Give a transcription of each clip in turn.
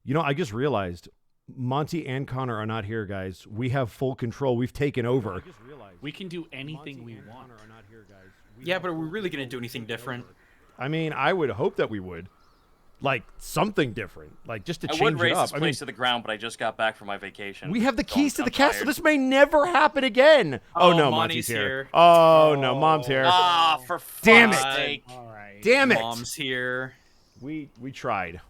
You know, I just realized Monty and Connor are not here, guys. We have full control. We've taken over. We can do anything we want. Yeah, but are we really going to do anything different? I mean, I would hope that we would. Like, something different. Like, just to change it up. I would raise this place to the ground, but I just got back from my vacation. We have the keys to the tired. castle. This may never happen again. Oh no, Monty's here. Oh no, Mom's here. Ah, for Damn fuck's it. sake. All right. Damn it. Mom's here. We tried.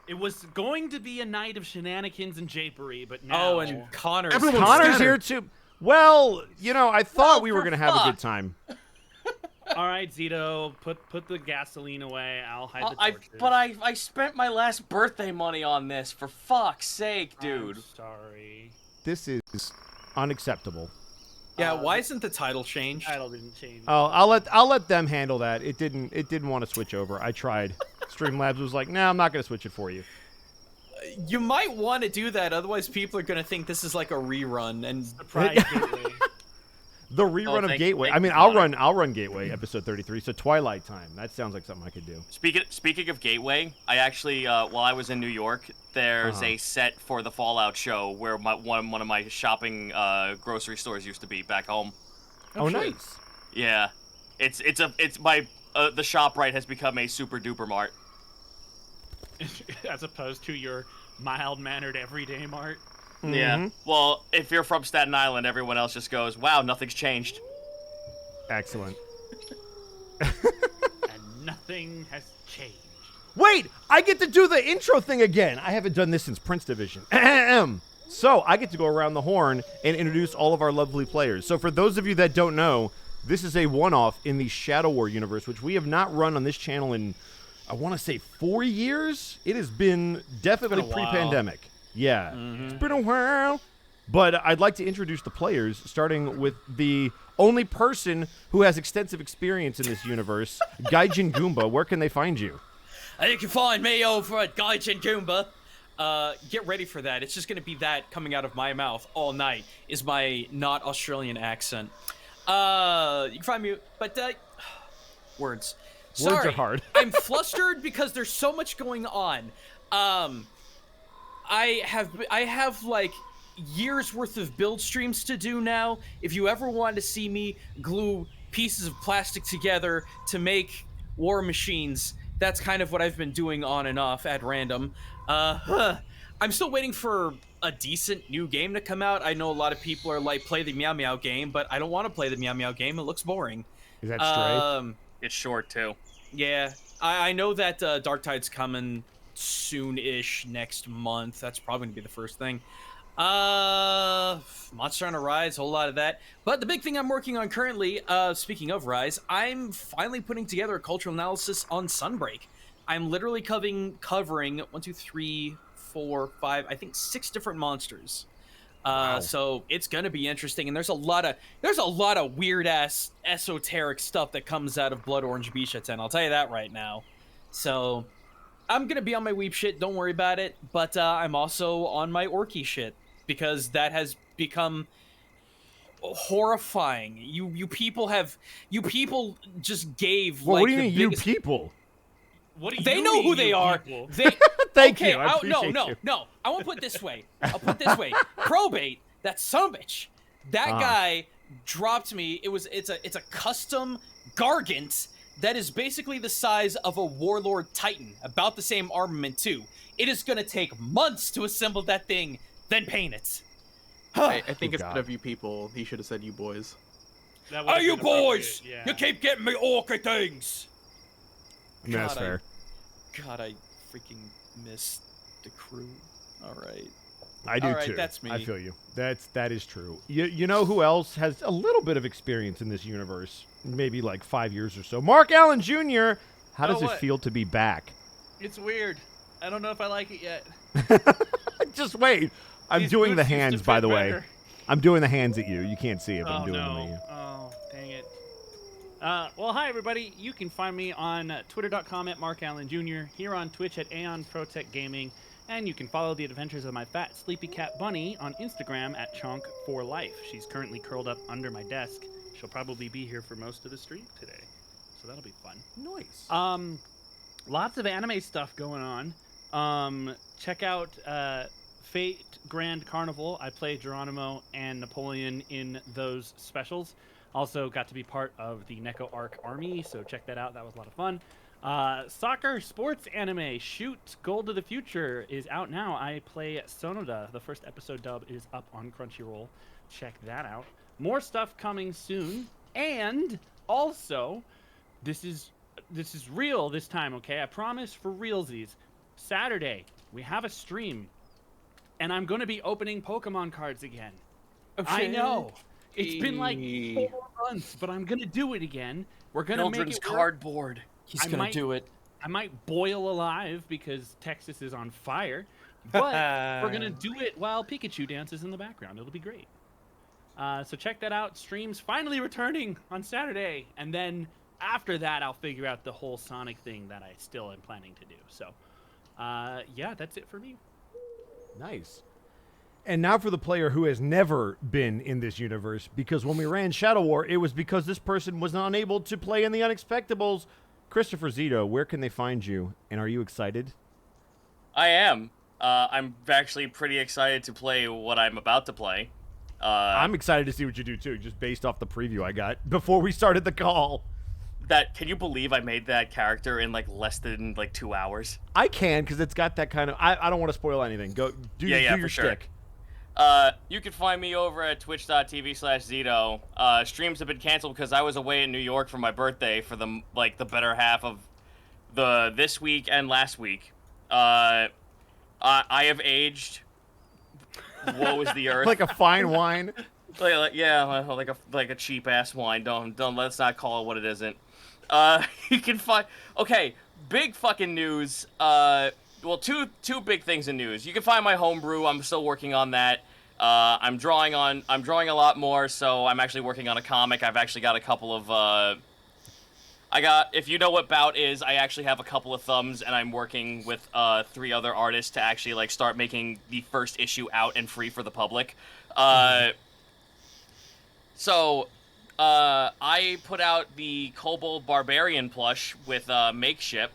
It was going to be a night of shenanigans and japery, but now... Oh, and Connor's Connor's here too. Well, you know, I thought we were going to have a good time. All right, Zeto, put the gasoline away. I'll hide the torches. But I spent my last birthday money on this, for fuck's sake, dude. I'm sorry. This is unacceptable. Yeah, why isn't the title changed? Title didn't change. Oh, I'll let them handle that. It didn't want to switch over. I tried. Streamlabs was like, "No, I'm not going to switch it for you." You might want to do that, otherwise people are going to think this is like a rerun. And Surprise Gateway. The rerun of Gateway. I mean, I'll run Gateway episode 33. So Twilight Time. That sounds like something I could do. Speaking of Gateway, I actually while I was in New York, there's a set for the Fallout show where one of my shopping grocery stores used to be back home. Oh, nice. Yeah, it's my the ShopRite has become a super duper mart. As opposed to your mild-mannered everyday mart. Mm-hmm. Yeah. Well, if you're from Staten Island, everyone else just goes, "Wow, nothing's changed." Excellent. And nothing has changed. Wait, I get to do the intro thing again. I haven't done this since Prince Division. So I get to go around the horn and introduce all of our lovely players. So for those of you that don't know, this is a one-off in the Shadow War universe, which we have not run on this channel in, I want to say, 4 years. It has been definitely pre-pandemic. Yeah, It's been a while. But I'd like to introduce the players, starting with the only person who has extensive experience in this universe, Gaijin Goomba. Where can they find you? you can find me over at Gaijin Goomba. Get ready for that. It's just going to be that coming out of my mouth all night is my not Australian accent. You can find me, but words. Sorry, Words are hard. I'm flustered because there's so much going on. I have like years worth of build streams to do now. If you ever want to see me glue pieces of plastic together to make war machines, that's kind of what I've been doing on and off at random. I'm still waiting for a decent new game to come out. I know a lot of people are like, play the Meow Meow game, but I don't want to play the Meow Meow game. It looks boring. Is that Stray? It's short too. Yeah, I know that Dark Tide's coming soon-ish next month. That's probably gonna be the first thing. Monster Hunter Rise, whole lot of that. But the big thing I'm working on currently, speaking of Rise, I'm finally putting together a cultural analysis on Sunbreak. I'm literally covering 1, 2, 3, 4, 5, I think 6 different monsters. Wow. So it's gonna be interesting, and there's a lot of weird ass esoteric stuff that comes out of Blood Orange Bisha 10. I'll tell you that right now. So I'm gonna be on my weep shit, don't worry about it. But I'm also on my orky shit because that has become horrifying. You people just gave. Well, like, what do you the mean, you biggest... people? What do you They know mean, who they you are. people? They Thank okay, you. I appreciate you. No. I won't put it this way. I'll put it this way. Probate, that son of a bitch. That guy dropped me. It's a custom Gargant that is basically the size of a Warlord Titan, about the same armament too. It is gonna take months to assemble that thing, then paint it. I think instead of you people, he should have said you boys. That would've Are you been boys? appropriate, yeah. You keep getting me orky things. I mean, that's God, fair. God, I freaking miss the crew. All right. I do All right, too. that's me. I feel you. That is true. You know who else has a little bit of experience in this universe? Maybe like 5 years or so. Mark Allen Jr. How does it what? feel to be back? It's weird. I don't know if I like it yet. Just wait. I'm These doing the boots used to hands, fit by the way. better. I'm doing the hands at you. You can't see it, but Oh, I'm doing no. them at you. Oh, dang it. Well, hi, everybody. You can find me on twitter.com at Mark Allen Jr., here on Twitch at Aeon Protech Gaming, and you can follow the adventures of my fat, sleepy cat Bunny on Instagram at Chonk4Life. She's currently curled up under my desk. She'll probably be here for most of the stream today, so that'll be fun. Nice. Lots of anime stuff going on. Check out Fate Grand Carnival. I play Geronimo and Napoleon in those specials. Also got to be part of the Neko Arc Army, so check that out. That was a lot of fun. Soccer sports anime Shoot Goal to the Future is out now. I play Sonoda. The first episode dub is up on Crunchyroll. Check that out. More stuff coming soon. And also, this is real this time, okay? I promise, for realsies. Saturday, we have a stream, and I'm going to be opening Pokemon cards again. Okay. I know. It's been like 4 months, but I'm going to do it again. We're going to make it cardboard. He's going to do it. I might boil alive because Texas is on fire, but we're going to do it while Pikachu dances in the background. It'll be great. So check that out. Streams finally returning on Saturday, and then after that, I'll figure out the whole Sonic thing that I still am planning to do. So, yeah, that's it for me. Nice. And now for the player who has never been in this universe, because when we ran Shadow War, it was because this person was unable to play in the Unexpectables. Christopher Zeto, where can they find you, and are you excited? I am. I'm actually pretty excited to play what I'm about to play. I'm excited to see what you do, too, just based off the preview I got before we started the call. Can you believe I made that character in, less than, 2 hours? I can, because it's got that kind of... I don't want to spoil anything. Go do your shtick. You can find me over at twitch.tv/Zeto. Streams have been canceled because I was away in New York for my birthday for the better half of this week and last week. I have aged. Woe is the earth. Like a fine wine. like a cheap ass wine. Don't let's not call it what it isn't. You can find big fucking news. Two big things in news. You can find my homebrew. I'm still working on that. I'm drawing a lot more, so I'm actually working on a comic. I've actually got a couple of if you know what Bout is, I actually have a couple of thumbs, and I'm working with 3 other artists to actually start making the first issue out and free for the public. So I put out the Kobold Barbarian plush with Makeship.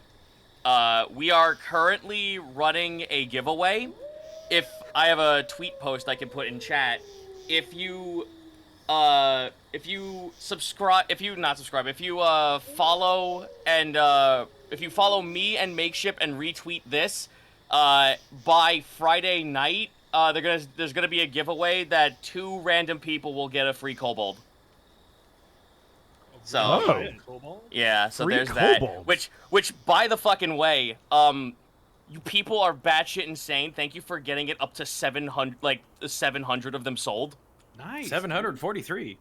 We are currently running a giveaway. If I have a tweet post I can put in chat, if you follow and if you follow me and Makeship and retweet this, by Friday night, there's gonna be a giveaway that 2 random people will get a free kobold. So, yeah, so Free there's kobolds. that. Which, by the fucking way, you people are batshit insane. Thank you for getting it up to 700, 700 of them sold. Nice. 743.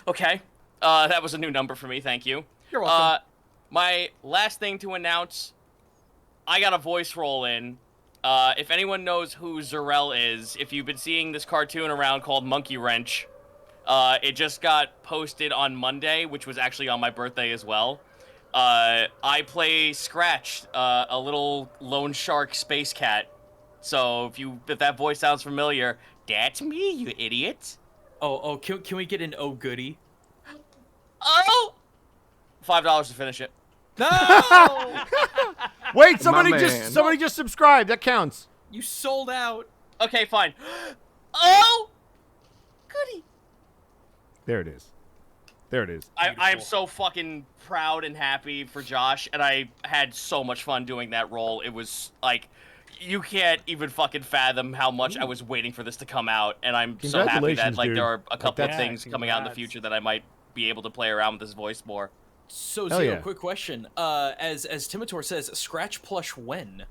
Okay. That was a new number for me. Thank you. You're welcome. My last thing to announce, I got a voice roll in. If anyone knows who Zarel is, if you've been seeing this cartoon around called Monkey Wrench, it just got posted on Monday, which was actually on my birthday as well. I play Scratch, a little lone shark space cat. So if that voice sounds familiar, that's me, you idiot. Oh, can we get an oh goody? Oh! $5 to finish it. No! Wait, somebody just subscribed. That counts. You sold out. Okay, fine. Oh! Goody. There it is. There it is. I am so fucking proud and happy for Josh, and I had so much fun doing that role. It was you can't even fucking fathom how much I was waiting for this to come out, and I'm so happy that dude. there are a couple of things congrats. coming out in the future that I might be able to play around with this voice more. So, Hell Zero, yeah. quick question. As Timitor says, Scratch plush when?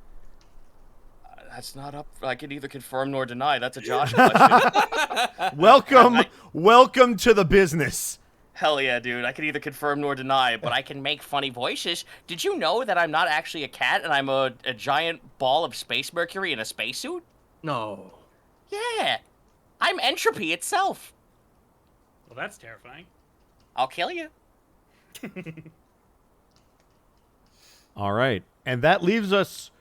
That's not up. I can neither confirm nor deny. That's a Josh question. Welcome to the business. Hell yeah, dude. I can either confirm nor deny, but I can make funny voices. Did you know that I'm not actually a cat and I'm a giant ball of space mercury in a spacesuit? No. Yeah. I'm entropy itself. Well, that's terrifying. I'll kill you. All right. And that leaves us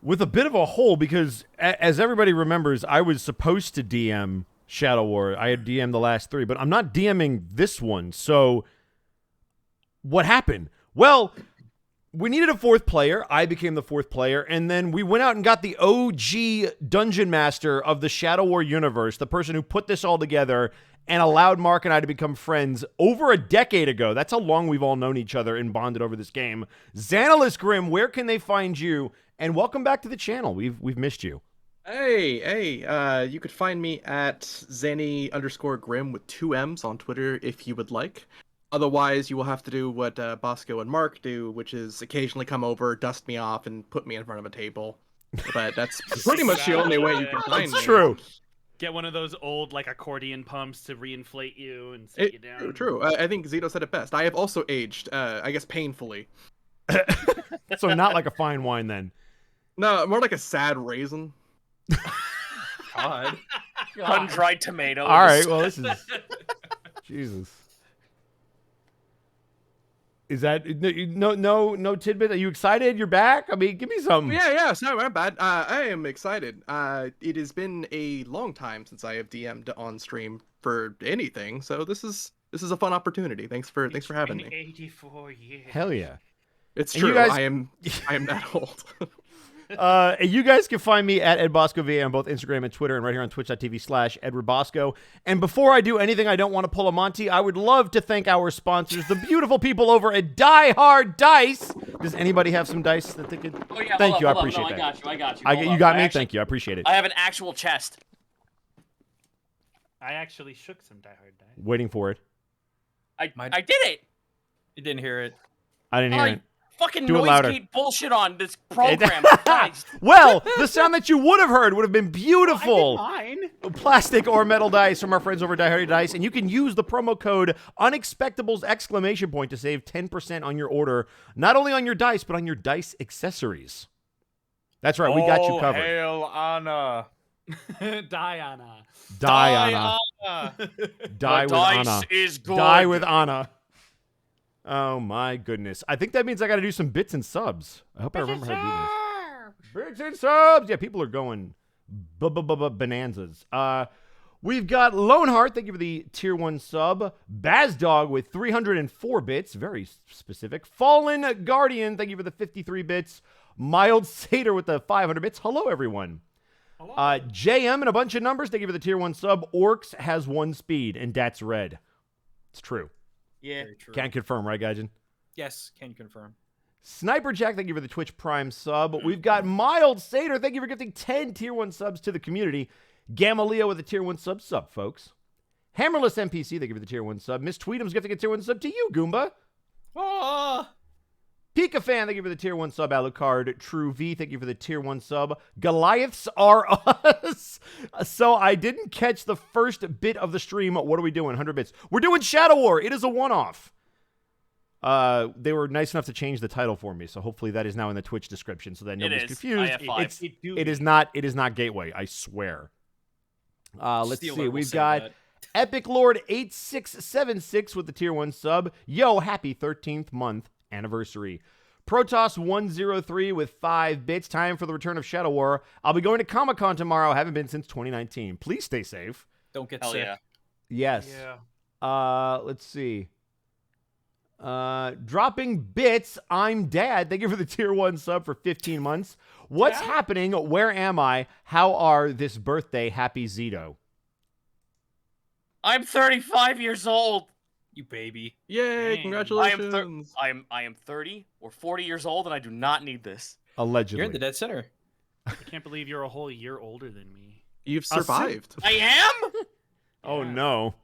with a bit of a hole because, as everybody remembers, I was supposed to DM Shadow War. I had DM'd the last 3, but I'm not DMing this one. So what happened? Well, we needed a fourth player. I became the fourth player, and then we went out and got the OG dungeon master of the Shadow War universe, the person who put this all together and allowed Mark and I to become friends over a decade ago. That's how long we've all known each other and bonded over this game. Zanalist Grimm, where can they find you? And welcome back to the channel. We've missed you. Hey, you could find me at Zanny_Grimm with 2 M's on Twitter if you would like. Otherwise, you will have to do what Bosco and Mark do, which is occasionally come over, dust me off, and put me in front of a table. But that's pretty much the only way you can find me. That's true. Get one of those old, like, accordion pumps to reinflate you and sit you down. True. I think Zeto said it best. I have also aged, I guess painfully. So not like a fine wine, then. No, more like a sad raisin. God. Sun-dried tomatoes. All right, well, this is... Jesus. Is that no tidbit? Are you excited? You're back? I mean, give me some. Yeah. So not bad. I am excited. It has been a long time since I have DM'd on stream for anything, so this is a fun opportunity. Thanks for having me. 84 years. Hell yeah. It's And true. you guys- I am that old. You guys can find me at EdBoscoVA on both Instagram and Twitter, and right here on twitch.tv/EdwardBosco. And before I do anything I don't want to pull a Monty, I would love to thank our sponsors, the beautiful people over at Die Hard Dice. Does anybody have some dice that they could? Oh, yeah, Thank you. I hold on, appreciate no, that. I got you. You Hold got on. me. I actually- Thank you. I appreciate it. I have an actual chest. I actually shook some Die Hard dice. Waiting for it. I did it. You didn't hear it. I didn't hear it. Fucking Do it noise louder. gate bullshit on this program. Christ. Well, the sound that you would have heard would have been beautiful. Mine. Plastic or metal dice from our friends over at Die Hard Dice, and you can use the promo code Unexpectables to save 10% on your order, not only on your dice but on your dice accessories. That's right, we got you covered. Hail Anna. Diana. Die, Anna. Die with Dice Anna. is good. Die with Anna. Oh my goodness. I think that means I got to do some bits and subs. I hope I remember how to do this. Bits and subs. Yeah, people are going bonanzas. We've got Loneheart, thank you for the tier 1 sub. Bazdog with 304 bits, very specific. Fallen Guardian, thank you for the 53 bits. Mild Satyr with the 500 bits. Hello, everyone. Hello. JM and a bunch of numbers, thank you for the tier 1 sub. Orcs has 1 speed, and that's red. It's true. Yeah. Very true. Can't confirm, right, Gaijin? Yes, can confirm. Sniper Jack, thank you for the Twitch Prime sub. We've got Mild Satyr, thank you for gifting 10 tier 1 subs to the community. Gamma with a tier 1 sub, folks. Hammerless NPC, thank you for the tier 1 sub. Miss Tweedom's gifting a tier 1 sub to you, Goomba. Ah! Pika Fan, thank you for the tier 1 sub. Alucard True V, thank you for the tier 1 sub. Goliaths are us. So I didn't catch the first bit of the stream. What are we doing? 100 bits. We're doing Shadow War. It is a one-off. They were nice enough to change the title for me, so hopefully that is now in the Twitch description, so that nobody's confused. It is not Gateway. I swear. Let's see. We've got Epic Lord 8676 with the tier 1 sub. Yo, happy 13th month anniversary. Protoss 103 with 5 bits. Time for the return of Shadow War. I'll be going to Comic-Con tomorrow. Haven't been since 2019. Please stay safe. Don't get Hell sick. yeah. Yes. Yeah. Let's see. Dropping bits. I'm Dad. Thank you for the tier 1 sub for 15 months. What's happening? Where am I? How are this birthday? Happy Zeto. I'm 35 years old. You baby. Yay! Dang. Congratulations. I am 30 or 40 years old, and I do not need this. Allegedly. You're in the dead center. I can't believe you're a whole year older than me. You've survived. I am? Oh Yeah. no.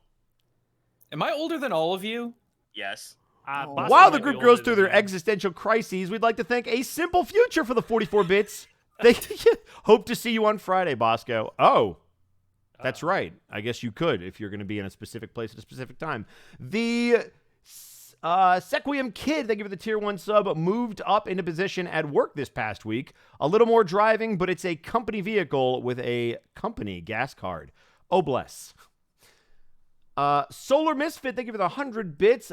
Am I older than all of you? Yes. Bosco While the might be group older goes through than their me. existential crises, we'd like to thank A Simple Future for the 44 bits. They hope to see you on Friday, Bosco. Oh, that's right. I guess you could if you're going to be in a specific place at a specific time. The Sequium Kid, thank you for the tier 1 sub, moved up into position at work this past week. A little more driving, but it's a company vehicle with a company gas card. Oh, bless. Solar Misfit, thank you for the 100 bits.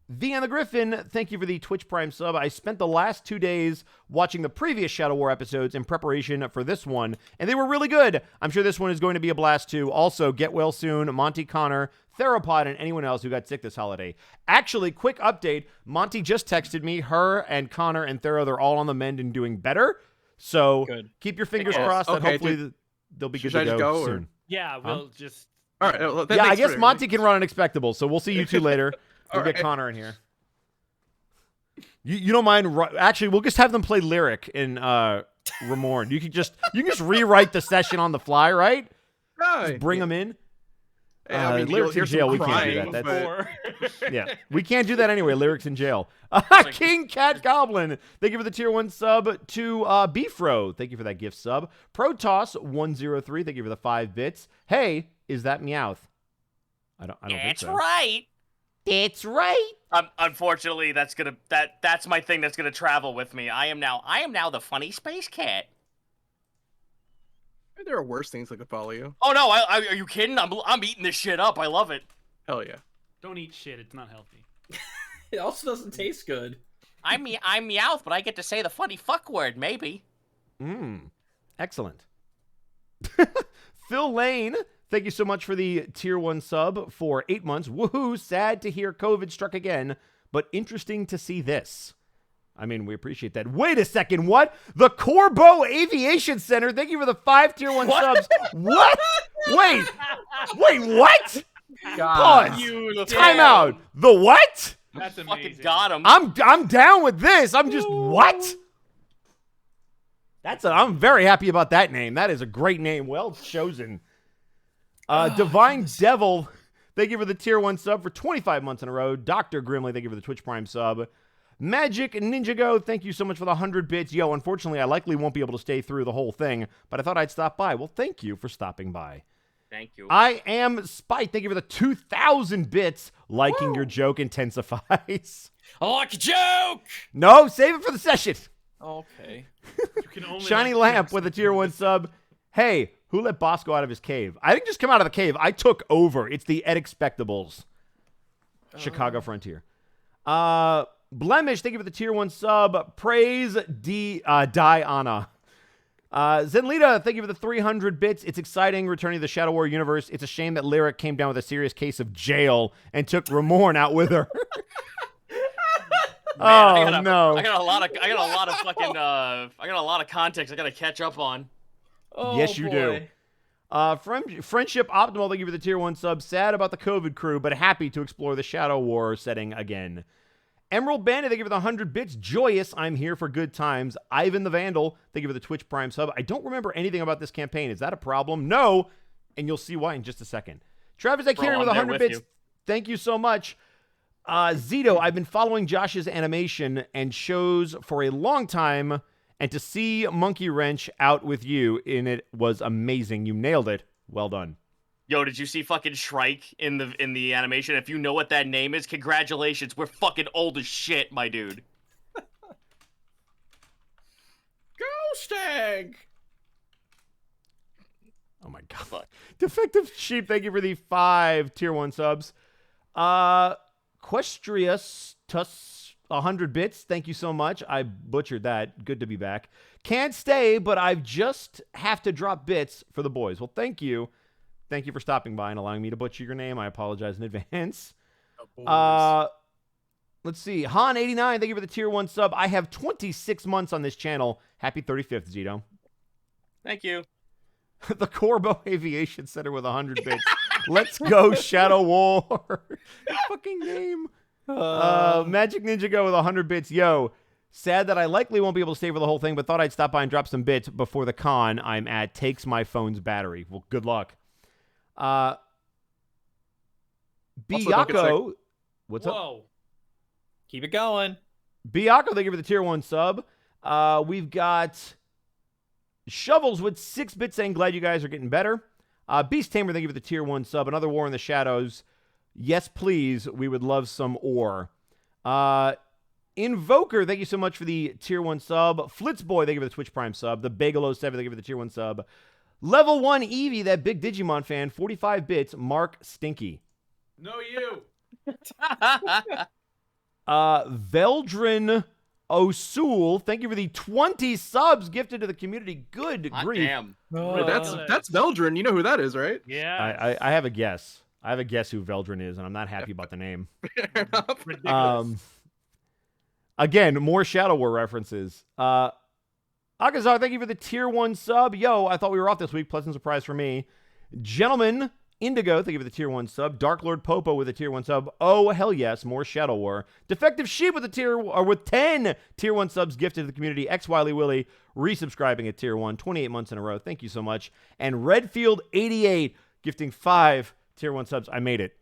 V and the Griffin, thank you for the Twitch Prime sub. I spent the last 2 days watching the previous Shadow War episodes in preparation for this one, and they were really good. I'm sure this one is going to be a blast too. Also, get well soon, Monty, Connor, Theropod, and anyone else who got sick this holiday. Actually, quick update. Monty just texted me. Her and Connor and Thero, they're all on the mend and doing better. So Good. keep your fingers Yes. crossed that Okay, hopefully they'll be good should I to just go, go, or- soon. Yeah, we'll just. All right. Well, that Yeah, I makes guess for- Monty can run Unexpectable, so we'll see you two later. We'll All get right. Connor in here. You don't mind? Actually, we'll just have them play lyric in Romorn. You can just rewrite the session on the fly, right? No, Bring them in. yeah, I mean, lyrics in here's some jail, we can't do crying, that. but- Yeah, we can't do that anyway. Lyrics in jail. King Cat Goblin, thank you for the tier 1 sub to Beefro. Thank you for that gift sub. Protoss103, thank you for the 5 bits. Hey, is that Meowth? I don't think That's so. right. That's right. Unfortunately, that's my thing that's gonna travel with me. I am now the funny space cat. There are worse things that could follow you. Oh no, are you kidding? I'm eating this shit up. I love it. Hell yeah. Don't eat shit. It's not healthy. It also doesn't taste good. I'm Meowth, but I get to say the funny fuck word, maybe. Excellent. Phil Lane, thank you so much for the tier 1 sub for 8 months. Woohoo! Sad to hear COVID struck again, but interesting to see this. I mean, we appreciate that. Wait a second, what? The Corbeau Aviation Center, thank you for the 5 tier 1 subs. What? Wait, what? Pause. Time out. The what? That's Fucking amazing. got him. I'm down with this. I'm just, what? I'm very happy about that name. That is a great name. Well chosen. Divine Devil, thank you for the tier 1 sub for 25 months in a row. Dr. Grimley, thank you for the Twitch Prime sub. Magic Ninjago, thank you so much for the 100 bits. Yo, unfortunately, I likely won't be able to stay through the whole thing, but I thought I'd stop by. Well, thank you for stopping by. Thank you. I am Spite. Thank you for the 2,000 bits. Liking your joke intensifies. I like a joke! No, save it for the session. Okay. You can only Shiny like Lamp jokes with a if tier you 1 miss- sub. Hey, who let Bosco out of his cave? I didn't just come out of the cave. I took over. It's the Ed Expectables. Chicago Frontier. Blemish, thank you for the tier 1 sub. Praise Diana. Zenlita, thank you for the 300 bits. It's exciting returning to the Shadow War universe. It's a shame that Lyric came down with a serious case of jail and took Romorn out with her. Man, no. I got a lot of context I gotta catch up on. Oh, Yes, you do. boy. Friendship Optimal, thank you for the tier 1 sub. Sad about the COVID crew, but happy to explore the Shadow War setting again. Emerald Bandit, thank you for the 100 bits. Joyous, I'm here for good times. Ivan the Vandal, thank you for the Twitch Prime sub. I don't remember anything about this campaign. Is that a problem? No, and you'll see why in just a second. Travis Akiri Bro, with I'm there 100 with bits. you. Thank you so much. Zeto, I've been following Josh's animation and shows for a long time, and to see Monkey Wrench out with you in it was amazing. You nailed it. Well done. Yo, did you see fucking Shrike in the animation? If you know what that name is, congratulations. We're fucking old as shit, my dude. Ghost egg! Oh my god. Fuck. Defective Sheep, thank you for the 5 tier 1 subs. Questrius Tus 100 bits, thank you so much. I butchered that. Good to be back. Can't stay, but I just have to drop bits for the boys. Well, thank you. Thank you for stopping by and allowing me to butcher your name. I apologize in advance. Let's see. Han89, thank you for the tier 1 sub. I have 26 months on this channel. Happy 35th, Zeto. Thank you. The Corbeau Aviation Center with 100 bits. Let's go, Shadow War. Fucking name. Magic Ninja Go with 100 bits. Yo, sad that I likely won't be able to stay for the whole thing, but thought I'd stop by and drop some bits before the con I'm at takes my phone's battery. Well, good luck. Also, don't get Biyako. What's up? Whoa. Keep it going. Biyako, thank you for the tier 1 sub. We've got Shovels with 6 bits saying, glad you guys are getting better. Beast Tamer, thank you for the tier 1 sub. Another War in the Shadows. Yes, please. We would love some ore. Invoker, thank you so much for the tier 1 sub. Flitzboy, thank you for the Twitch Prime sub. The Bagelo7, thank you for the tier 1 sub. Level 1 Eevee, that big Digimon fan, 45 bits. Mark Stinky. No, you. Veldrin Osul, thank you for the 20 subs gifted to the community. Good grief. Damn. Wait, that's Veldrin. You know who that is, right? Yeah. I have a guess. I have a guess who Veldrin is, and I'm not happy about the name. Fair enough. Ridiculous. Again, more Shadow War references. Akazar, thank you for the tier 1 sub. Yo, I thought we were off this week. Pleasant surprise for me. Gentlemen, Indigo, thank you for the tier 1 sub. Dark Lord Popo with a tier 1 sub. Oh, hell yes, more Shadow War. Defective Sheep with with 10 tier 1 subs gifted to the community. X Wiley Willie resubscribing at tier 1, 28 months in a row. Thank you so much. And Redfield 88 gifting 5 tier 1 subs. I made it.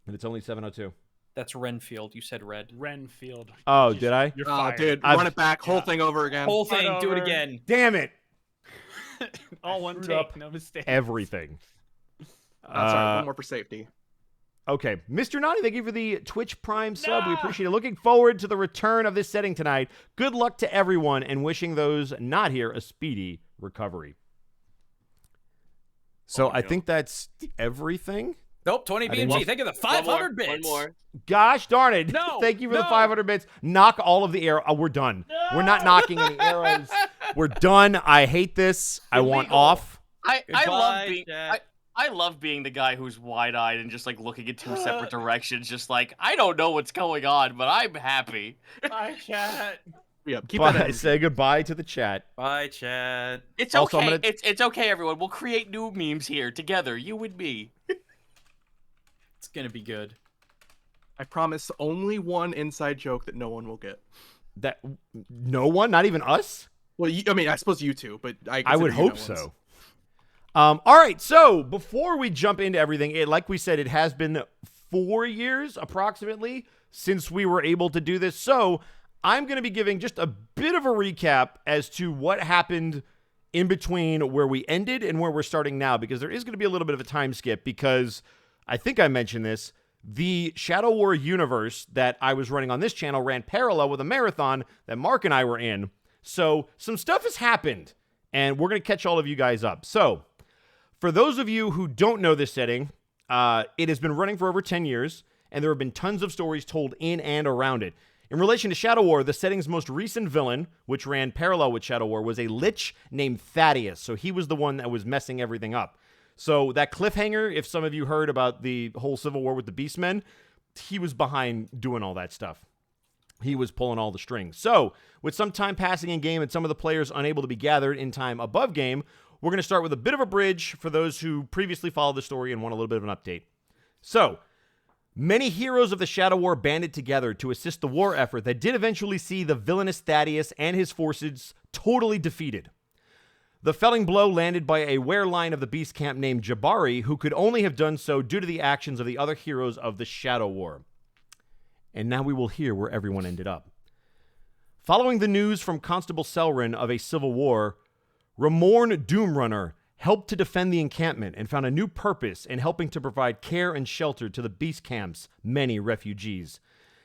And it's only 7:02. That's Renfield. You said red. Renfield. Oh, did I? You're Oh, fired. dude, run it back. Whole thing over again. Whole thing. Start Do it over. again. Damn it. All one Screwed take, up no mistake. Everything. Sorry, one more for safety. Okay. Mr. Naughty, thank you for the Twitch Prime sub. We appreciate it. Looking forward to the return of this setting tonight. Good luck to everyone and wishing those not here a speedy recovery. So I think that's everything. Nope, 20 BMG. Think of the 500 bits. One more. Gosh darn it. No, Thank you for the no. 500 bits. Knock all of the arrows. Oh, we're done. We're not knocking any arrows. We're done. I hate this. I want Illegal. off. I love Goodbye, being Jack. I love being the guy who's wide-eyed and just like looking in two separate directions, just like I don't know what's going on, but I'm happy. Bye, chat. Yep, keep Bye. that in. Say goodbye to the chat. Bye, Chad. It's Also, okay. I'm gonna- It's okay, everyone. We'll create new memes here together, you and me. It's gonna be good. I promise only one inside joke that no one will get. That no one, not even us? Well, I mean, I suppose you two, but I would consider you hope know ones. so. All right, so before we jump into everything, like we said, it has been 4 years approximately since we were able to do this. So I'm going to be giving just a bit of a recap as to what happened in between where we ended and where we're starting now, because there is going to be a little bit of a time skip, because I think I mentioned this. The Shadow War universe that I was running on this channel ran parallel with a marathon that Mark and I were in. So some stuff has happened, and we're going to catch all of you guys up. So for those of you who don't know this setting, it has been running for over 10 years, and there have been tons of stories told in and around it. In relation to Shadow War, the setting's most recent villain, which ran parallel with Shadow War, was a lich named Thaddeus. So he was the one that was messing everything up. So that cliffhanger, if some of you heard about the whole Civil War with the Beastmen, he was behind doing all that stuff. He was pulling all the strings. So with some time passing in game and some of the players unable to be gathered in time above game, we're going to start with a bit of a bridge for those who previously followed the story and want a little bit of an update. So, many heroes of the Shadow War banded together to assist the war effort that did eventually see the villainous Thaddeus and his forces totally defeated. The felling blow landed by a wereline of the Beast Camp named Jabari, who could only have done so due to the actions of the other heroes of the Shadow War. And now we will hear where everyone ended up. Following the news from Constable Selrin of a civil war, Romorn Doomrunner helped to defend the encampment and found a new purpose in helping to provide care and shelter to the Beast Camp's many refugees.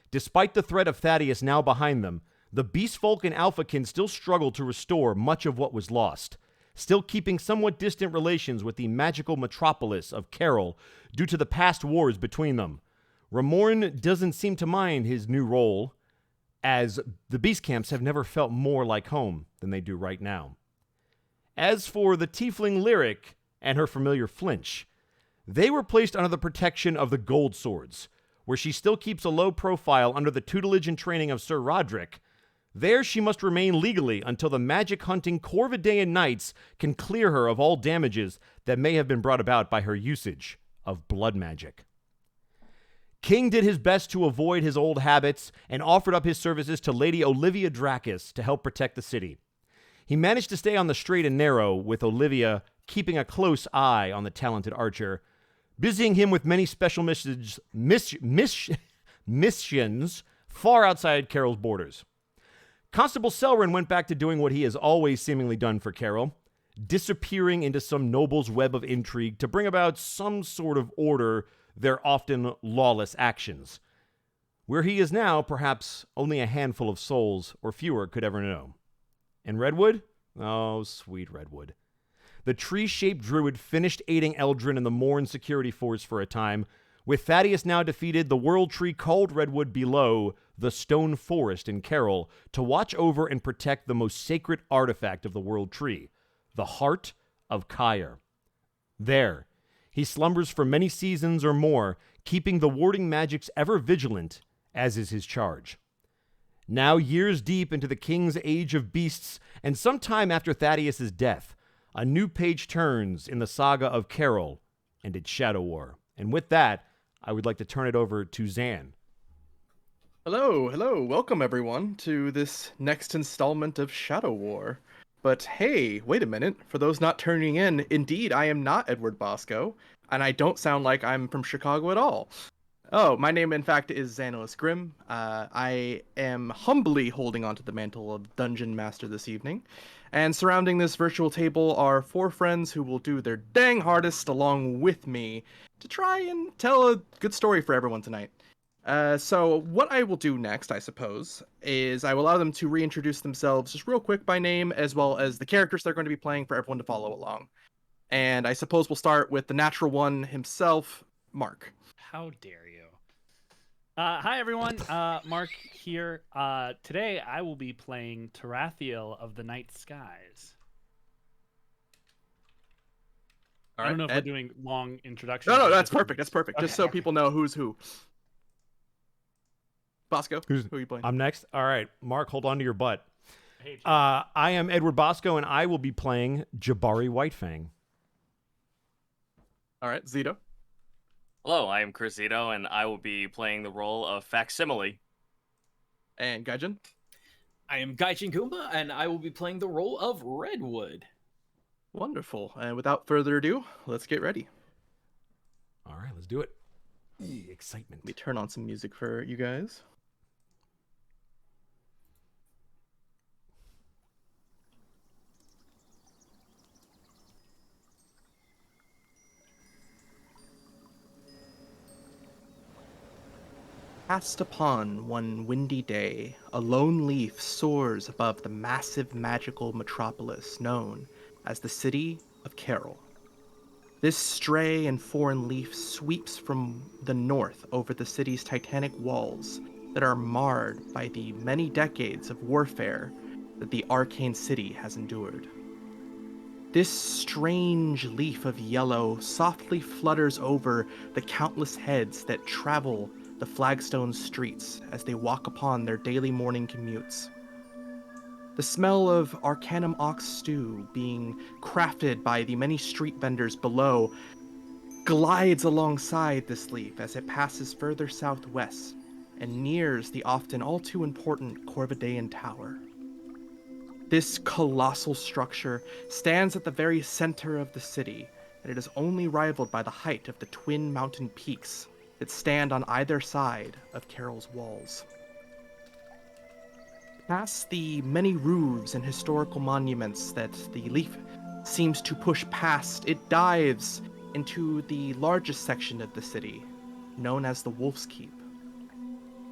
Despite the threat of Thaddeus now behind them, the Beast Folk and Alphakin still struggle to restore much of what was lost, still keeping somewhat distant relations with the magical metropolis of Caroll due to the past wars between them. Romorn doesn't seem to mind his new role, as the Beast Camps have never felt more like home than they do right now. As for the Tiefling Lyric and her familiar Flinch, they were placed under the protection of the Gold Swords, where she still keeps a low profile under the tutelage and training of Sir Roderick. There she must remain legally until the magic-hunting Corvidaean Knights can clear her of all damages that may have been brought about by her usage of blood magic. King did his best to avoid his old habits and offered up his services to Lady Olivia Dracus to help protect the city. He managed to stay on the straight and narrow, with Olivia keeping a close eye on the talented archer, busying him with many special missions far outside Caroll's borders. Constable Selrin went back to doing what he has always seemingly done for Caroll, disappearing into some noble's web of intrigue to bring about some sort of order their often lawless actions. Where he is now, perhaps only a handful of souls or fewer could ever know. And Redwood? Oh, sweet Redwood. The tree-shaped druid finished aiding Eldrin and the Morn security force for a time, With Thaddeus now defeated, the World Tree called Redwood below the Stone Forest in Caroll to watch over and protect the most sacred artifact of the World Tree, the Heart of Kyre. There, he slumbers for many seasons or more, keeping the warding magics ever vigilant, as is his charge. Now, years deep into the King's Age of Beasts, and sometime after Thaddeus' death, a new page turns in the saga of Caroll and its Shadow War. And with that, I would like to turn it over to Zan. Hello, welcome everyone to this next installment of Shadow War. But hey, wait a minute, for those not turning in, indeed I am not Edward Bosco, and I don't sound like I'm from Chicago at all. Oh, my name in fact is Zanalist Grimm. I am humbly holding onto the mantle of Dungeon Master this evening, and surrounding this virtual table are 4 friends who will do their dang hardest along with me to try and tell a good story for everyone tonight. So what I will do next, I suppose, is I will allow them to reintroduce themselves just real quick by name, as well as the characters they're going to be playing for everyone to follow along. And I suppose we'll start with the natural one himself, Mark. How dare you? Hi, everyone. Mark here. Today, I will be playing Terathial of the Night Skies. I don't know if we're doing long introductions. No, that's perfect. That's perfect. Okay. Just so people know who's who. Bosco, who are you playing? I'm next? All right. Mark, hold on to your butt. Hey, Jim. I am Edward Bosco, and I will be playing Jabari Whitefang. All right, Zeto. Hello, I am Chris Zeto, and I will be playing the role of Facsimile. And Gaijin. I am Gaijin Goomba, and I will be playing the role of Redwood. Wonderful. And without further ado, let's get ready. All right, let's do it. Excitement. Let me turn on some music for you guys. Cast upon one windy day, a lone leaf soars above the massive magical metropolis known as the city of Caroll. This stray and foreign leaf sweeps from the north over the city's titanic walls that are marred by the many decades of warfare that the arcane city has endured. This strange leaf of yellow softly flutters over the countless heads that travel the flagstone streets as they walk upon their daily morning commutes. The smell of Arcanum ox stew being crafted by the many street vendors below glides alongside this leaf as it passes further southwest and nears the often all too important Corvidaean Tower. This colossal structure stands at the very center of the city, and it is only rivaled by the height of the twin mountain peaks that stand on either side of Caroll's walls. Past the many roofs and historical monuments that the leaf seems to push past, it dives into the largest section of the city, known as the Wolf's Keep.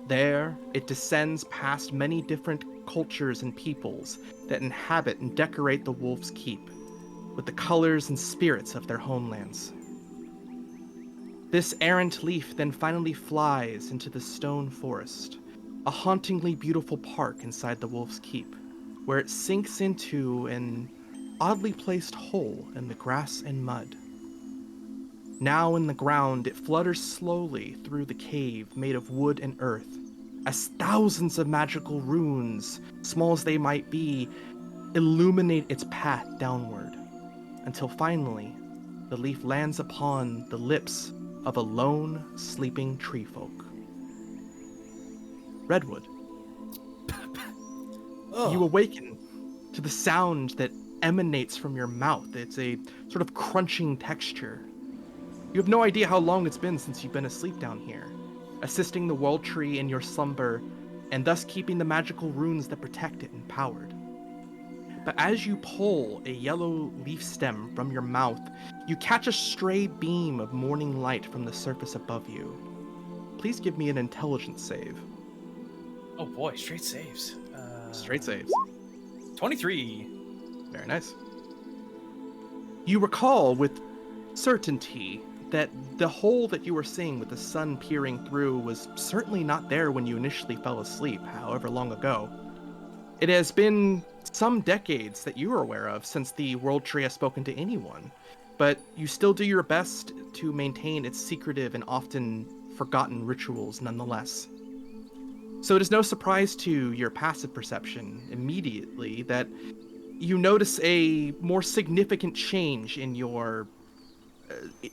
There, it descends past many different cultures and peoples that inhabit and decorate the Wolf's Keep with the colors and spirits of their homelands. This errant leaf then finally flies into the Stone Forest, a hauntingly beautiful park inside the Wolf's Keep, where it sinks into an oddly placed hole in the grass and mud. Now in the ground, it flutters slowly through the cave made of wood and earth, as thousands of magical runes, small as they might be, illuminate its path downward, until finally, the leaf lands upon the lips of a lone, sleeping treefolk. Redwood. You awaken to the sound that emanates from your mouth. It's a sort of crunching texture. You have no idea how long it's been since you've been asleep down here, assisting the World Tree in your slumber, and thus keeping the magical runes that protect it empowered. But as you pull a yellow leaf stem from your mouth, you catch a stray beam of morning light from the surface above you. Please give me an intelligence save. Oh boy, straight saves. Straight saves. 23. Very nice. You recall with certainty that the hole that you were seeing with the sun peering through was certainly not there when you initially fell asleep, however long ago. It has been some decades that you are aware of since the World Tree has spoken to anyone, but you still do your best to maintain its secretive and often forgotten rituals nonetheless. So it is no surprise to your passive perception immediately that you notice a more significant change in your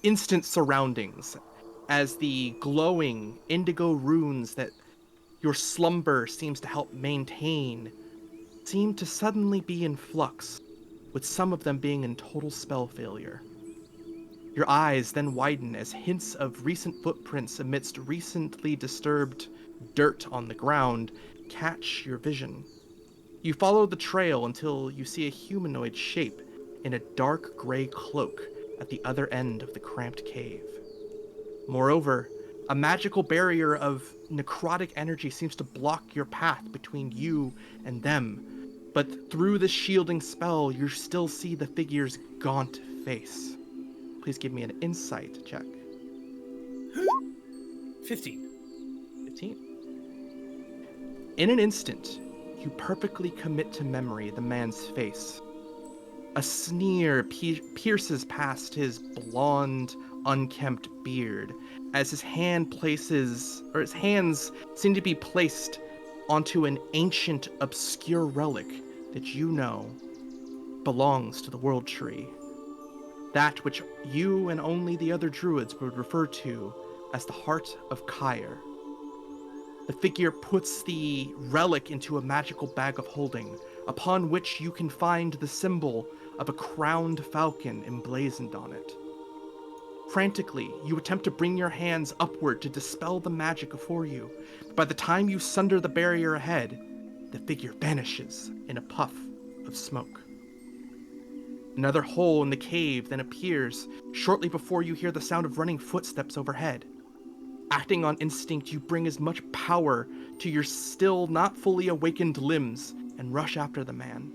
instant surroundings as the glowing indigo runes that your slumber seems to help maintain seem to suddenly be in flux, with some of them being in total spell failure. Your eyes then widen as hints of recent footprints amidst recently disturbed dirt on the ground catch your vision. You follow the trail until you see a humanoid shape in a dark gray cloak at the other end of the cramped cave. Moreover, a magical barrier of necrotic energy seems to block your path between you and them, but through this shielding spell, you still see the figure's gaunt face. Please give me an insight check. 15. 15. In an instant, you perfectly commit to memory the man's face. A sneer pierces past his blonde, unkempt beard as his hands seem to be placed onto an ancient, obscure relic that you know belongs to the World Tree. That which you and only the other druids would refer to as the Heart of Kyre. The figure puts the relic into a magical bag of holding, upon which you can find the symbol of a crowned falcon emblazoned on it. Frantically, you attempt to bring your hands upward to dispel the magic before you, but by the time you sunder the barrier ahead, the figure vanishes in a puff of smoke. Another hole in the cave then appears shortly before you hear the sound of running footsteps overhead. Acting on instinct, you bring as much power to your still not fully awakened limbs and rush after the man.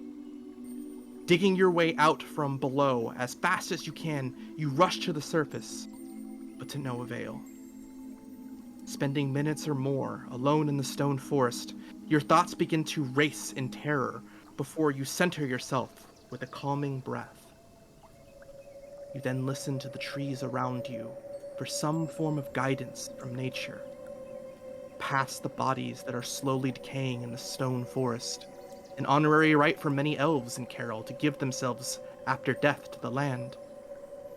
Digging your way out from below as fast as you can, you rush to the surface, but to no avail. Spending minutes or more alone in the stone forest, your thoughts begin to race in terror before you center yourself with a calming breath. You then listen to the trees around you for some form of guidance from nature. Past the bodies that are slowly decaying in the stone forest, an honorary right for many elves in Caroll to give themselves after death to the land.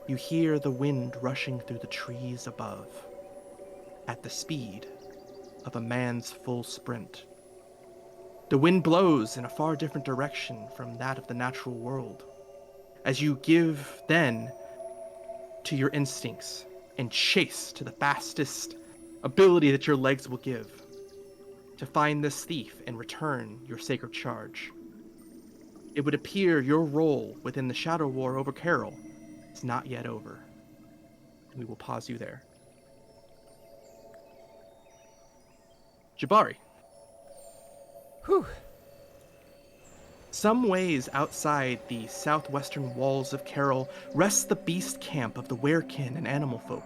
You hear the wind rushing through the trees above, at the speed of a man's full sprint. The wind blows in a far different direction from that of the natural world, as you give then to your instincts and chase to the fastest ability that your legs will give, to find this thief and return your sacred charge. It would appear your role within the Shadow War over Caroll is not yet over. We will pause you there. Jabari. Whew. Some ways outside the southwestern walls of Caroll rests the beast camp of the Werekin and animal folk.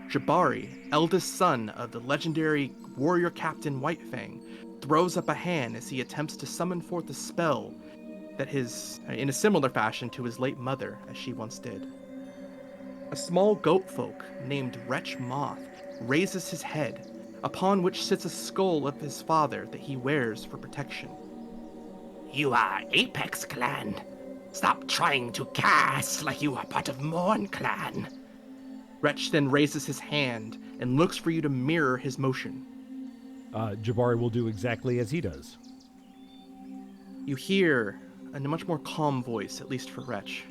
Jabari, eldest son of the legendary warrior captain Whitefang, throws up a hand as he attempts to summon forth a spell that in a similar fashion to his late mother, as she once did. A small goat folk named Wretch Moth raises his head, upon which sits a skull of his father that he wears for protection. You are Apex Clan. Stop trying to cast like you are part of Morn Clan. Wretch then raises his hand and looks for you to mirror his motion. Jabari will do exactly as he does. You hear, in a much more calm voice, at least for Wretch,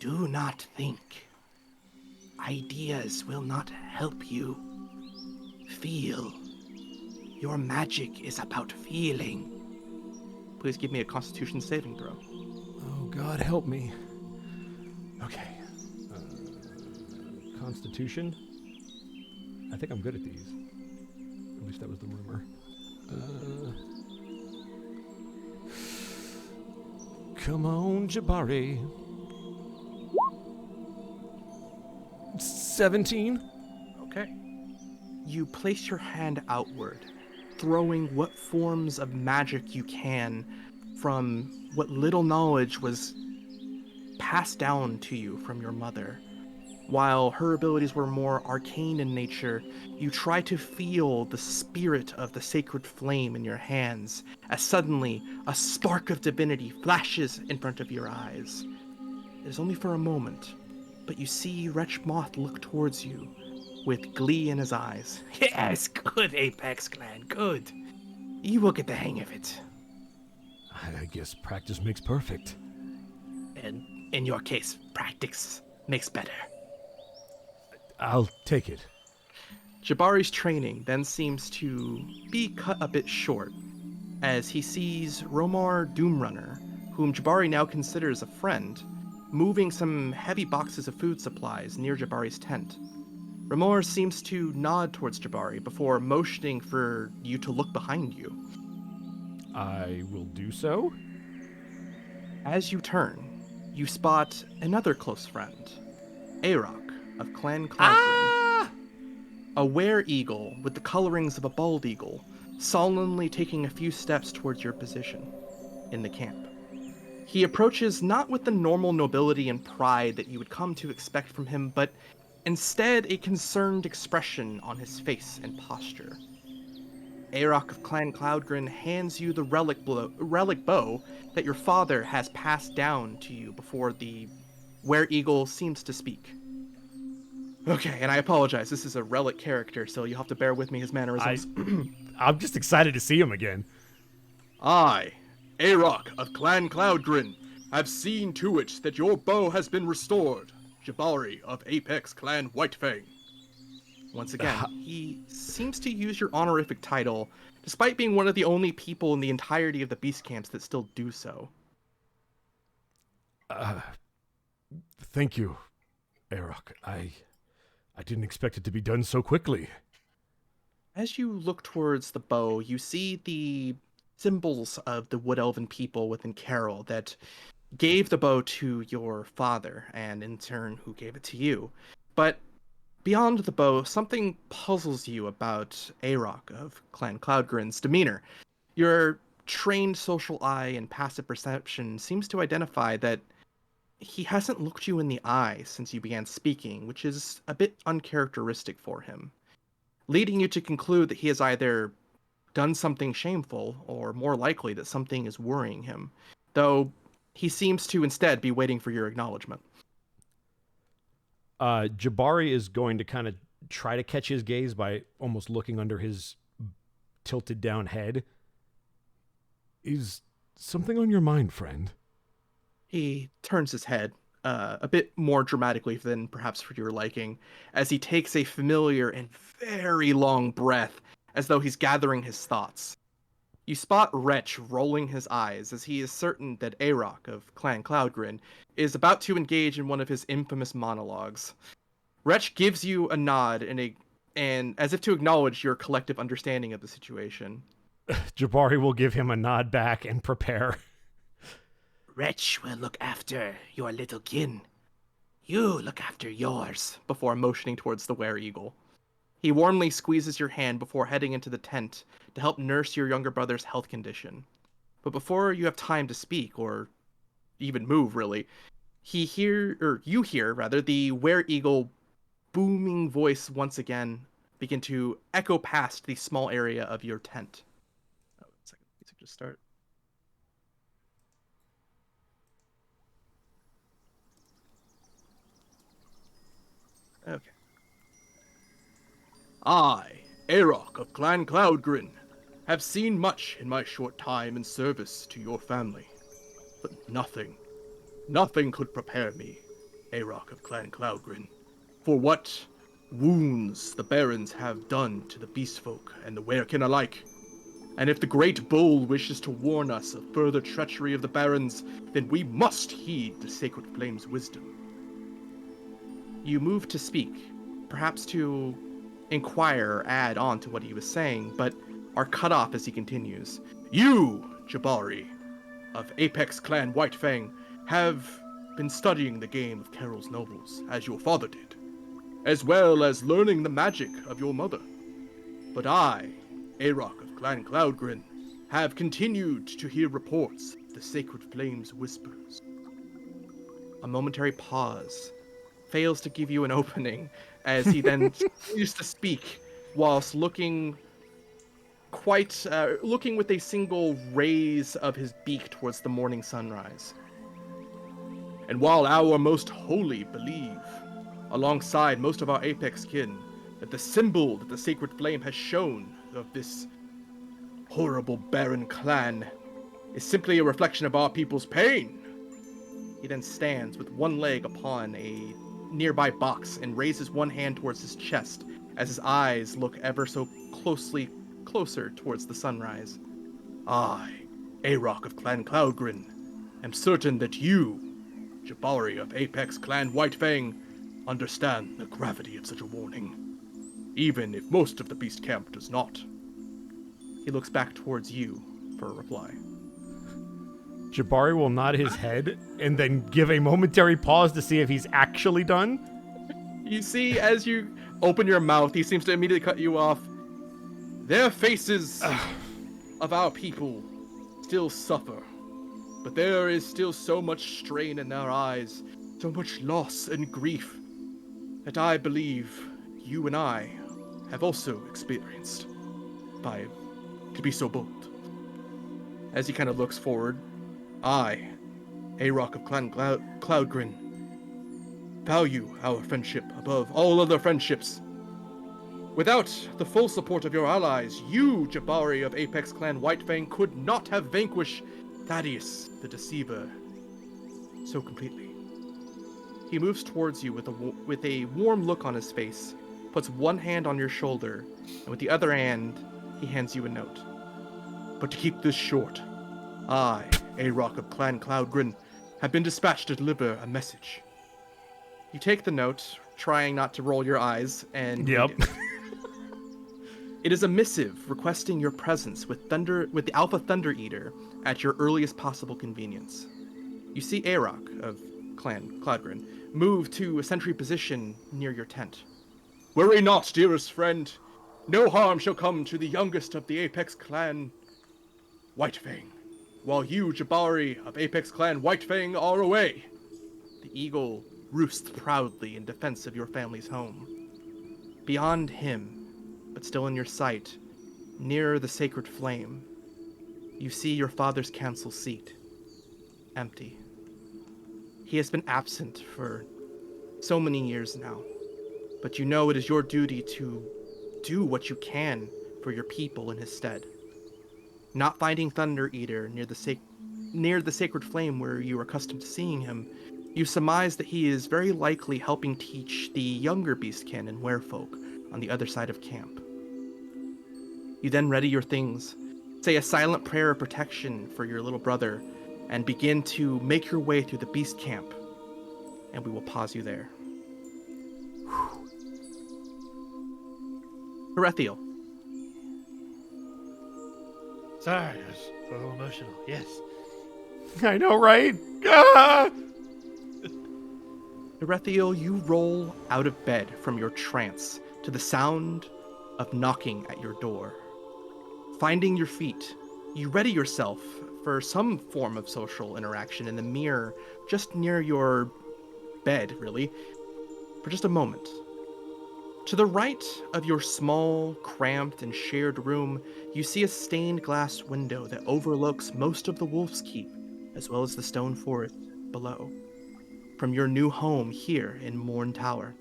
Do not think. Ideas will not help you. Feel. Your magic is about feeling. please give me a Constitution saving throw. Oh, God, help me. Okay. Constitution. I think I'm good at these. At least that was the rumor. Come on, Jabari. 17. Okay. You place your hand outward, throwing what forms of magic you can from what little knowledge was passed down to you from your mother. While her abilities were more arcane in nature, you try to feel the spirit of the sacred flame in your hands, as suddenly a spark of divinity flashes in front of your eyes. It is only for a moment, but you see Wretch Moth look towards you with glee in his eyes. Yes, good, Apex Clan, good. You will get the hang of it. I guess practice makes perfect. And in your case, practice makes better. I'll take it. Jabari's training then seems to be cut a bit short, as he sees Romorn Doomrunner, whom Jabari now considers a friend, moving some heavy boxes of food supplies near Jabari's tent. Romorn seems to nod towards Jabari before motioning for you to look behind you. I will do so. As you turn, you spot another close friend, Arok of Clan Cloudgrin. A were-eagle with the colorings of a bald eagle, solemnly taking a few steps towards your position in the camp. He approaches not with the normal nobility and pride that you would come to expect from him, but instead a concerned expression on his face and posture. Arok of Clan Cloudgrin hands you the relic bow that your father has passed down to you before the were-eagle seems to speak. Okay, and I apologize, this is a relic character, so you'll have to bear with me his mannerisms. I'm just excited to see him again. I, Arok of Clan Cloudgrin, have seen to it that your bow has been restored. Jabari of Apex Clan Whitefang. Once again, he seems to use your honorific title, despite being one of the only people in the entirety of the beast camps that still do so. Thank you, Arok. I didn't expect it to be done so quickly. As you look towards the bow, you see the symbols of the Wood Elven people within Caroll that gave the bow to your father, and in turn, who gave it to you. But beyond the bow, something puzzles you about Arok of Clan Cloudgrin's demeanor. Your trained social eye and passive perception seems to identify that he hasn't looked you in the eye since you began speaking, which is a bit uncharacteristic for him, leading you to conclude that he has either done something shameful, or more likely that something is worrying him, though he seems to instead be waiting for your acknowledgement. Jabari is going to kind of try to catch his gaze by almost looking under his tilted down head. Is something on your mind, friend? He turns his head a bit more dramatically than perhaps for your liking, as he takes a familiar and very long breath, as though he's gathering his thoughts. You spot Wretch rolling his eyes, as he is certain that Arok of Clan Cloudgrin is about to engage in one of his infamous monologues. Wretch gives you a nod and as if to acknowledge your collective understanding of the situation. Jabari will give him a nod back and prepare. Wretch will look after your little kin. You look after yours. Before motioning towards the were-eagle. He warmly squeezes your hand before heading into the tent to help nurse your younger brother's health condition. But before you have time to speak, or even move, really, you hear the were-eagle booming voice once again begin to echo past the small area of your tent. Oh, 1 second. Let's just start. Okay. I, Arok of Clan Cloudgrin, have seen much in my short time in service to your family. But nothing could prepare me, Arok of Clan Cloudgrin, for what wounds the barons have done to the beastfolk and the werekin alike. And if the great bull wishes to warn us of further treachery of the barons, then we must heed the sacred flame's wisdom. You move to speak, perhaps to inquire or add on to what he was saying, but are cut off as he continues. You, Jabari, of Apex Clan Whitefang, have been studying the game of Caroll's nobles, as your father did. as well as learning the magic of your mother. But I, Arok of Clan Cloudgrin, have continued to hear reports of the sacred flame's whispers. A momentary pause fails to give you an opening as he then continues to speak whilst looking with a single raise of his beak towards the morning sunrise. And while our most holy believe, alongside most of our apex kin, that the symbol that the sacred flame has shown of this horrible barren clan is simply a reflection of our people's pain. He then stands with one leg upon a nearby box and raises one hand towards his chest as his eyes look ever so closer towards the sunrise. I, Arok of Clan Cloudgrin, am certain that you, Jabari of Apex Clan Whitefang, understand the gravity of such a warning, even if most of the beast camp does not. He looks back towards you for a reply. Jabari will nod his head and then give a momentary pause to see if he's actually done. You see, as you open your mouth, he seems to immediately cut you off. Their faces of our people still suffer, but there is still so much strain in their eyes, so much loss and grief, that I believe you and I have also experienced, if I could be so bold. As he kind of looks forward, I, Arok of Clan Cloudgrin, value our friendship above all other friendships. Without the full support of your allies, you, Jabari of Apex Clan Whitefang, could not have vanquished Thaddeus the Deceiver so completely. He moves towards you with a warm look on his face, puts one hand on your shoulder, and with the other hand, he hands you a note. But to keep this short, I, Arok of Clan Cloudgrin, have been dispatched to deliver a message. You take the note, trying not to roll your eyes, and Yep. read it. It is a missive requesting your presence with the Alpha Thunder Eater at your earliest possible convenience. You see Arok of Clan Cloudgrin move to a sentry position near your tent. Worry not, dearest friend. No harm shall come to the youngest of the Apex Clan Whitefang, while you, Jabari of Apex Clan Whitefang, are away. The eagle roosts proudly in defense of your family's home. Beyond him, but still in your sight, near the sacred flame, you see your father's council seat, empty. He has been absent for so many years now, but you know it is your duty to do what you can for your people in his stead. Not finding Thunder Eater near the sacred flame where you are accustomed to seeing him, you surmise that he is very likely helping teach the younger beastkin and werefolk on the other side of camp. You then ready your things, say a silent prayer of protection for your little brother, and begin to make your way through the beast camp. And we will pause you there. Terathial. Sorry, I was a little emotional. Yes. I know, right? Ah! Terathial, you roll out of bed from your trance to the sound of knocking at your door. Finding your feet, you ready yourself for some form of social interaction in the mirror just near your bed, really, for just a moment. To the right of your small, cramped, and shared room, you see a stained glass window that overlooks most of the Wolf's Keep, as well as the stone forest below, from your new home here in Morn Tower.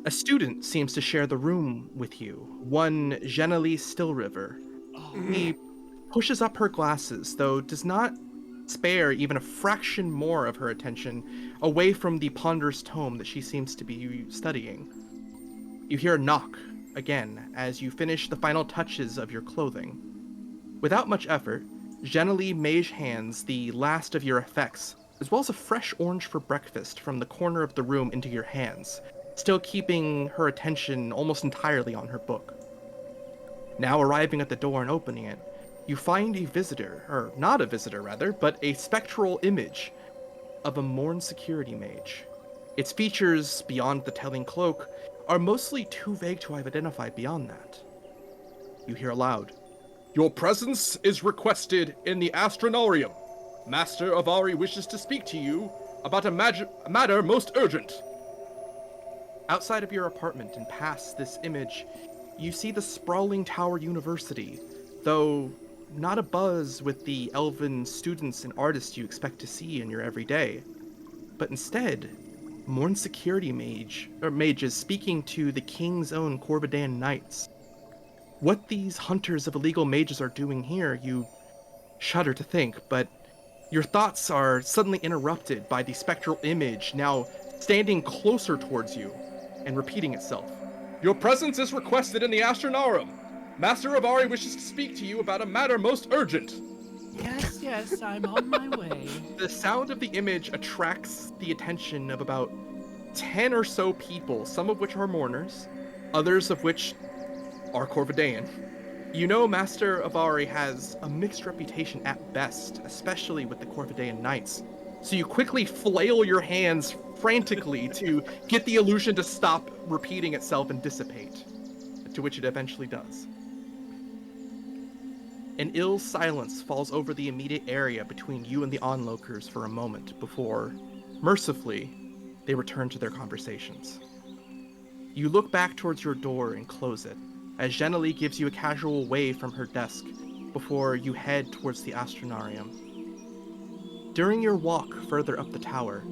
A student seems to share the room with you, one Jenali Stillriver. He pushes up her glasses, though does not spare even a fraction more of her attention away from the ponderous tome that she seems to be studying. You hear a knock again as you finish the final touches of your clothing. Without much effort, Jenali mage hands the last of your effects, as well as a fresh orange for breakfast from the corner of the room into your hands, still keeping her attention almost entirely on her book. Now arriving at the door and opening it, you find a visitor, or not a visitor rather, but a spectral image of a Morn security mage. Its features beyond the telling cloak are mostly too vague to have identified beyond that. You hear aloud, "Your presence is requested in the Astronorium. Master Avari wishes to speak to you about a matter most urgent." Outside of your apartment and past this image, you see the sprawling Tower University, though not abuzz with the elven students and artists you expect to see in your everyday. But instead, Morn security mages speaking to the king's own Corvidan knights. What these hunters of illegal mages are doing here, you shudder to think, but your thoughts are suddenly interrupted by the spectral image now standing closer towards you and repeating itself. "Your presence is requested in the Astronaurum. Master Avari wishes to speak to you about a matter most urgent." Yes, I'm on my way. The sound of the image attracts the attention of about 10 or so people, some of which are mourners, others of which are Corvidaean. You know Master Avari has a mixed reputation at best, especially with the Corvidaean Knights, so you quickly flail your hands frantically to get the illusion to stop repeating itself and dissipate, to which it eventually does. An ill silence falls over the immediate area between you and the onlookers for a moment before, mercifully, they return to their conversations. You look back towards your door and close it, as Jenny gives you a casual wave from her desk before you head towards the Astronarium. During your walk further up the tower,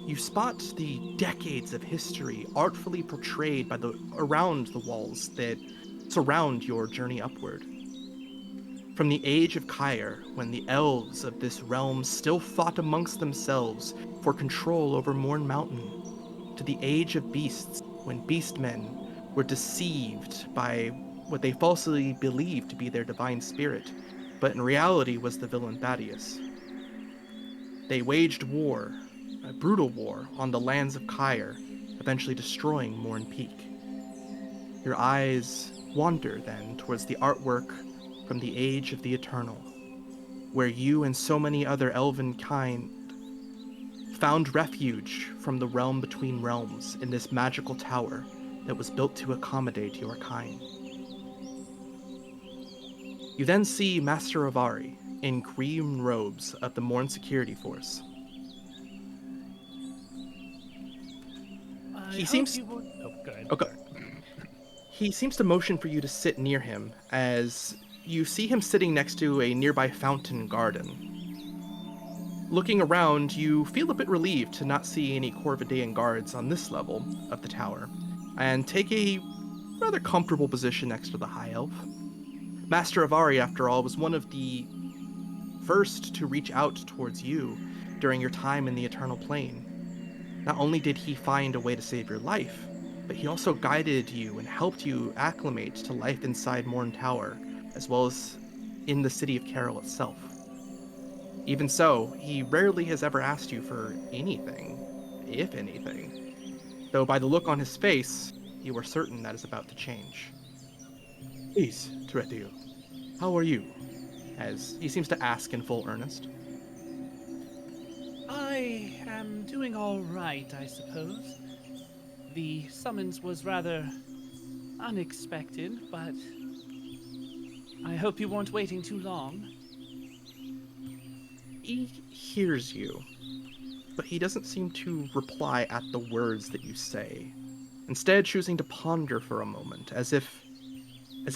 you spot the decades of history artfully portrayed around the walls that surround your journey upward. From the age of Kyre, when the elves of this realm still fought amongst themselves for control over Morn Mountain, to the age of beasts, when beastmen were deceived by what they falsely believed to be their divine spirit, but in reality was the villain Thaddeus. They waged war, a brutal war, on the lands of Kyre, eventually destroying Morn Peak. Your eyes wander then towards the artwork from the Age of the Eternal, where you and so many other elven kind found refuge from the realm between realms in this magical tower that was built to accommodate your kind. You then see Master Avari in green robes of the Morn Security Force. He seems... Oh, go ahead. Okay. He seems to motion for you to sit near him as you see him sitting next to a nearby fountain garden. Looking around, you feel a bit relieved to not see any Corvidaean guards on this level of the tower, and take a rather comfortable position next to the High Elf. Master Avari, after all, was one of the first to reach out towards you during your time in the Eternal Plane. Not only did he find a way to save your life, but he also guided you and helped you acclimate to life inside Morn Tower, as well as in the city of Caroll itself. Even so, he rarely has ever asked you for anything, if anything. Though by the look on his face, you are certain that is about to change. "Please, Terathial, how are you?" as he seems to ask in full earnest. I am doing all right, I suppose. The summons was rather unexpected, but I hope you weren't waiting too long. He hears you, but he doesn't seem to reply at the words that you say, instead choosing to ponder for a moment, as if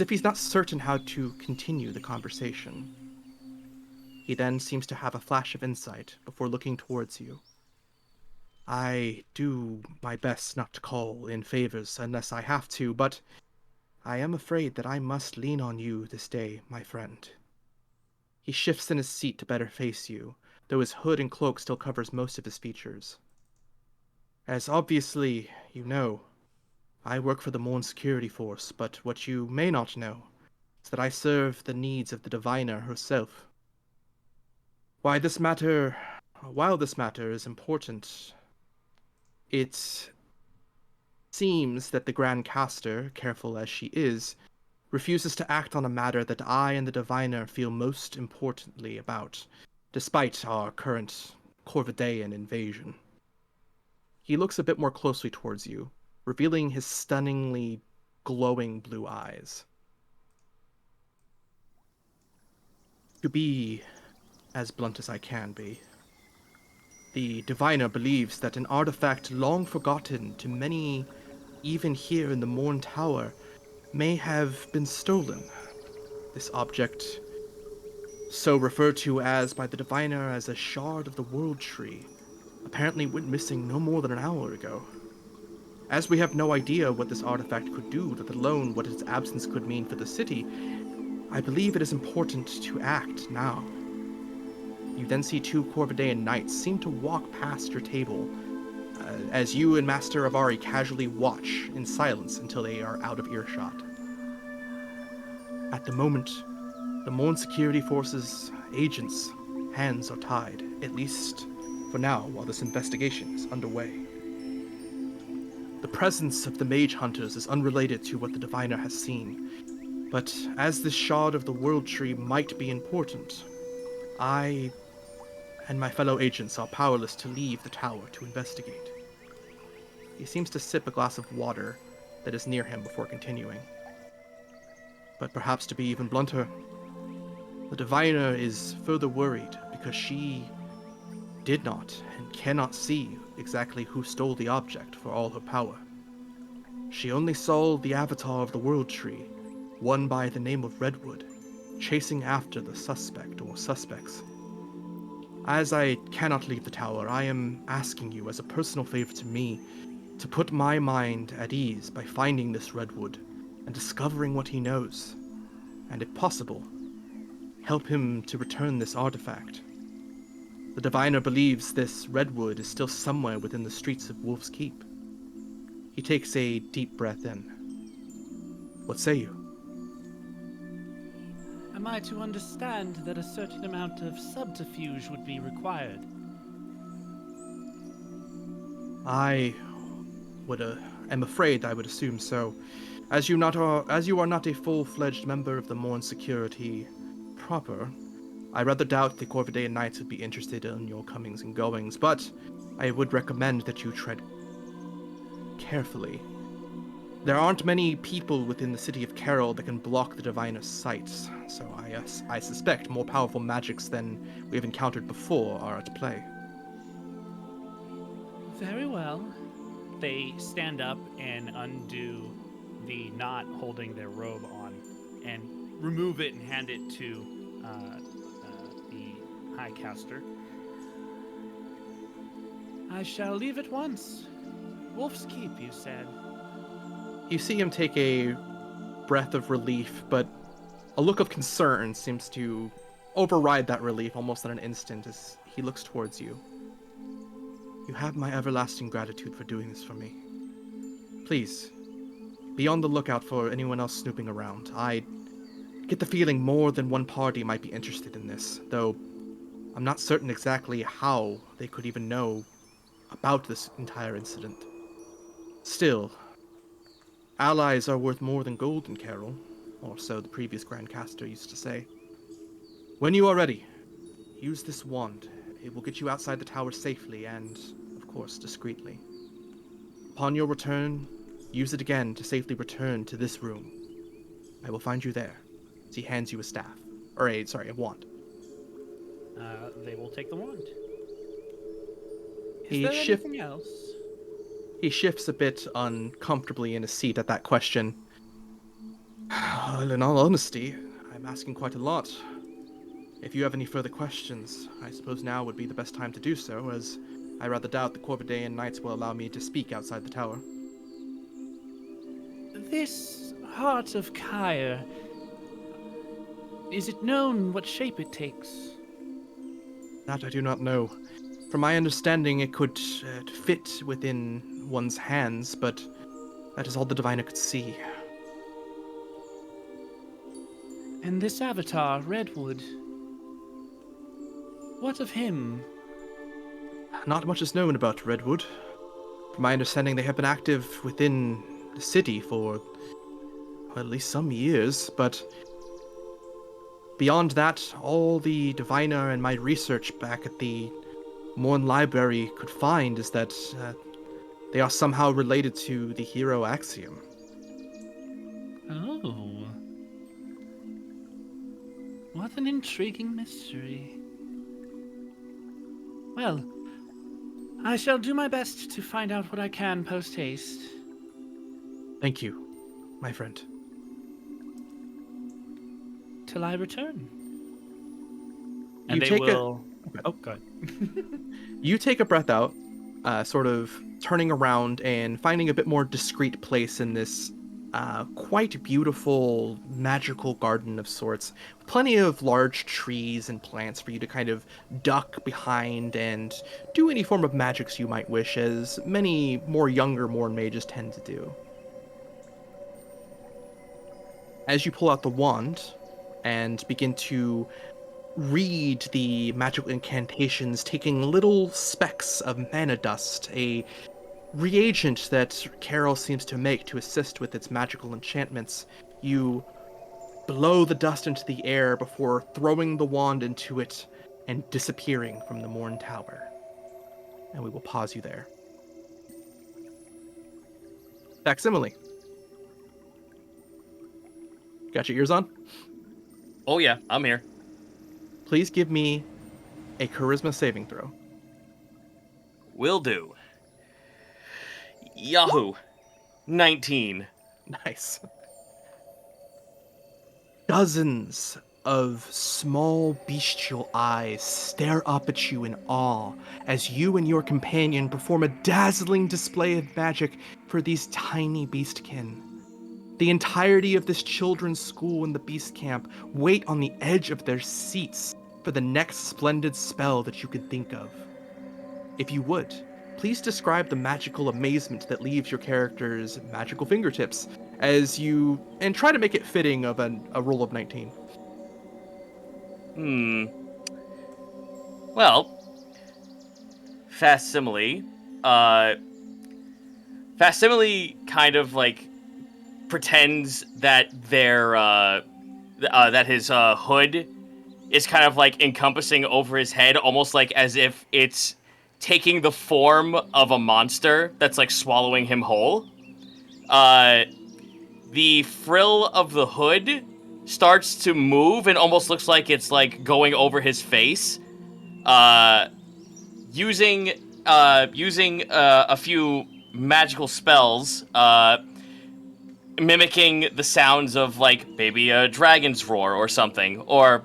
he's not certain how to continue the conversation. He then seems to have a flash of insight before looking towards you. "I do my best not to call in favors unless I have to, but I am afraid that I must lean on you this day, my friend." He shifts in his seat to better face you, though his hood and cloak still covers most of his features. "As obviously you know, I work for the Morn Security Force, but what you may not know is that I serve the needs of the Diviner herself. While this matter is important, it seems that the Grand Caster, careful as she is, refuses to act on a matter that I and the Diviner feel most importantly about, despite our current Corvidaean invasion." he looks a bit more closely towards you, revealing his stunningly glowing blue eyes. To be as blunt as I can be, the diviner believes that an artifact long forgotten to many, even here in the Morn Tower, may have been stolen. This object, so referred to as by the diviner as a shard of the World Tree, apparently went missing no more than an hour ago. As we have no idea what this artifact could do, let alone what its absence could mean for the city, I believe it is important to act now. You then see two Corvidaean knights seem to walk past your table, as you and Master Jabari casually watch in silence until they are out of earshot. At the moment, the Morn security forces, agents, hands are tied, at least for now while this investigation is underway. The presence of the mage hunters is unrelated to what the diviner has seen, but as this shard of the World Tree might be important, I and my fellow agents are powerless to leave the tower to investigate. He seems to sip a glass of water that is near him before continuing. But perhaps to be even blunter, the diviner is further worried because she did not and cannot see exactly who stole the object for all her power. She only saw the avatar of the World Tree, one by the name of Redwood, chasing after the suspect or suspects. As I cannot leave the tower, I am asking you as a personal favor to me to put my mind at ease by finding this Redwood and discovering what he knows, and if possible, help him to return this artifact. The diviner believes this Redwood is still somewhere within the streets of Wolf's Keep. He takes a deep breath in. What say you? Am I to understand that a certain amount of subterfuge would be required? I'm afraid I would assume so. As you are not a full-fledged member of the Morn security proper, I rather doubt the Corvidaean Knights would be interested in your comings and goings, but I would recommend that you tread carefully. There aren't many people within the city of Caroll that can block the diviner's sights, so I suspect more powerful magics than we have encountered before are at play. Very well. They stand up and undo the knot holding their robe on and remove it and hand it to the High Caster. I shall leave at once. Wolf's Keep, you said. You see him take a breath of relief, but a look of concern seems to override that relief almost in an instant as he looks towards you. You have my everlasting gratitude for doing this for me. Please, be on the lookout for anyone else snooping around. I get the feeling more than one party might be interested in this, though I'm not certain exactly how they could even know about this entire incident. Still, allies are worth more than gold in Caroll, or so the previous Grand Caster used to say. When you are ready, use this wand. It will get you outside the tower safely and, of course, discreetly. Upon your return, use it again to safely return to this room. I will find you there. As he hands you a staff. A wand. They will take the wand. Is He there anything else? He shifts a bit uncomfortably in his seat at that question. Well, in all honesty, I'm asking quite a lot. If you have any further questions, I suppose now would be the best time to do so, as I rather doubt the Corvidaean Knights will allow me to speak outside the tower. This Heart of Kyre, is it known what shape it takes? That I do not know. From my understanding, it could fit within one's hands, but that is all the diviner could see. And this avatar, Redwood, what of him? Not much is known about Redwood. From my understanding, they have been active within the city for at least some years, but beyond that, all the diviner and my research back at the Morn Library could find is that They are somehow related to the hero axiom. Oh. What an intriguing mystery. Well, I shall do my best to find out what I can post-haste. Thank you, my friend. Till I return. You And they take will... a... Oh, go ahead. You take a breath out, sort of turning around and finding a bit more discreet place in this quite beautiful magical garden of sorts. Plenty of large trees and plants for you to kind of duck behind and do any form of magics you might wish, as many more younger Morn mages tend to do. As you pull out the wand and begin to read the magical incantations, taking little specks of mana dust, a reagent that Caroll seems to make to assist with its magical enchantments, you blow the dust into the air before throwing the wand into it and disappearing from the Morn Tower. And we will pause you there. Facsimile. Got your ears on? Oh yeah, I'm here. Please give me a charisma saving throw. Will do. Yahoo. 19. Nice. Dozens of small bestial eyes stare up at you in awe as you and your companion perform a dazzling display of magic for these tiny beastkin. The entirety of this children's school in the beast camp wait on the edge of their seats for the next splendid spell that you could think of. If you would, please describe the magical amazement that leaves your character's magical fingertips and try to make it fitting of a roll of 19. Well, Facsimile kind of like pretends that that his hood is kind of like encompassing over his head, almost like as if it's taking the form of a monster that's like swallowing him whole. The frill of the hood starts to move and almost looks like it's like going over his face. Using a few magical spells, mimicking the sounds of like maybe a dragon's roar or something, or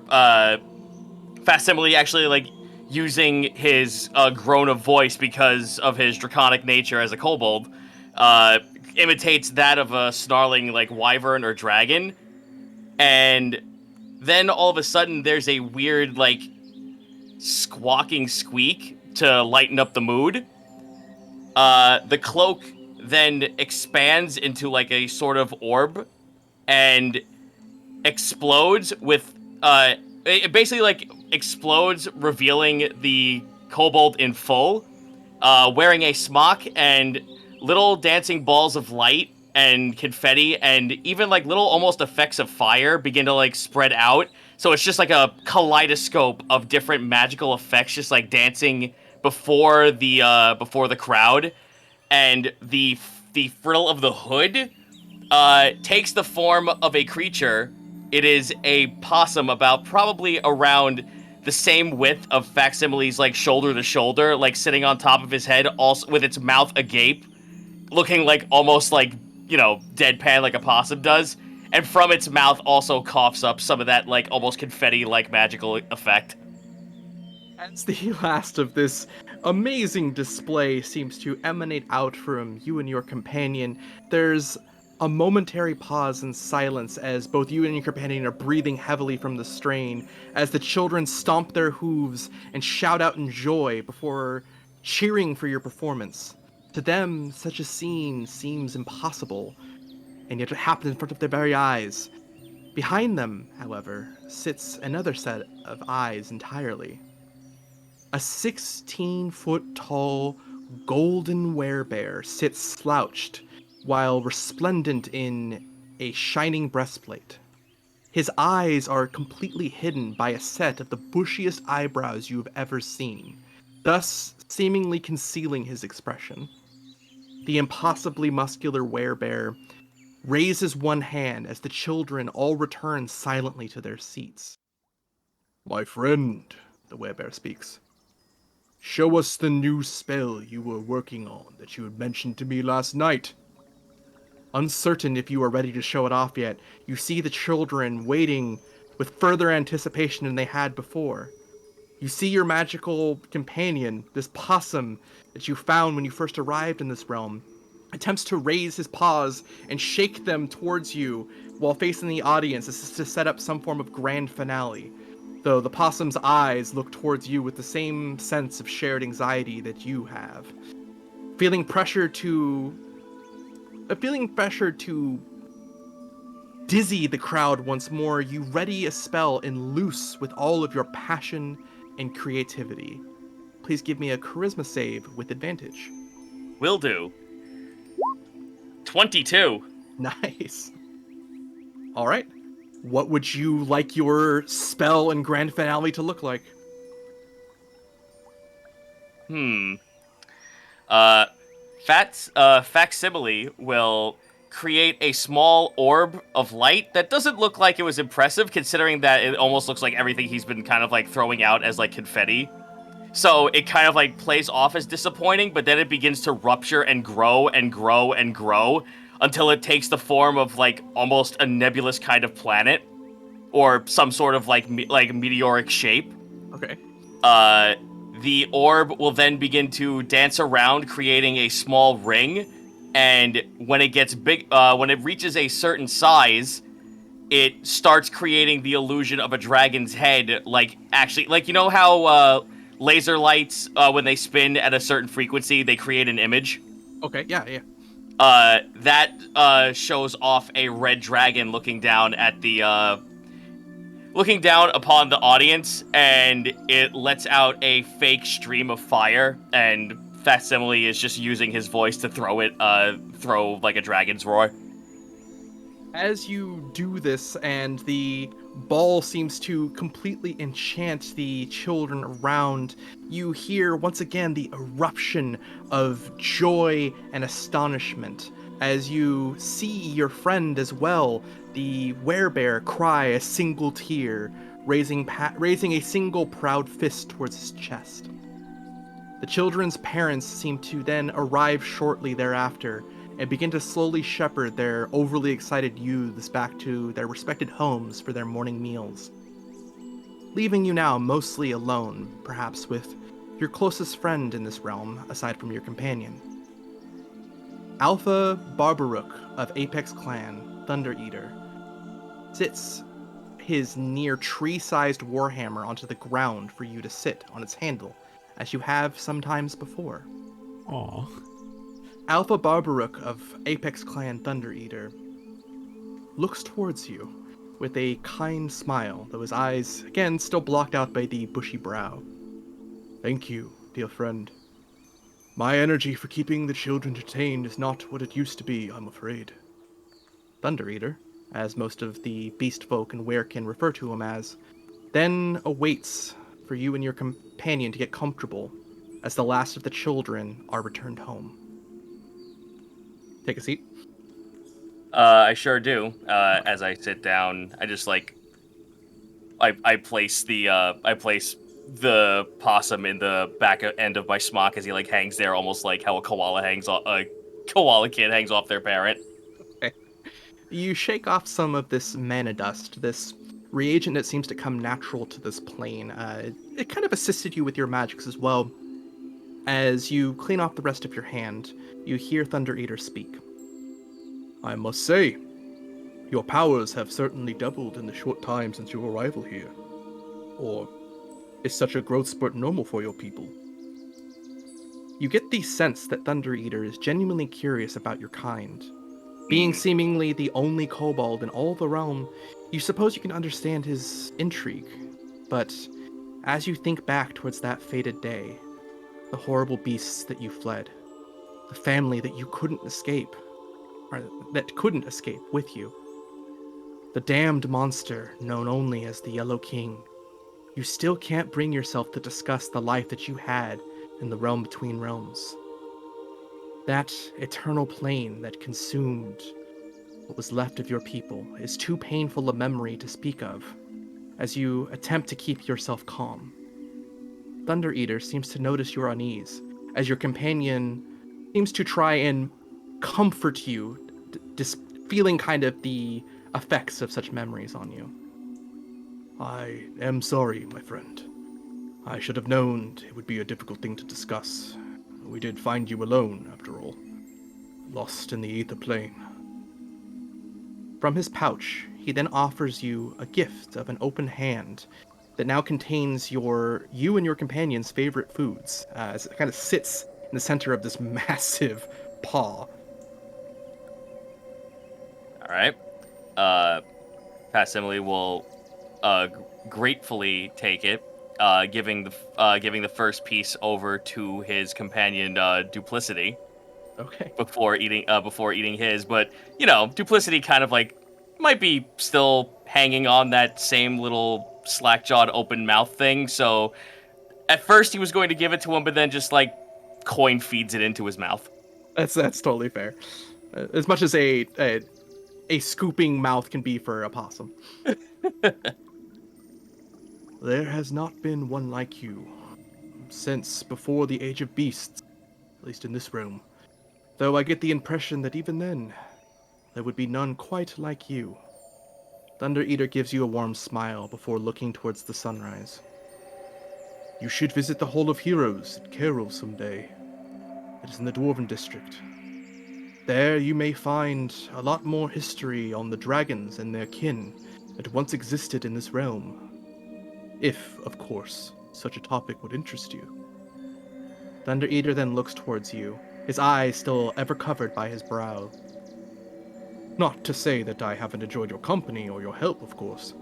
Facsimile actually like using his groan of voice because of his draconic nature as a kobold, imitates that of a snarling like wyvern or dragon, and then all of a sudden there's a weird like squawking squeak to lighten up the mood. The cloak then expands into like a sort of orb and explodes with it basically like explodes, revealing the kobold in full, wearing a smock, and little dancing balls of light and confetti and even like little almost effects of fire begin to like spread out. So it's just like a kaleidoscope of different magical effects just like dancing before the crowd. And the frill of the hood takes the form of a creature. It is a possum about probably around the same width of Facsimile's like shoulder to shoulder, like sitting on top of his head, also with its mouth agape, looking like almost like, you know, deadpan like a possum does. And from its mouth also coughs up some of that like almost confetti-like magical effect. As the last of this amazing display seems to emanate out from you and your companion, there's a momentary pause in silence as both you and your companion are breathing heavily from the strain, as the children stomp their hooves and shout out in joy before cheering for your performance. To them, such a scene seems impossible, and yet it happens in front of their very eyes. Behind them, however, sits another set of eyes entirely. A 16-foot-tall golden werebear sits slouched, while resplendent in a shining breastplate. His eyes are completely hidden by a set of the bushiest eyebrows you have ever seen, thus seemingly concealing his expression. The impossibly muscular werebear raises one hand as the children all return silently to their seats. My friend, the werebear speaks. Show us the new spell you were working on that you had mentioned to me last night. Uncertain if you are ready to show it off yet, you see the children waiting with further anticipation than they had before. You see your magical companion, this possum that you found when you first arrived in this realm, attempts to raise his paws and shake them towards you while facing the audience. This is to set up some form of grand finale. Though the possum's eyes look towards you with the same sense of shared anxiety that you have. Feeling pressured to dizzy the crowd once more, you ready a spell and loose with all of your passion and creativity. Please give me a charisma save with advantage. Will do. 22. Nice. All right. What would you like your spell and grand finale to look like? Facsimile will create a small orb of light that doesn't look like it was impressive, considering that it almost looks like everything he's been kind of like throwing out as like confetti. So it kind of like plays off as disappointing, but then it begins to rupture and grow and grow and grow until it takes the form of like almost a nebulous kind of planet or some sort of like meteoric shape. Okay. The orb will then begin to dance around, creating a small ring, and when it gets big, when it reaches a certain size, it starts creating the illusion of a dragon's head, like actually, like you know how laser lights, when they spin at a certain frequency, they create an image. Okay. Yeah. That shows off a red dragon looking down at the looking down upon the audience, and it lets out a fake stream of fire, and Facsimile is just using his voice to throw like a dragon's roar. As you do this, and the ball seems to completely enchant the children around, you hear once again the eruption of joy and astonishment as you see your friend as well, the werebear, cry a single tear, raising a single proud fist towards his chest. The children's parents seem to then arrive shortly thereafter and begin to slowly shepherd their overly excited youths back to their respected homes for their morning meals, leaving you now mostly alone, perhaps with your closest friend in this realm, aside from your companion. Alpha Barbarook of Apex Clan, Thunder Eater, sits his near tree-sized warhammer onto the ground for you to sit on its handle, as you have sometimes before. Aw. Alpha Barbarook of Apex Clan Thunder Eater looks towards you with a kind smile, though his eyes, again, still blocked out by the bushy brow. Thank you, dear friend. My energy for keeping the children entertained is not what it used to be, I'm afraid. Thunder Eater, as most of the beast folk and werekin refer to him as, then awaits for you and your companion to get comfortable as the last of the children are returned home. Take a seat. I sure do. As I sit down, I just like I place the possum in the back end of my smock as he like hangs there, almost like how a koala kid hangs off their parent. Okay. You shake off some of this mana dust, this reagent that seems to come natural to this plane. It kind of assisted you with your magics as well. As you clean off the rest of your hand, you hear Thunder Eater speak. I must say, your powers have certainly doubled in the short time since your arrival here. Or is such a growth spurt normal for your people? You get the sense that Thunder Eater is genuinely curious about your kind. Being seemingly the only kobold in all the realm, you suppose you can understand his intrigue. But as you think back towards that fated day, the horrible beasts that you fled, the family that you couldn't escape, or that couldn't escape with you, the damned monster known only as the Yellow King, you still can't bring yourself to discuss the life that you had in the realm between realms. That eternal plane that consumed what was left of your people is too painful a memory to speak of, as you attempt to keep yourself calm. Thunder Eater seems to notice your unease, as your companion seems to try and comfort you, feeling kind of the effects of such memories on you. I am sorry, my friend. I should have known it would be a difficult thing to discuss. We did find you alone, after all. Lost in the ether plane. From his pouch, he then offers you a gift of an open hand that now contains you and your companion's favorite foods, as it kind of sits in the center of this massive paw. All right. Facsimile will gratefully take it, giving the first piece over to his companion Duplicity. Okay. Before eating his, but Duplicity kind of like might be still hanging on that same little slack-jawed open mouth thing. So at first he was going to give it to him, but then just like coin feeds it into his mouth. That's totally fair. As much as a scooping mouth can be for a possum. There has not been one like you since before the Age of Beasts, at least in this realm. Though I get the impression that even then, there would be none quite like you. Thunder Eater gives you a warm smile before looking towards the sunrise. You should visit the Hall of Heroes at Caroll someday. It is in the Dwarven District. There you may find a lot more history on the dragons and their kin that once existed in this realm. If, of course, such a topic would interest you. Thunder Eater then looks towards you, his eyes still ever covered by his brow. Not to say that I haven't enjoyed your company or your help, of course,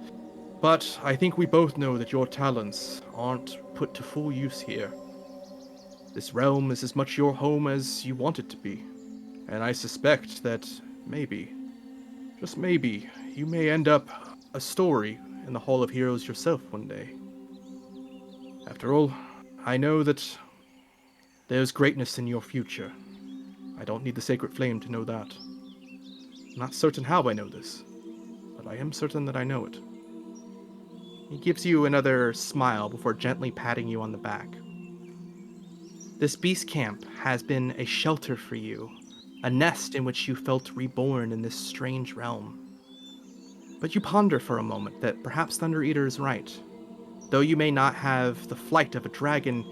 but I think we both know that your talents aren't put to full use here. This realm is as much your home as you want it to be, and I suspect that maybe, just maybe, you may end up a story in the Hall of Heroes yourself one day. After all, I know that there's greatness in your future. I don't need the Sacred Flame to know that. I'm not certain how I know this, but I am certain that I know it. He gives you another smile before gently patting you on the back. This beast camp has been a shelter for you, a nest in which you felt reborn in this strange realm. But you ponder for a moment that perhaps Thunder Eater is right. Though you may not have the flight of a dragon,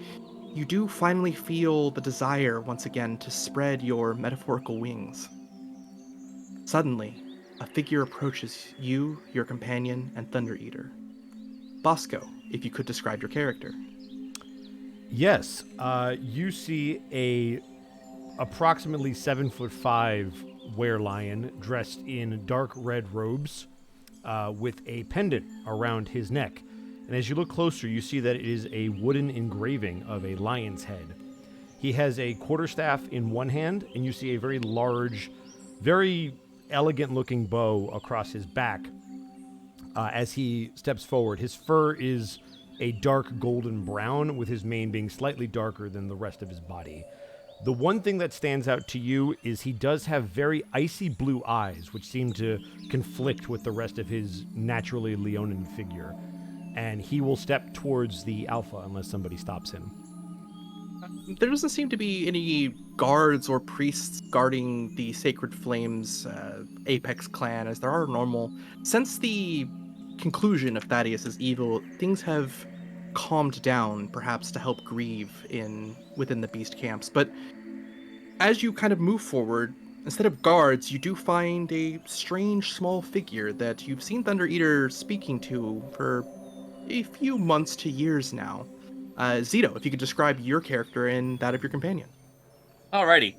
you do finally feel the desire once again to spread your metaphorical wings. Suddenly, a figure approaches you, your companion, and Thunder Eater. Bosco, if you could describe your character. Yes, you see a approximately 7'5" werelion dressed in dark red robes with a pendant around his neck. And as you look closer, you see that it is a wooden engraving of a lion's head. He has a quarterstaff in one hand, and you see a very large, very elegant-looking bow across his back as he steps forward. His fur is a dark golden brown, with his mane being slightly darker than the rest of his body. The one thing that stands out to you is he does have very icy blue eyes, which seem to conflict with the rest of his naturally Leonin figure. And he will step towards the Alpha unless somebody stops him. There doesn't seem to be any guards or priests guarding the Sacred Flames Apex clan as there are normal. Since the conclusion of Thaddeus's evil, things have calmed down, perhaps to help grieve within the beast camps. But as you kind of move forward, instead of guards, you do find a strange small figure that you've seen Thunder Eater speaking to for a few months to years now. Zeto, if you could describe your character and that of your companion. Alrighty.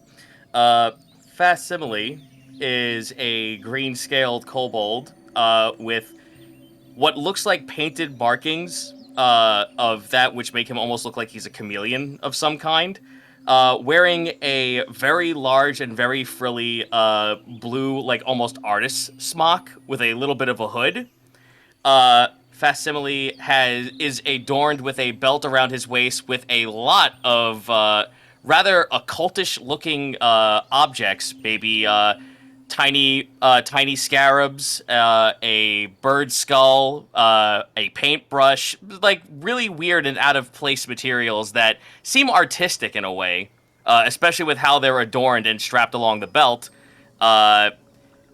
Facsimile is a green-scaled kobold with what looks like painted markings of that which make him almost look like he's a chameleon of some kind, wearing a very large and very frilly blue, like almost artist smock with a little bit of a hood. Facsimile is adorned with a belt around his waist with a lot of rather occultish-looking objects, maybe tiny scarabs, a bird skull, a paintbrush, like really weird and out-of-place materials that seem artistic in a way, especially with how they're adorned and strapped along the belt.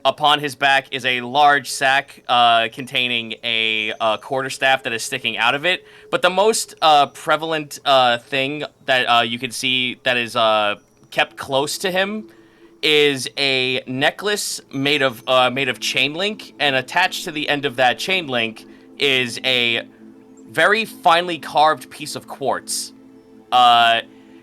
Upon his back is a large sack containing a quarterstaff that is sticking out of it. But the most prevalent thing that you can see that is kept close to him is a necklace made of chain link, and attached to the end of that chain link is a very finely carved piece of quartz.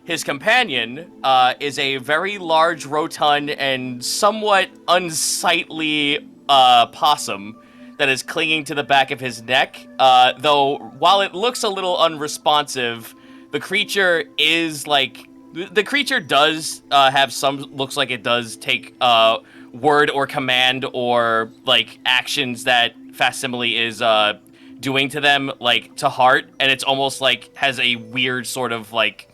His companion is a very large, rotund, and somewhat unsightly possum that is clinging to the back of his neck. Though, while it looks a little unresponsive, the creature is like... The creature does have some... Looks like it does take word or command or, like, actions that Facsimile is doing to them, like, to heart. And it's almost like has a weird sort of, like,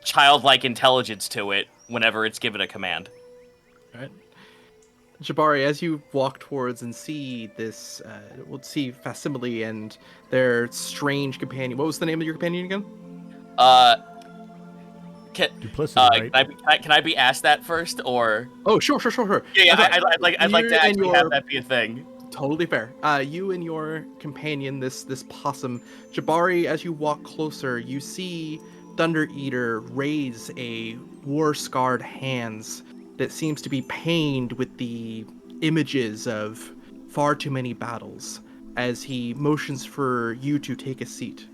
childlike intelligence to it whenever it's given a command. All right. Jabari, as you walk towards and see this, see Facsimile and their strange companion. What was the name of your companion again? Duplicity, right? Can I be asked that first, or? Oh, sure. Yeah, Okay. I'd like to actually have that be a thing. Totally fair. You and your companion, this possum, Jabari, as you walk closer, you see Thunder Eater raise a war-scarred hands that seems to be pained with the images of far too many battles, as he motions for you to take a seat.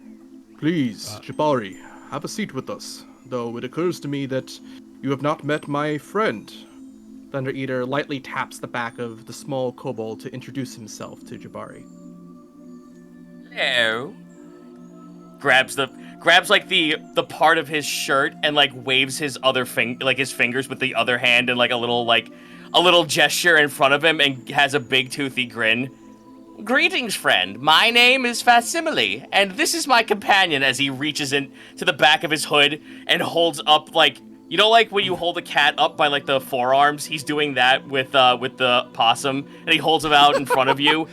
Please, Jabari, have a seat with us, though it occurs to me that you have not met my friend. Thunder Eater lightly taps the back of the small kobold to introduce himself to Jabari. Hello. Grabs like the part of his shirt and like waves his other his fingers with the other hand and like a little gesture in front of him, and has a big toothy grin. Greetings, friend. My name is Facsimile, and this is my companion. As he reaches into the back of his hood and holds up, like, you know, like when you hold a cat up by like the forearms, he's doing that with the possum, and he holds him out in front of you.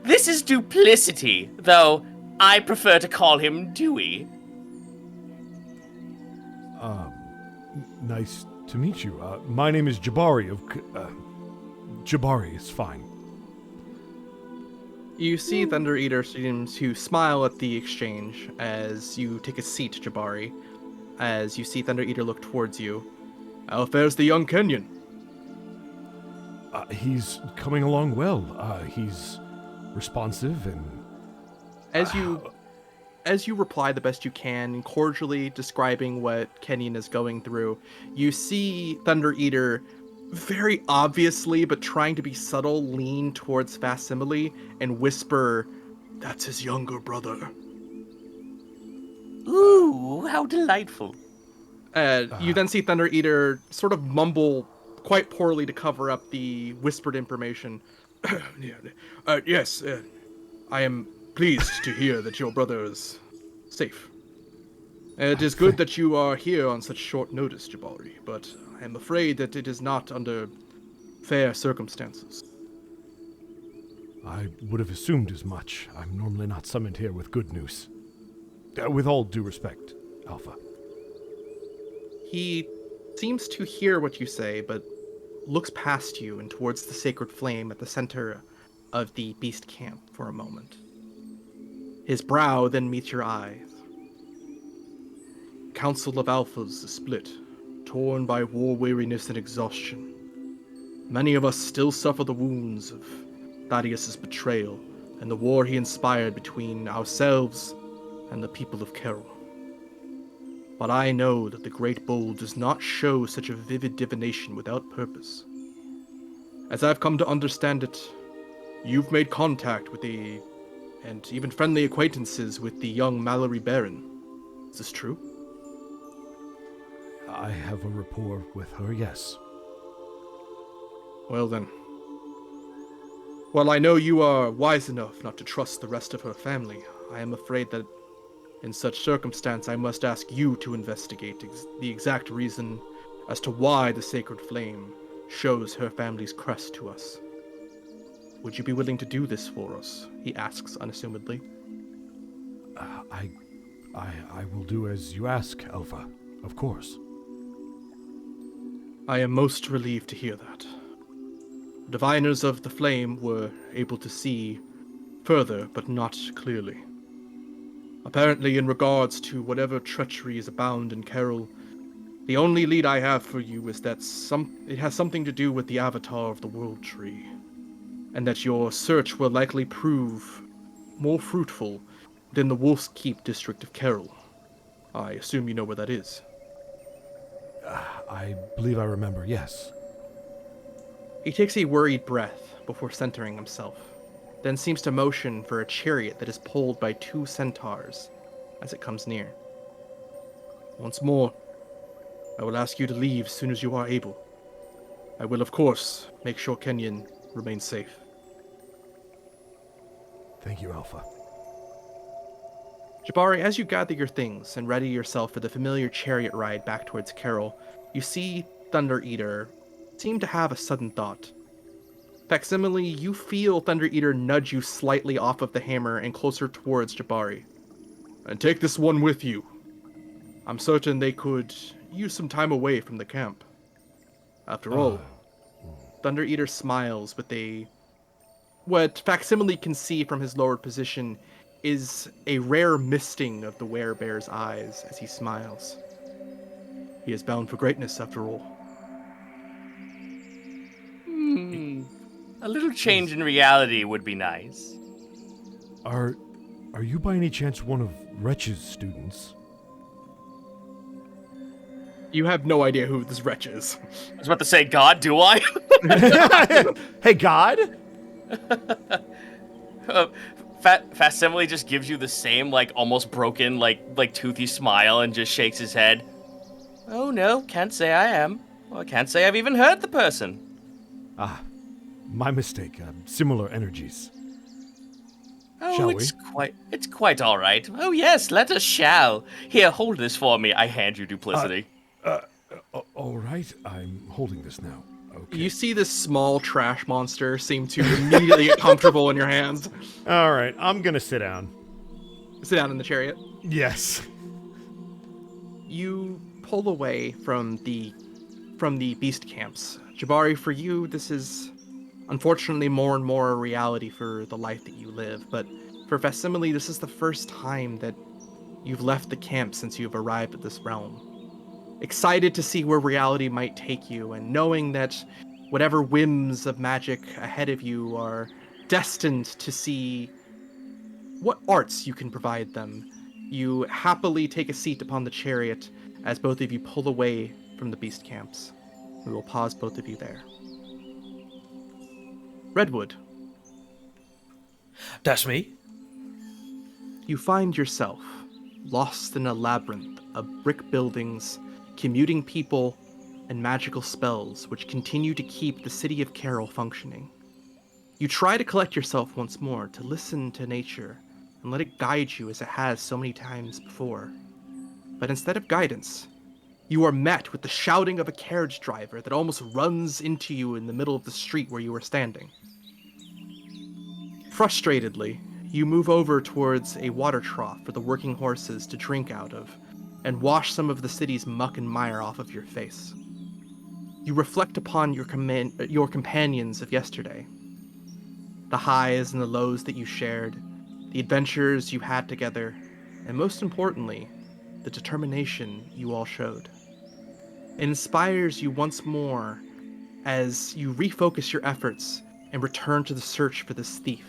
This is Duplicity, though I prefer to call him Dewey. Nice to meet you. My name is Jabari Jabari is fine. You see Thunder Eater seems to smile at the exchange as you take a seat, Jabari. As you see Thunder Eater look towards you. How fares the young Kenyan? He's coming along well. He's responsive and... As you reply the best you can, cordially describing what Kenyan is going through, you see Thunder Eater very obviously, but trying to be subtle, lean towards Facsimile and whisper, "That's his younger brother." Ooh, how delightful. You then see Thunder Eater sort of mumble quite poorly to cover up the whispered information. Yes, I am pleased to hear that your brother is safe. It is good that you are here on such short notice, Jabari, but I am afraid that it is not under fair circumstances. I would have assumed as much. I'm normally not summoned here with good news. With all due respect, Alpha. He seems to hear what you say, but looks past you and towards the sacred flame at the center of the beast camp for a moment. His brow then meets your eyes. Council of Alphas is split, torn by war weariness and exhaustion. Many of us still suffer the wounds of Thaddeus' betrayal and the war he inspired between ourselves and the people of Caroll. But I know that the Great Bull does not show such a vivid divination without purpose. As I've come to understand it, you've made contact with and even friendly acquaintances with the young Mallory Baron. Is this true? I have a rapport with her, yes. Well then. While I know you are wise enough not to trust the rest of her family, I am afraid that In such circumstance, I must ask you to investigate the exact reason as to why the Sacred Flame shows her family's crest to us. Would you be willing to do this for us? He asks unassumedly. I will do as you ask, Alpha. Of course. I am most relieved to hear that. Diviners of the Flame were able to see further, but not clearly. Apparently, in regards to whatever treachery is abound in Caroll, the only lead I have for you is that it has something to do with the Avatar of the World Tree, and that your search will likely prove more fruitful than the Wolf's Keep district of Caroll. I assume you know where that is. I believe I remember, yes. He takes a worried breath before centering himself, then seems to motion for a chariot that is pulled by 2 centaurs as it comes near. Once more, I will ask you to leave as soon as you are able. I will, of course, make sure Kenyon remains safe. Thank you, Alpha. Jabari, as you gather your things and ready yourself for the familiar chariot ride back towards Caroll, you see Thunder Eater seem to have a sudden thought. Facsimile, you feel Thunder Eater nudge you slightly off of the hammer and closer towards Jabari. And take this one with you. I'm certain they could use some time away from the camp. After all, Thunder Eater smiles with what Facsimile can see from his lowered position is a rare misting of the werebear's eyes as he smiles. He is bound for greatness, after all. A little change in reality would be nice. Are you by any chance one of Wretch's students? You have no idea who this wretch is. I was about to say, God, do I? Hey, God? Facsimile just gives you the same, like, almost broken, like toothy smile and just shakes his head. Oh, no, can't say I am. Well, I can't say I've even heard the person. Ah, my mistake. Similar energies. Oh, Shall it's quite all right. Oh, yes, let us shall. Here, hold this for me. I hand you duplicity. All right, I'm holding this now. Okay. You see this small trash monster seem to immediately get comfortable in your hands. All right, I'm gonna sit down. Sit down in the chariot. Yes. You pull away from the beast camps. Jabari, for you, this is unfortunately more and more a reality for the life that you live. But for Facsimile, this is the first time that you've left the camp since you've arrived at this realm. Excited to see where reality might take you, and knowing that whatever whims of magic ahead of you are destined to see what arts you can provide them, you happily take a seat upon the chariot as both of you pull away from the beast camps. We will pause both of you there. Redwood. That's me. You find yourself lost in a labyrinth of brick buildings, commuting people, and magical spells which continue to keep the city of Caroll functioning. You try to collect yourself once more, to listen to nature and let it guide you as it has so many times before. But instead of guidance, you are met with the shouting of a carriage driver that almost runs into you in the middle of the street where you are standing. Frustratedly, you move over towards a water trough for the working horses to drink out of, and wash some of the city's muck and mire off of your face. You reflect upon your companions of yesterday. The highs and the lows that you shared, the adventures you had together, and most importantly, the determination you all showed. It inspires you once more as you refocus your efforts and return to the search for this thief.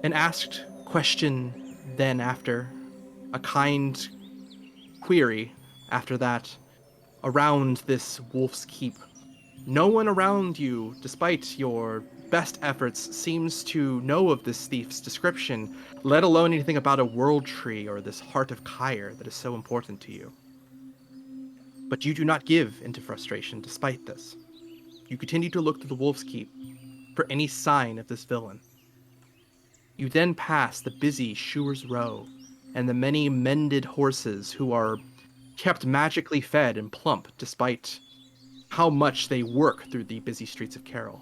An asked question then after, a kind query after that, around this Wolf's Keep. No one around you, despite your best efforts, seems to know of this thief's description, let alone anything about a world tree or this heart of Kyre that is so important to you. But you do not give into frustration despite this. You continue to look to the Wolf's Keep for any sign of this villain. You then pass the busy Shoer's Row and the many mended horses who are kept magically fed and plump despite how much they work through the busy streets of Caroll.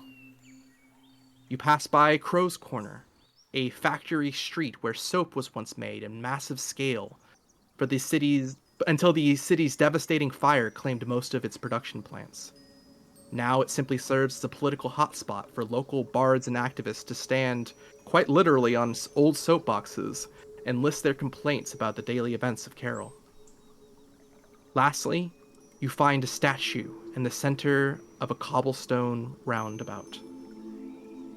You pass by Crow's Corner, a factory street where soap was once made in massive scale for the city's until the city's devastating fire claimed most of its production plants. Now it simply serves as a political hotspot for local bards and activists to stand quite literally on old soapboxes and list their complaints about the daily events of Caroll. Lastly, you find a statue in the center of a cobblestone roundabout.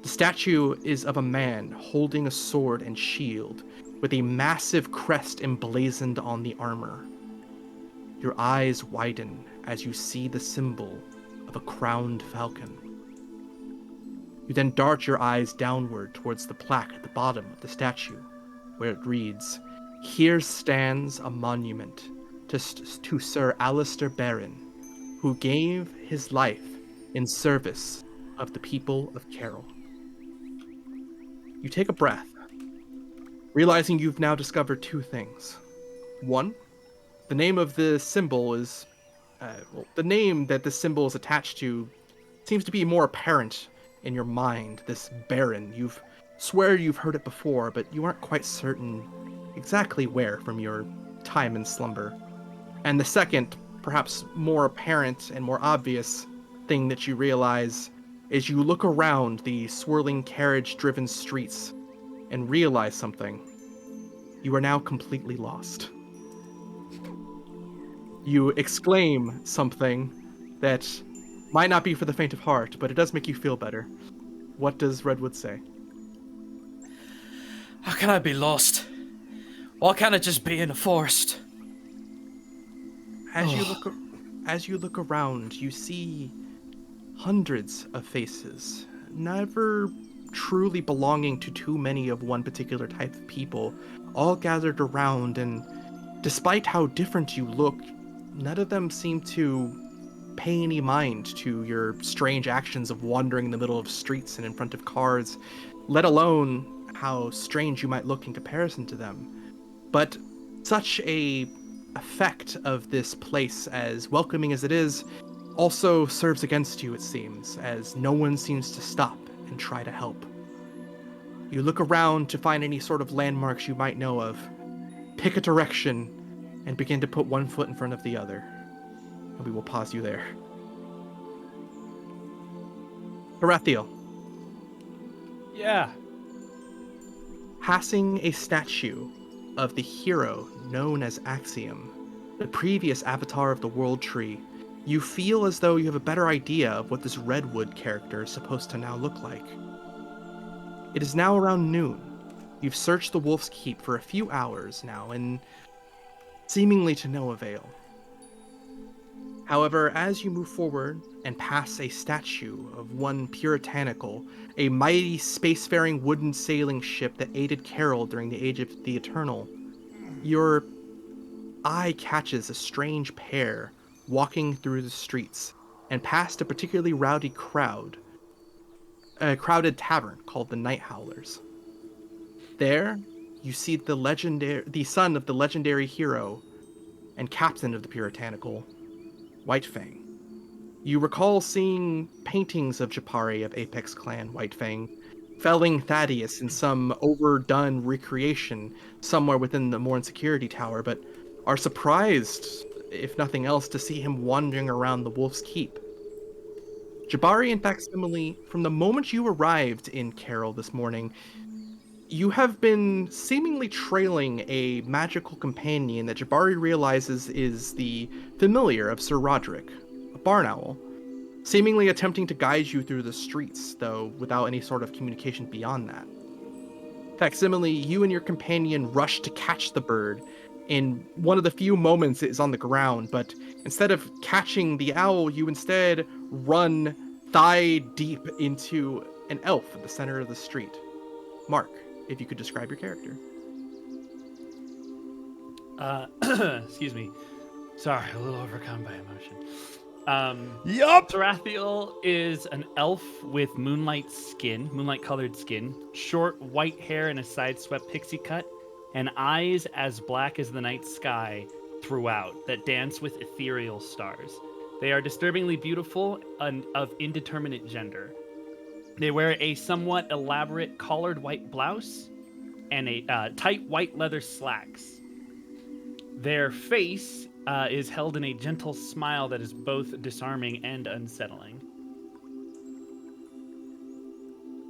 The statue is of a man holding a sword and shield with a massive crest emblazoned on the armor. Your eyes widen as you see the symbol of a crowned falcon. You then dart your eyes downward towards the plaque at the bottom of the statue, where it reads, "Here stands a monument to Sir Alistair Barron, who gave his life in service of the people of Caroll." You take a breath, realizing you've now discovered two things. One, the name of the symbol is, the name that this symbol is attached to seems to be more apparent in your mind, this Baron. Swear you've heard it before, but you aren't quite certain exactly where from your time in slumber. And the second, perhaps more apparent and more obvious thing that you realize is you look around the swirling carriage-driven streets and realize something. You are now completely lost. You exclaim something that might not be for the faint of heart, but it does make you feel better. What does Redwood say? How can I be lost? Why can't I just be in a forest? As you look around, you see hundreds of faces, never truly belonging to too many of one particular type of people, all gathered around, and despite how different you look, none of them seem to pay any mind to your strange actions of wandering in the middle of streets and in front of cars, let alone how strange you might look in comparison to them. But such a effect of this place, as welcoming as it is, also serves against you, it seems, as no one seems to stop and try to help. You look around to find any sort of landmarks you might know of, pick a direction, and begin to put one foot in front of the other. And we will pause you there. Terathial. Yeah. Passing a statue of the hero known as Axiom, the previous avatar of the World Tree, you feel as though you have a better idea of what this Redwood character is supposed to now look like. It is now around noon. You've searched the Wolf's Keep for a few hours now, and seemingly to no avail. However, as you move forward and pass a statue of one puritanical, a mighty spacefaring wooden sailing ship that aided Caroll during the Age of the Eternal, your eye catches a strange pair walking through the streets and past a particularly rowdy crowd, a crowded tavern called the Night Howlers. There, you see the son of the legendary hero and captain of the puritanical, Whitefang. You recall seeing paintings of Jabari of Apex Clan Whitefang felling Thaddeus in some overdone recreation somewhere within the Morn Security Tower, but are surprised, if nothing else, to see him wandering around the Wolf's Keep. Jabari and Facsimile, from the moment you arrived in Caroll this morning, you have been seemingly trailing a magical companion that Jabari realizes is the familiar of Sir Roderick, a barn owl, seemingly attempting to guide you through the streets, though without any sort of communication beyond that. Facsimile, you and your companion rush to catch the bird. In one of the few moments it is on the ground, but instead of catching the owl, you instead run thigh deep into an elf at the center of the street. Mark, if you could describe your character. Excuse me. Sorry, a little overcome by emotion. Yup. Terathial is an elf with moonlight-colored skin, short white hair and a side-swept pixie cut, and eyes as black as the night sky throughout that dance with ethereal stars. They are disturbingly beautiful and of indeterminate gender. They wear a somewhat elaborate collared white blouse and a tight white leather slacks. Their face is held in a gentle smile that is both disarming and unsettling.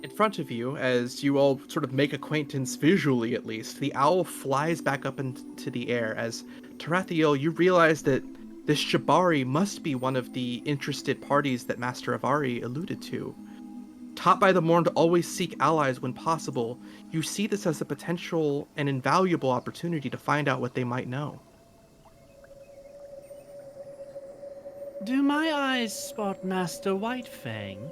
In front of you, as you all sort of make acquaintance visually at least, the owl flies back up into the air. As Terathial, you realize that this Jabari must be one of the interested parties that Master Avari alluded to. Taught by the Morn to always seek allies when possible, you see this as a potential and invaluable opportunity to find out what they might know. Do my eyes spot Master Whitefang?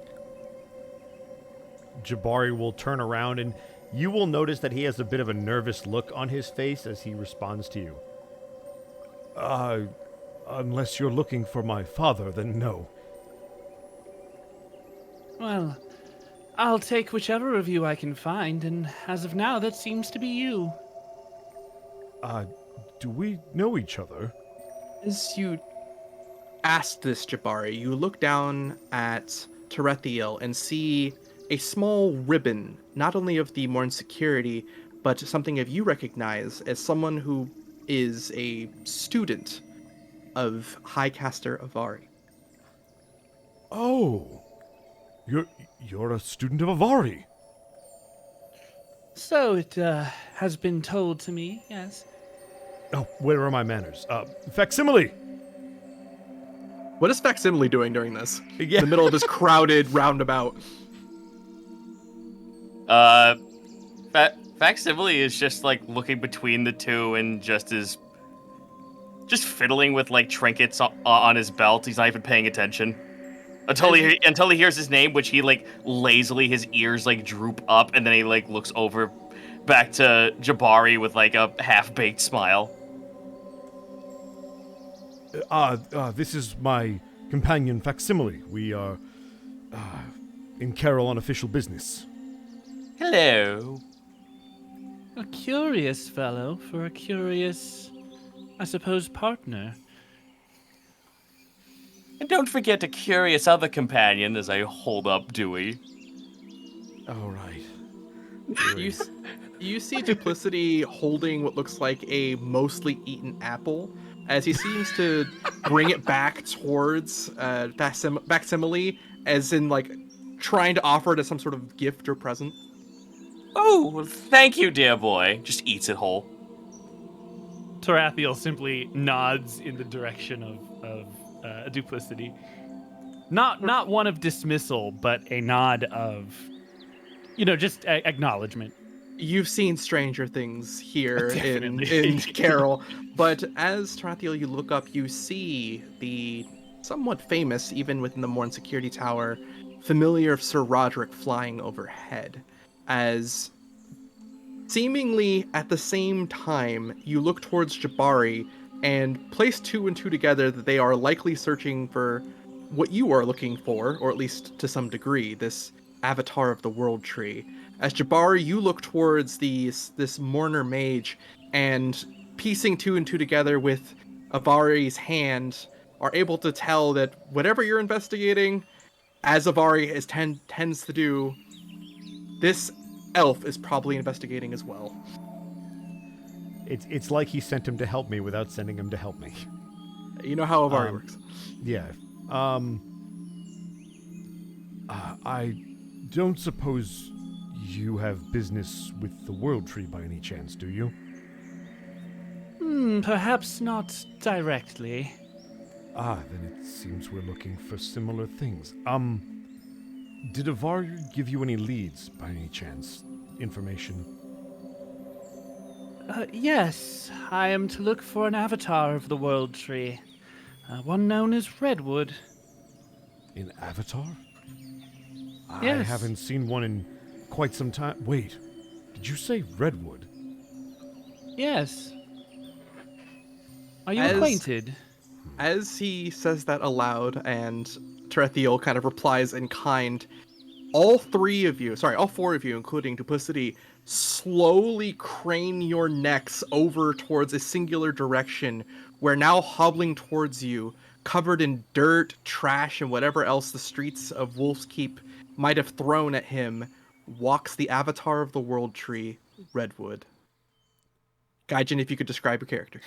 Jabari will turn around, and you will notice that he has a bit of a nervous look on his face as he responds to you. Unless you're looking for my father, then no. Well, I'll take whichever of you I can find, and as of now, that seems to be you. Do we know each other? As you asked this, Jabari, you look down at Terathial and see a small ribbon, not only of the Morn security, but something that you recognize as someone who is a student of Highcaster Avari. Oh, you're a student of Avari. So it has been told to me, yes. Oh, where are my manners? Facsimile! What is Facsimile doing during this? Yeah. In the middle of this crowded roundabout. Facsimile is just like looking between the two and just fiddling with like trinkets on his belt. He's not even paying attention until he hears his name, which he like lazily, his ears like droop up, and then he like looks over back to Jabari with like a half-baked smile. This is my companion Facsimile. We are in Caroll on official business. Hello. A curious fellow for a curious, I suppose, partner. And don't forget a curious other companion as I hold up Dewey. All right. You see Duplicity holding what looks like a mostly eaten apple, as he seems to bring it back towards Facsimile, as in like trying to offer it as some sort of gift or present. Oh, well, thank you, dear boy. Just eats it whole. Terathial simply nods in the direction of Duplicity. Not one of dismissal, but a nod of, just acknowledgement. You've seen stranger things here in Definitely. Caroll, but as Terathial, you look up, you see the somewhat famous, even within the Morn Security Tower, familiar of Sir Roderick flying overhead. As seemingly at the same time, you look towards Jabari and place two and two together that they are likely searching for what you are looking for, or at least to some degree, this avatar of the world tree. As Jabari, you look towards this mourner mage, and piecing two and two together with Avari's hand, are able to tell that whatever you're investigating, as Avari tends to do, this elf is probably investigating as well. It's like he sent him to help me without sending him to help me. You know how Avari works. Yeah. I don't suppose you have business with the World Tree by any chance, do you? Perhaps not directly. Then it seems we're looking for similar things. Did Avari give you any leads by any chance? Information? Yes, I am to look for an avatar of the World Tree. One known as Redwood. An avatar? I Yes. haven't seen one in quite some time. Wait, did you say Redwood? Yes. Are you As- acquainted? as he says that aloud and Terathial kind of replies in kind, all four of you, including Duplicity, slowly crane your necks over towards a singular direction, where now hobbling towards you, covered in dirt, trash, and whatever else the streets of Wolf's Keep might have thrown at him, walks the avatar of the World Tree, Redwood. Gaijin, if you could describe your character.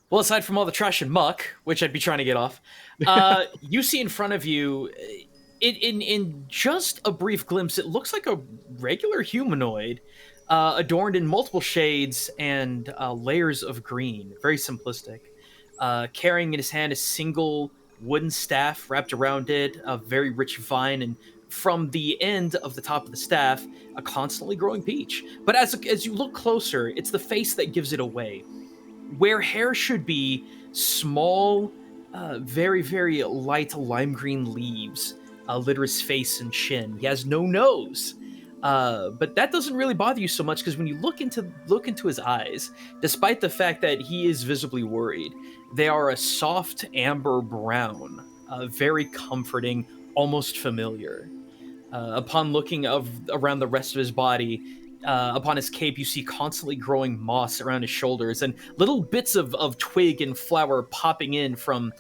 Well, aside from all the trash and muck, which I'd be trying to get off, you see in front of you, in just a brief glimpse, it looks like a regular humanoid, adorned in multiple shades and layers of green. Very simplistic. Carrying in his hand a single wooden staff wrapped around it, a very rich vine, and from the end of the top of the staff, a constantly growing peach. But as you look closer, it's the face that gives it away. Where hair should be, small, very, very light lime green leaves litter his face and chin. He has no nose. But that doesn't really bother you so much, because when you look into his eyes, despite the fact that he is visibly worried, they are a soft amber brown, very comforting, almost familiar. Upon looking around the rest of his body, upon his cape, you see constantly growing moss around his shoulders and little bits of twig and flower popping in from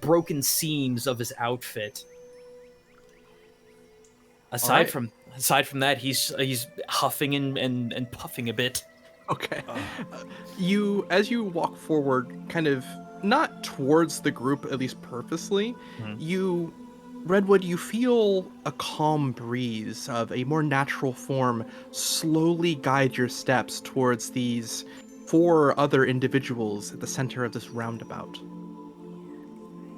broken seams of his outfit. Aside from that, he's huffing and puffing a bit. Okay. As you walk forward, kind of not towards the group, at least purposely, Redwood, you feel a calm breeze of a more natural form slowly guide your steps towards these 4 other individuals at the center of this roundabout.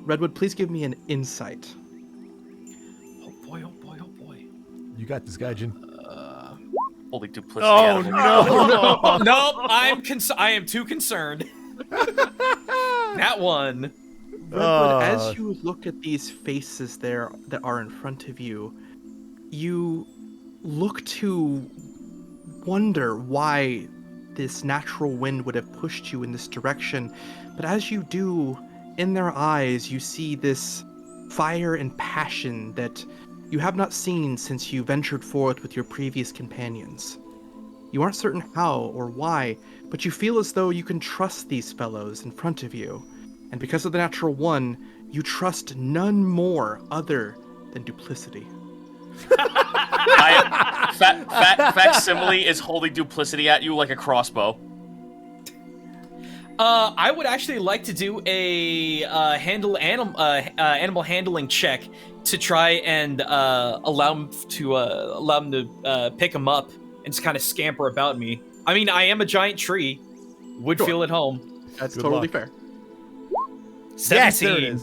Redwood, please give me an insight. Oh boy, oh boy, oh boy. You got this, Gaijin. Holy duplicity. Oh no! Nope, I am too concerned. That one. Redwood, as you look at these faces there that are in front of you, you look to wonder why this natural wind would have pushed you in this direction. But as you do, in their eyes, you see this fire and passion that you have not seen since you ventured forth with your previous companions. You aren't certain how or why, but you feel as though you can trust these fellows in front of you. And because of the natural one, you trust none more other than Duplicity. Facsimile is holding Duplicity at you like a crossbow. I would actually like to do a animal handling check to try and allow him to pick him up and just kind of scamper about me. I mean, I am a giant tree. Would feel at home. That's Good totally luck. fair. 17. Yes, there it is.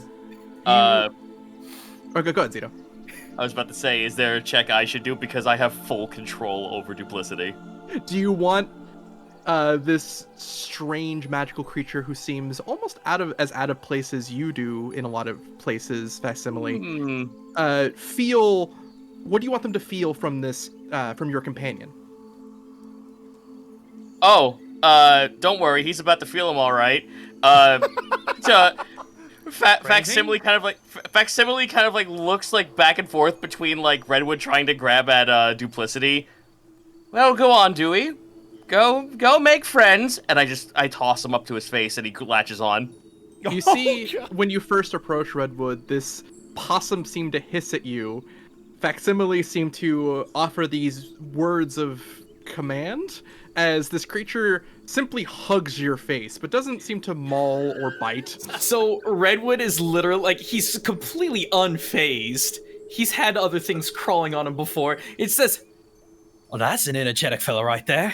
Okay, go ahead, Zeto. I was about to say, is there a check I should do because I have full control over Duplicity? Do you want this strange magical creature who seems almost out of place as you do in a lot of places, Facsimile, what do you want them to feel from this, from your companion? Oh, don't worry, he's about to feel him all right. Facsimile kind of like looks like back and forth between like Redwood trying to grab at Duplicity. Well, go on, Dewey. Go make friends. And I toss him up to his face and he latches on. You see, when you first approach Redwood, this possum seemed to hiss at you. Facsimile seemed to offer these words of command as this creature simply hugs your face, but doesn't seem to maul or bite. So Redwood is literally, like, he's completely unfazed. He's had other things crawling on him before. It says, well, that's an energetic fella right there.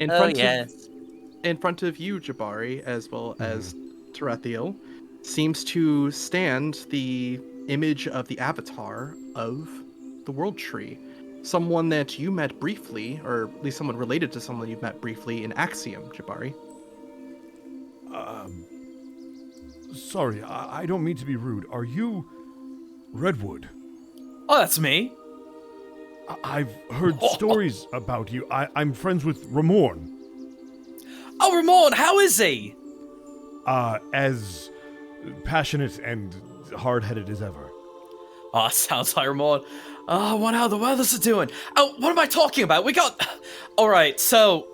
In front of you, Jabari, as well as Terathial, seems to stand the image of the avatar of the World Tree. Someone that you met briefly, or at least someone related to someone you've met briefly in Axiom, Jabari. Sorry, I don't mean to be rude. Are you Redwood? Oh, that's me. I've heard stories about you. I'm friends with Romorn. Oh, Romorn, how is he? As passionate and hard-headed as ever. Oh, sounds like Romorn. Oh, I wonder how the weathers are doing. Oh, what am I talking about? We got... Alright, so...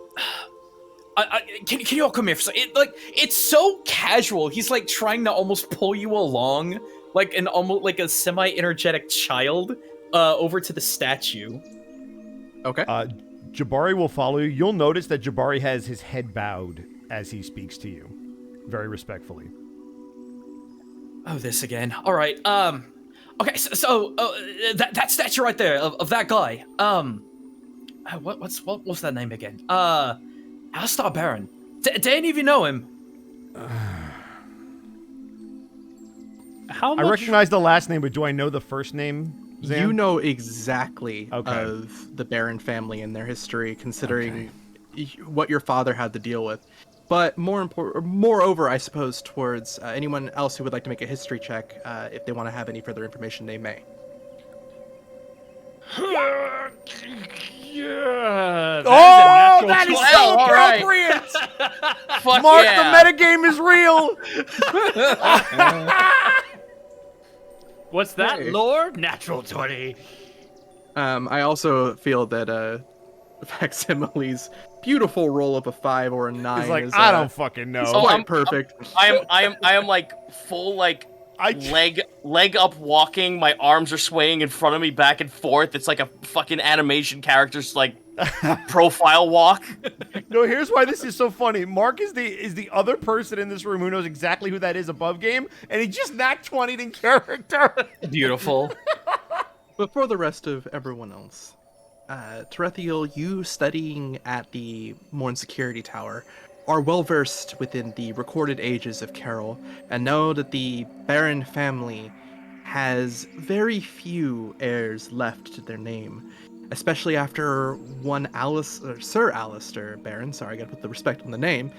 Can you all come here for a second? It's so casual. He's like trying to almost pull you along, like almost like a semi-energetic child, over to the statue. Okay. Jabari will follow you. You'll notice that Jabari has his head bowed as he speaks to you, very respectfully. Oh, this again. All right. Okay. So that statue right there of that guy. What was that name again? Alistar Baron. Do any of you know him? How much? I recognize the last name, but do I know the first name, Zan? You know exactly Okay. of the Baron family and their history, considering what your father had to deal with. But moreover, I suppose, towards anyone else who would like to make a history check, if they want to have any further information, they may. Yeah, that is so All right. appropriate! Fuck Mark, yeah. the metagame is real! What's that, Hey. Lord? Natural 20. I also feel that Facsimile's beautiful roll of a 5 or a 9 He's like, is I don't fucking know. is Oh, quite perfect. I am like full like leg up walking. My arms are swaying in front of me back and forth. It's like a fucking animation character's like profile walk. No, here's why this is so funny. Mark is the other person in this room who knows exactly who that is above game, and he just nat 20'd in character. Beautiful. But for the rest of everyone else, Terathial, you studying at the Morn Security Tower, are well versed within the recorded ages of Caroll, and know that the Baron family has very few heirs left to their name, especially after one Sir Alistair Baron, sorry, I gotta put the respect on the name,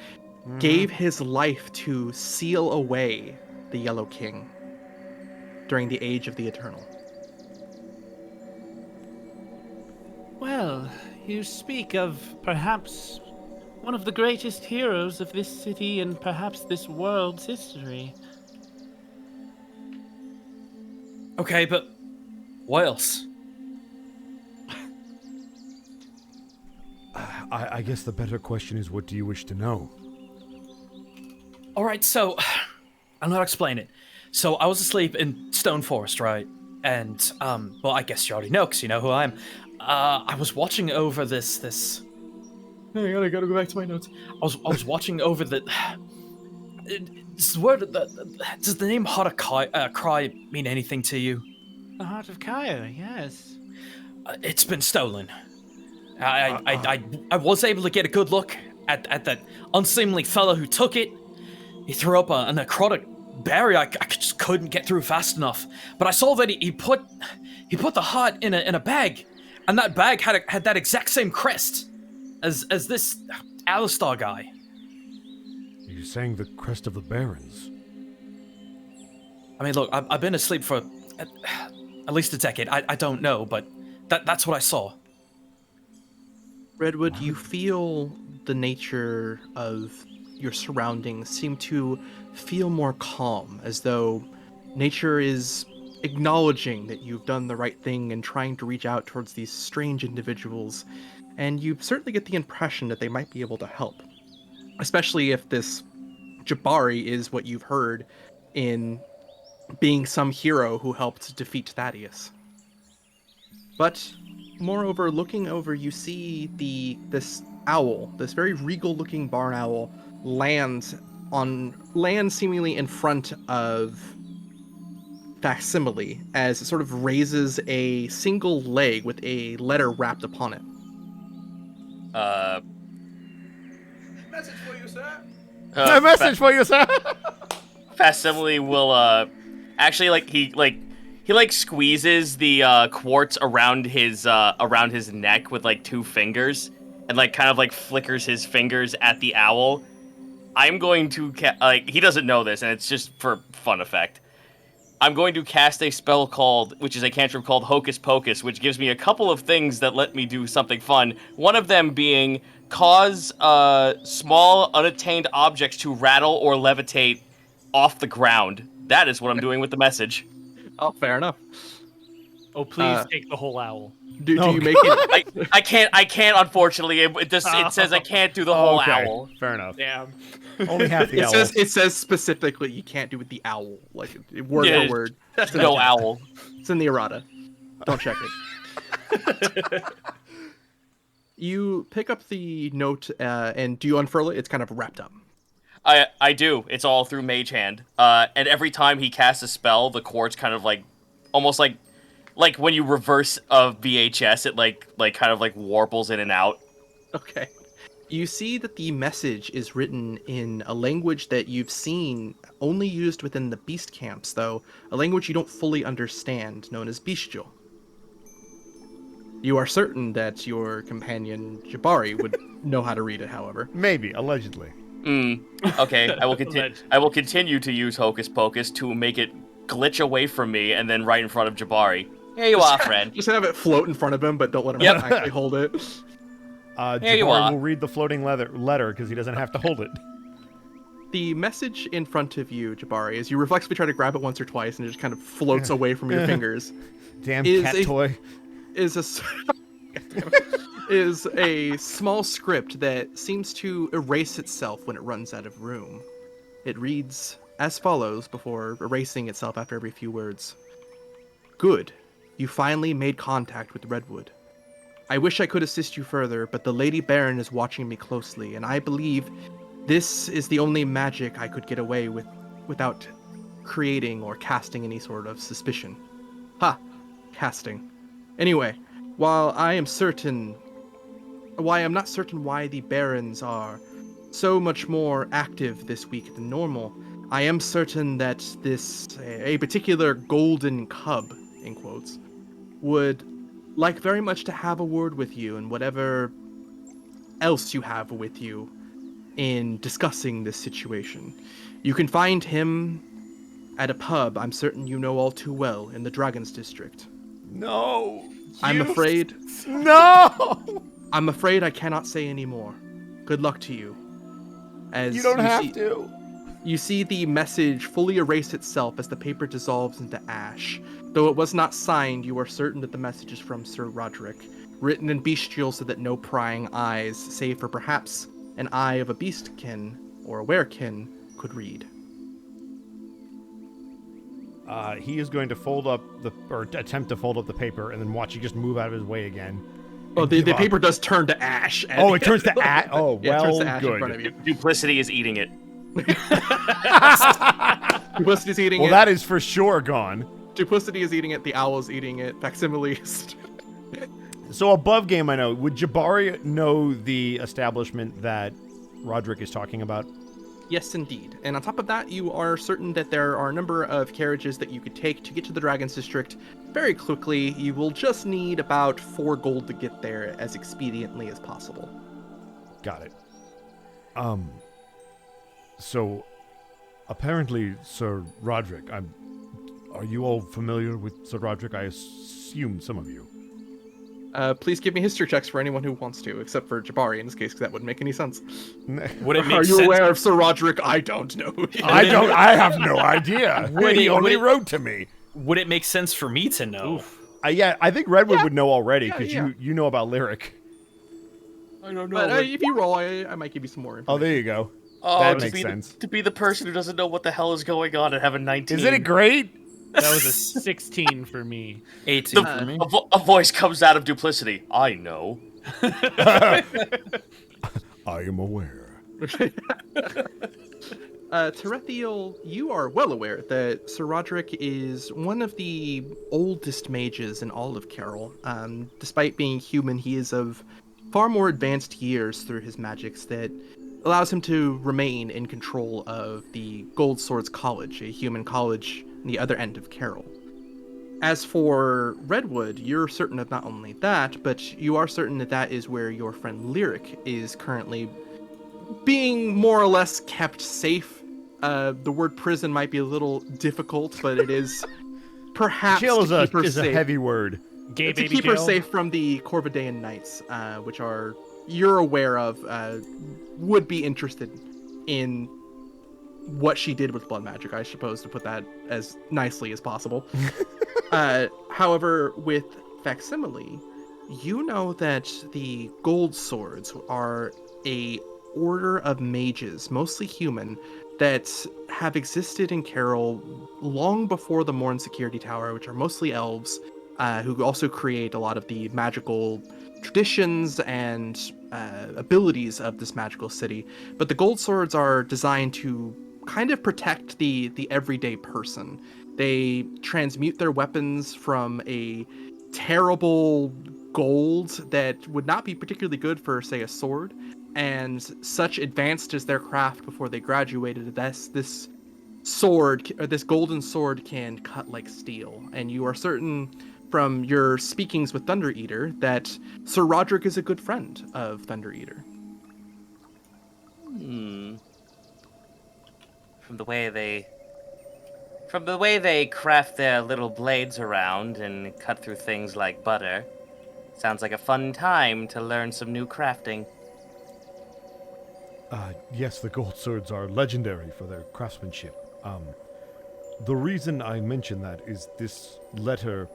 gave his life to seal away the Yellow King during the Age of the Eternal. Well, you speak of perhaps one of the greatest heroes of this city and perhaps this world's history. Okay, but what else? I guess the better question is, what do you wish to know? All right, so I'm gonna explain it. So I was asleep in Stone Forest, right? And well, I guess you already know, because you know who I am. I was watching over this. Hang on, I gotta go back to my notes. I was watching over the. Does the name Heart of Cry mean anything to you? The Heart of Kaya, yes. It's been stolen. I was able to get a good look at that unseemly fellow who took it. He threw up a necrotic barrier. I just couldn't get through fast enough. But I saw that he put the heart in a bag, and that bag had that exact same crest as this Alistar guy. You're saying the crest of the Barons? I mean, look, I've been asleep for at least a decade. I don't know, but that's what I saw. Redwood, you feel the nature of your surroundings seem to feel more calm, as though nature is acknowledging that you've done the right thing and trying to reach out towards these strange individuals, and you certainly get the impression that they might be able to help. Especially if this Jabari is what you've heard in being some hero who helped defeat Thaddeus. But moreover, looking over, you see this owl, this very regal-looking barn owl, land seemingly in front of Facsimile as it sort of raises a single leg with a letter wrapped upon it. Message for you, sir. A message for you, sir. Facsimile will actually he squeezes the quartz around his neck with like 2 fingers and like kind of like flickers his fingers at the owl. I'm going to he doesn't know this, and it's just for fun effect. I'm going to cast a spell which is a cantrip called Hocus Pocus, which gives me a couple of things that let me do something fun. One of them being cause small unattained objects to rattle or levitate off the ground. That is what I'm doing with the message. Oh, fair enough. Oh, please take the whole owl. Do you make it? I can't. Unfortunately, it says I can't do the whole Okay, owl. fair enough. Damn. Only half the owl. It says specifically you can't do with the owl, like word Yeah, for word. No owl. It's in the errata. Don't check it. You pick up the note, and do you unfurl it? It's kind of wrapped up. I do. It's all through Mage Hand. And every time he casts a spell, the cord's kind of like, almost like when you reverse a VHS, it like kind of like warbles in and out. Okay. You see that the message is written in a language that you've seen only used within the beast camps, though a language you don't fully understand, known as bestial. You are certain that your companion Jabari would know how to read it, however. Maybe, allegedly. Okay, I will continue to use Hocus Pocus to make it glitch away from me and then right in front of Jabari. Here you are, friend. Just have it float in front of him, but don't let him Yep. actually hold it. Here you Jabari are. will read the floating letter because he doesn't have to hold it. The message in front of you, Jabari, as you reflexively try to grab it once or twice and it just kind of floats away from your fingers, Damn Is cat a- toy. is a small script that seems to erase itself when it runs out of room. It reads as follows before erasing itself after every few words. Good. You finally made contact with Redwood. I wish I could assist you further, but the Lady Baron is watching me closely, and I believe this is the only magic I could get away with without creating or casting any sort of suspicion. Ha! Casting. Anyway, while I am not certain why the Barons are so much more active this week than normal, I am certain that a particular golden cub, in quotes, would like very much to have a word with you and whatever else you have with you in discussing this situation. You can find him at a pub I'm certain you know all too well in the Dragons District. No. I'm afraid No. I'm afraid I cannot say any more. Good luck to you. As You don't have to. You see the message fully erase itself as the paper dissolves into ash. Though it was not signed, you are certain that the message is from Sir Roderick, written in bestial so that no prying eyes, save for perhaps an eye of a beastkin or a werekin, could read. He is going to attempt to fold up the paper and then watch it just move out of his way again. Oh, the give up. paper does turn to ash. Oh, it turns to ash. Oh, Yeah, it turns well, to ash in front good. of you. Duplicity is eating it. Duplicity is eating Well, it. that is for sure gone. Duplicity is eating it. The owl is eating it. Facsimile is... So above game, I know. Would Jabari know the establishment that Roderick is talking about? Yes, indeed. And on top of that, you are certain that there are a number of carriages that you could take to get to the Dragons District very quickly. You will just need about 4 gold to get there as expediently as possible. Got it. So, apparently, Sir Roderick, are you all familiar with Sir Roderick? I assume some of you. Please give me history checks for anyone who wants to, except for Jabari in this case, because that wouldn't make any sense. Would it make Are you sense? aware of Sir Roderick? I don't know. who he is. I have no idea. Would He it- only would it- wrote to me. Would it make sense for me to know? Yeah, I think Redwood would know already because yeah. you know about Lyric. I don't know. But if you roll, I might give you some more Oh, information. there you go. That makes sense. To be the person who doesn't know what the hell is going on and have a 19. Isn't it great? That was a 16 for me. 18 for me. A voice comes out of Duplicity. I know. I am aware. Terathial, you are well aware that Sir Roderick is one of the oldest mages in all of Caroll. Despite being human, he is of far more advanced years through his magics that allows him to remain in control of the Gold Swords College, a human college on the other end of Caroll. As for Redwood, you're certain of not only that, but you are certain that that is where your friend Lyric is currently being more or less kept safe. The word prison might be a little difficult, but it is perhaps Jail to is keep her a safe. heavy word. Gay To baby keep her jail? safe from the Corvidaean Knights, which are you're aware of would be interested in what she did with blood magic, I suppose, to put that as nicely as possible. However, with Facsimile, you know that the Gold Swords are a order of mages, mostly human, that have existed in Caroll long before the Morn Security Tower, which are mostly elves, who also create a lot of the magical traditions and abilities of this magical city. But the Gold Swords are designed to kind of protect the everyday person. They transmute their weapons from a terrible gold that would not be particularly good for, say, a sword, and such advanced as their craft before they graduated, this sword, or this golden sword, can cut like steel. And you are certain from your speakings with Thunder Eater that Sir Roderick is a good friend of Thunder Eater. From the way they craft their little blades around and cut through things like butter, sounds like a fun time to learn some new crafting. Yes, the gold swords are legendary for their craftsmanship. The reason I mention that is this letter,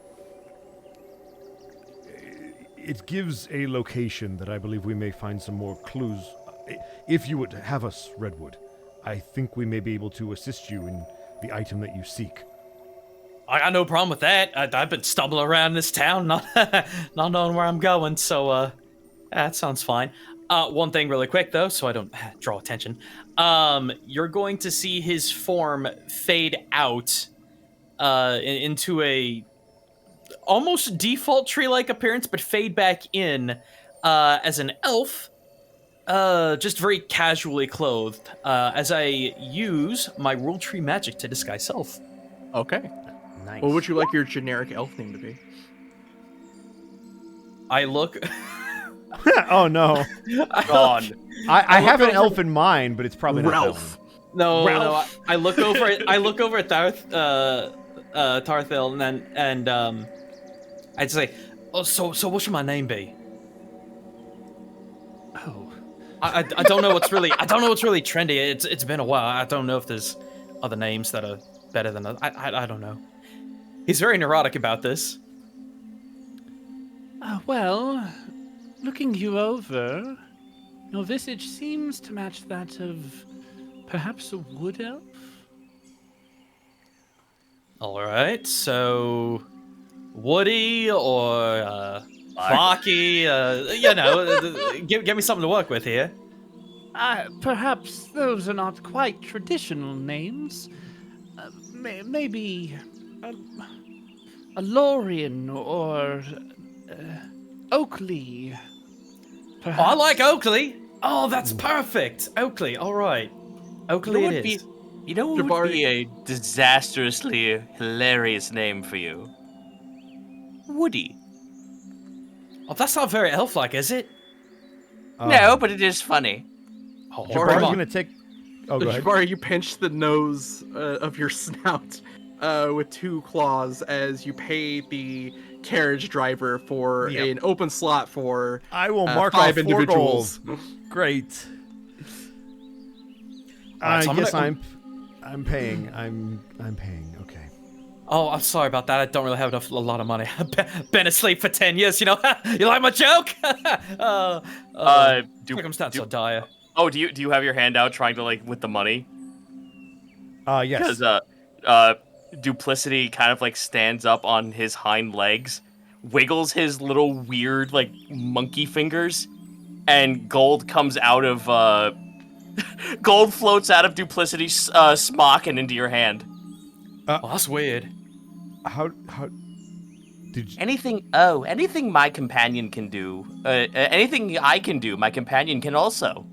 it gives a location that I believe we may find some more clues. If you would have us, Redwood, I think we may be able to assist you in the item that you seek. I got no problem with that. I've been stumbling around this town, not knowing where I'm going, so that sounds fine. One thing really quick, though, so I don't draw attention. You're going to see his form fade out into a almost default tree-like appearance, but fade back in as an elf, just very casually clothed, as I use my Rule Tree magic to disguise self. Okay. Nice. What would you like your generic elf name to be? I look... Oh no. God. I have an elf in mind, but it's probably not Ralph. that one. No, I look over at Terathial, and I'd say, "Oh, so what should my name be?" Oh, I don't know what's really trendy. It's been a while. I don't know if there's other names that are better than I don't know. He's very neurotic about this. well, looking you over, your visage seems to match that of perhaps a wood elf. All right, so Woody or Baki, give me something to work with here. Perhaps those are not quite traditional names. Maybe a Lorian or Oakley. Oh, I like Oakley. Oh, that's perfect. Oakley, all right. Oakley it is. You know what would be a disastrously hilarious name for you? Woody. Oh, that's not very elf-like, is it? No, but it is funny. Oh, Jabari's come on. gonna take. Oh, go ahead. Jabari, you pinch the nose of your snout with two claws as you pay the carriage driver for an open slot for I will mark 5 off 4 individuals. gold. Great. Alright, so I I'm guess gonna- I'm paying. I'm paying. Okay. Oh, I'm sorry about that. I don't really have a lot of money. I've been asleep for 10 years, you know? You like my joke? Circumstance or dire. Oh, do you have your hand out trying to with the money? Yes. Because Duplicity kind of stands up on his hind legs, wiggles his little weird monkey fingers, and gold comes out of gold floats out of Duplicity's smock and into your hand. Oh, that's weird. How did you... Anything my companion can do, anything I can do, my companion can also.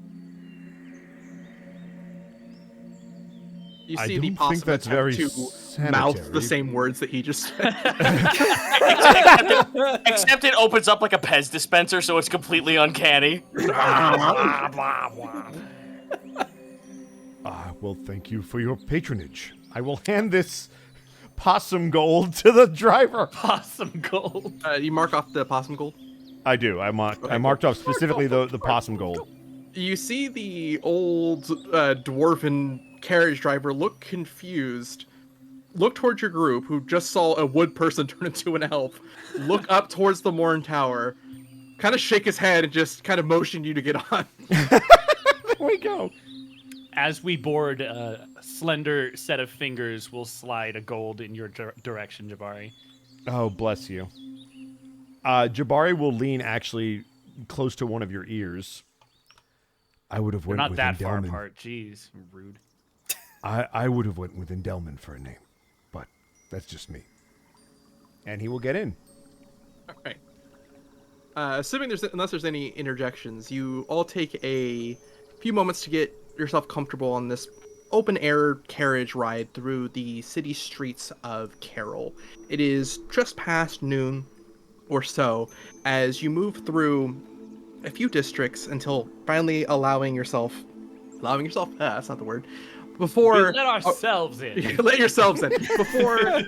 You I see don't the think possum that's attempt very to mouth the sanitary. same words that he just said. Except it opens up like a Pez dispenser, so it's completely uncanny. Well, thank you for your patronage. I will hand this possum gold to the driver. Possum gold. You mark off the possum gold. I do. I marked off specifically the possum gold. You see the old dwarven carriage driver look confused, look towards your group, who just saw a wood person turn into an elf, look up towards the Morn Tower, kind of shake his head and just kind of motion you to get on. There we go. As we board, a slender set of fingers will slide a gold in your direction, Jabari. Oh, bless you. Jabari will lean actually close to one of your ears. I would have We're went not with that far Endelman. apart. Jeez, rude. I would have went with Endelman for a name, but that's just me. And he will get in. All right. Assuming unless there's any interjections, you all take a few moments to get yourself comfortable on this open-air carriage ride through the city streets of Caroll. It is just past noon or so as you move through a few districts until finally allowing yourself, that's not the word, before... We let ourselves in. Let yourselves in. Before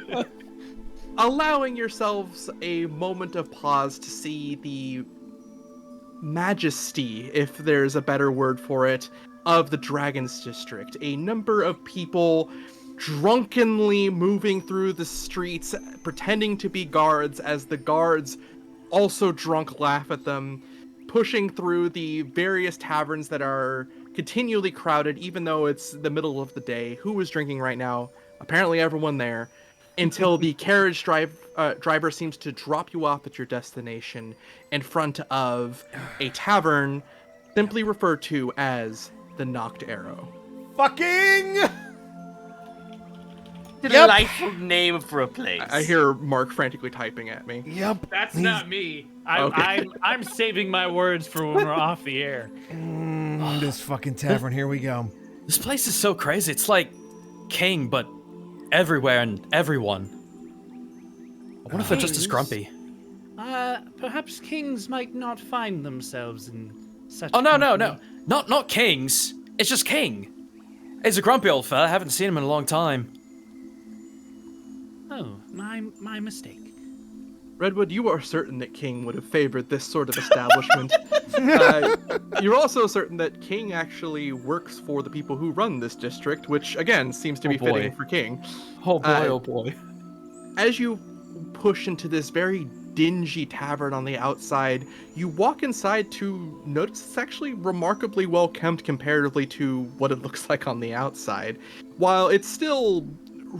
allowing yourselves a moment of pause to see the majesty, if there's a better word for it, of the Dragon's District. A number of people drunkenly moving through the streets, pretending to be guards, as the guards, also drunk, laugh at them, pushing through the various taverns that are continually crowded, even though it's the middle of the day. Who is drinking right now? Apparently everyone there. Until the carriage driver seems to drop you off at your destination in front of a tavern simply referred to as the Knocked Arrow. Fucking! Delightful name for a place. I hear Mark frantically typing at me. Yep. That's not me. Okay. I'm saving my words for when we're off the air. This fucking tavern, here we go. This place is so crazy. It's like King, but everywhere and everyone. I wonder if they're just as grumpy. Perhaps kings might not find themselves in such. Oh no. company. Not kings. It's just King. He's a grumpy old fella. I haven't seen him in a long time. Oh, my mistake. Redwood, you are certain that King would have favored this sort of establishment. You're also certain that King actually works for the people who run this district, which, again, seems to be fitting for King. Oh boy. As you push into this very dingy tavern on the outside, you walk inside to notice it's actually remarkably well kept comparatively to what it looks like on the outside. While it's still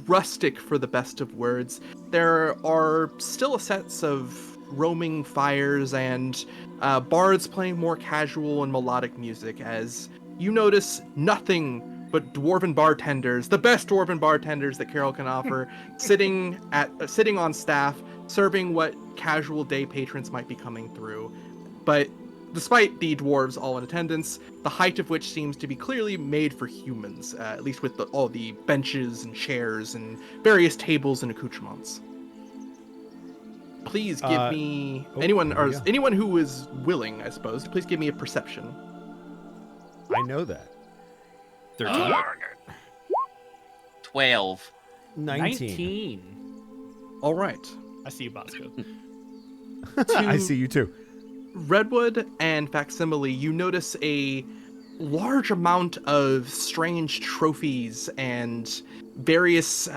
rustic for the best of words, there are still a sets of roaming fires and bards playing more casual and melodic music, as you notice nothing but dwarven bartenders, the best dwarven bartenders that Caroll can offer, sitting on staff, serving what casual day patrons might be coming through. But despite the dwarves all in attendance, the height of which seems to be clearly made for humans, at least with all the benches and chairs and various tables and accoutrements. Please give me anyone who is willing, I suppose. Please give me a perception. I know that. 13. 12. 19. All right. I see you, Bosco. I see you too. Redwood and Facsimile, you notice a large amount of strange trophies and various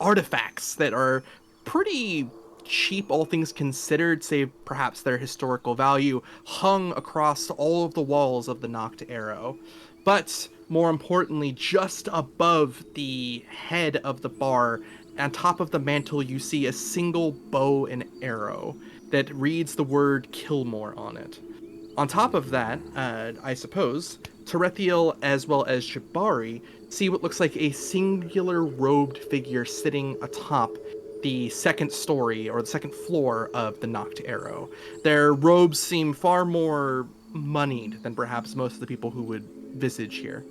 artifacts that are pretty cheap, all things considered, save perhaps their historical value, hung across all of the walls of the Knocked Arrow. But more importantly, just above the head of the bar, on top of the mantle, you see a single bow and arrow that reads the word Killmore on it. On top of that, I suppose, Terathial as well as Jabari see what looks like a singular robed figure sitting atop the second story or the second floor of the Knocked Arrow. Their robes seem far more moneyed than perhaps most of the people who would visage here.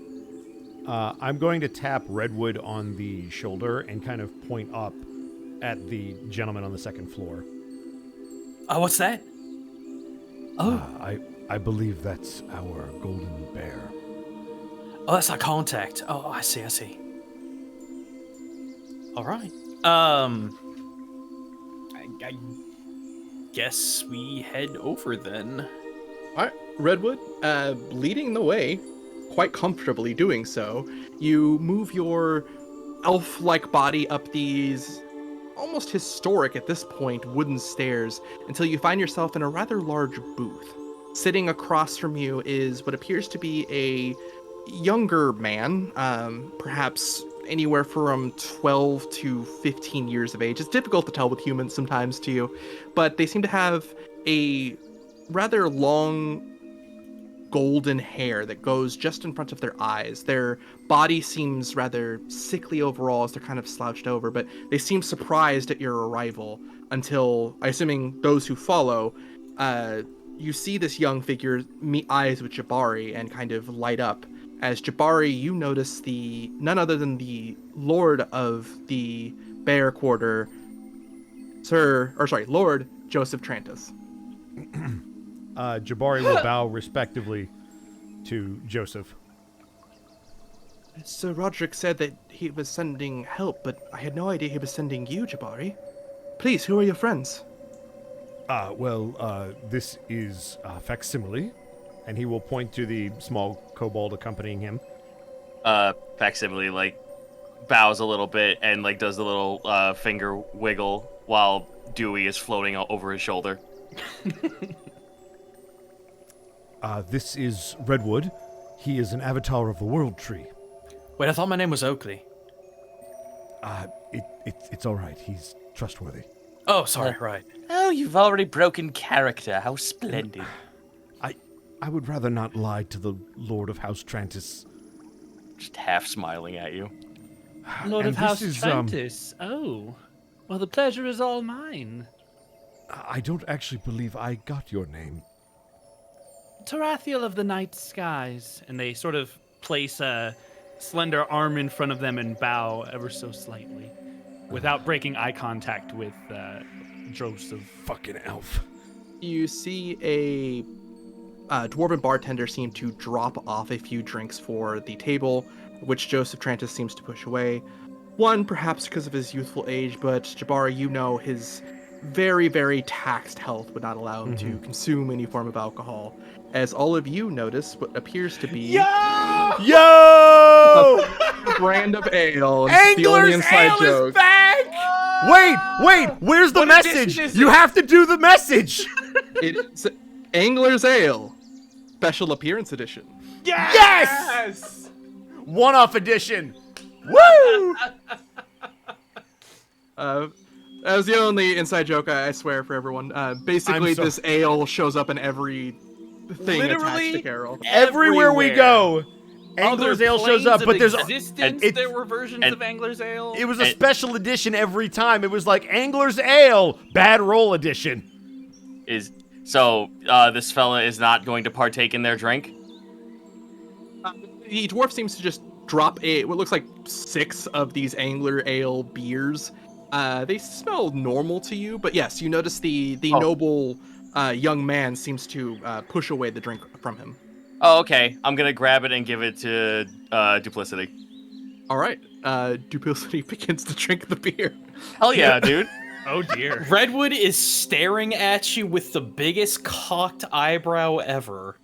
I'm going to tap Redwood on the shoulder and kind of point up at the gentleman on the second floor. Oh, what's that? Oh. I believe that's our golden bear. Oh, that's our contact. Oh, I see. All right. guess we head over then. All right, Redwood, leading the way, quite comfortably doing so, you move your elf-like body up these almost historic at this point wooden stairs until you find yourself in a rather large booth. Sitting across from you is what appears to be a younger man, perhaps anywhere from 12 to 15 years of age. It's difficult to tell with humans sometimes too, but they seem to have a rather long golden hair that goes just in front of their eyes. Their body seems rather sickly overall as they're kind of slouched over, but they seem surprised at your arrival until, assuming those who follow, you see this young figure meet eyes with Jabari and kind of light up. As Jabari, you notice none other than the Lord of the Bear Quarter, Lord Joseph Trantis. Jabari will bow respectively to Joseph. Sir Roderick said that he was sending help, but I had no idea he was sending you, Jabari. Please, who are your friends? This is Facsimile, and he will point to the small kobold accompanying him. Facsimile, like, bows a little bit and, like, does the little finger wiggle while Dewey is floating over his shoulder. This is Redwood. He is an avatar of the World Tree. Wait, I thought my name was Oakley. It's all right. He's trustworthy. Oh, sorry, right. Oh, you've already broken character. How splendid. I would rather not lie to the Lord of House Trantis. Just half smiling at you. Lord And of House this is, Trantis. Oh. Well, the pleasure is all mine. I don't actually believe I got your name. Terathial of the night skies. And they sort of place a slender arm in front of them and bow ever so slightly without breaking eye contact with Joseph. Fucking elf. You see a dwarven bartender seem to drop off a few drinks for the table, which Joseph Trantis seems to push away. One, perhaps because of his youthful age, but Jabari, you know his very, very taxed health would not allow him to consume any form of alcohol. As all of you notice what appears to be Yo! a brand of ale. And the Angler's only inside Ale joke. is back! Wait, where's the message? You have to do the message! It's Angler's Ale, special appearance edition. Yes! One-off edition. Woo! That was the only inside joke, I swear, for everyone. Basically, this ale shows up in every thing attached to Caroll. Everywhere we go, Angler's Ale shows up, but there's there were versions of Angler's Ale. It was a special edition every time. It was like Angler's Ale, Bad Roll edition. This fella is not going to partake in their drink? The dwarf seems to just drop what looks like 6 of these Angler Ale beers. They smell normal to you, but yes, you notice the noble young man seems to push away the drink from him. Oh, okay. I'm gonna grab it and give it to Duplicity. All right. Duplicity begins to drink the beer. Hell yeah, dude. Oh dear. Redwood is staring at you with the biggest cocked eyebrow ever.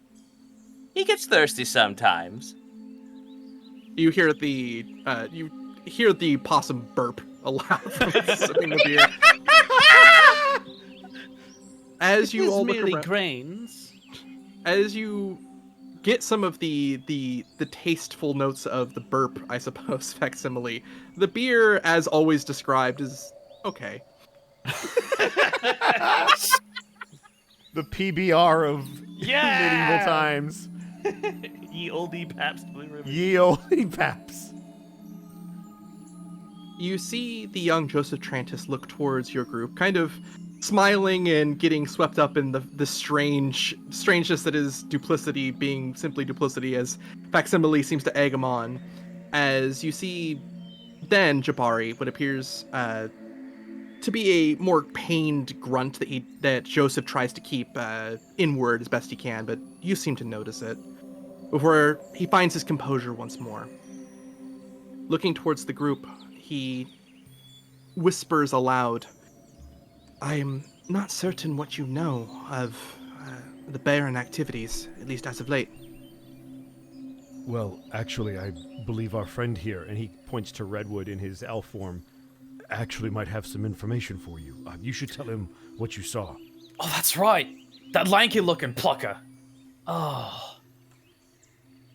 He gets thirsty sometimes. You hear the possum burp aloud from sipping the beer. As you all look merely around, grains. as you get some of the tasteful notes of the burp, I suppose, Facsimile, the beer, as always described, is okay. The PBR of medieval times. Ye olde Pabst Blue Ribbon. Ye olde Paps. You see the young Joseph Trantis look towards your group, kind of smiling and getting swept up in the strangeness that is Duplicity being simply Duplicity, as Facsimile seems to egg him on. As you see then Jabari, what appears to be a more pained grunt that Joseph tries to keep inward as best he can, but you seem to notice it, before he finds his composure once more. Looking towards the group, he whispers aloud, I am not certain what you know of the Baron activities, at least as of late. Well, actually, I believe our friend here, and he points to Redwood in his elf form, actually might have some information for you. You should tell him what you saw. Oh, that's right. That lanky-looking plucker. Oh.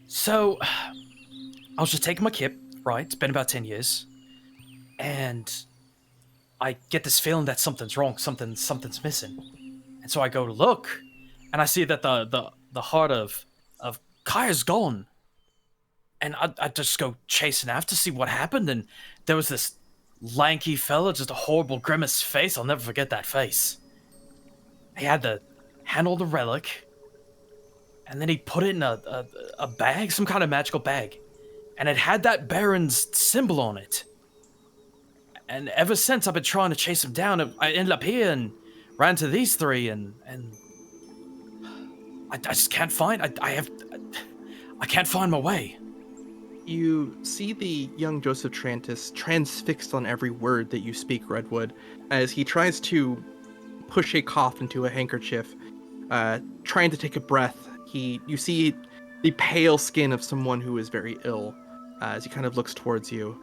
So, I was just taking my kip, right? It's been about 10 years. And I get this feeling that something's wrong, something's missing. And so I go to look, and I see that the heart of Kaya's gone. And I just go chasing after to see what happened, and there was this lanky fella, just a horrible grimace face. I'll never forget that face. He had the handle the relic, and then he put it in a bag, some kind of magical bag, and it had that Baron's symbol on it. And ever since, I've been trying to chase him down. I ended up here and ran to these three, and I just can't find. I can't find my way. You see the young Joseph Trantis transfixed on every word that you speak, Redwood, as he tries to push a cough into a handkerchief, trying to take a breath. You see the pale skin of someone who is very ill, as he kind of looks towards you.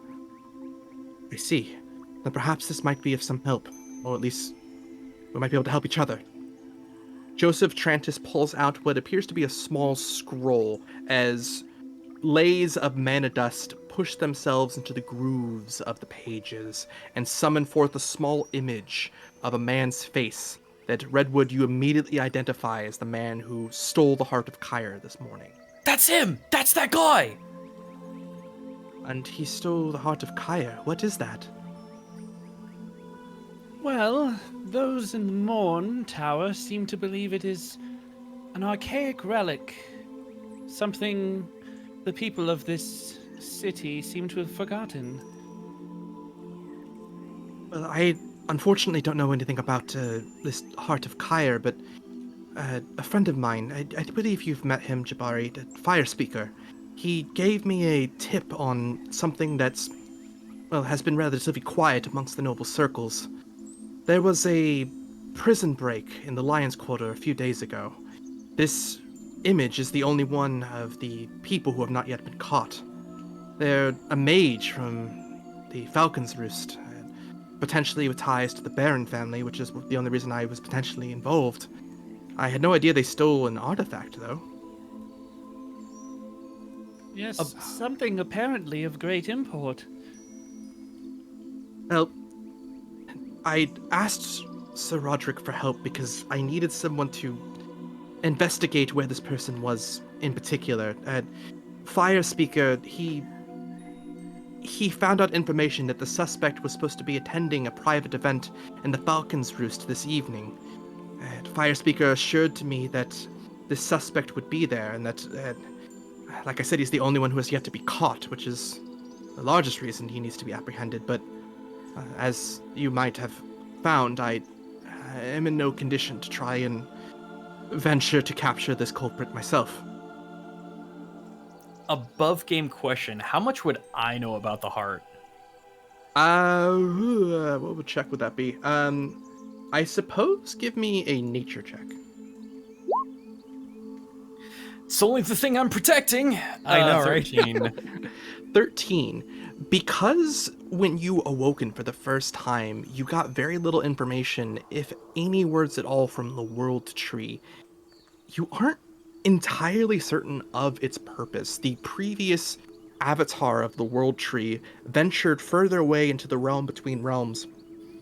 I see. Then perhaps this might be of some help, or at least we might be able to help each other. Joseph Trantis pulls out what appears to be a small scroll, as lays of mana dust push themselves into the grooves of the pages and summon forth a small image of a man's face that, Redwood, you immediately identify as the man who stole the heart of Kyre this morning. That's him! That's that guy! And he stole the heart of Kyre. What is that? Well, those in the Morn Tower seem to believe it is an archaic relic. Something the people of this city seem to have forgotten. Well, I unfortunately don't know anything about this Heart of Kyre, but a friend of mine, I believe you've met him, Jabari, the Fire Speaker. He gave me a tip on something that's, well, has been relatively quiet amongst the noble circles. There was a prison break in the Lion's Quarter a few days ago. This image is the only one of the people who have not yet been caught. They're a mage from the Falcon's Roost, potentially with ties to the Baron family, which is the only reason I was potentially involved. I had no idea they stole an artifact, though. Yes, something apparently of great import. Well, I asked Sir Roderick for help because I needed someone to investigate where this person was in particular. Fire Speaker, he found out information that the suspect was supposed to be attending a private event in the Falcon's Roost this evening. Fire Speaker assured to me that this suspect would be there, and that, like I said, he's the only one who has yet to be caught, which is the largest reason he needs to be apprehended. But as you might have found, I am in no condition to try and venture to capture this culprit myself. Above game question, how much would I know about the heart? What would check would that be? I suppose give me a nature check. It's only the thing I'm protecting. I know, 13. right? 13. Because when you awoken for the first time, you got very little information, if any words at all, from the World Tree. You aren't entirely certain of its purpose. The previous avatar of the World Tree ventured further away into the realm between realms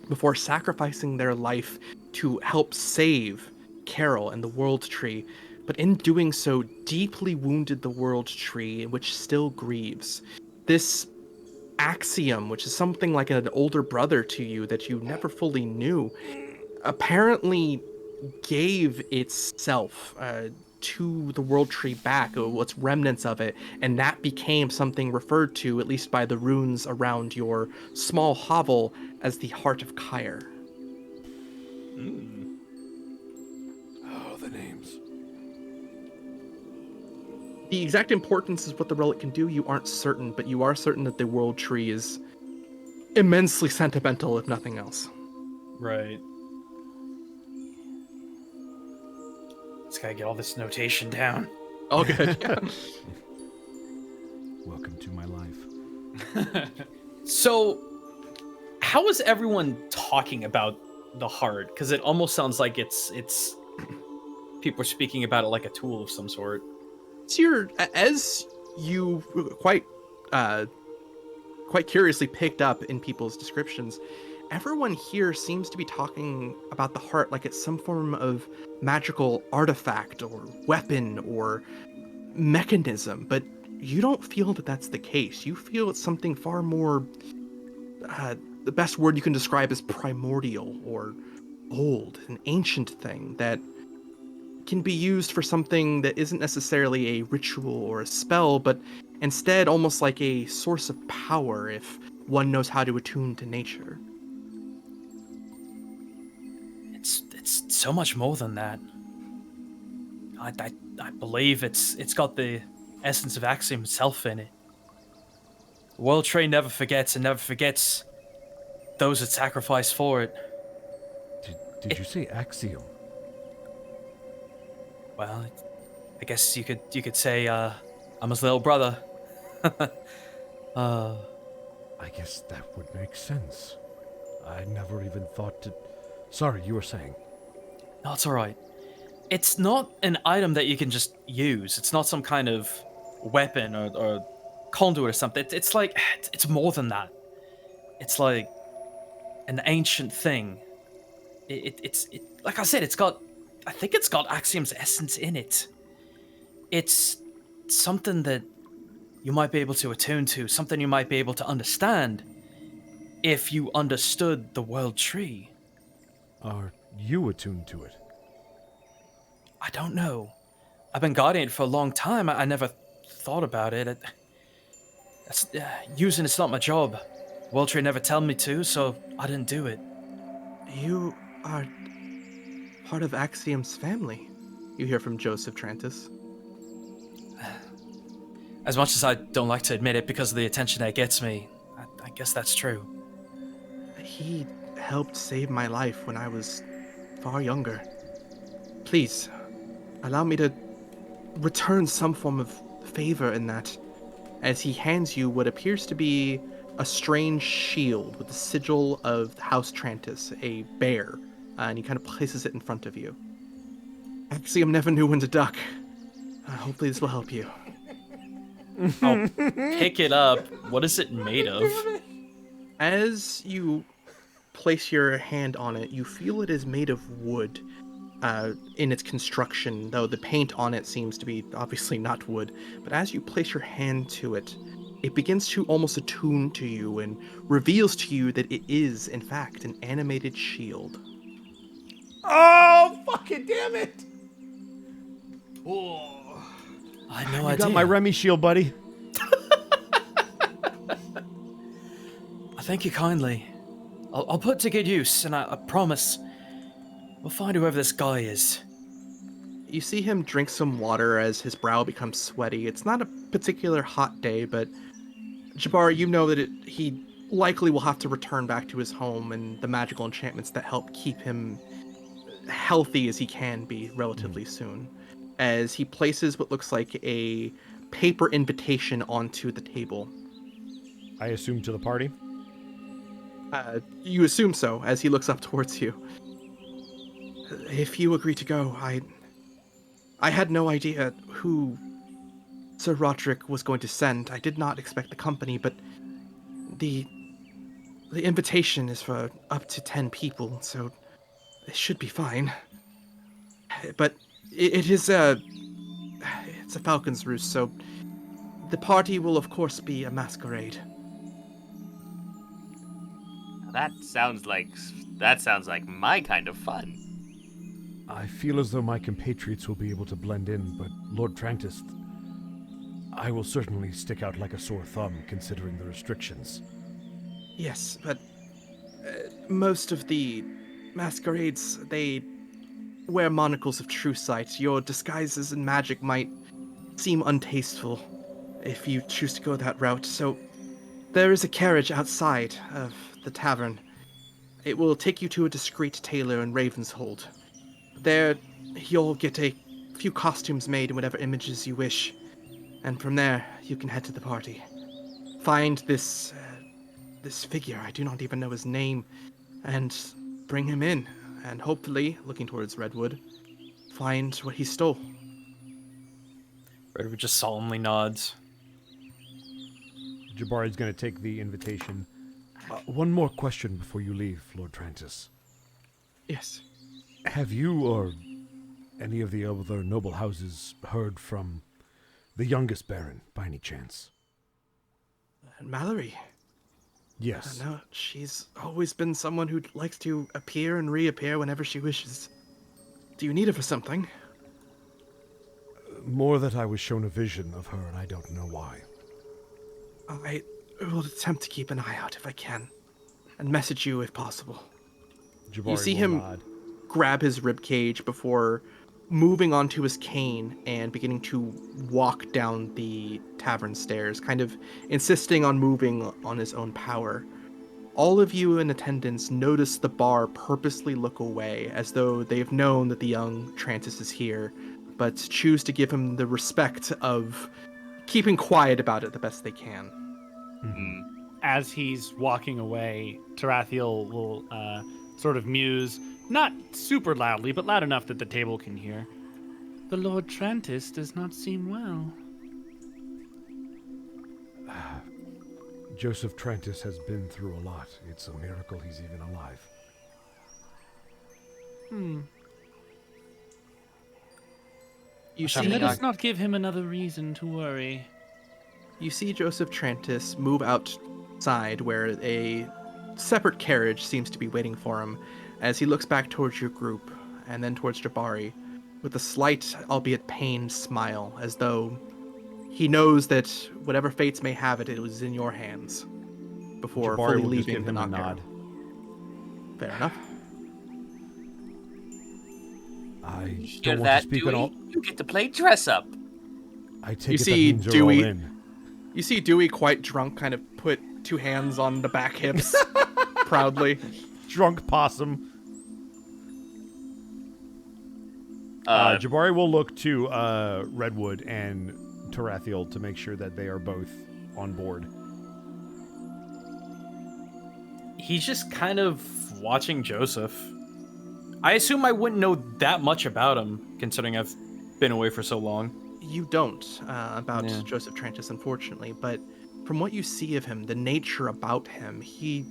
before sacrificing their life to help save Caroll and the World Tree, but in doing so deeply wounded the World Tree, which still grieves. This axiom, which is something like an older brother to you that you never fully knew, apparently gave itself to the World Tree back, or what's remnants of it, and that became something referred to, at least by the runes around your small hovel, as the Heart of Kyre. Oh, the names. The exact importance of what the relic can do, you aren't certain, but you are certain that the World Tree is immensely sentimental, if nothing else. Right. Just gotta get all this notation down. All good. Welcome to my life. So, how is everyone talking about the heart? Because it almost sounds like it's people are speaking about it like a tool of some sort. As you quite curiously picked up in people's descriptions, everyone here seems to be talking about the heart like it's some form of magical artifact or weapon or mechanism, but you don't feel that that's the case. You feel it's something far more, the best word you can describe is primordial or old, an ancient thing that can be used for something that isn't necessarily a ritual or a spell, but instead almost like a source of power if one knows how to attune to nature. It's so much more than that. I believe it's got the essence of Axiom itself in it. World Tree never forgets and never forgets those that sacrifice for it. Did you say Axiom? Well, I guess you could say I'm his little brother. I guess that would make sense. I never even thought to... Sorry, you were saying. No, it's all right. It's not an item that you can just use. It's not some kind of weapon or conduit or something. It's like it's more than that. It's like an ancient thing. It's like I said. I think it's got Axiom's essence in it. It's something that you might be able to attune to, something you might be able to understand if you understood the World Tree. Are you attuned to it? I don't know. I've been guarding it for a long time. I never thought about it. Using it's not my job. World Tree never told me to, so I didn't do it. You are part of Axiom's family, you hear from Joseph Trantis. As much as I don't like to admit it because of the attention that gets me, I guess that's true. He helped save my life when I was far younger. Please, allow me to return some form of favor in that, as he hands you what appears to be a strange shield with the sigil of House Trantis, a bear, and he kind of places it in front of you. Axiom never knew when to duck. Hopefully this will help you. I'll pick it up. What is it made of? As you place your hand on it, you feel it is made of wood in its construction, though the paint on it seems to be obviously not wood. But as you place your hand to it, it begins to almost attune to you and reveals to you that it is, in fact, an animated shield. Oh, fucking damn it! Oh. I had no You idea. got my Remy shield, buddy. I thank you kindly. I'll put it to good use, and I promise we'll find whoever this guy is. You see him drink some water as his brow becomes sweaty. It's not a particular hot day, but Jabari, you know that he likely will have to return back to his home and the magical enchantments that help keep him healthy as he can be relatively soon. As he places what looks like a paper invitation onto the table. I assume to the party. You assume so, as he looks up towards you. If you agree to go, I had no idea who Sir Roderick was going to send. I did not expect the company, but the invitation is for up to 10 people, so it should be fine. But it's a Falcon's Roost, so the party will of course be a masquerade. That sounds like my kind of fun. I feel as though my compatriots will be able to blend in, but Lord Trantis, I will certainly stick out like a sore thumb considering the restrictions. Yes, but most of the masquerades, they wear monocles of true sight. Your disguises and magic might seem untasteful if you choose to go that route, so there is a carriage outside of the tavern. It will take you to a discreet tailor in Ravenshold. There, you'll get a few costumes made in whatever images you wish. And from there, you can head to the party. Find this figure, I do not even know his name, and bring him in. And hopefully, looking towards Redwood, find what he stole. Redwood just solemnly nods. Jabari's going to take the invitation. One more question before you leave, Lord Trantis. Yes. Have you or any of the other noble houses heard from the youngest Baron, by any chance? Mallory? Yes. No, she's always been someone who likes to appear and reappear whenever she wishes. Do you need her for something? More that I was shown a vision of her, and I don't know why. I will attempt to keep an eye out if I can, and message you if possible. Jabari You see will him nod. grab his rib cage before moving onto his cane and beginning to walk down the tavern stairs, kind of insisting on moving on his own power. All of you in attendance notice the bar purposely look away, as though they've known that the young Trantis is here, but choose to give him the respect of keeping quiet about it the best they can. As he's walking away, Terathial will sort of muse, not super loudly, but loud enough that the table can hear. The Lord Trantis does not seem well. Joseph Trantis has been through a lot. It's a miracle he's even alive. You see, Let us not give him another reason to worry. You see Joseph Trantis move outside where a separate carriage seems to be waiting for him as he looks back towards your group and then towards Jabari with a slight, albeit pained smile, as though he knows that whatever fates may have it, it was in your hands before Jabari fully will just leaving give the him a Knocker. nod. Fair enough. I Hear don't want that, to speak Dewey? at all. You get to play dress up. I take You it see that means Dewey- you're all in. You see Dewey, quite drunk, kind of put two hands on the back hips proudly. Drunk possum. Uh, Jabari will look to Redwood and Terathial to make sure that they are both on board. He's just kind of watching Joseph. I assume I wouldn't know that much about him, considering I've been away for so long. You don't about Yeah. Joseph Trantis, unfortunately, but from what you see of him, the nature about him, he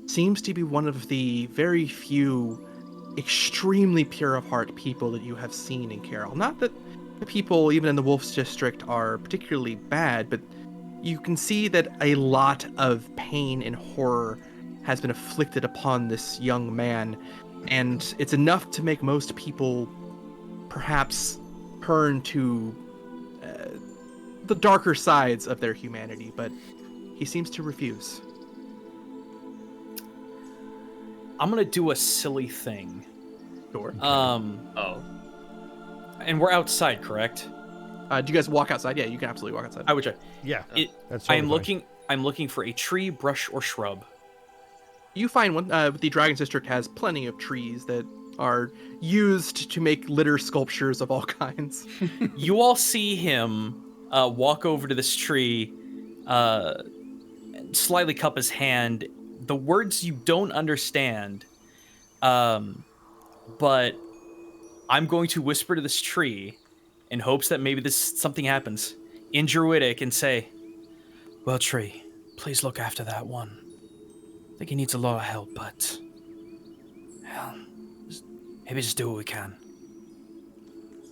seems to be one of the very few extremely pure of heart people that you have seen in Caroll. Not that the people, even in the Wolf's District, are particularly bad, but you can see that a lot of pain and horror has been afflicted upon this young man, and it's enough to make most people perhaps turn to the darker sides of their humanity, but he seems to refuse. I'm gonna do a silly thing. Sure. oh. And we're outside, correct? Do you guys walk outside? Yeah, you can absolutely walk outside. I would try. Yeah, that's I totally am fine. looking. I'm looking for a tree, brush, or shrub. You find one. The Dragon's District has plenty of trees that are used to make litter sculptures of all kinds. You all see him walk over to this tree, and slightly cup his hand. The words you don't understand, but I'm going to whisper to this tree in hopes that maybe something happens in Druidic and say, "Well, tree, please look after that one. I think he needs a lot of help, but hell, maybe just do what we can."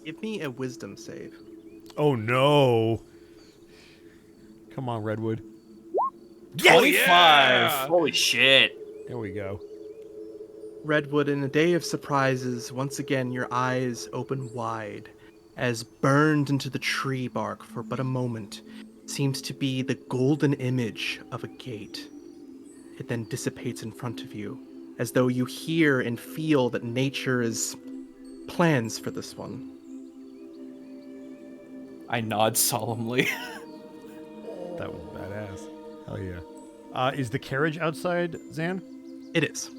Give me a wisdom save. Oh no! Come on, Redwood. 25. Holy shit. There we go. Redwood, in a day of surprises, once again your eyes open wide, as burned into the tree bark for but a moment seems to be the golden image of a gate. It then dissipates in front of you, as though you hear and feel that nature is plans for this one. I nod solemnly. That was badass. Hell yeah. Is the carriage outside, Zan? It is.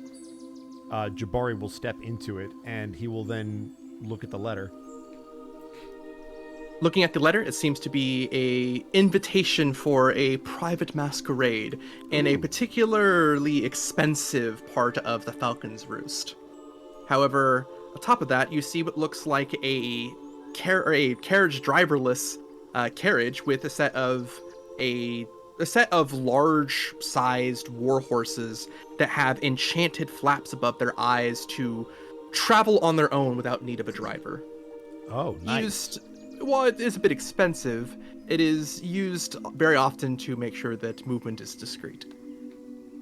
Jabari will step into it, and he will then look at the letter. Looking at the letter, it seems to be a invitation for a private masquerade in a particularly expensive part of the Falcon's Roost. However, on top of that, you see what looks like a carriage driverless carriage with a set of large-sized war horses that have enchanted flaps above their eyes to travel on their own without need of a driver. Oh, nice. While it is a bit expensive, it is used very often to make sure that movement is discreet.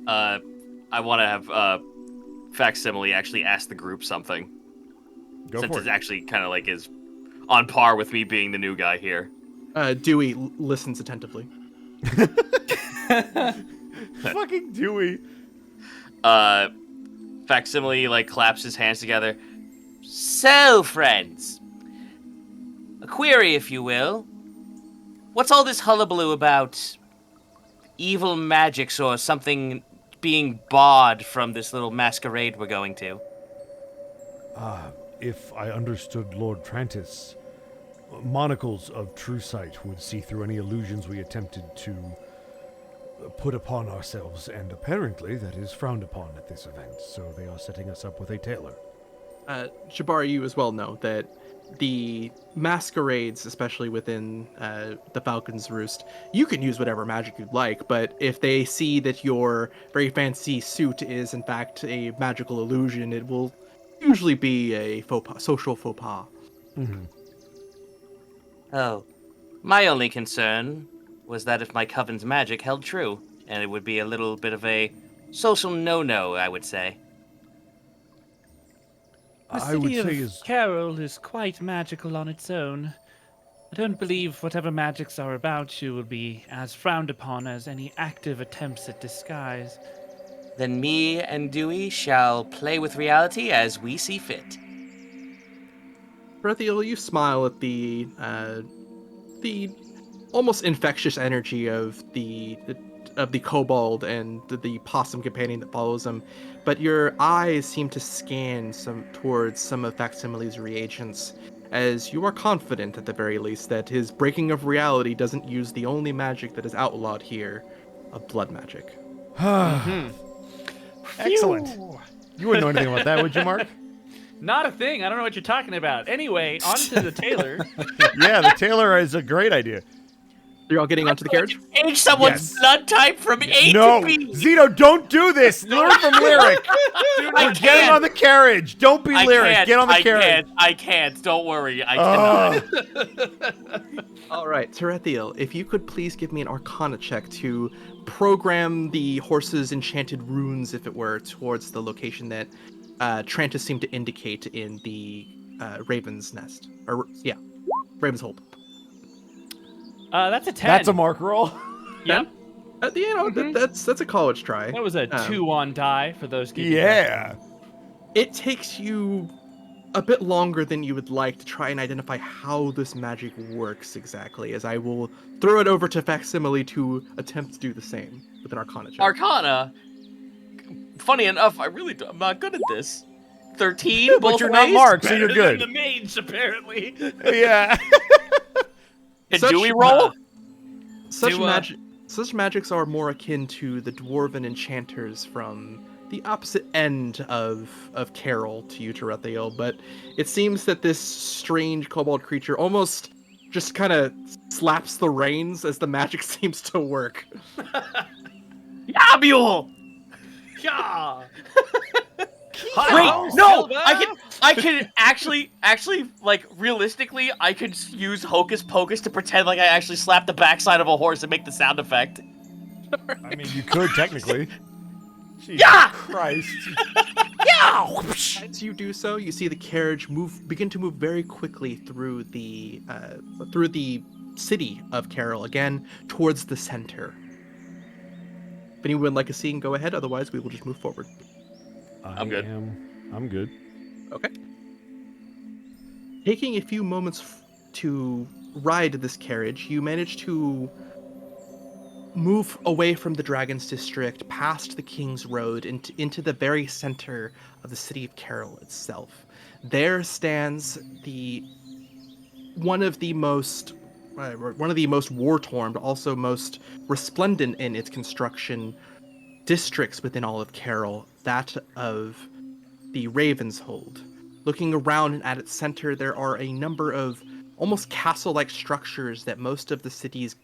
I want to have Facsimile actually ask the group something. Go since for it it. actually kind of like is on par with me being the new guy here. Dewey listens attentively. Fucking Dewey. Facsimile like claps his hands together. So, friends, a query, if you will. What's all this hullabaloo about evil magics or something being barred from this little masquerade we're going to? If I understood Lord Trantis, monocles of true sight would see through any illusions we attempted to put upon ourselves, and apparently that is frowned upon at this event, so they are setting us up with a tailor. Jabari, you as well know that the masquerades, especially within the Falcon's Roost, you can use whatever magic you'd like, but if they see that your very fancy suit is in fact a magical illusion, it will usually be a social faux pas. Mm-hmm. Oh, my only concern was that if my coven's magic held true, and it would be a little bit of a social no-no, I would say. The I would city say of is Caroll is quite magical on its own. I don't believe whatever magics are about you will be as frowned upon as any active attempts at disguise. Then me and Dewey shall play with reality as we see fit. Terathial, you smile at the almost infectious energy of the kobold and the possum companion that follows him, but your eyes seem to scan towards some of Facsimile's reagents, as you are confident, at the very least, that his breaking of reality doesn't use the only magic that is outlawed here, of blood magic. Excellent. You wouldn't know anything about that, would you, Mark? Not a thing. I don't know what you're talking about. Anyway, on to the tailor. Yeah, the tailor is a great idea. You're all getting onto the carriage? Change someone's Yes. blood type from A No, to B. Zeto, don't do this. Learn from Lyric. We're getting on the carriage. Don't be Lyric. Get on the carriage. I can't. Don't worry. I cannot. All right, Terathial, if you could please give me an Arcana check to program the horse's enchanted runes, if it were, towards the location that Trantis seemed to indicate in the Raven's Nest. Raven's Hold. That's a 10. That's a mark roll. Yep. That's a college try. That was a 2 on die for those keeping Yeah. It takes you a bit longer than you would like to try and identify how this magic works exactly, as I will throw it over to Facsimile to attempt to do the same with an Arcana check. Arcana. Funny enough, I'm not good at this. 13. But you're not Mark, so you're Better than good. the mage, apparently. Yeah. And do we roll? Such magics are more akin to the dwarven enchanters from the opposite end of Caroll to you, Terathial, but it seems that this strange kobold creature almost just kind of slaps the reins as the magic seems to work. Yeah, mule. Yeah. Wait, no! I can actually, like, realistically, I could use Hocus Pocus to pretend like I actually slapped the backside of a horse and make the sound effect. I mean, you could technically. Jesus Yeah! Christ. Yeah! As you do so, you see the carriage begin to move very quickly through the city of Caroll, again towards the center. If anyone would like a scene, go ahead. Otherwise, we will just move forward. I'm good. I'm good. Okay. Taking a few moments to ride this carriage, you manage to move away from the Dragon's District, past the King's Road, into the very center of the city of Caroll itself. There stands the one of the most war-torn, but also most resplendent in its construction districts within all of Caroll, that of the Raven's Hold. Looking around and at its center, there are a number of almost castle-like structures that most of the city's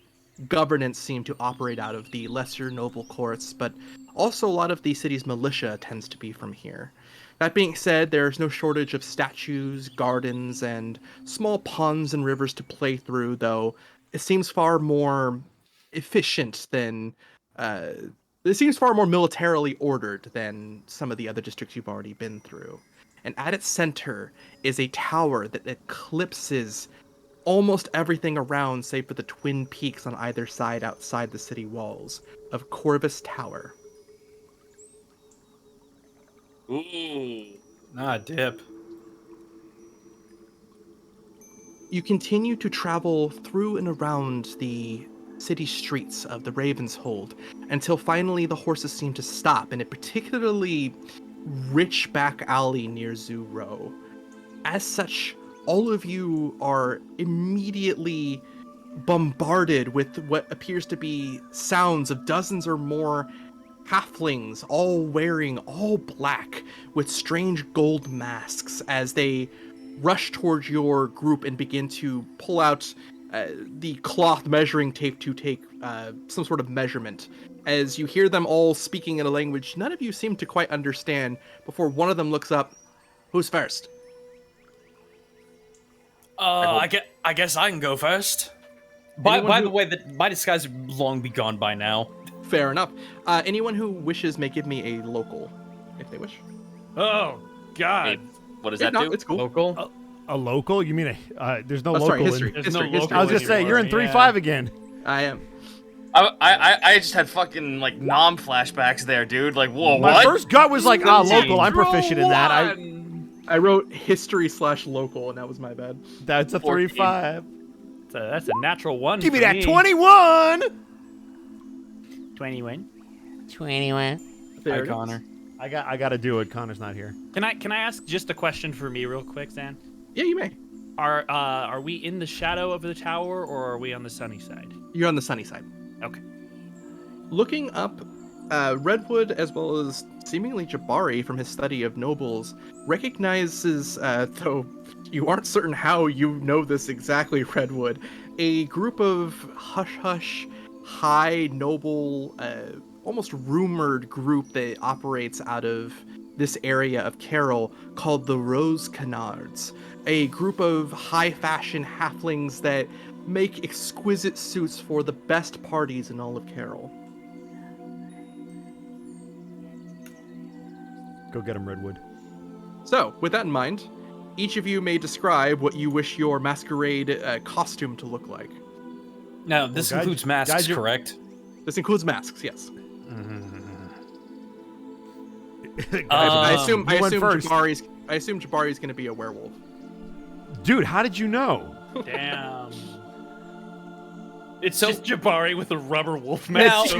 governance seem to operate out of, the lesser noble courts, but also a lot of the city's militia tends to be from here. That being said, there's no shortage of statues, gardens, and small ponds and rivers to play through, though it seems far more efficient than... it seems far more militarily ordered than some of the other districts you've already been through. And at its center is a tower that eclipses almost everything around, save for the twin peaks on either side outside the city walls of Corvus Tower. Ooh. Ah, dip. You continue to travel through and around the city streets of the Raven's Hold until finally the horses seem to stop in a particularly rich back alley near Zoo Row. As such, all of you are immediately bombarded with what appears to be sounds of dozens or more halflings, all wearing all black with strange gold masks, as they rush towards your group and begin to pull out the cloth measuring tape to take some sort of measurement. As you hear them all speaking in a language none of you seem to quite understand, before one of them looks up. Who's first? I guess I can go first. By the way, my disguise would long be gone by now. Fair enough. Anyone who wishes may give me a local, if they wish. Oh, God. Hey, what does Yeah, that no, do? it's cool. Local? A local? You mean there's no Oh, local sorry, history. in... There's no History. local I was just saying, you're in anymore, 3-5 again. I am. I just had fucking like nom flashbacks there, dude. Like, whoa, My what? first gut was like, local. I'm proficient in that. I wrote history/local, and that was my bad. That's a 3-5. That's a natural one. Give me for that 21! 21. 21. There Hi, it is. Connor. I got to do it. Connor's not here. Can I ask just a question for me real quick, Zan? Yeah, you may. Are we in the shadow of the tower, or are we on the sunny side? You're on the sunny side. Okay. Looking up, Redwood, as well as seemingly Jabari from his study of nobles, recognizes, though you aren't certain how you know this exactly, Redwood, a group of hush-hush, high, noble, almost rumored group that operates out of this area of Caroll called the Rose Canards, a group of high-fashion halflings that make exquisite suits for the best parties in all of Caroll. Go get him, Redwood. So, with that in mind, each of you may describe what you wish your masquerade costume to look like. Now, this Well, guide- includes masks, guide your- correct? This includes masks, yes. I assume you went first. Jabari's going to be a werewolf. Dude, how did you know? Damn. It's just Jabari with a rubber wolf Now, mask.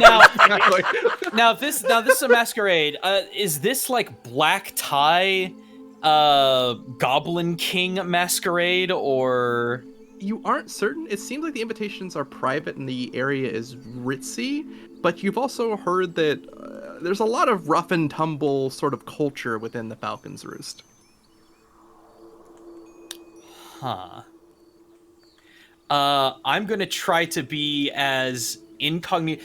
now, if this is a masquerade. Is this like black tie, Goblin King masquerade, or? You aren't certain. It seems like the invitations are private and the area is ritzy, but you've also heard that there's a lot of rough and tumble sort of culture within the Falcon's Roost. Huh. I'm gonna try to be as incognito.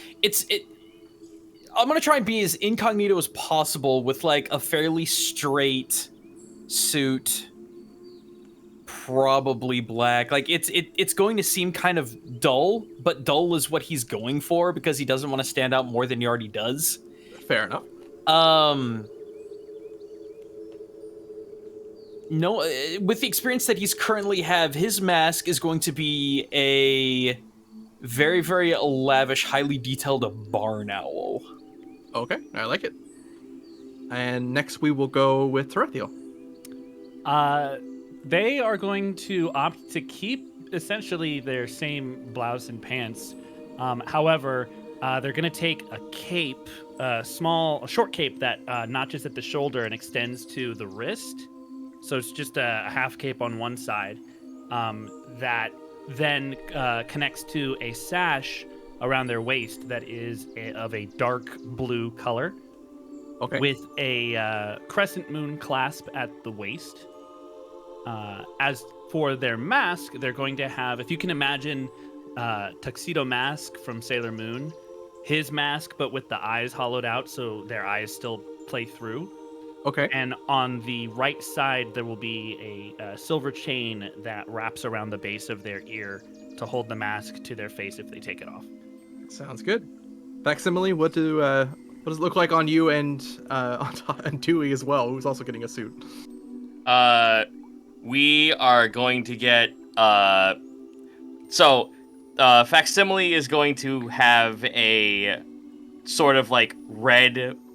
I'm gonna try and be as incognito as possible with like a fairly straight suit, probably black. Like it's going to seem kind of dull, but dull is what he's going for because he doesn't want to stand out more than he already does. Fair enough. No, with the experience that he's currently have, his mask is going to be a very, very lavish, highly detailed barn owl. Okay, I like it. And next we will go with Terathial. They are going to opt to keep essentially their same blouse and pants. However, they're going to take a cape, a short cape that notches at the shoulder and extends to the wrist. So it's just a half cape on one side. that then connects to a sash around their waist that is of a dark blue color. Okay. With a crescent moon clasp at the waist. As for their mask, they're going to have, if you can imagine Tuxedo Mask from Sailor Moon, his mask, but with the eyes hollowed out so their eyes still play through. Okay. And on the right side, there will be a silver chain that wraps around the base of their ear to hold the mask to their face if they take it off. Sounds good. Facsimile, what does it look like on you and on Dewey as well, who's also getting a suit? We are going to get Facsimile is going to have a sort of like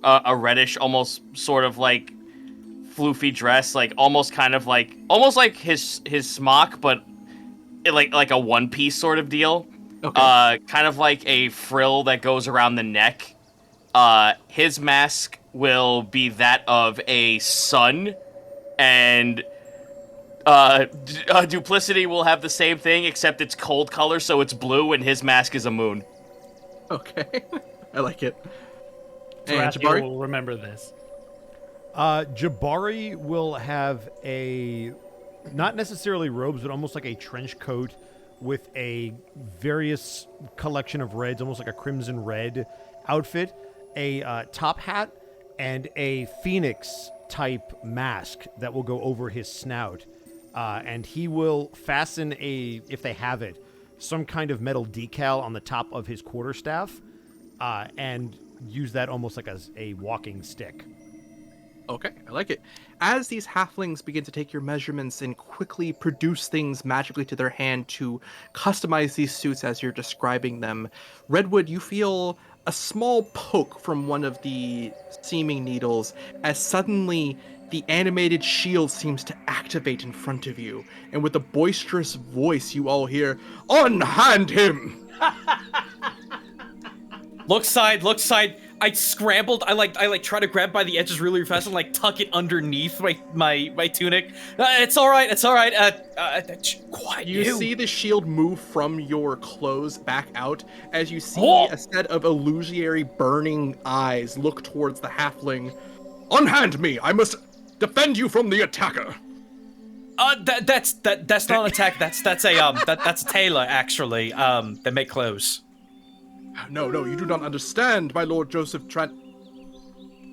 a reddish, almost sort of like floofy dress, like almost like his smock, but like a one piece sort of deal. Okay. Kind of like a frill that goes around the neck. His mask will be that of a sun, and Duplicity will have the same thing, except it's cold color, so it's blue, and his mask is a moon. Okay. I like it. And Terathial Jabari? will remember this. Jabari will have not necessarily robes, but almost like a trench coat with a various collection of reds, almost like a crimson red outfit, a top hat, and a phoenix-type mask that will go over his snout. And he will fasten if they have it, some kind of metal decal on the top of his quarterstaff, and use that almost like a walking stick. Okay, I like it. As these halflings begin to take your measurements and quickly produce things magically to their hand to customize these suits as you're describing them, Redwood, you feel a small poke from one of the seeming needles as suddenly the animated shield seems to activate in front of you, and with a boisterous voice you all hear, "Unhand him!" Look side. I scrambled. I try to grab by the edges really fast and like tuck it underneath my tunic. It's all right. Quiet. You see the shield move from your clothes back out as you see a set of illusory burning eyes look towards the halfling. "Unhand me! I must defend you from the attacker." That's not an attack. That's a tailor actually. They make clothes. No, you do not understand, my Lord Joseph Trant.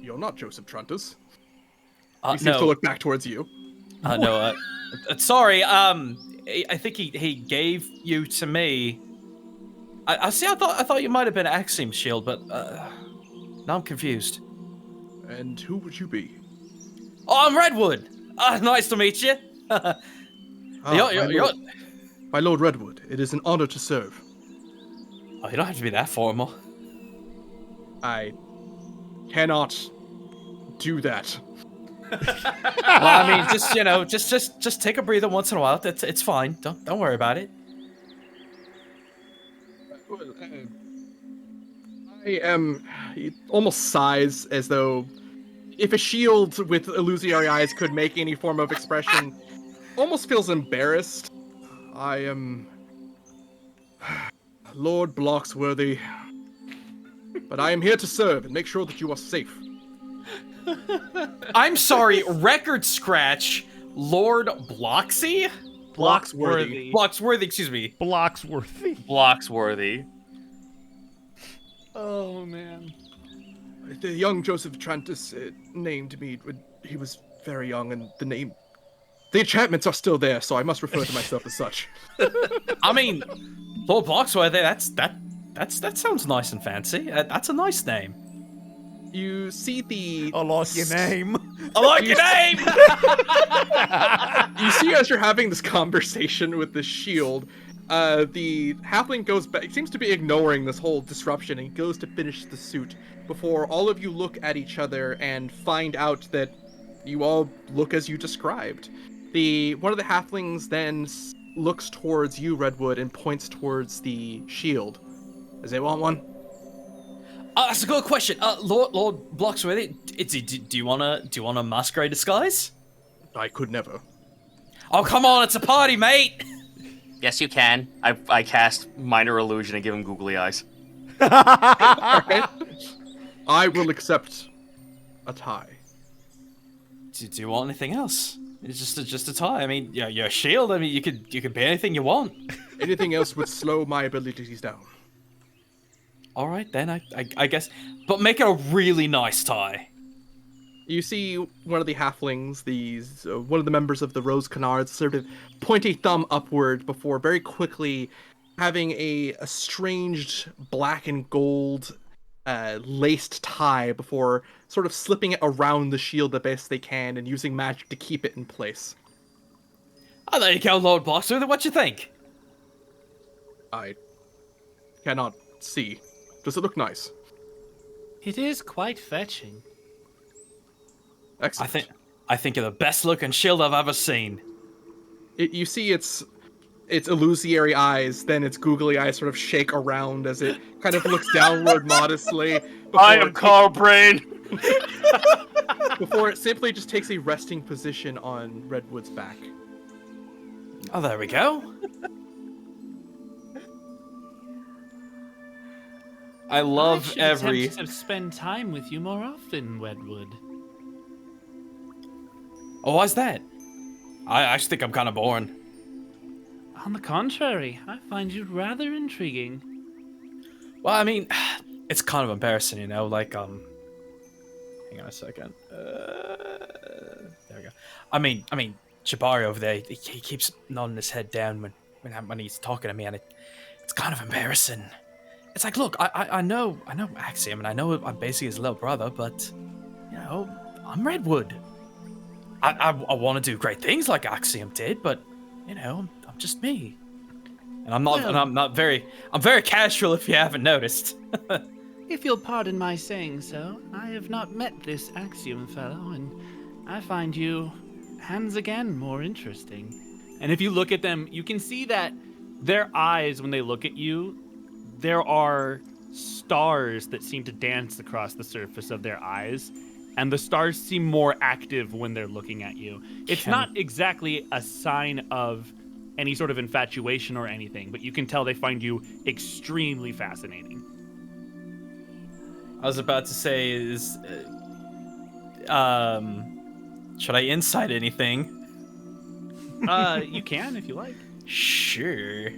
You're not Joseph Trantus. He seems to look back towards you. Sorry. I think he gave you to me. I thought you might have been Axiom Shield, but now I'm confused. And who would you be? Oh, I'm Redwood. Nice to meet you. My Lord Redwood, it is an honor to serve. Oh, you don't have to be that formal. I cannot do that. Well, I mean, just take a breather once in a while. It's fine. Don't worry about it. I am. He almost sighs as though if a shield with illusory eyes could make any form of expression, almost feels embarrassed. I am Lord Blocksworthy, but I am here to serve and make sure that you are safe. I'm sorry, record scratch, Lord Bloxy? Bloxworthy, excuse me. Blocksworthy. Oh, man. The young Joseph Trantus named me when he was very young, and the enchantments are still there, so I must refer to myself as such. I mean, Lord Bloxworthy, that sounds nice and fancy. That's a nice name. You see the... I like your name. I like your name! You see as you're having this conversation with the shield, the halfling goes back, seems to be ignoring this whole disruption, and goes to finish the suit before all of you look at each other and find out that you all look as you described. One of the halflings then looks towards you, Redwood, and points towards the shield. Does they want one? That's a good question. Lord Bloxworthy, do you want a masquerade disguise? I could never. Oh, come on, it's a party, mate! Yes, you can. I cast Minor Illusion and give him googly eyes. Alright. I will accept a tie. Do you want anything else? It's just a tie. I mean, you're a shield. I mean, you could be anything you want. Anything else would slow my abilities down. All right, then I guess, but make it a really nice tie. You see one of the halflings, one of the members of the Rose Canards, sort of point a thumb upward before very quickly having a estranged black and gold laced tie before sort of slipping it around the shield the best they can and using magic to keep it in place. Oh, there you go, Lord Boxer. What you think? I cannot see. Does it look nice? It is quite fetching. Excellent. I think you're the best looking shield I've ever seen. You see its illusory eyes, then its googly eyes sort of shake around as it kind of looks downward modestly. I am Carl Brain. Before it simply just takes a resting position on Redwood's back. Oh, there we go. I love every. To spend time with you more often, Redwood. Oh, why's that? I actually think I'm kind of boring. On the contrary, I find you rather intriguing. Well, I mean, it's kind of embarrassing, you know. Like, hang on a second. There we go. I mean, Jabari over there, he keeps nodding his head down when he's talking to me, and it's kind of embarrassing. It's like, look, I know Axiom, and I know I'm basically his little brother, but you know, I'm Redwood. I want to do great things like Axiom did, but you know, I'm just me, and I'm very casual if you haven't noticed. If you'll pardon my saying so, I have not met this Axiom fellow, and I find you, hands again, more interesting. And if you look at them, you can see that their eyes, when they look at you, there are stars that seem to dance across the surface of their eyes, and the stars seem more active when they're looking at you. It's not exactly a sign of any sort of infatuation or anything, but you can tell they find you extremely fascinating. I was about to say, should I insight anything? You can if you like. Sure.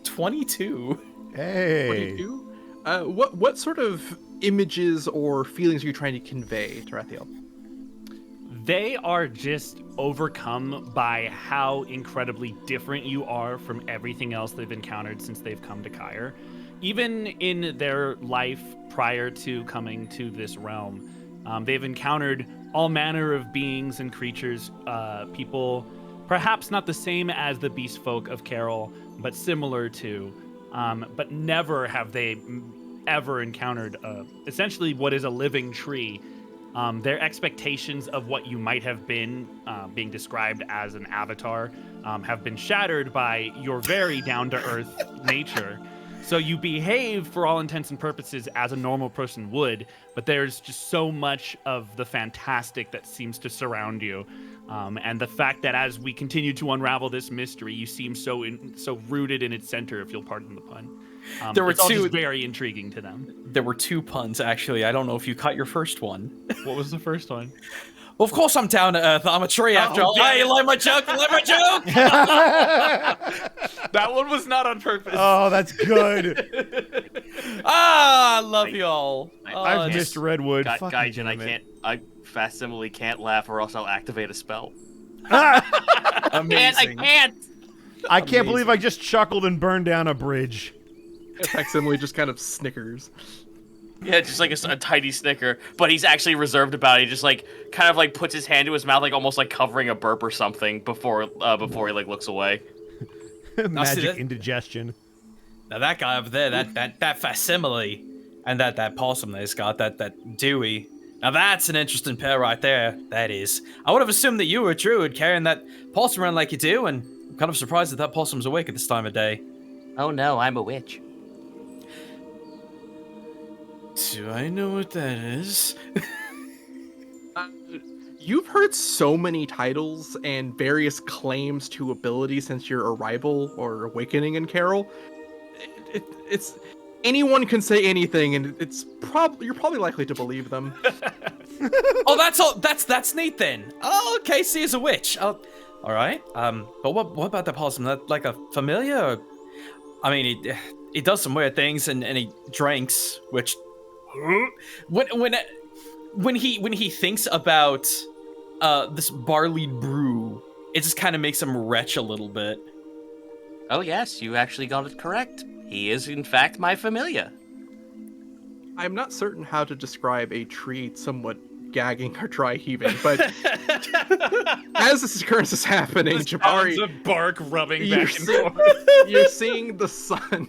22. Hey. 22? What sort of images or feelings are you trying to convey, Terathial? They are just overcome by how incredibly different you are from everything else they've encountered since they've come to Kyre. Even in their life prior to coming to this realm, they've encountered all manner of beings and creatures, people perhaps not the same as the beast folk of Caroll, but similar to, but never have they ever encountered essentially what is a living tree. Their expectations of what you might have been, being described as an avatar, have been shattered by your very down-to-earth nature. So you behave, for all intents and purposes, as a normal person would, but there's just so much of the fantastic that seems to surround you. And the fact that as we continue to unravel this mystery, you seem so rooted in its center, if you'll pardon the pun. It's all just very intriguing to them. There were 2 puns, actually. I don't know if you caught your first one. What was the first one? Well, of course I'm down to earth. I'm a tree after all. Hey, you like my joke? You like my joke? That one was not on purpose. Oh, that's good. I love y'all. I've missed Redwood. Fucking Gaijin, Facsimile can't laugh or else I'll activate a spell. Amazing. I can't. I can't believe I just chuckled and burned down a bridge. Facsimile just kind of snickers. Yeah, just like a tiny snicker, but he's actually reserved about it. He just kind of puts his hand to his mouth, almost covering a burp or something before he looks away. Magic indigestion. Now that guy over there, that Facsimile, and that possum that he's got, that Dewey. Now that's an interesting pair right there. That is. I would have assumed that you were a druid carrying that possum around like you do, and I'm kind of surprised that possum's awake at this time of day. Oh no, I'm a witch. Do I know what that is? You've heard so many titles and various claims to ability since your arrival or awakening in Caroll. It's anyone can say anything, and you're probably likely to believe them. Oh, that's all. That's Nate then. Oh, Casey is a witch. Oh, all right. But what about that possum? That like a familiar? I mean, he does some weird things, and he drinks. Which when he thinks about this barley brew, it just kind of makes him retch a little bit. Oh yes, you actually got it correct. He is in fact my familiar. I'm not certain how to describe a tree somewhat gagging or dry heaving, but as this occurrence is happening, Jabari, of bark rubbing you're, back and forth. you're seeing the sun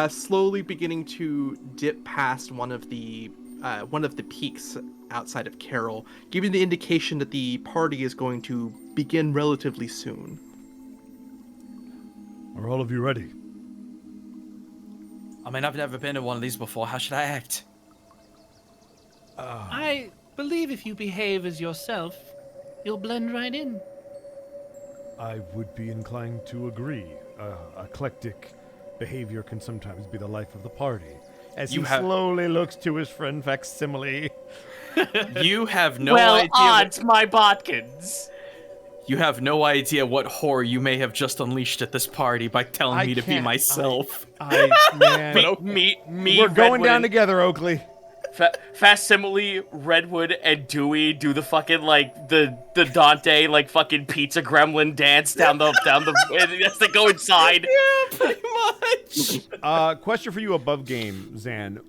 slowly beginning to dip past one of the peaks outside of Caroll, giving the indication that the party is going to begin relatively soon. Are all of you ready? I mean, I've never been to one of these before. How should I act? I believe if you behave as yourself, you'll blend right in. I would be inclined to agree. Eclectic behavior can sometimes be the life of the party. As he slowly looks to his friend Facsimile. You have no well, idea. odds, my botkins. You have no idea what horror you may have just unleashed at this party by telling me to be myself. Man. Me, We're going Redwood, down together, Oakley. Facsimile, Redwood, and Dewey do the fucking like the Dante like fucking pizza gremlin dance down the as they go inside. Yeah, pretty much. Question for you above game, Zan.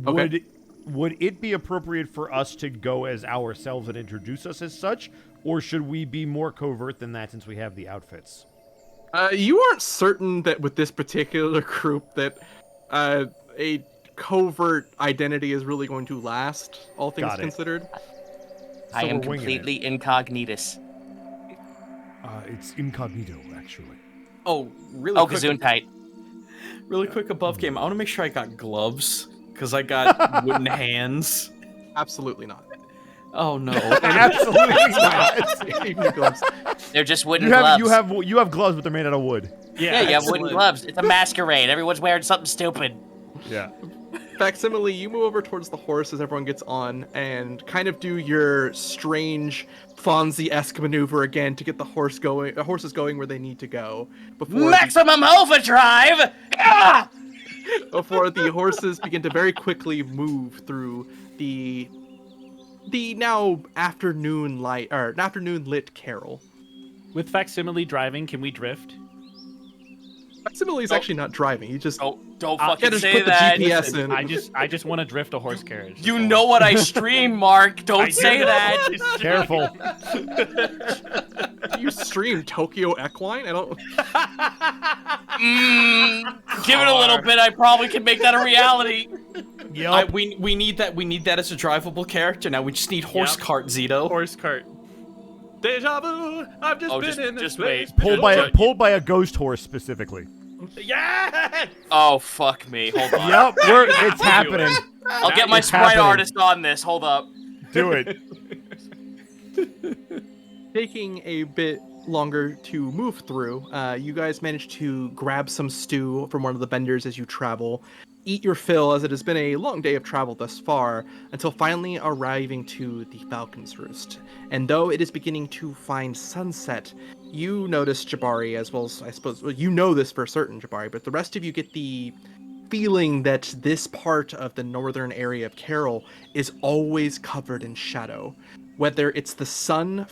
Okay. Would it be appropriate for us to go as ourselves and introduce us as such, or should we be more covert than that since we have the outfits? You aren't certain that with this particular group that a covert identity is really going to last, all things considered. I am we're winging completely incognitus. It's incognito, actually. Oh, really? Oh, quick, gazoon tight. really quick above game. I want to make sure I got gloves because I got wooden hands. Absolutely not. Oh no! Absolutely not. You need gloves. They're just wooden gloves. You have gloves, but they're made out of wood. Yeah, you have wooden gloves. It's a masquerade. Everyone's wearing something stupid. Yeah. Facsimile, you move over towards the horse as everyone gets on and kind of do your strange Fonzie-esque maneuver again to get the horses going where they need to go. Maximum overdrive! Ah! Before the horses begin to very quickly move through the now afternoon lit Caroll. With Facsimile driving, can we drift? Facsimile is actually not driving. He just Don't fucking just say put the that. GPS in. I just want to drift a horse carriage. You know what I stream, Mark. Don't say that. Careful. You stream Tokyo Equine? I don't. Give it a little bit. I probably can make that a reality. Yep. We need that. We need that as a drivable character. Now we just need horse cart, Zeto. Horse cart. Deja vu. I've just been in this place. Pulled by a ghost horse specifically. Yes! Oh, fuck me. Hold on. Yep, it's happening. I'll get my It's sprite happening. artist on this. Hold up. Do it. Taking a bit longer to move through, you guys manage to grab some stew from one of the vendors as you travel. Eat your fill, as it has been a long day of travel thus far, until finally arriving to the Falcon's Roost. And though it is beginning to find sunset, you notice, Jabari, as well as, I suppose, well, you know this for certain, Jabari, but the rest of you get the feeling that this part of the northern area of Caroll is always covered in shadow. Whether it's the sun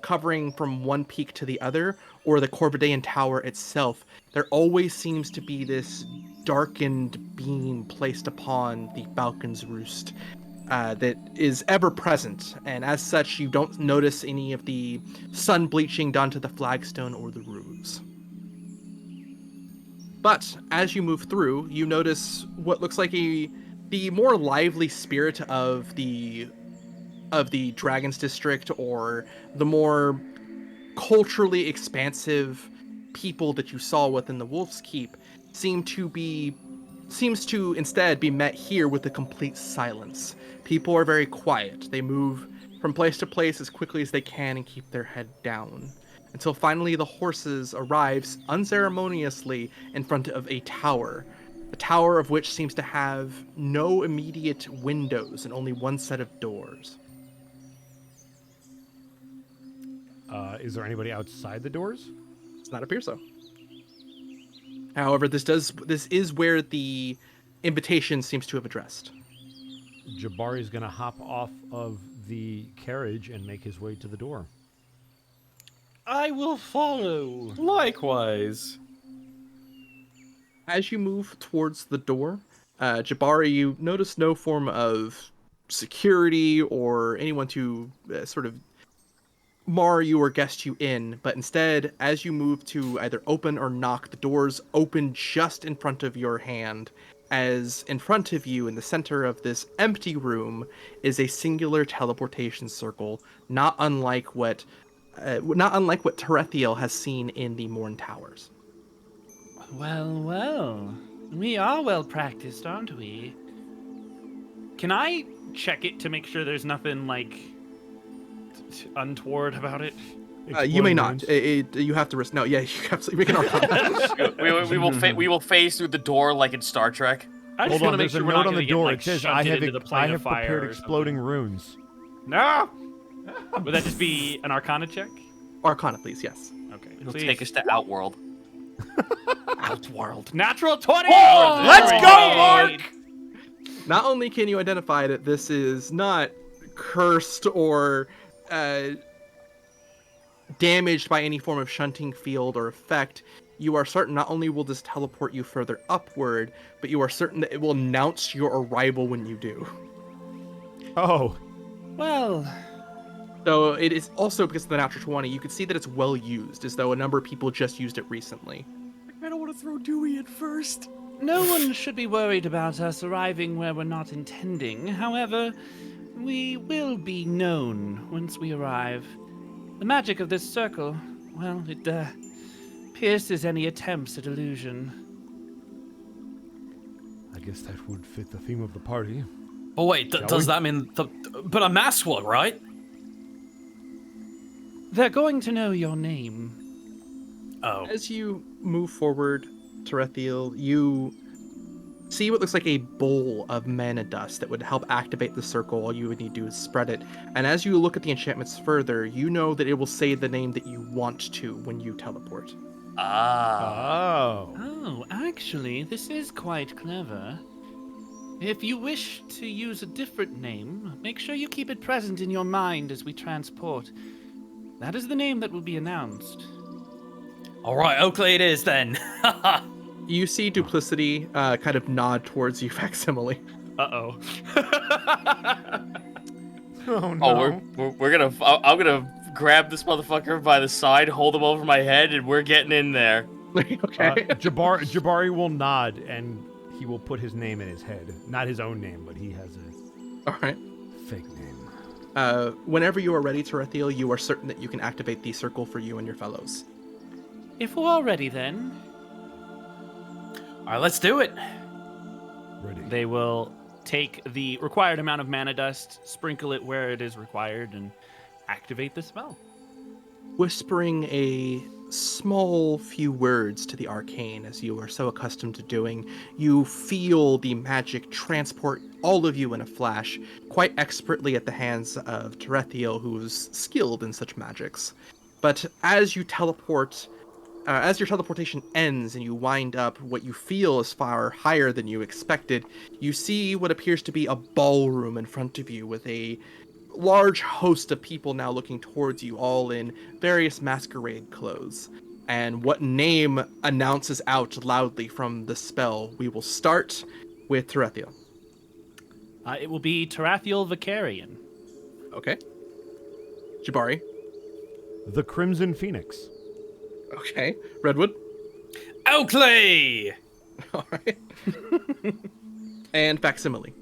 covering from one peak to the other, or the Corvidaean Tower itself, there always seems to be this darkened beam placed upon the Falcon's Roost that is ever present, and as such you don't notice any of the sun bleaching done to the flagstone or the roofs. But as you move through, you notice what looks like the more lively spirit of the Dragon's District, or the more culturally expansive people that you saw within the Wolf's Keep seems to instead be met here with a complete silence. People are very quiet. They move from place to place as quickly as they can and keep their head down, until finally the horses arrives unceremoniously in front of a tower. The tower of which seems to have no immediate windows and only one set of doors. Is there anybody outside the doors? Does not appear so. However, this is where the invitation seems to have addressed. Jabari's going to hop off of the carriage and make his way to the door. I will follow. Likewise. As you move towards the door, Jabari, you notice no form of security or anyone to sort of mar you or guest you in, but instead, as you move to either open or knock, the doors open just in front of your hand, as in front of you in the center of this empty room is a singular teleportation circle, not unlike what Terathial has seen in the Morn Towers. Well. We are well practiced, aren't we? Can I check it to make sure there's nothing, like, untoward about it? You may not. You have to risk. No, yeah, you absolutely make an arcana. we will phase through the door like in Star Trek. I just Hold want on, to make there's a sure we're note not on the gonna get, door. like, It says, shunted into the I plane have of fire prepared or exploding something. runes. No! Would that just be an Arcana check? Arcana, please, yes. Okay. It'll please. take us to Outworld. Outworld. Natural 20! Oh, let's There we go, Mark! Not only can you identify that this is not cursed or damaged by any form of shunting field or effect, you are certain not only will this teleport you further upward, but you are certain that it will announce your arrival when you do. Oh. Well, So it is also, because of the natural 20, you can see that it's well used, as though a number of people just used it recently. I don't want to throw Dewey in first. no one should be worried about us arriving where we're not intending. However, we will be known once we arrive. The magic of this circle, well, it pierces any attempts at illusion. I guess that would fit the theme of the party. Oh wait, does that mean but a mask will, right? They're going to know your name. Oh. As you move forward, Terathial, you see what looks like a bowl of mana dust that would help activate the circle. All you would need to do is spread it. And as you look at the enchantments further, you know that it will say the name that you want to when you teleport. Oh. Oh, actually, this is quite clever. If you wish to use a different name, make sure you keep it present in your mind as we transport. That is the name that will be announced. All right, Oakley it is then. You see Duplicity kind of nod towards you, Facsimile. Uh-oh. Oh, no. Oh, I'm gonna grab this motherfucker by the side, hold him over my head, and we're getting in there. Okay. Jabari will nod, and he will put his name in his head. Not his own name, but he has a All right. fake name. Whenever you are ready, Terathial, you are certain that you can activate the circle for you and your fellows. If we're all ready, then All right, let's do it. Ready. they will take the required amount of mana dust, sprinkle it where it is required, and activate the spell. Whispering a small few words to the arcane, as you are so accustomed to doing, you feel the magic transport all of you in a flash, quite expertly at the hands of Terathial, who's skilled in such magics. But as you teleport, as your teleportation ends and you wind up what you feel is far higher than you expected, you see what appears to be a ballroom in front of you with a large host of people now looking towards you, all in various masquerade clothes. And what name announces out loudly from the spell? We will start with Terathial. It will be Terathial Vicarian. Okay. Jabari. The Crimson Phoenix. Okay. Redwood. Oakley! All right. And Facsimile.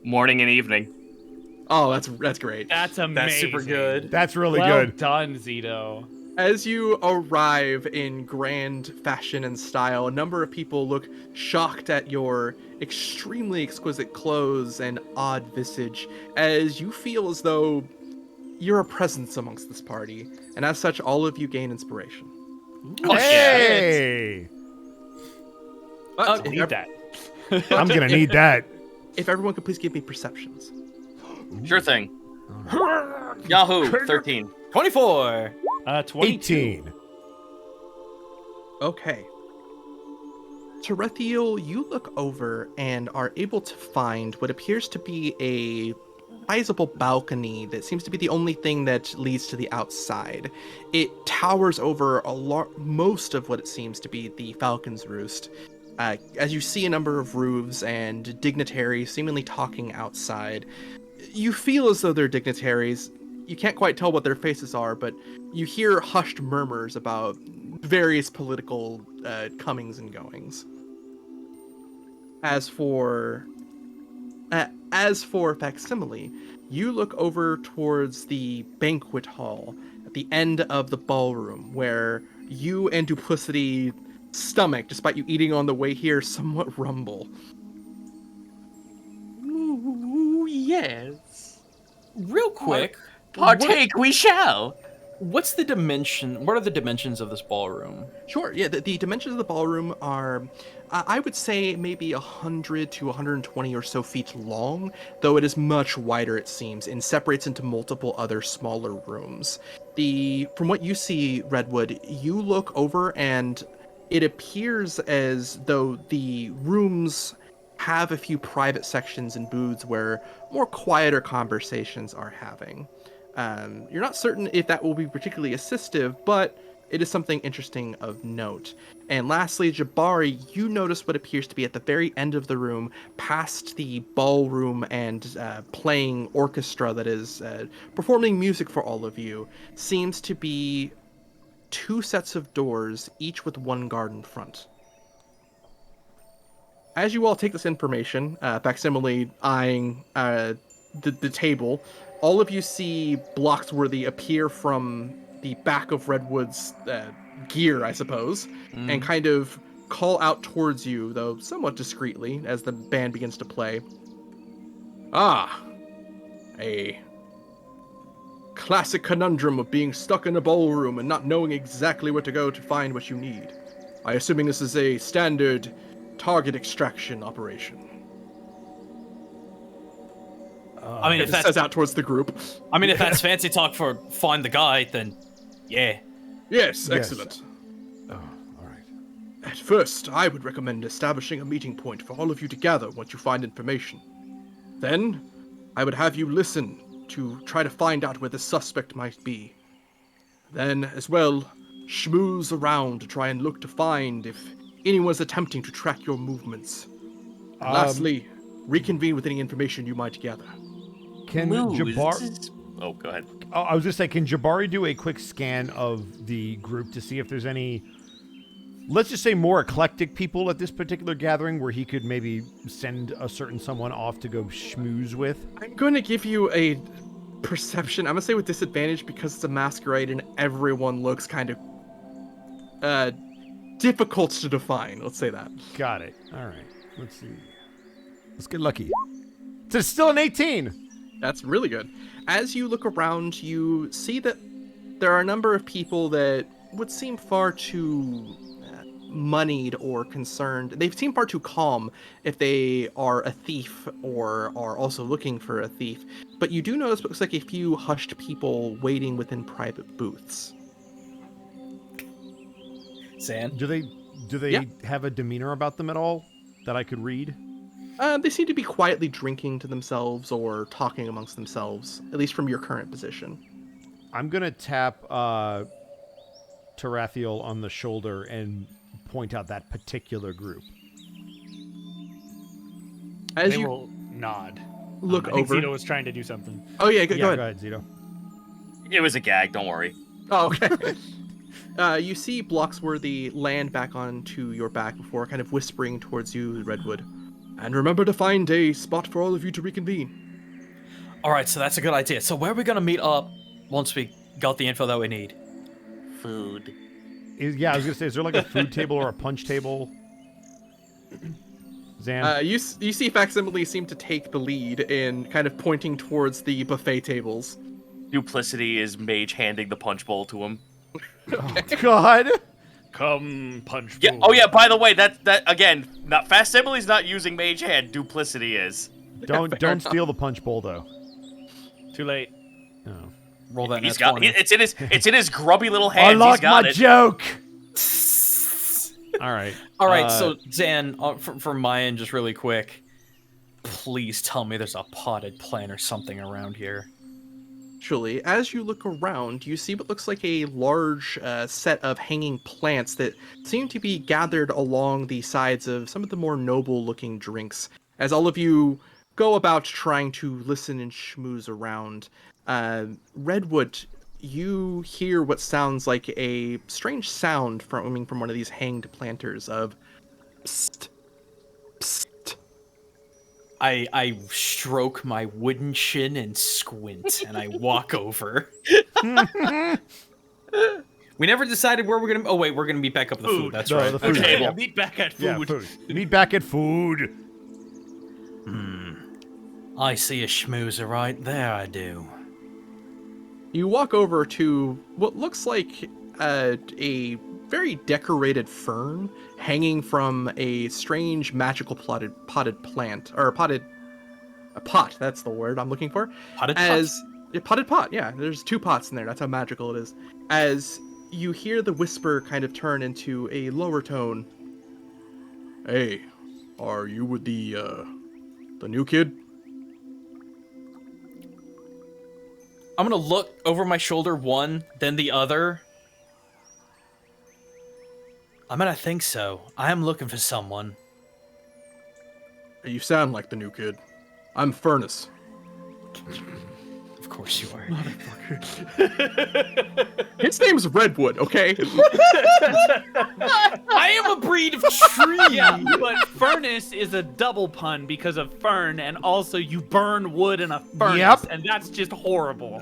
Morning and evening. Oh, that's great. That's amazing. That's super good. That's really well good. done, Zeto. As you arrive in grand fashion and style, a number of people look shocked at your extremely exquisite clothes and odd visage, as you feel as though you're a presence amongst this party, and as such, all of you gain inspiration. Oh, Hey! I need that. I'm gonna need that. If everyone could please give me perceptions. Sure thing. Yahoo! 13. 24. 22. 18. Okay. Terathial, you look over and are able to find what appears to be a sizable balcony that seems to be the only thing that leads to the outside. It towers over most of what it seems to be the Falcon's Roost. As you see a number of roofs and dignitaries seemingly talking outside, you feel as though they're dignitaries. You can't quite tell what their faces are, but you hear hushed murmurs about various political comings and goings. As for Facsimile, you look over towards the banquet hall at the end of the ballroom, where you and Duplicity stomach, despite you eating on the way here, somewhat rumble. Ooh, yes. Real quick, Partake we shall. what's the dimension? What are the dimensions of this ballroom? Sure, yeah, the dimensions of the ballroom are, I would say, maybe 100 to 120 or so feet long, though it is much wider, it seems, and separates into multiple other smaller rooms. From what you see, Redwood, you look over and it appears as though the rooms have a few private sections and booths where more quieter conversations are having. You're not certain if that will be particularly assistive, but it is something interesting of note. And lastly, Jabari, you notice what appears to be at the very end of the room, past the ballroom and playing orchestra that is performing music for all of you, seems to be 2 sets of doors, each with 1 guard in front. As you all take this information, Facsimile eyeing the table, all of you see Bloxworthy appear from the back of Redwood's gear, I suppose, and kind of call out towards you, though somewhat discreetly, as the band begins to play. Ah, a classic conundrum of being stuck in a ballroom and not knowing exactly where to go to find what you need. I'm assuming this is a standard target extraction operation. I mean, if It that's says out towards the group. if that's fancy talk for find the guy, then yeah. Yes, excellent. Oh, all right. At first, I would recommend establishing a meeting point for all of you to gather once you find information. Then, I would have you listen to try to find out where the suspect might be. Then, as well, schmooze around to try and look to find if anyone's attempting to track your movements. And lastly, reconvene with any information you might gather. Can Jabari... Oh, go ahead. Oh, I was just saying, can Jabari do a quick scan of the group to see if there's any, let's just say, more eclectic people at this particular gathering where he could maybe send a certain someone off to go schmooze with? I'm going to give you a perception. I'm going to say with disadvantage because it's a masquerade and everyone looks kind of difficult to define. Let's say that. Got it. All right. Let's see. Let's get lucky. It's still an 18. That's really good. As you look around, you see that there are a number of people that would seem far too moneyed or concerned. They seem far too calm if they are a thief or are also looking for a thief. But you do notice what looks like a few hushed people waiting within private booths. Zan? Do they have a demeanor about them at all that I could read? They seem to be quietly drinking to themselves or talking amongst themselves, at least from your current position. I'm going to tap Terathial on the shoulder and point out that particular group. As They you will nod. look I think over... Zeto was trying to do something. Oh, yeah, go ahead. Go ahead, Zeto. It was a gag, don't worry. Oh, okay. You see Bloxworthy land back onto your back before kind of whispering towards you, Redwood. And remember to find a spot for all of you to reconvene. All right, so that's a good idea. So where are we gonna meet up once we got the info that we need? Food. I was going to say, is there like a food table or a punch table? Zan? You see Facsimile seem to take the lead in kind of pointing towards the buffet tables. Duplicity is Mage handing the punch bowl to him. Oh, God. Come punch. Yeah. bowl. Oh yeah. By the way, that again, not Facsimile's not using Mage hand. Duplicity is. Don't steal the punch bowl though. Too late. Oh. Roll that. He's nat got. 20. It's in his grubby little hands. I He's lost got my it. joke. All right. All right, so Zan, from my end, just really quick, please tell me there's a potted plant or something around here. Actually, as you look around, you see what looks like a large set of hanging plants that seem to be gathered along the sides of some of the more noble-looking drinks. As all of you go about trying to listen and schmooze around, Redwood, you hear what sounds like a strange sound coming from one of these hanged planters of psst, psst. I stroke my wooden chin and squint, and I walk over. We never decided where we're gonna. Oh wait, we're gonna meet back up with the food. That's No, right. the food. Okay. Yeah, meet back at food. Yeah, food. Meet back at food. I see a schmoozer right there. I do. You walk over to what looks like a very decorated fern hanging from a strange magical potted plant, or a pot. That's the word I'm looking for. Potted A potted pot. Yeah, there's 2 pots in there. That's how magical it is. As you hear the whisper kind of turn into a lower tone. Hey, are you with the new kid? I'm gonna look over my shoulder one, then the other. I'm gonna think so. I am looking for someone. You sound like the new kid. I'm Furnace. Of course you are. His name's Redwood, okay? I am a breed of tree. Yeah, but furnace is a double pun because of fern, and also you burn wood in a furnace, Yep. and that's just horrible.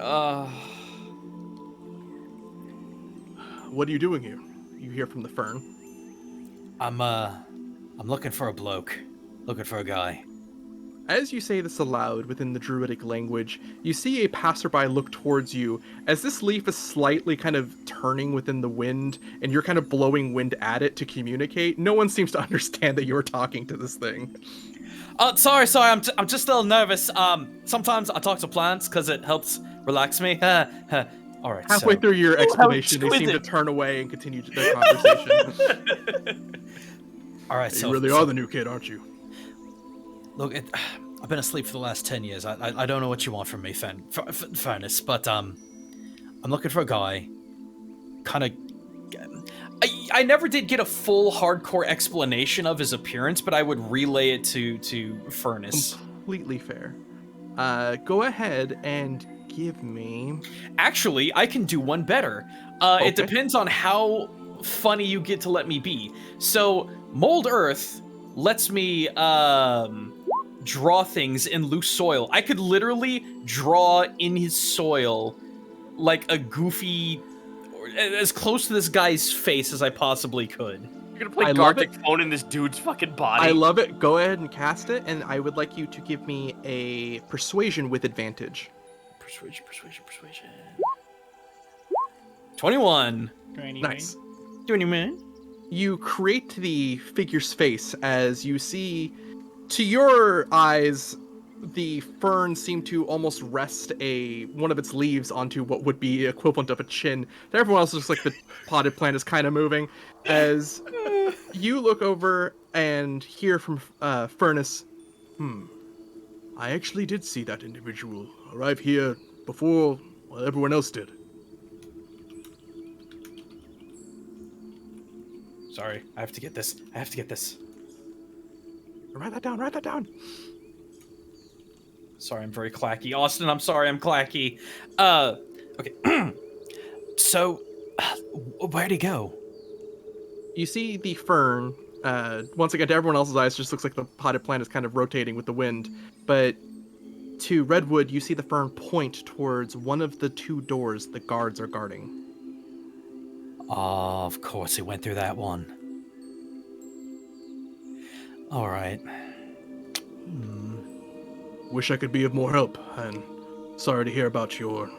What are you doing here? You hear from the fern. I'm looking for a bloke. Looking for a guy. As you say this aloud within the druidic language, you see a passerby look towards you as this leaf is slightly kind of turning within the wind, and you're kind of blowing wind at it to communicate. No one seems to understand that you're talking to this thing. Sorry, I'm just a little nervous. Sometimes I talk to plants because it helps relax me. All right. Halfway through your explanation, they seem to exquisite. turn away and continue their conversation. All right. You really are the new kid, aren't you? Look, I've been asleep for the last 10 years. I don't know what you want from me, Furnace, but I'm looking for a guy. Kind of. I never did get a full hardcore explanation of his appearance, but I would relay it to Furnace. Completely fair. Go ahead and give me... Actually, I can do one better. Okay. It depends on how funny you get to let me be. So, Mold Earth lets me draw things in loose soil. I could literally draw in his soil like a goofy, as close to this guy's face as I possibly could. You're gonna play I love Gartic Phone in this dude's fucking body. I love it. Go ahead and cast it, and I would like you to give me a persuasion with advantage. Persuasion. 21. Nice. Doing you, man? You create the figure's face as you see, to your eyes, the fern seemed to almost rest one of its leaves onto what would be equivalent of a chin. To everyone else, looks like the potted plant is kind of moving. As you look over and hear from Furnace, I actually did see that individual arrive here before everyone else did. Sorry, I have to get this. Write that down. Sorry, I'm very clacky. Austin, I'm sorry, I'm clacky. Okay. So, where'd he go? You see the fern, once again, to everyone else's eyes, just looks like the potted plant is kind of rotating with the wind. But to Redwood, you see the fern point towards one of the 2 doors the guards are guarding. Oh, of course he went through that one. All right. Wish I could be of more help, and sorry to hear about your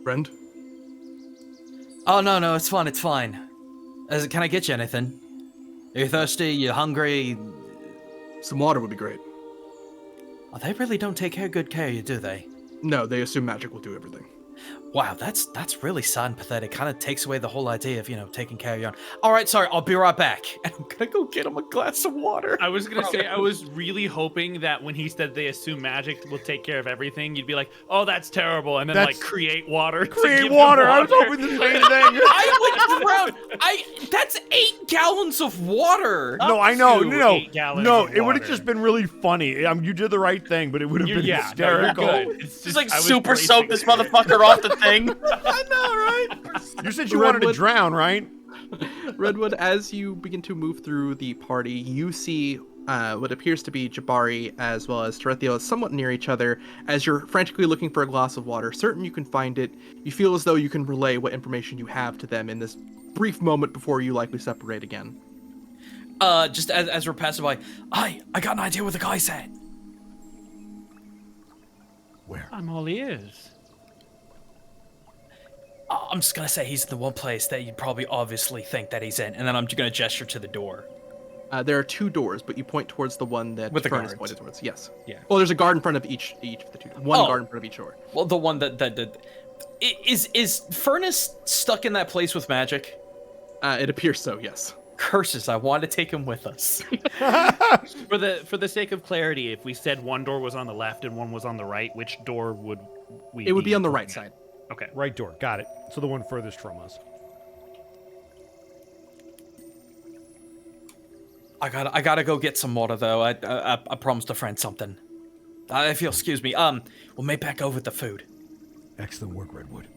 Friend? Oh, no, it's fine, it's fine. Can I get you anything? Are you thirsty? You hungry? Some water would be great. Oh, they really don't take good care of you, do they? No, they assume magic will do everything. Wow, that's really sad and pathetic. Kind of takes away the whole idea of, taking care of your own. All right, sorry, I'll be right back. And I'm gonna go get him a glass of water. I was gonna say, I was really hoping that when he said they assume magic will take care of everything, you'd be like, "Oh, that's terrible," and then That's- create water. Create water. I was hoping the same thing. I would drown. That's 8 gallons of water. No, I know. to No, 8 gallons no. of It would have water. just been really funny. You did the right thing, but it would have been Yeah, no, hysterical. you're good. It's Just like I was super bracing soak this for it. motherfucker off the thing. I know, right? You said you wanted to Redwood. drown, right? Redwood, as you begin to move through the party, you see what appears to be Jabari as well as Terathial somewhat near each other. As you're frantically looking for a glass of water, certain you can find it, you feel as though you can relay what information you have to them in this brief moment before you likely separate again. Just as we're passing by, I got an idea what the guy said. Where? I'm all ears. I'm just gonna say he's in the one place that you'd probably obviously think that he's in, and then I'm just gonna gesture to the door. There are 2 doors, but you point towards the one that With the Fern is guards. pointed towards. Yes. Yeah. Well, there's a guard in front of each of the 2 doors. One Oh. guard in front of each door. Well, the one that is Furnace stuck in that place with magic? It appears so, yes. Curses! I want to take him with us. For the sake of clarity, if we said one door was on the left and one was on the right, which door would we? It would be on the right side. Okay. Right door. Got it. So the one furthest from us. I gotta go get some water though. I promised a friend something. If you'll excuse me, we'll meet back over with the food. Excellent work, Redwood.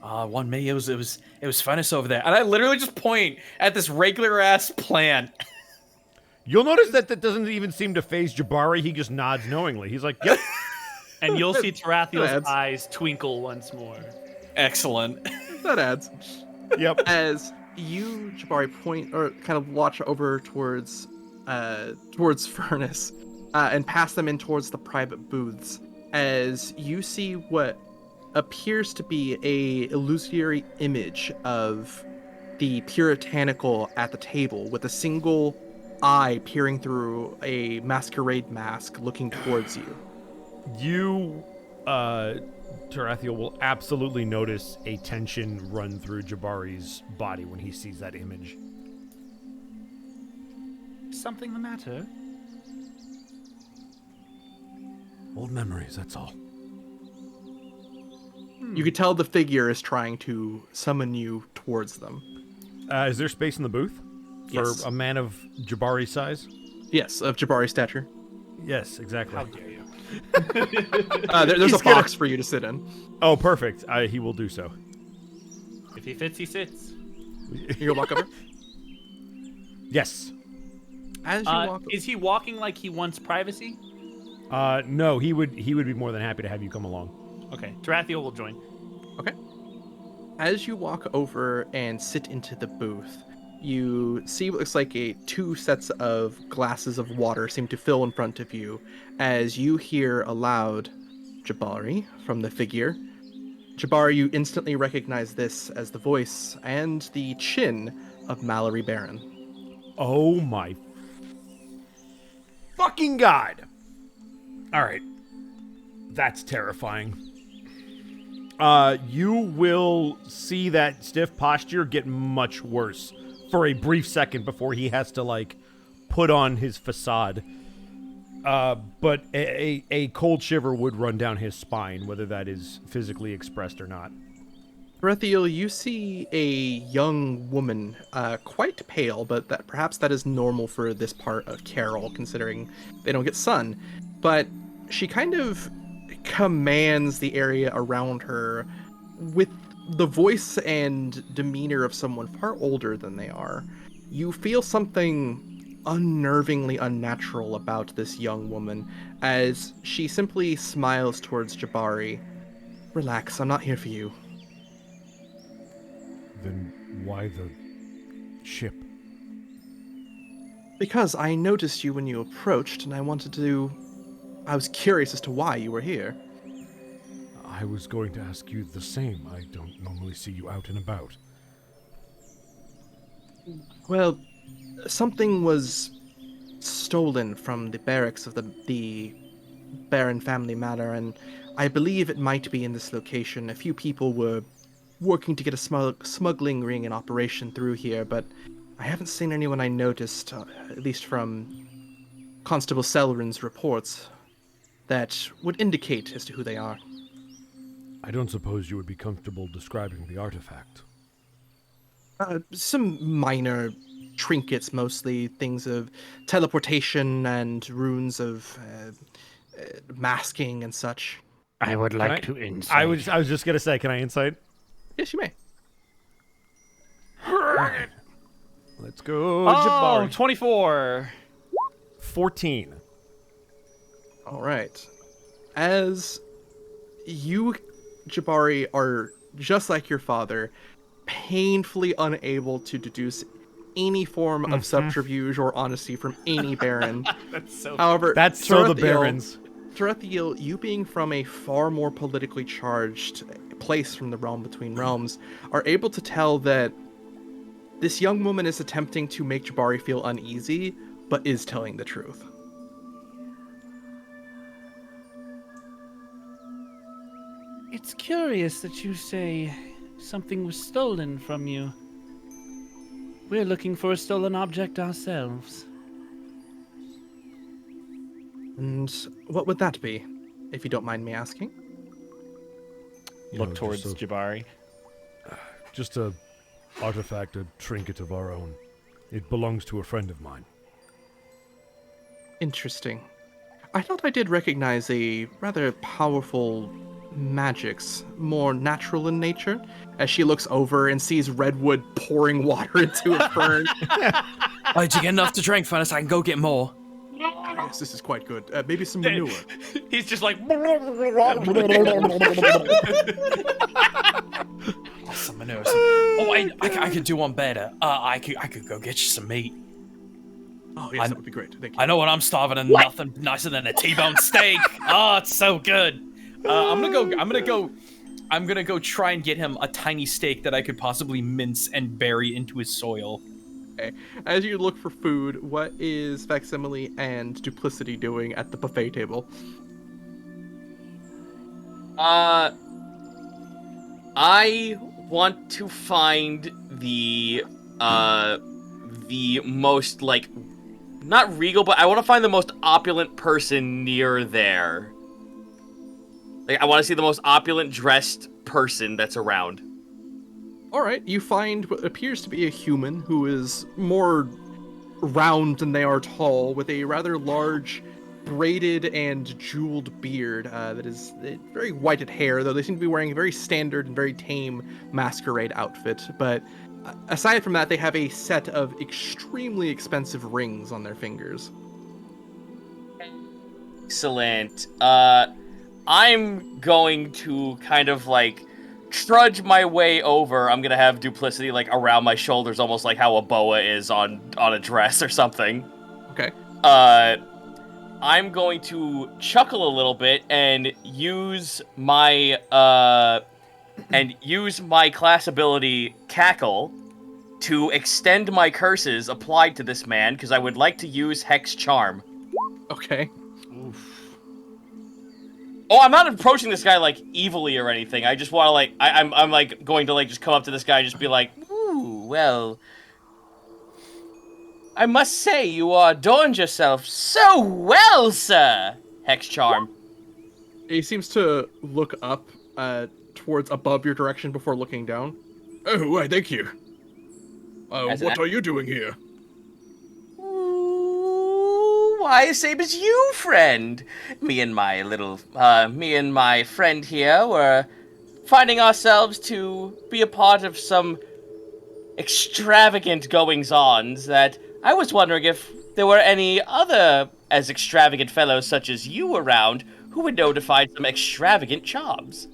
It was Furnace over there, and I literally just point at this regular ass plant. You'll notice that doesn't even seem to phase Jabari. He just nods knowingly. He's like, "Yep." And you'll see Terathial's adds. eyes twinkle once more. Excellent. That adds. Yep. As you, Jabari, point or kind of watch over towards Furnace and pass them in towards the private booths, as you see what appears to be a illusory image of the puritanical at the table with a single eye peering through a masquerade mask looking towards you. You, Terathial, will absolutely notice a tension run through Jabari's body when he sees that image. Something the matter? Old memories, that's all. You could tell the figure is trying to summon you towards them. Is there space in the booth for Yes. a man of Jabari's size? Yes, of Jabari's stature. Yes, exactly. How dare you? There's He's a gonna- box for you to sit in. Oh, perfect. He will do so. If he fits, he sits. You walk over. Yes. As you walk, Is he walking like he wants privacy? No, he would be more than happy to have you come along. Okay, Terathial will join. okay. As you walk over and sit into the booth, you see what looks like 2 sets of glasses of water seem to fill in front of you, as you hear aloud, "Jabari," from the figure. Jabari, you instantly recognize this as the voice and the chin of Mallory Barron. Oh my fucking god! All right, that's terrifying. You will see that stiff posture get much worse for a brief second before he has to put on his facade. But a cold shiver would run down his spine, whether that is physically expressed or not. Terathial, you see a young woman, quite pale, but perhaps that is normal for this part of Caroll, considering they don't get sun. But she kind of commands the area around her with the voice and demeanor of someone far older than they are. You feel something unnervingly unnatural about this young woman, as she simply smiles towards Jabari. "Relax, I'm not here for you." Then why the ship? "Because I noticed you when you approached, and I was curious as to why you were here." I I was going to ask you the same. I don't normally see you out and about. Well, something was stolen from the barracks of the Baron family matter, and I believe it might be in this location. A few people were working to get a smuggling ring in operation through here, but I haven't seen anyone I noticed, at least from Constable Selrin's reports, that would indicate as to who they are. I don't suppose you would be comfortable describing the artifact. Some minor trinkets, mostly things of teleportation and runes of masking and such. I would Can I- like to insight. I was just gonna say, can I insight? Yes, you may. Let's go, Oh, Jabari. 24. 14. All right. As you, Jabari, are just like your father, painfully unable to deduce any form of subterfuge or honesty from any Baron. That's so. However, That's so the Terathial- Barons. Terathial, you being from a far more politically charged place from the realm between realms, are able to tell that this young woman is attempting to make Jabari feel uneasy, but is telling the truth. It's curious that you say something was stolen from you. We're looking for a stolen object ourselves. And what would that be, if you don't mind me asking? Look towards Jabari. Just a artifact, a trinket of our own. It belongs to a friend of mine. Interesting. I thought I did recognize a rather powerful magics, more natural in nature, as she looks over and sees Redwood pouring water into a fern. Oh, did you get enough to drink, Furnace? I can go get more. Yes, this is quite good. Maybe some manure. He's just like. Some manure. Oh, I could do one better. I could go get you some meat. Oh, yes, that would be great. Thank you. I know when I'm starving, and nothing nicer than a T-bone steak. Oh, it's so good. I'm gonna go try and get him a tiny steak that I could possibly mince and bury into his soil. Okay. As you look for food, what is Facsimile and Duplicity doing at the buffet table? I want to find the most, like, not regal, but I want to find the most opulent person near there. Like, I want to see the most opulent dressed person that's around. All right, you find what appears to be a human who is more round than they are tall, with a rather large braided and jeweled beard that is very whited hair, though they seem to be wearing a very standard and very tame masquerade outfit. But aside from that, they have a set of extremely expensive rings on their fingers. Excellent. I'm going to kind of, like, trudge my way over. I'm gonna have Duplicity, like, around my shoulders, almost like how a boa is on a dress or something. Okay. I'm going to chuckle a little bit and use my class ability Cackle to extend my curses applied to this man, because I would like to use Hex Charm. Okay. Oh, I'm not approaching this guy, like, evilly or anything. I just want to, like, I'm like, going to, like, just come up to this guy and just be like, ooh, well, I must say you adorned yourself so well, sir. Hex Charm. He seems to look up towards above your direction before looking down. Oh, why, thank you. What are you doing here? Why, same as you, friend. Me and my friend here were finding ourselves to be a part of some extravagant goings-ons that I was wondering if there were any other as extravagant fellows such as you around who would know to find some extravagant jobs.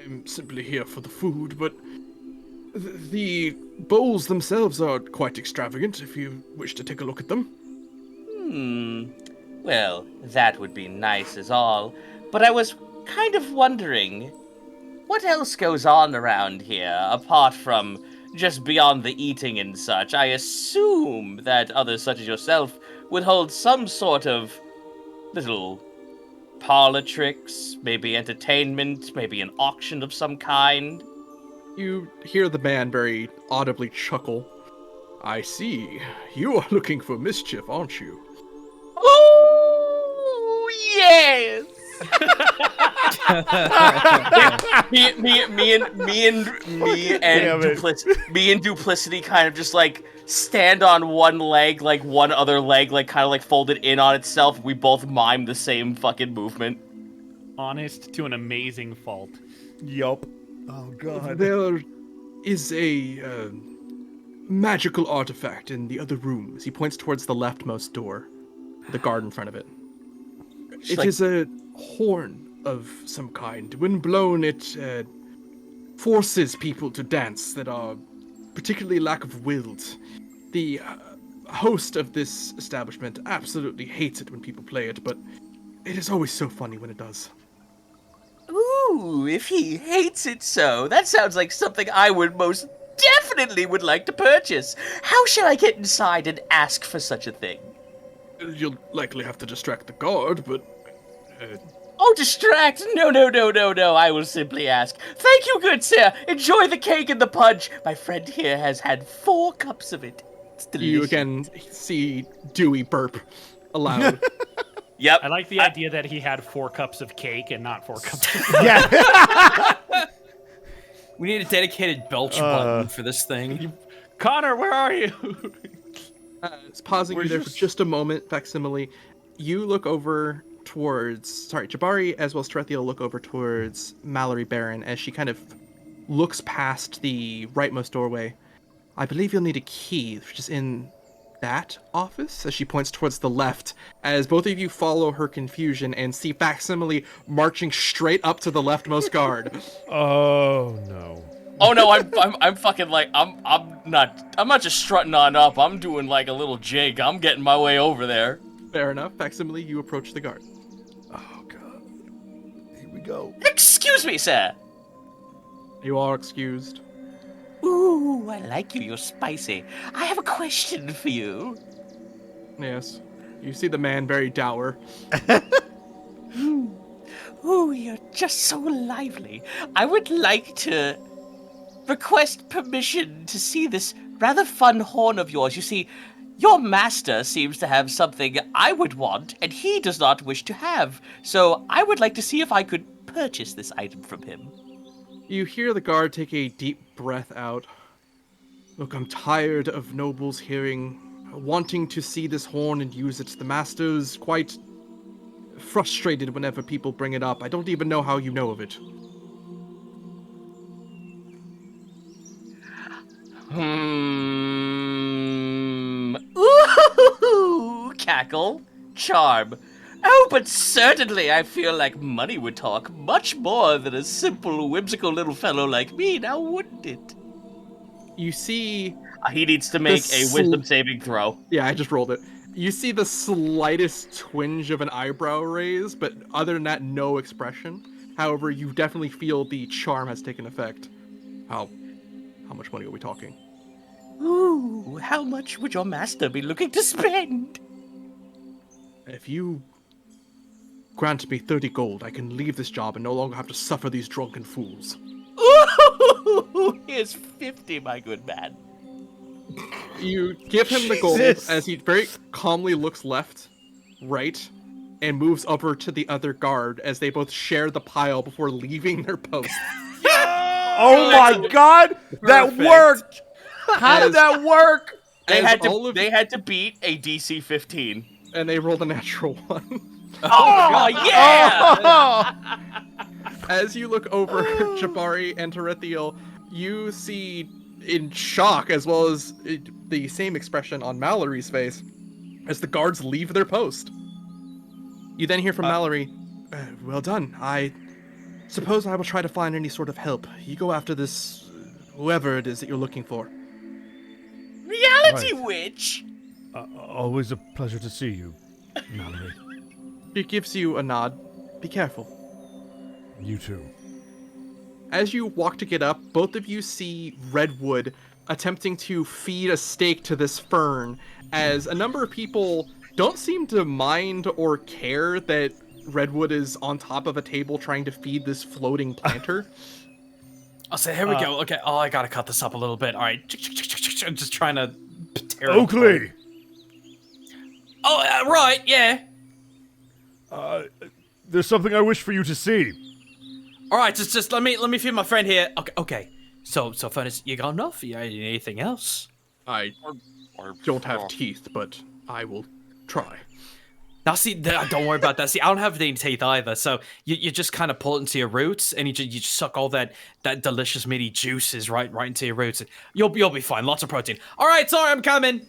I'm simply here for the food, but the bowls themselves are quite extravagant if you wish to take a look at them. Well, that would be nice as all, but I was kind of wondering, what else goes on around here, apart from just beyond the eating and such? I assume that others such as yourself would hold some sort of little parlor tricks, maybe entertainment, maybe an auction of some kind. You hear the man very audibly chuckle. I see. You are looking for mischief, aren't you? Oh, yes! me and Duplicity kind of just like stand on one leg, like one other leg, like kind of like folded in on itself. We both mime the same fucking movement. Honest to an amazing fault. Yup. Oh god. There is a magical artifact in the other rooms. He points towards the leftmost door, the guard in front of it. It is a horn of some kind. When blown, it forces people to dance that are particularly lack of willed. The host of this establishment absolutely hates it when people play it, but it is always so funny when it does. Ooh, if he hates it so, that sounds like something I would most definitely would like to purchase. How shall I get inside and ask for such a thing? You'll likely have to distract the guard, but... Oh, distract? No, I will simply ask. Thank you, good sir. Enjoy the cake and the punch. My friend here has had 4 cups of it. It's delicious. You again see Dewey burp aloud. Yep. I like the idea that he had 4 cups of cake and not 4 cups of Yeah. We need a dedicated belch button for this thing. Connor, where are you? It's pausing you there for just a moment, Facsimile. You look over towards... Sorry, Jabari as well as Terathial look over towards Mallory Baron as she kind of looks past the rightmost doorway. I believe you'll need a key, which is in that office, as she points towards the left, as both of you follow her confusion and see Facsimile marching straight up to the leftmost guard. Oh no. Oh no, I'm fucking like I'm not just strutting on up. I'm doing like a little jig. I'm getting my way over there. Fair enough. Facsimile, you approach the guard. Oh god. Here we go. Excuse me, sir. You are excused. Ooh, I like you. You're spicy. I have a question for you. Yes. You see the man very dour. Ooh, you're just so lively. I would like to request permission to see this rather fun horn of yours. You see, your master seems to have something I would want, and he does not wish to have. So I would like to see if I could purchase this item from him. You hear the guard take a deep breath out. Look, I'm tired of nobles wanting to see this horn and use it. The master's quite frustrated whenever people bring it up. I don't even know how you know of it. Ooh, cackle. Charm. Oh, but certainly I feel like money would talk much more than a simple, whimsical little fellow like me, now wouldn't it? You see... He needs to make a wisdom saving throw. Yeah, I just rolled it. You see the slightest twinge of an eyebrow raise, but other than that, no expression. However, you definitely feel the charm has taken effect. How much money are we talking? Ooh, how much would your master be looking to spend? If you grant me 30 gold, I can leave this job and no longer have to suffer these drunken fools. Ooh, here's 50, my good man. You give him the gold as he very calmly looks left, right, and moves over to the other guard as they both share the pile before leaving their post. Oh my god! That worked! How did that work? They had to beat a DC 15. And they rolled a natural one. Oh, yeah! As you look over Jabari and Terathial, you see in shock, as well as the same expression on Mallory's face, as the guards leave their post. You then hear from Mallory, well done. I suppose I will try to find any sort of help. You go after this, whoever it is that you're looking for. Reality witch! Always a pleasure to see you, Mallory. She gives you a nod. Be careful. You too. As you walk to get up, both of you see Redwood attempting to feed a steak to this fern, as a number of people don't seem to mind or care that Redwood is on top of a table trying to feed this floating planter. I'll say, here we go. Okay, oh, I gotta cut this up a little bit. All right. I'm just trying to tear it Oakley! Oh, right, yeah. There's something I wish for you to see. All right, just let me feed my friend here. Okay. So Furnace, you got enough? You need anything else? I don't have teeth, but I will try. Now, see, don't worry about that. See, I don't have any teeth either, so you just kind of pull it into your roots, and you just suck all that delicious meaty juices right into your roots, and you'll be fine. Lots of protein. All right, sorry, I'm coming.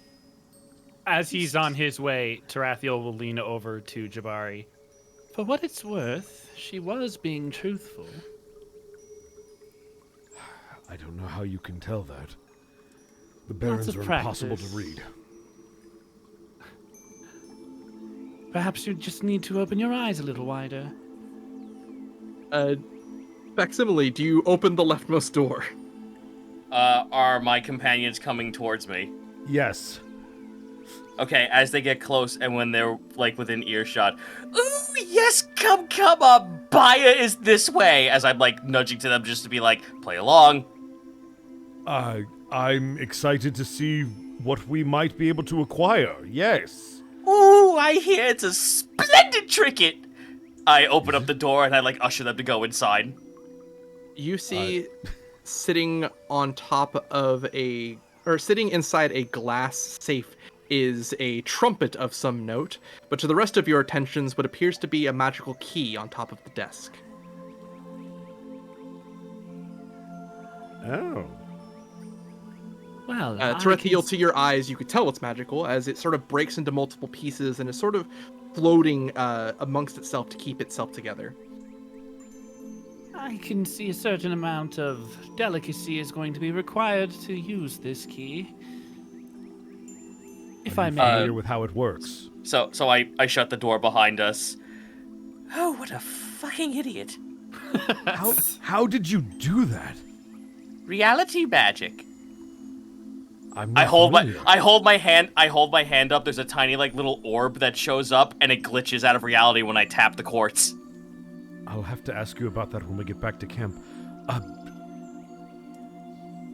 As he's on his way, Terathial will lean over to Jabari. For what it's worth, she was being truthful. I don't know how you can tell that. The Lots barons of are impossible to practice. read. Perhaps you just need to open your eyes a little wider. Facsimile, do you open the leftmost door? Are my companions coming towards me? Yes. Okay, as they get close and when they're, like, within earshot. Ooh, yes, come, Baya is this way! As I'm, like, nudging to them just to be like, play along. I'm excited to see what we might be able to acquire, yes. Ooh, I hear it's a splendid trinket! I open up the door and I, like, usher them to go inside. You see, sitting on top of sitting inside a glass safe is a trumpet of some note, but to the rest of your attentions, what appears to be a magical key on top of the desk. Oh. Well, Terathial, to your eyes, you could tell it's magical, as it sort of breaks into multiple pieces and is sort of floating amongst itself to keep itself together. I can see a certain amount of delicacy is going to be required to use this key. If I may. Familiar with how it works. So I shut the door behind us. Oh, what a fucking idiot. How did you do that? Reality magic. I'm not I hold my hand up. There's a tiny like little orb that shows up and it glitches out of reality when I tap the quartz. I'll have to ask you about that when we get back to camp.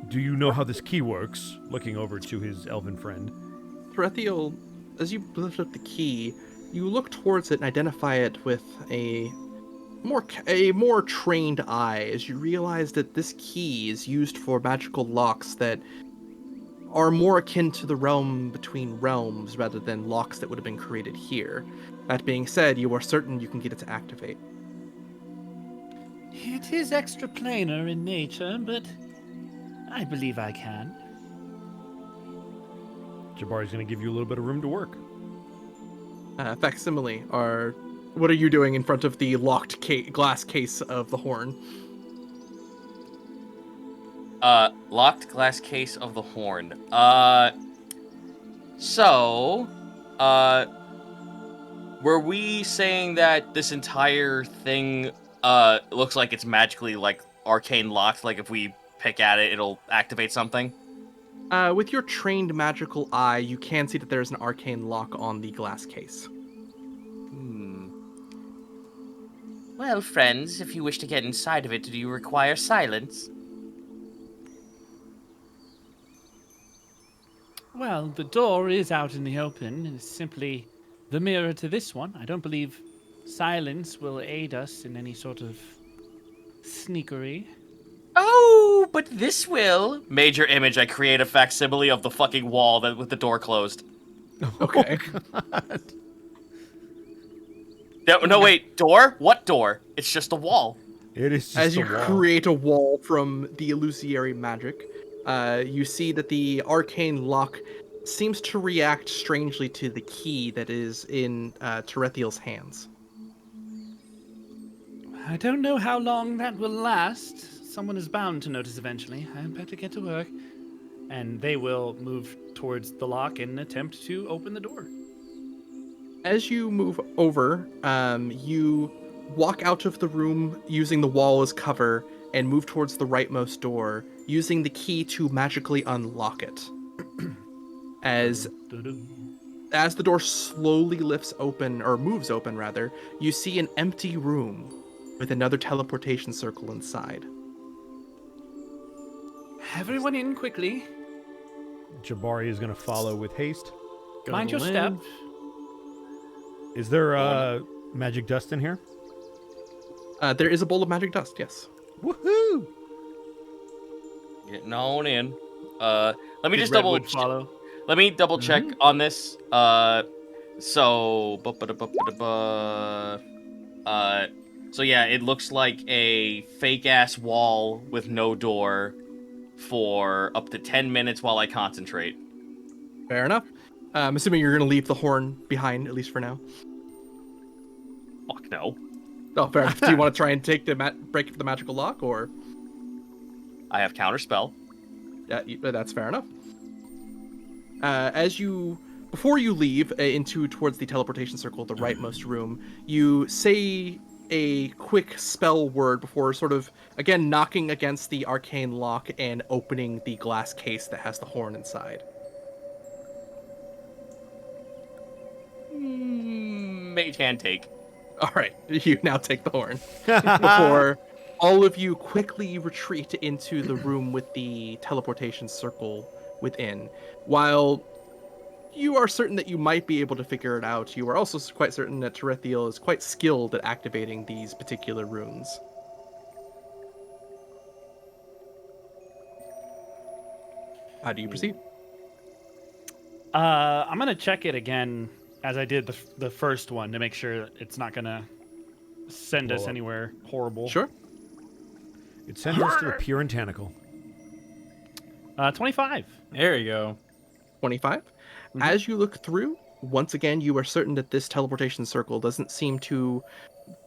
Do you know how this key works? Looking over to his elven friend. Terathial, as you lift up the key, you look towards it and identify it with a more trained eye, as you realize that this key is used for magical locks that are more akin to the realm between realms rather than locks that would have been created here. That being said, you are certain you can get it to activate. It is extraplanar in nature, but I believe I can. Jabari's going to give you a little bit of room to work. Facsimile, what are you doing in front of the locked glass case of the horn? Locked glass case of the horn. Were we saying that this entire thing, looks like it's magically, like, arcane locked? Like, if we pick at it, it'll activate something? With your trained magical eye, you can see that there's an arcane lock on the glass case. Well, friends, if you wish to get inside of it, do you require silence? Well, the door is out in the open, and it's simply the mirror to this one. I don't believe silence will aid us in any sort of sneakery. Oh, but this will. Major image, I create a facsimile of the fucking wall with the door closed. Okay. No, wait, door? What door? It's just a wall. It is just As you a wall. create a wall from the illusory magic, you see that the arcane lock seems to react strangely to the key that is in Terathial's hands. I don't know how long that will last. Someone is bound to notice eventually. I better get to work. And they will move towards the lock and attempt to open the door. As you move over, you walk out of the room using the wall as cover and move towards the rightmost door, using the key to magically unlock it. As the door slowly lifts open, or moves open rather, you see an empty room with another teleportation circle inside. Everyone in quickly. Jabari is going to follow with haste. Mind your step. Is there magic dust in here? There is a bowl of magic dust, yes. Woohoo! Getting on in. Let me just Redwood follow. Let me double check on this. So yeah, it looks like a fake ass wall with no door for up to 10 minutes while I concentrate. Fair enough. I'm assuming you're going to leave the horn behind, at least for now. Fuck no. Oh, fair enough. Do you want to try and take the break the magical lock, or? I have counterspell. Yeah, that's fair enough. Before you leave towards the teleportation circle, the rightmost room, you say a quick spell word before sort of, again, knocking against the arcane lock and opening the glass case that has the horn inside. Mage hand take. All right, you now take the horn. Before all of you quickly retreat into the room with the teleportation circle within. While you are certain that you might be able to figure it out, you are also quite certain that Terathial is quite skilled at activating these particular runes. How do you proceed? I'm gonna check it again as I did the first one to make sure it's not gonna send us anywhere horrible. Sure. It sends us to the pure and tentacle. 25. There you go. 25. As you look through, once again, you are certain that this teleportation circle doesn't seem to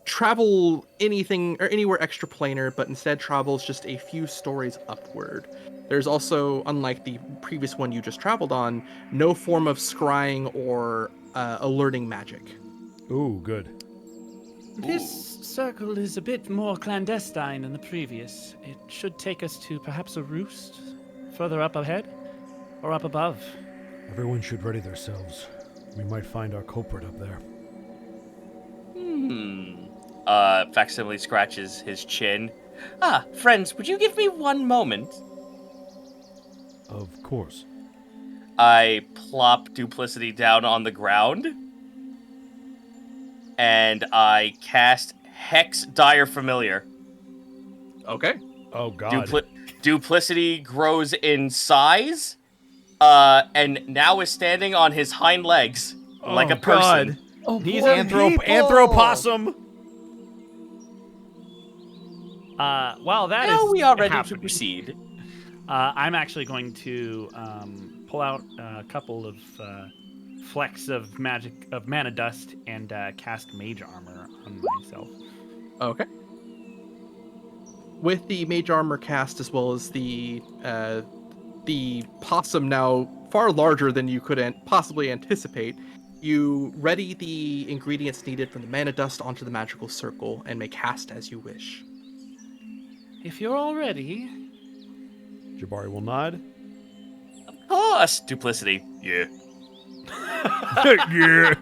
travel anything or anywhere extraplanar, but instead travels just a few stories upward. There's also, unlike the previous one you just traveled on, no form of scrying or alerting magic. Ooh, good. This circle is a bit more clandestine than the previous. It should take us to perhaps a roost further up ahead or up above. Everyone should ready themselves. We might find our culprit up there. Facsimile scratches his chin. Ah, friends, would you give me one moment? Of course. I plop Duplicity down on the ground, and I cast Hex Dire Familiar. Okay. Oh, God. Duplicity grows in size, and now is standing on his hind legs like a person. God. Oh, He's poor anthropossum. Well, that Now is we are ready to happening. proceed. I'm actually going to pull out a couple of flecks of mana dust and cast mage armor on myself. Okay. With the mage armor cast, as well as the possum now far larger than you could possibly anticipate, you ready the ingredients needed from the mana dust onto the magical circle and may cast as you wish. If you're all ready. Jabari will nod. Of course, Duplicity. Yeah. Yeah.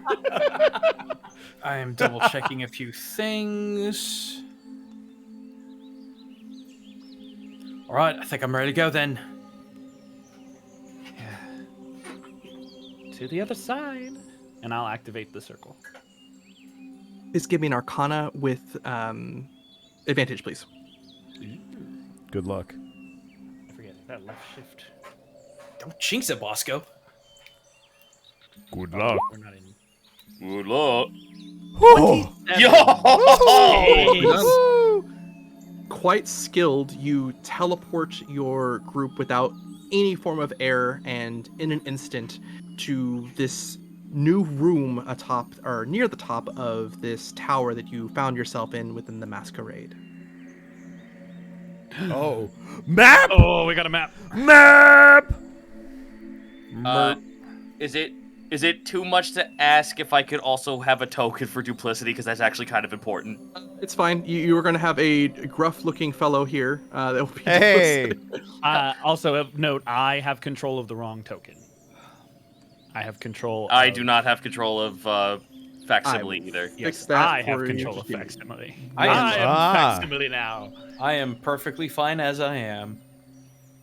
I am double checking a few things. All right, I think I'm ready to go then. To the other side. And I'll activate the circle. Please give me an Arcana with advantage, please. Good luck. I forget that left shift. Don't jinx it, Bosco. Good luck. We're not in. Good luck. Oh. Yo! Quite skilled, you teleport your group without any form of error and in an instant to this new room atop or near the top of this tower that you found yourself in within the masquerade. Oh. Map! Oh, we got a map. Map! Is it Is it too much to ask if I could also have a token for duplicity? Because that's actually kind of important. It's fine. You were going to have a gruff-looking fellow here. That will be Hey! Also, of note, I have control of the wrong token. I have control. I do not have control of Facsimile either. Yes, that I have for you. control of Facsimile. I I am- am Facsimile now. I am perfectly fine as I am.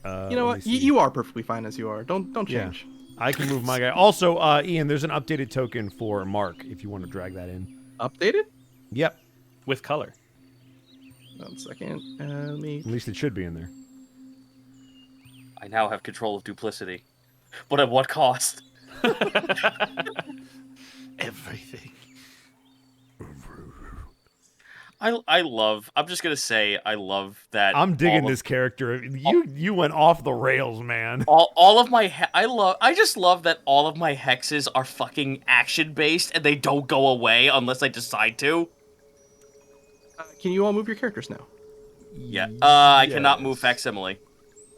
You know what? You are perfectly fine as you are. Don't Yeah. change. I can move my guy. Also, Ian, there's an updated token for Mark if you want to drag that in. Updated? Yep. With color. 1 second. Let me. At least it should be in there. I now have control of duplicity. But at what cost? Everything. I'm just gonna say I love that. I'm digging this character. You went off the rails, man. All of my I just love that all of my hexes are fucking action based and they don't go away unless I decide to. Can you all move your characters now? Yeah. I cannot move Facsimile.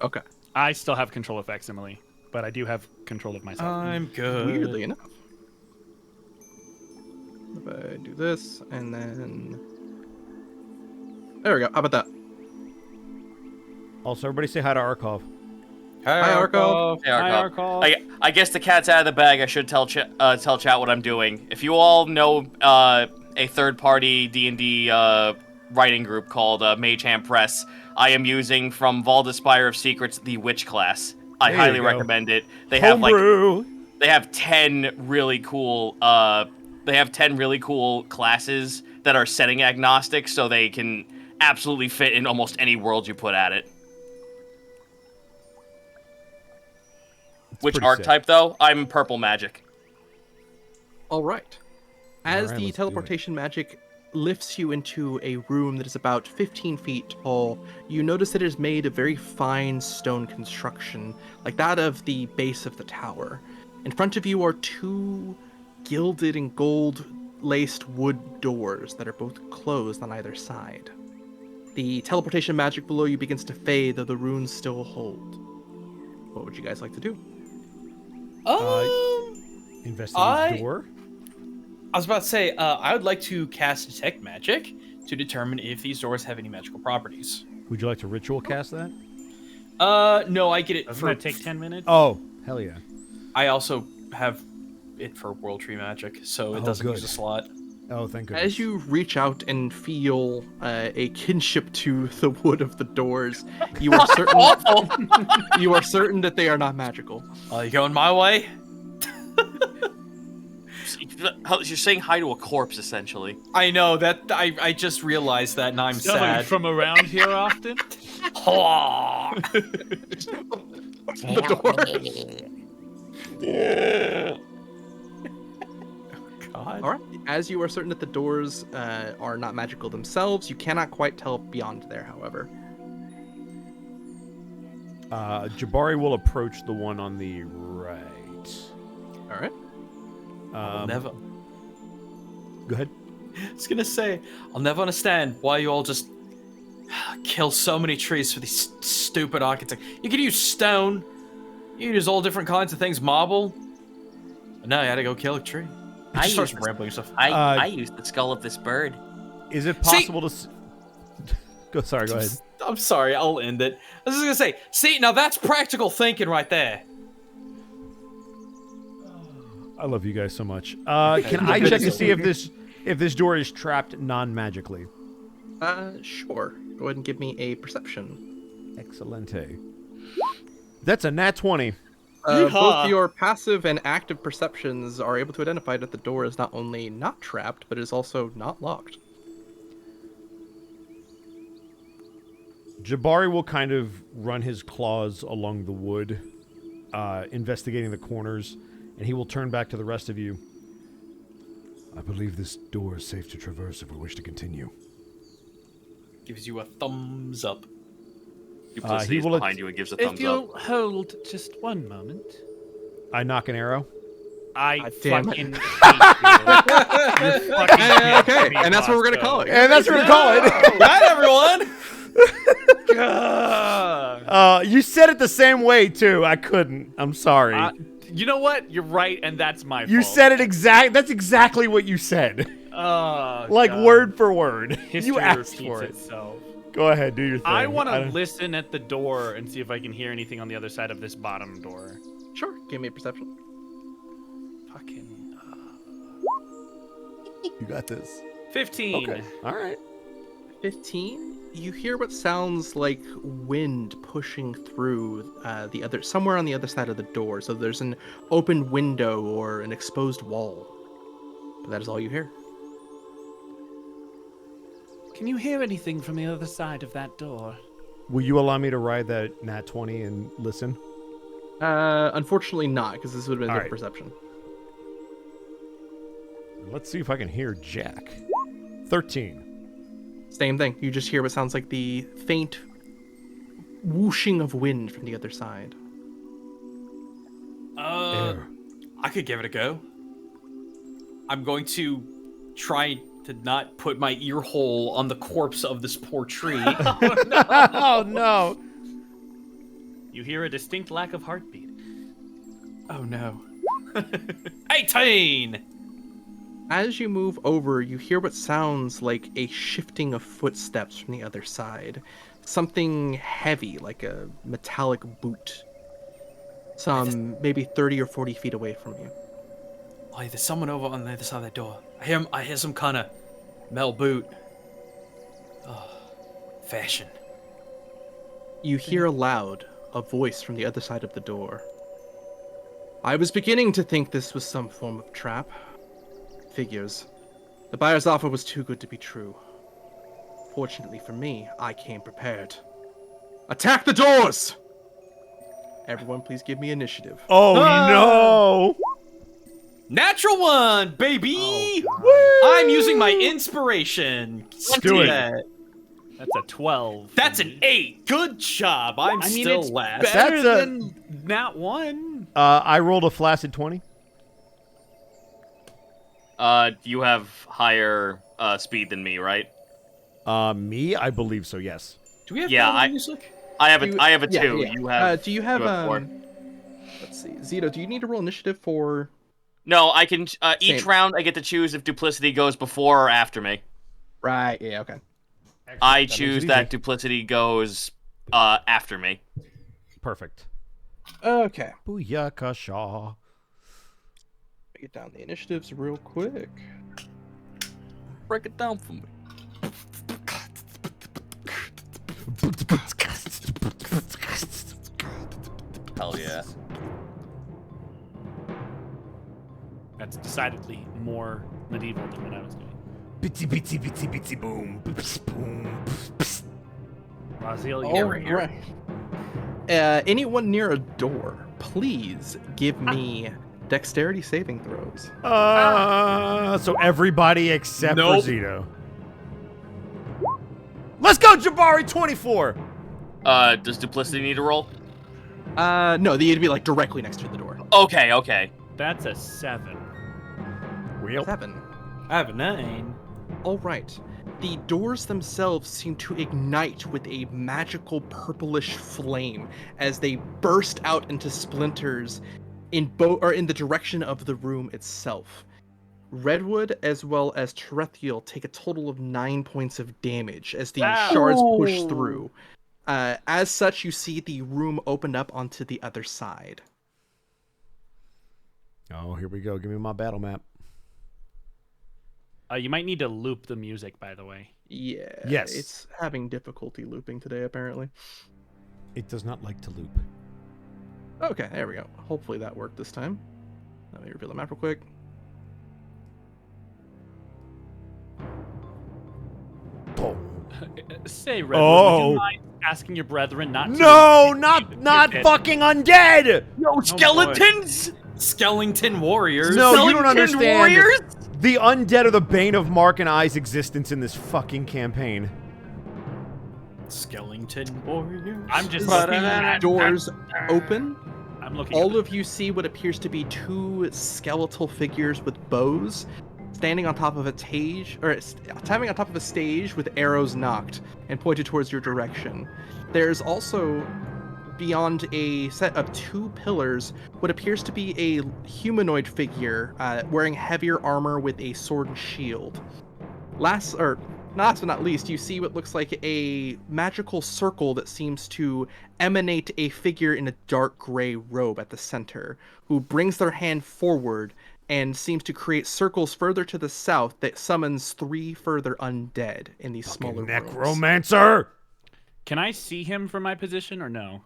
Okay. I still have control of Facsimile, but I do have control of myself. I'm good. Weirdly enough. If I do this, and then... There we go. How about that? Also, everybody say hi to Arkov. Hi, Arco. Hey, Hi, Arkov. Arkov. I guess the cat's out of the bag. I should tell chat what I'm doing. If you all know a third-party D&D writing group called Mage Hand Press, I am using from Valdespire of Secrets the Witch class. I There you highly go. recommend it. They have Homebrew. they have 10 really cool classes that are setting agnostic, so they can absolutely fit in almost any world you put at it. Which pretty archetype, though? I'm purple magic. All right. As Alright, the let's do teleportation magic lifts you into a room that is about 15 feet tall, you notice that it is made of very fine stone construction, like that of the base of the tower. In front of you are two gilded and gold-laced wood doors that are both closed on either side. The teleportation magic below you begins to fade, though the runes still hold. What would you guys like to do? Investigate the door. I was about to say, I would like to cast Detect Magic to determine if these doors have any magical properties. Would you like to ritual cast that? No, I get it. Doesn't For, that take 10 minutes? Oh, hell yeah. I also have it for World Tree Magic, so it Oh, doesn't good. use a slot. Oh, thank goodness. As you reach out and feel a kinship to the wood of the doors, you are certain you are certain that they are not magical. Are you going my way? You're saying hi to a corpse, essentially. I know that. I just realized that, and I'm Somebody sad. from around here often? God. All right. As you are certain that the doors are not magical themselves, you cannot quite tell beyond there. However, Jabari will approach the one on the right. all right. I'll never. Go ahead. I was gonna say, I'll never understand why you all just kill so many trees for these stupid architects. You could use stone. You could use all different kinds of things, marble. But no, you had to go kill a tree. It I just starts use this- rambling stuff. I used the skull of this bird. Is it possible to... Go ahead. I'm sorry, I'll end it. I was just gonna say, see, now that's practical thinking right there. I love you guys so much. Can I check to see if this door is trapped non-magically? Sure. Go ahead and give me a perception. Excellente. That's a nat 20. Both your passive and active perceptions are able to identify that the door is not only not trapped, but is also not locked. Jabari will kind of run his claws along the wood, investigating the corners, and he will turn back to the rest of you. I believe this door is safe to traverse if we wish to continue. Gives you a thumbs up. Duplicity is will behind you and gives a thumbs If you'll up. hold just one moment. I knock an arrow. I damn fucking hate you. You fucking hate Okay, me, and that's what we're gonna call it. And that's what we're going to call it. Bye, everyone. You said it the same way, too. I couldn't. I'm sorry. You know what? You're right, and that's my fault. You said it That's exactly what you said. Oh, Like God. word for word. History You asked repeats for it. itself. Go ahead, do your thing. I want to listen at the door and see if I can hear anything on the other side of this bottom door. Sure. Give me a perception. Fucking. You got this. 15. Okay. All right. 15. You hear what sounds like wind pushing through somewhere on the other side of the door. So there's an open window or an exposed wall. But that is all you hear. Can you hear anything from the other side of that door? Will you allow me to ride that nat 20 and listen? Unfortunately not, because this would have been a All different perception. Let's see if I can hear Jack. 13. Same thing. You just hear what sounds like the faint whooshing of wind from the other side. Air. I could give it a go. I'm going to try to not put my ear hole on the corpse of this poor tree. Oh no! You hear a distinct lack of heartbeat. Oh no. 18! As you move over, you hear what sounds like a shifting of footsteps from the other side. Something heavy, like a metallic boot. Some maybe 30 or 40 feet away from you. Oh, there's someone over on the other side of that door. I hear some kind of metal boot. Oh, fashion. You hear aloud a voice from the other side of the door. I was beginning to think this was some form of trap. Figures. The buyer's offer was too good to be true. Fortunately for me, I came prepared. Attack the doors! Everyone, please give me initiative. Oh no! Natural one, baby! Oh, I'm using my inspiration. Do it. That. That's a 12. That's an 8. Good job. I'm I mean, still it's last. better That's a- than Nat 1. I rolled a flaccid 20. You have higher speed than me, right? Me? I believe so, yes. Do we have Yeah, battle music? I have a I have a Yeah, 2. yeah. You have. Do you have four. let's see. Zeto, do you need to roll initiative for... No, I can. Each Same. round, I get to choose if duplicity goes before or after me. Right, yeah, okay. I makes it choose easy. that duplicity goes after me. Perfect. Okay. Booyaka Shaw. Get down the initiatives real quick. Break it down for me. Hell yeah. That's decidedly more medieval than what I was doing. Bitsy bitsy bitsy bitsy boom. Bitsy boom. Raziel, All you're here. right. Anyone near a door, please give me dexterity saving throws. So everybody except Nope. for Zeto. Let's go, Jabari, 24. Does duplicity need a roll? No, they need to be like directly next to the door. Okay, okay. That's a 7. Wheel. 7. I have a 9. All right. The doors themselves seem to ignite with a magical purplish flame as they burst out into splinters in the direction of the room itself. Redwood as well as Terathial take a total of 9 points of damage as the shards push through. As such, you see the room open up onto the other side. Oh, here we go. Give me my battle map. You might need to loop the music, by the way. Yeah. Yes. It's having difficulty looping today, apparently. It does not like to loop. Okay, there we go. Hopefully that worked this time. Let me reveal the map real quick. Boom. Say, Redwood, would you mind asking your brethren not to... No, not fucking undead. Yo, skeletons! Skellington Warriors. No, you don't Skeleton understand. warriors? The undead are the bane of Mark and I's existence in this fucking campaign. Skellington Warriors. I'm just As looking the at... doors open, I'm looking all of you see what appears to be two skeletal figures with bows standing on top of a standing on top of a stage with arrows knocked and pointed towards your direction. There's also beyond a set of 2 pillars what appears to be a humanoid figure wearing heavier armor with a sword and shield. Last but not least, you see what looks like a magical circle that seems to emanate a figure in a dark gray robe at the center, who brings their hand forward and seems to create circles further to the south that summons 3 further undead in these smaller rooms. Necromancer! Can I see him from my position or no?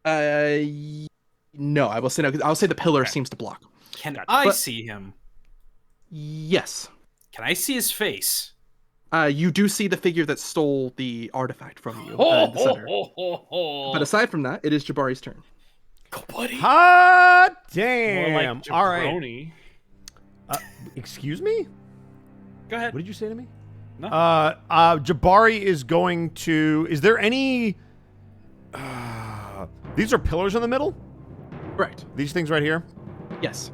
No, I will say no, because I'll say the pillar seems to block. Can I see him? Yes. Can I see his face? You do see the figure that stole the artifact from you, the center. But aside from that, it is Jabari's turn. Go, buddy. Hot More damn! like All right. jabroni. Excuse me? Go ahead. What did you say to me? No. Jabari is going to... Is there any... these are pillars in the middle? Correct. These things right here? Yes.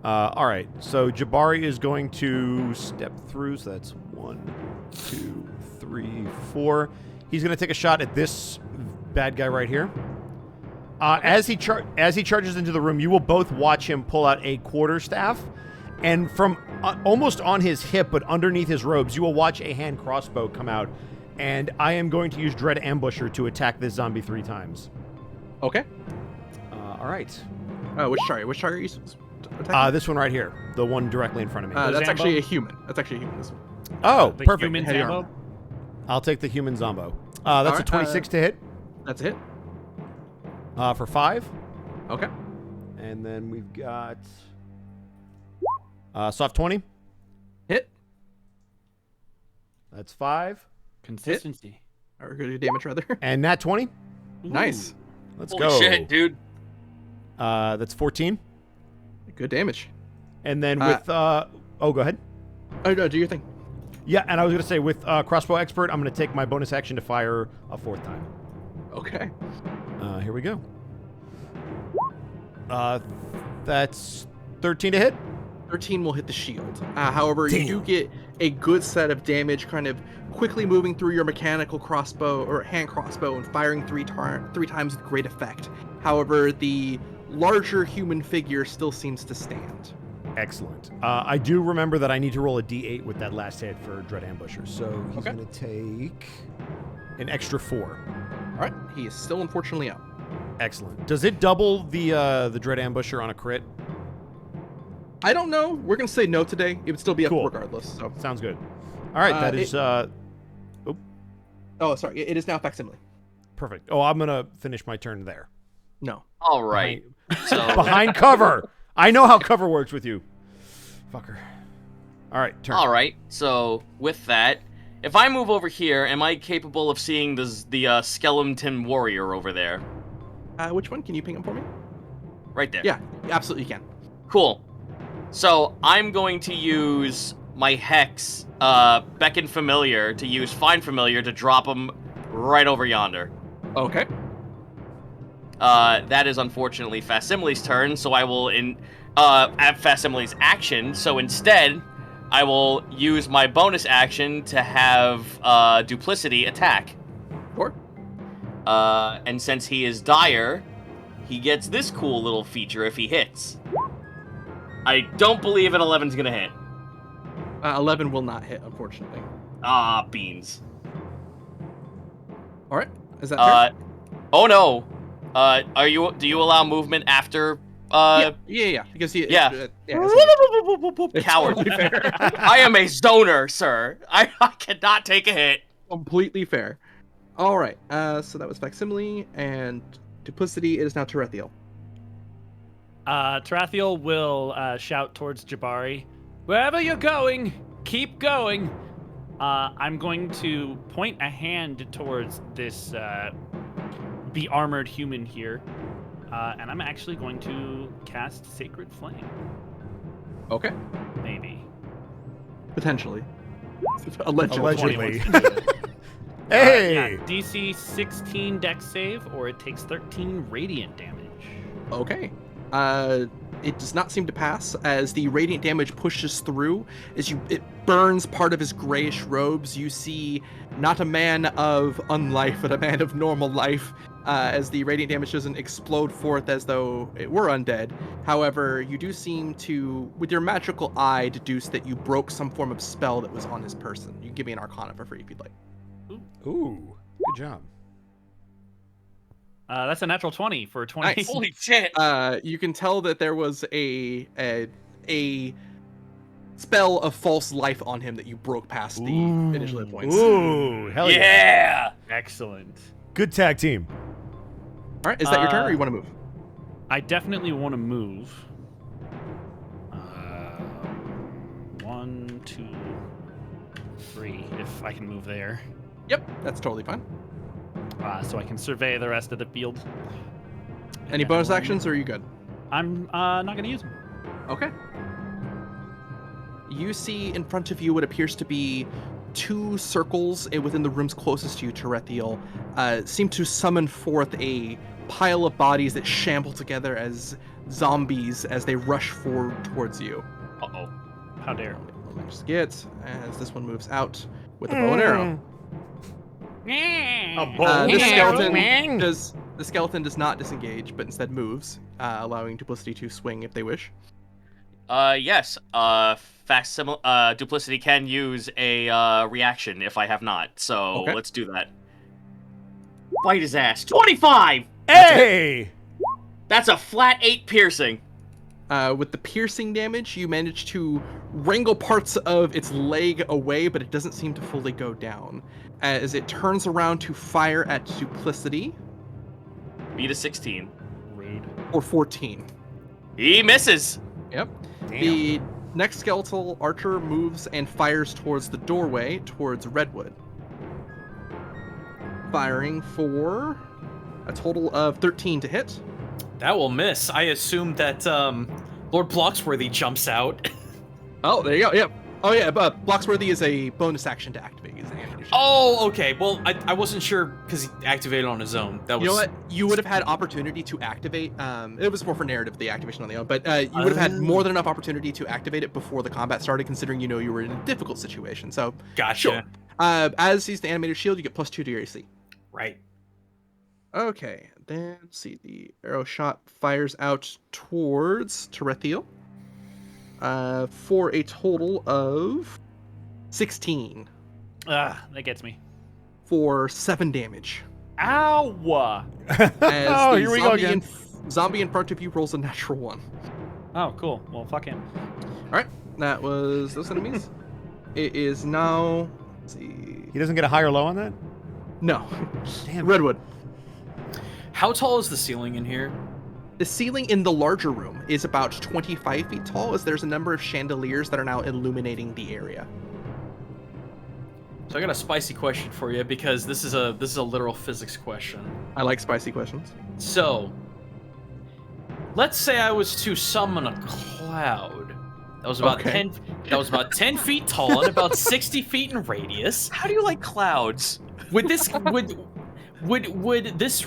All right. So Jabari is going to step through. So that's 1, 2, 3, 4. He's going to take a shot at this bad guy right here. As he charges into the room, you will both watch him pull out a quarterstaff, and from almost on his hip, but underneath his robes, you will watch a hand crossbow come out. And I am going to use Dread Ambusher to attack this zombie 3 times. Okay. All right. Which target are you attacking? This one right here, the one directly in front of me. That's Zambo? actually a human. This one. Oh, The perfect. human Heavy Zambo? armor. I'll take the human Zombo. That's a right, 26 to hit That's a hit. for 5. Okay. And then we've got soft 20. Hit. That's 5. Consistency. Or good damage, rather. And nat 20. Nice. Let's Holy go. shit, dude. That's 14. Good damage. And then with... go ahead. Oh, no, do your thing. Yeah, and I was going to say, with Crossbow Expert, I'm going to take my bonus action to fire a 4th time. Okay. Here we go. That's 13 to hit. 13 will hit the shield. However, you do get a good set of damage kind of quickly moving through your mechanical crossbow or hand crossbow and firing 3 times with great effect. However, the larger human figure still seems to stand. Excellent. I do remember that I need to roll a d8 with that last hit for Dread Ambusher, so he's going to take an extra 4. All right, he is still unfortunately out. Excellent. Does it double the Dread Ambusher on a crit? I don't know. We're going to say no today. It would still be up Cool. regardless. So. Sounds good. All right, that is... Oh, sorry. It is now Facsimile. perfect. Oh, I'm going to finish my turn there. No. All right. So Behind cover. I know how cover works with you. Fucker. All right, turn. all right. So with that, if I move over here, am I capable of seeing the skeleton warrior over there? Which one? Can you ping him for me? Right there. Yeah, absolutely you can. Cool. So I'm going to use my Hex, Beckon Familiar, to use Find Familiar to drop him right over yonder. Okay. That is unfortunately Facsimile's turn, so I will have Facsimile's action. So instead, I will use my bonus action to have Duplicity attack. Sure. And since he is dire, he gets this cool little feature if he hits. I don't believe an 11's gonna hit. 11 will not hit, unfortunately. Ah, beans. All right. Is that fair? Oh no. Do you allow movement after? Yeah. Because he. Yeah. It's Coward. totally fair. I am a zoner, sir. I cannot take a hit. Completely fair. All right. So that was Facsimile and Duplicity. It is now Terathial. Terathial will shout towards Jabari, "Wherever you're going, keep going." I'm going to point a hand towards this be-armored human here, and I'm actually going to cast Sacred Flame. Okay. Maybe. Potentially. Allegedly. 20 wants to do it. Hey! Yeah, DC 16 Dex save, or it takes 13 radiant damage. Okay. It does not seem to pass as the radiant damage pushes through. It burns part of his grayish robes. You see not a man of unlife, but a man of normal life, as the radiant damage doesn't explode forth as though it were undead. However, you do seem to, with your magical eye, deduce that you broke some form of spell that was on his person. You can give me an Arcana for free if you'd like. Ooh, good job. That's a natural 20 for a 20. Nice. Holy shit! You can tell that there was a spell of false life on him that you broke past the initial hit points. Ooh, hell yeah. Yeah! Excellent. Good tag team. All right, is that your turn, or you want to move? I definitely want to move. 1, 2, 3, if I can move there. Yep, that's totally fine. So I can survey the rest of the field. Any bonus actions, or are you good? I'm not going to use them. Okay. You see in front of you what appears to be 2 circles within the rooms closest to you, Terathial, seem to summon forth a pile of bodies that shamble together as zombies as they rush forward towards you. Uh-oh. How dare. Let me just get, as this one moves out with a bow and arrow. The skeleton does not disengage, but instead moves, allowing Duplicity to swing if they wish. Yes. Facsimile, Duplicity can use a reaction if I have not. So Okay. let's do that. Bite his ass. 25. Hey! That's a flat 8 piercing. With the piercing damage, you manage to wrangle parts of its leg away, but it doesn't seem to fully go down. As it turns around to fire at Duplicity. Beat a 16. Rude. Or 14. He misses. Yep. Damn. The next skeletal archer moves and fires towards the doorway, towards Redwood. Firing for a total of 13 to hit. That will miss. I assume that Lord Bloxworthy jumps out. Oh, there you go. Yep. Oh yeah, but Bloxworthy is a bonus action to activate his ammunition. Oh, okay. Well, I wasn't sure because he activated on his own. That was. You know what? You would have had opportunity to activate. It was more for narrative, the activation on the own, but you would have had more than enough opportunity to activate it before the combat started, considering you know you were in a difficult situation. So, Gotcha. Sure. As he's the animated shield, you get +2 to your AC. Right. Okay, then let's see. The arrow shot fires out towards Terathial for a total of 16 That gets me. for 7 damage. Ow! As Oh, the here we go again. Zombie in front of you rolls a natural 1. Oh, cool. Well, fuck him. All right, that was those enemies. It is now. Let's see. He doesn't get a high or low on that? No. Damn. Redwood. How tall is the ceiling in here? The ceiling in the larger room is about 25 feet tall, as there's a number of chandeliers that are now illuminating the area. So I got a spicy question for you because this is a literal physics question. I like spicy questions. So, let's say I was to summon a cloud that was about Okay. 10 feet tall and about 60 feet in radius. How do you like clouds? Would this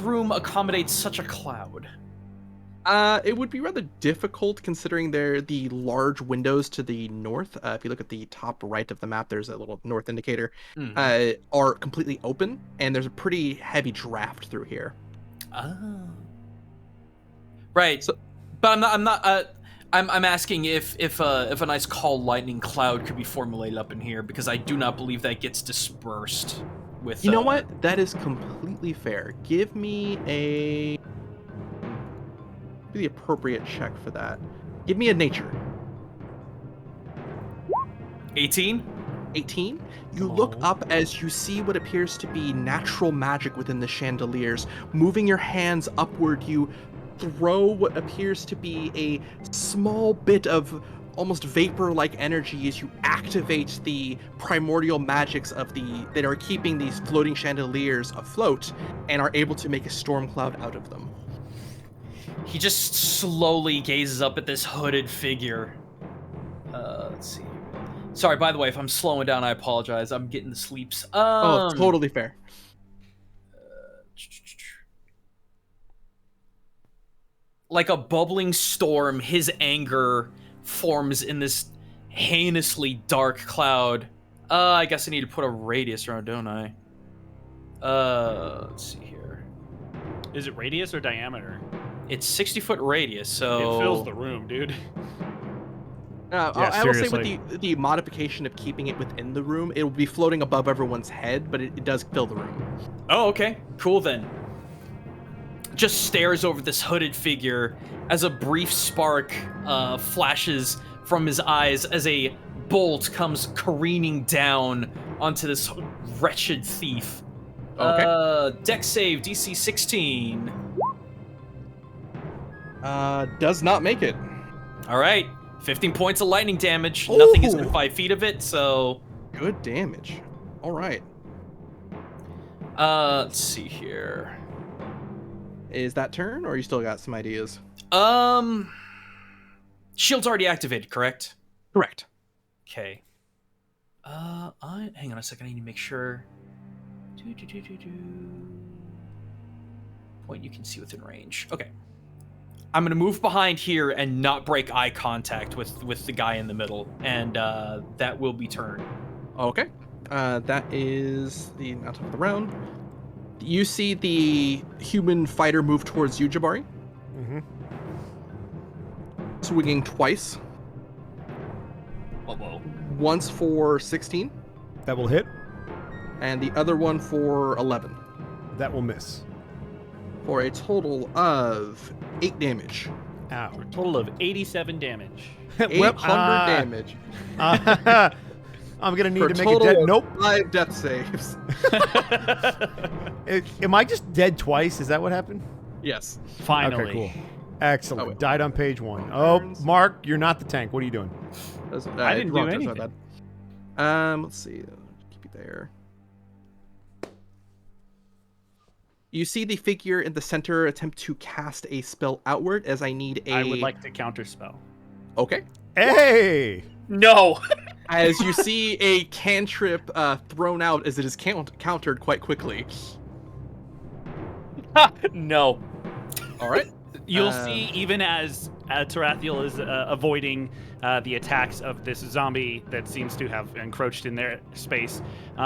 room accommodate such a cloud? It would be rather difficult considering the large windows to the north. If you look at the top right of the map, there's a little north indicator. Are completely open, and there's a pretty heavy draft through here. Oh. Right. So- But I'm asking if a nice call lightning cloud could be formulated up in here because I do not believe that gets dispersed with. You know what? That is completely fair. Give me the appropriate check for that. Give me a nature. 18? 18. You look up as you see what appears to be natural magic within the chandeliers. Moving your hands upward, you throw what appears to be a small bit of almost vapor-like energy as you activate the primordial magics that are keeping these floating chandeliers afloat and are able to make a storm cloud out of them. He just slowly gazes up at this hooded figure. Let's see. Sorry, by the way, if I'm slowing down, I apologize. I'm getting the sleeps. Totally fair. like a bubbling storm, his anger forms in this heinously dark cloud. I guess I need to put a radius around, don't I? Let's see here. Is it radius or diameter? It's 60-foot radius, so It fills the room, dude. I will say seriously. with the modification of keeping it within the room, it will be floating above everyone's head, but it does fill the room. Oh, okay. Cool then. Just stares over this hooded figure as a brief spark flashes from his eyes as a bolt comes careening down onto this wretched thief. Okay. Dex save DC 16. Does not make it. All right. 15 points of lightning damage. Nothing is within 5 feet of it, so... Good damage. All right. Let's see here. Is that turn, or you still got some ideas? Shield's already activated, correct? Correct. Okay. Hang on a second. I need to make sure. Point you can see within range. Okay. I'm gonna move behind here and not break eye contact with the guy in the middle, and that will be turn. Okay. That is the top of the round. You see the human fighter move towards you, Jabari. Mm-hmm. Swinging twice. Whoa. Once for 16, That will hit. and the other one for 11. That will miss. For a total of 8 damage. Ow. Total of 87 damage. 800 damage. I'm gonna need For to a make a total dead. of Nope. 5 death saves. Am I just dead twice? Is that what happened? Yes. Finally. Okay, cool. Excellent. Oh, wait. Died on page 1. Oh, Mark, you're not the tank. What are you doing? I didn't do anything. Let's see. Keep you there. You see the figure in the center attempt to cast a spell outward as I need a... I would like to counterspell. Okay. Hey! No. As you see a cantrip thrown out as it is countered quite quickly. No. All right. You'll see, even as Terathial is avoiding the attacks of this zombie that seems to have encroached in their space,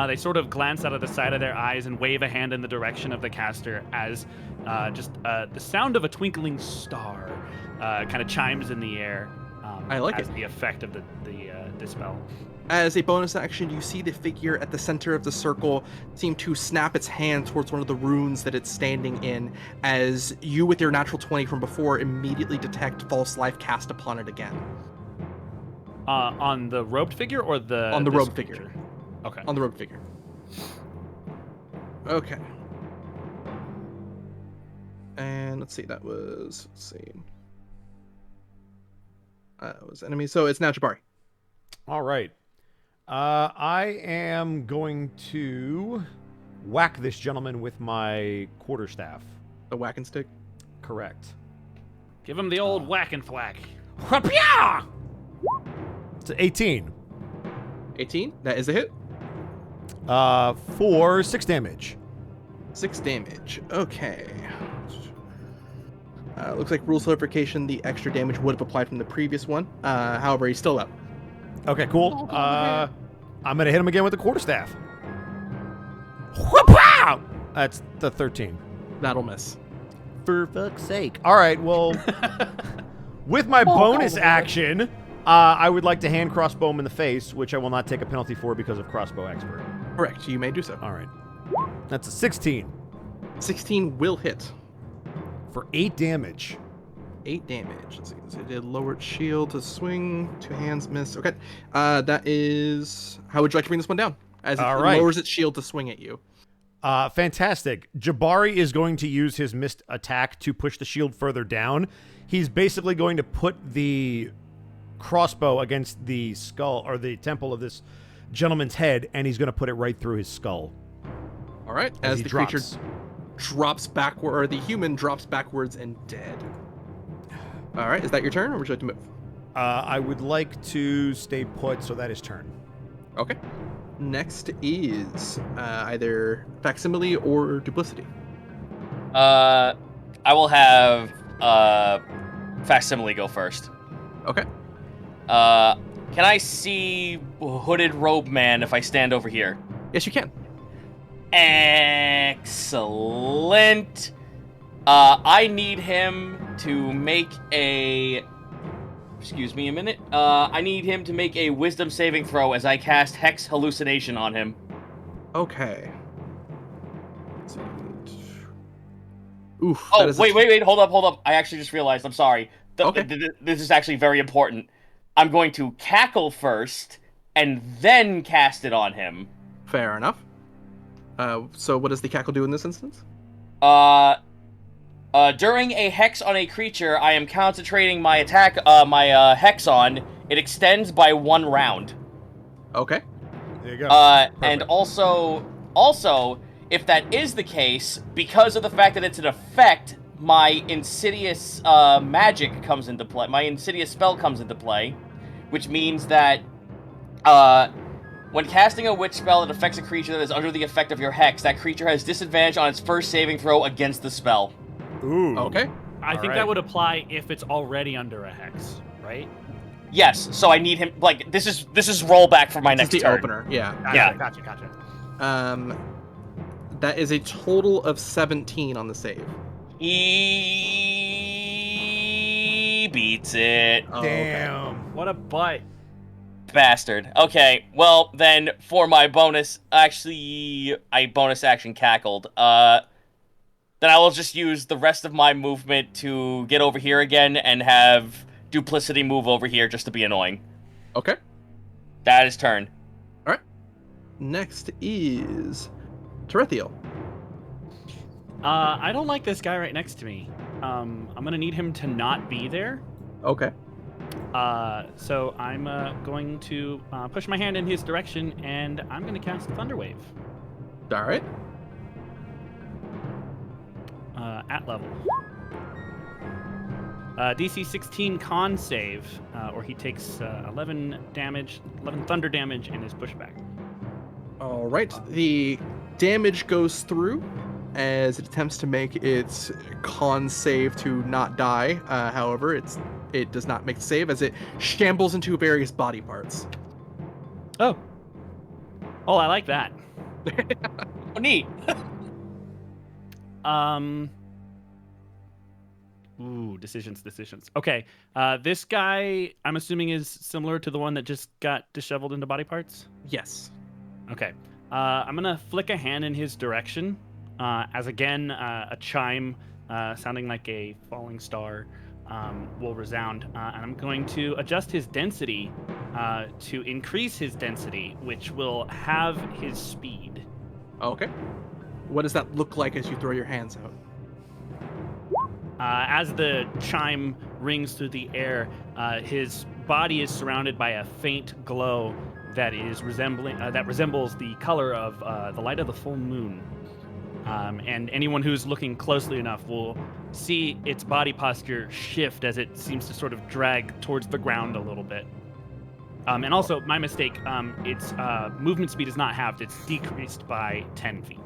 they sort of glance out of the side of their eyes and wave a hand in the direction of the caster as the sound of a twinkling star kind of chimes in the air. I like as it. the effect of the dispel. As a bonus action, you see the figure at the center of the circle seem to snap its hand towards one of the runes that it's standing in, as you, with your natural 20 from before, immediately detect false life cast upon it again. On the robed figure or On the this robed creature? figure. Okay. On the robed figure. Okay. And let's see, that was, was enemy, so it's now Jabari. All right. I am going to whack this gentleman with my quarterstaff. The whack and stick. Correct. Give him the old whack and thwack. Whapya! It's 18. 18, that is a hit. For 6 damage. 6 damage. Okay. Looks like rule clarification, the extra damage would have applied from the previous one. However, he's still up. Okay, cool. I'm going to hit him again with the quarterstaff. Whapya! That's the 13. That'll miss. For fuck's sake. All right, well, with my bonus action, I would like to hand crossbow him in the face, which I will not take a penalty for because of crossbow expert. Correct, you may do so. All right. That's a 16 16 will hit. for 8 damage. 8 damage. Let's see. So it did lowered shield to swing. 2 hands miss. Okay. That is... How would you like to bring this one down? As it All right. lowers its shield to swing at you. Fantastic. Jabari is going to use his missed attack to push the shield further down. He's basically going to put the crossbow against the skull or the temple of this gentleman's head, and he's going to put it right through his skull. All right. As As he the drops. creature drops backward, or the human drops backwards and dead. All right. Is that your turn, or would you like to move? I would like to stay put, so that is turn. Okay. Next is either Facsimile or Duplicity. I will have Facsimile go first. Okay. Can I see Hooded Robe Man if I stand over here? Yes, you can. Excellent. I need him to make a... Excuse me a minute. I need him to make a wisdom saving throw as I cast Hex Hallucination on him. Okay. Oof. Oh, wait. Hold up. I actually just realized. I'm sorry. Okay. This is actually very important. I'm going to cackle first and then cast it on him. Fair enough. So what does the cackle do in this instance? During a hex on a creature, I am concentrating my attack, my hex on. It extends by 1 round. Okay. There you go. And also, if that is the case, because of the fact that it's an effect, my insidious magic comes into play. My insidious spell comes into play, which means that when casting a witch spell that affects a creature that is under the effect of your hex, that creature has disadvantage on its first saving throw against the spell. Ooh. Okay. I think that would apply if it's already under a hex, right? Yes, so I need him. Like this is rollback for my next This is the turn. opener. Yeah. Gotcha. That is a total of 17 on the save. He beats it. Oh, Damn. What a butt. Bastard. Okay, well, then, for my bonus, actually, I bonus action cackled. Then I will just use the rest of my movement to get over here again and have Duplicity move over here just to be annoying. Okay. That is turn. All right. Next is Terathial. I don't like this guy right next to me. I'm gonna need him to not be there. Okay. So I'm going to push my hand in his direction, and I'm gonna cast Thunderwave. All right. At level. DC 16 con save, or he takes 11 thunder damage and is pushed back. All right. The damage goes through as it attempts to make its con save to not die. However, it does not make the save as it shambles into various body parts. Oh, I like that. Oh, neat. Decisions. Okay, this guy, I'm assuming, is similar to the one that just got disheveled into body parts? Yes. Okay. I'm going to flick a hand in his direction, as again, a chime sounding like a falling star will resound. And I'm going to adjust his density to increase his density, which will have his speed. Okay. What does that look like as you throw your hands out? As the chime rings through the air, his body is surrounded by a faint glow that resembles the color of the light of the full moon. And anyone who's looking closely enough will see its body posture shift as it seems to sort of drag towards the ground a little bit. And also, my mistake, its movement speed is not halved, it's decreased by 10 feet.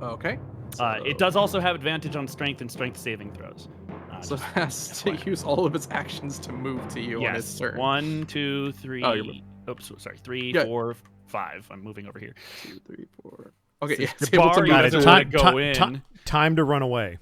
Okay. It does also have advantage on strength and strength saving throws. So it has to use all of its actions to move to you on its turn. 1, 2, 3. Oh, you're... Oops, sorry. 3, Yeah. 4, 5. I'm moving over here. 2, 3, 4. Okay, yeah. Since It's able to Jabari move doesn't to- wanna go in. Time to run away.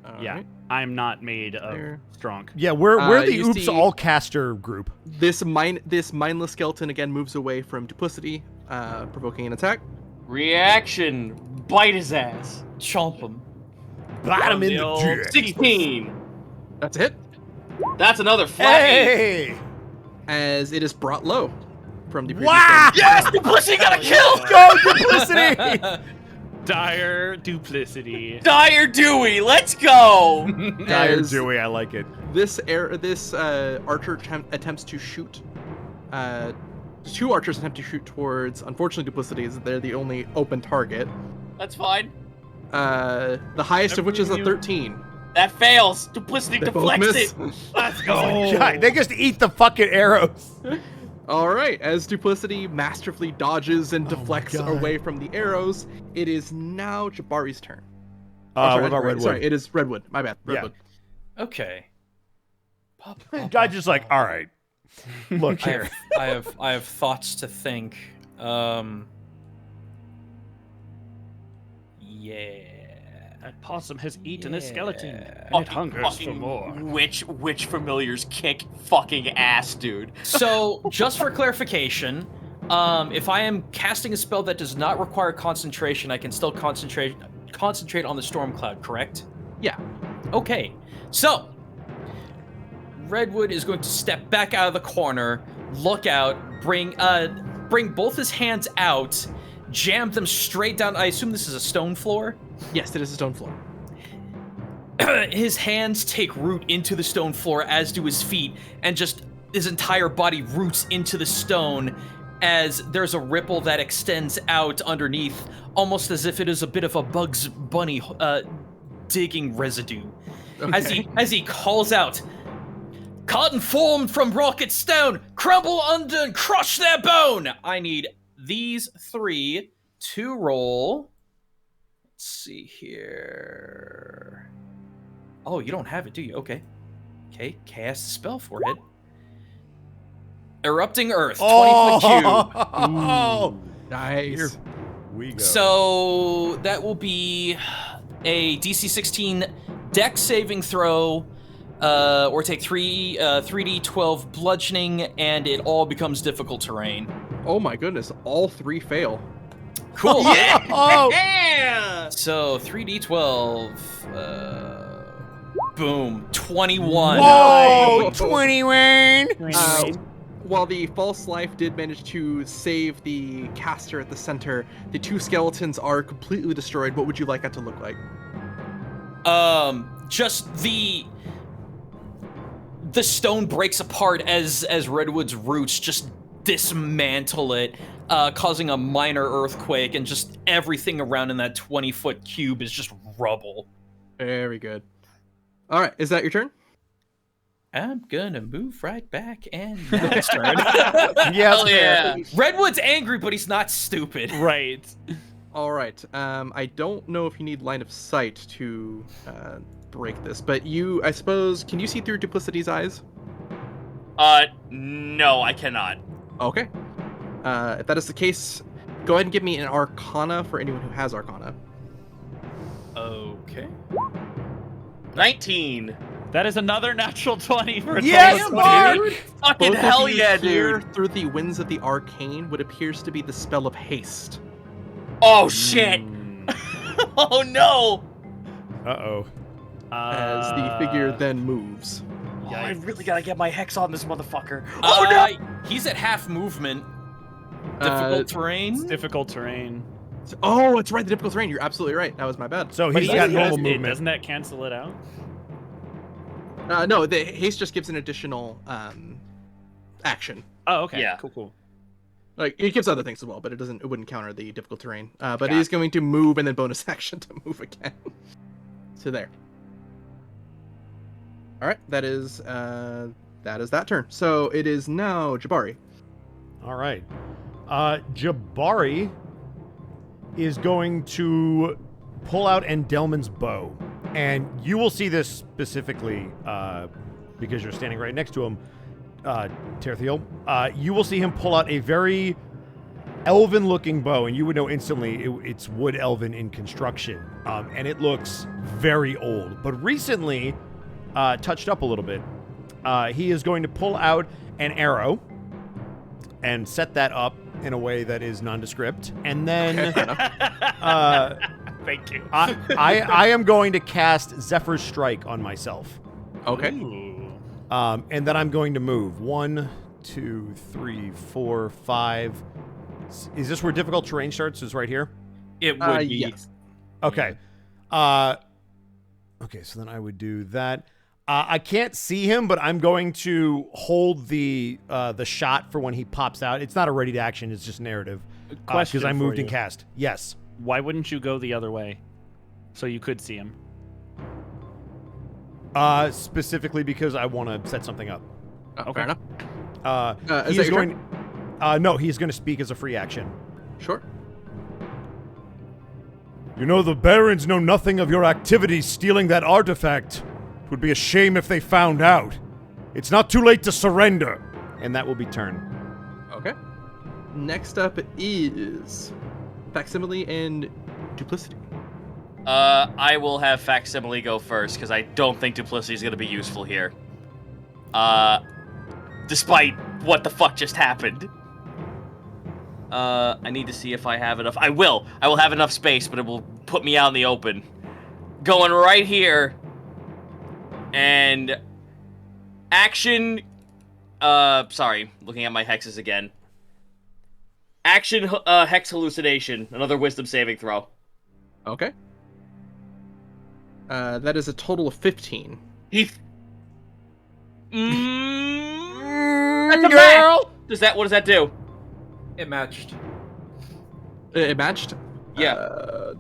All Yeah, right. I'm not made of There. strong. Yeah, we're the you oops see- all caster group. This mindless skeleton again moves away from Duplicity, provoking an attack. Reaction. Bite his ass. Chomp him. Bite him in the the old dick. 16. That's a hit, That's another flat 8. Hey! as it is brought low from the previous Wow! turn. Yes, Duplicity got a kill. Go Duplicity! Dire duplicity. Dire Dewey, let's go. Dire As Dewey, I like it. This archer attempts to shoot. Two archers attempt to shoot towards. Unfortunately, Duplicity is they're the only open target. That's fine. The highest of which is a 13. That fails. Duplicity They both deflects miss. it. Let's God, they just eat the fucking arrows. All right, as Duplicity masterfully dodges and deflects God. away from the arrows, it is now Jabari's turn. What about Redwood? Sorry, it is Redwood. My bad. Yeah. Redwood. Okay. Guy just like, all right. Look I here. have thoughts to think. Yeah. That possum has eaten a skeleton. Yeah. And it hungers for Fucking more. Which familiars kick fucking ass, dude? So, just for clarification, if I am casting a spell that does not require concentration, I can still concentrate on the storm cloud, correct? Yeah. Okay. So, Redwood is going to step back out of the corner, look out, bring both his hands out, jam them straight down. I assume this is a stone floor. Yes, it is a stone floor. His hands take root into the stone floor, as do his feet, and just his entire body roots into the stone as there's a ripple that extends out underneath, almost as if it is a bit of a Bugs Bunny digging residue. Okay. As he calls out, "Cotton formed from rocket stone, crumble under and crush their bone." I need these 3 to roll. Let's see here. Oh, you don't have it, do you? Okay. Okay, cast the spell, forehead. Erupting Earth, 20-foot cube. Oh, Nice. we go. So that will be a DC 16 Dex saving throw, or take 3d12 bludgeoning, and it all becomes difficult terrain. Oh my goodness, all 3 fail. Cool. Oh, Yeah. So 3d12. Boom. 21. whoa, 21. While the false life did manage to save the caster at the center, the 2 skeletons are completely destroyed. What would you like that to look like? Just the stone breaks apart as Redwood's roots just dismantle it, causing a minor earthquake, and just everything around in that 20-foot cube is just rubble. Very good. All right, is that your turn? I'm gonna move right back, and now it's turn. Hell yeah. Redwood's angry, but he's not stupid. Right. All right. I don't know if you need line of sight to break this, but I suppose, can you see through Duplicity's eyes? No, I cannot. Okay. If that is the case, go ahead and give me an Arcana for anyone who has Arcana. Okay. 19. That is another natural 20 for a Yes, total of 20. Mark! Fucking Both hell of you yeah, hear dude. through the winds of the arcane what appears to be the spell of haste. Oh shit. Oh no. Uh-oh. As the figure then moves. Oh, I really gotta get my hex on this motherfucker. Oh no. He's at half movement. Difficult terrain. Difficult terrain. Oh, it's right, the difficult terrain. You're absolutely right. That was my bad. So But he's he got has normal it. movement. Doesn't that cancel it out? No, the haste just gives an additional action. Oh, okay. Yeah. Cool. Like, it gives other things as well, but it wouldn't counter the difficult terrain. But it is going to move and then bonus action to move again. So there. All right, that is that turn. So it is now Jabari. All right. Jabari is going to pull out Endelman's bow. And you will see this specifically because you're standing right next to him, Terathial. You will see him pull out a very elven-looking bow, and you would know instantly it's wood elven in construction. And it looks very old, but recently touched up a little bit. He is going to pull out an arrow and set that up in a way that is nondescript. And then Thank you. I am going to cast Zephyr's Strike on myself. Okay. Ooh. And then I'm going to move. 1, 2, 3, 4, 5. Is this where difficult terrain starts? Is right here? It would be. Yes. Okay. Okay, so then I would do that. I can't see him, but I'm going to hold the shot for when he pops out. It's not a ready to action. It's just narrative. Question Because I for moved you. and cast. Yes. Why wouldn't you go the other way? So you could see him. Specifically because I want to set something up. Fair enough. Is He's that your going. No, he's going to speak as a free action. Sure. You know, the Barons know nothing of your activities stealing that artifact. It would be a shame if they found out. It's not too late to surrender. And that will be turn. Okay. Next up is Facsimile and Duplicity. I will have Facsimile go first, because I don't think Duplicity is going to be useful here. Despite what the fuck just happened. I need to see if I have enough. I will have enough space, but it will put me out in the open. Going right here. And... Action... sorry, looking at my hexes again. Action hex hallucination. Another wisdom saving throw. Okay. That is a total of 15. That's a girl. What does that do? It matched. It matched? Yeah.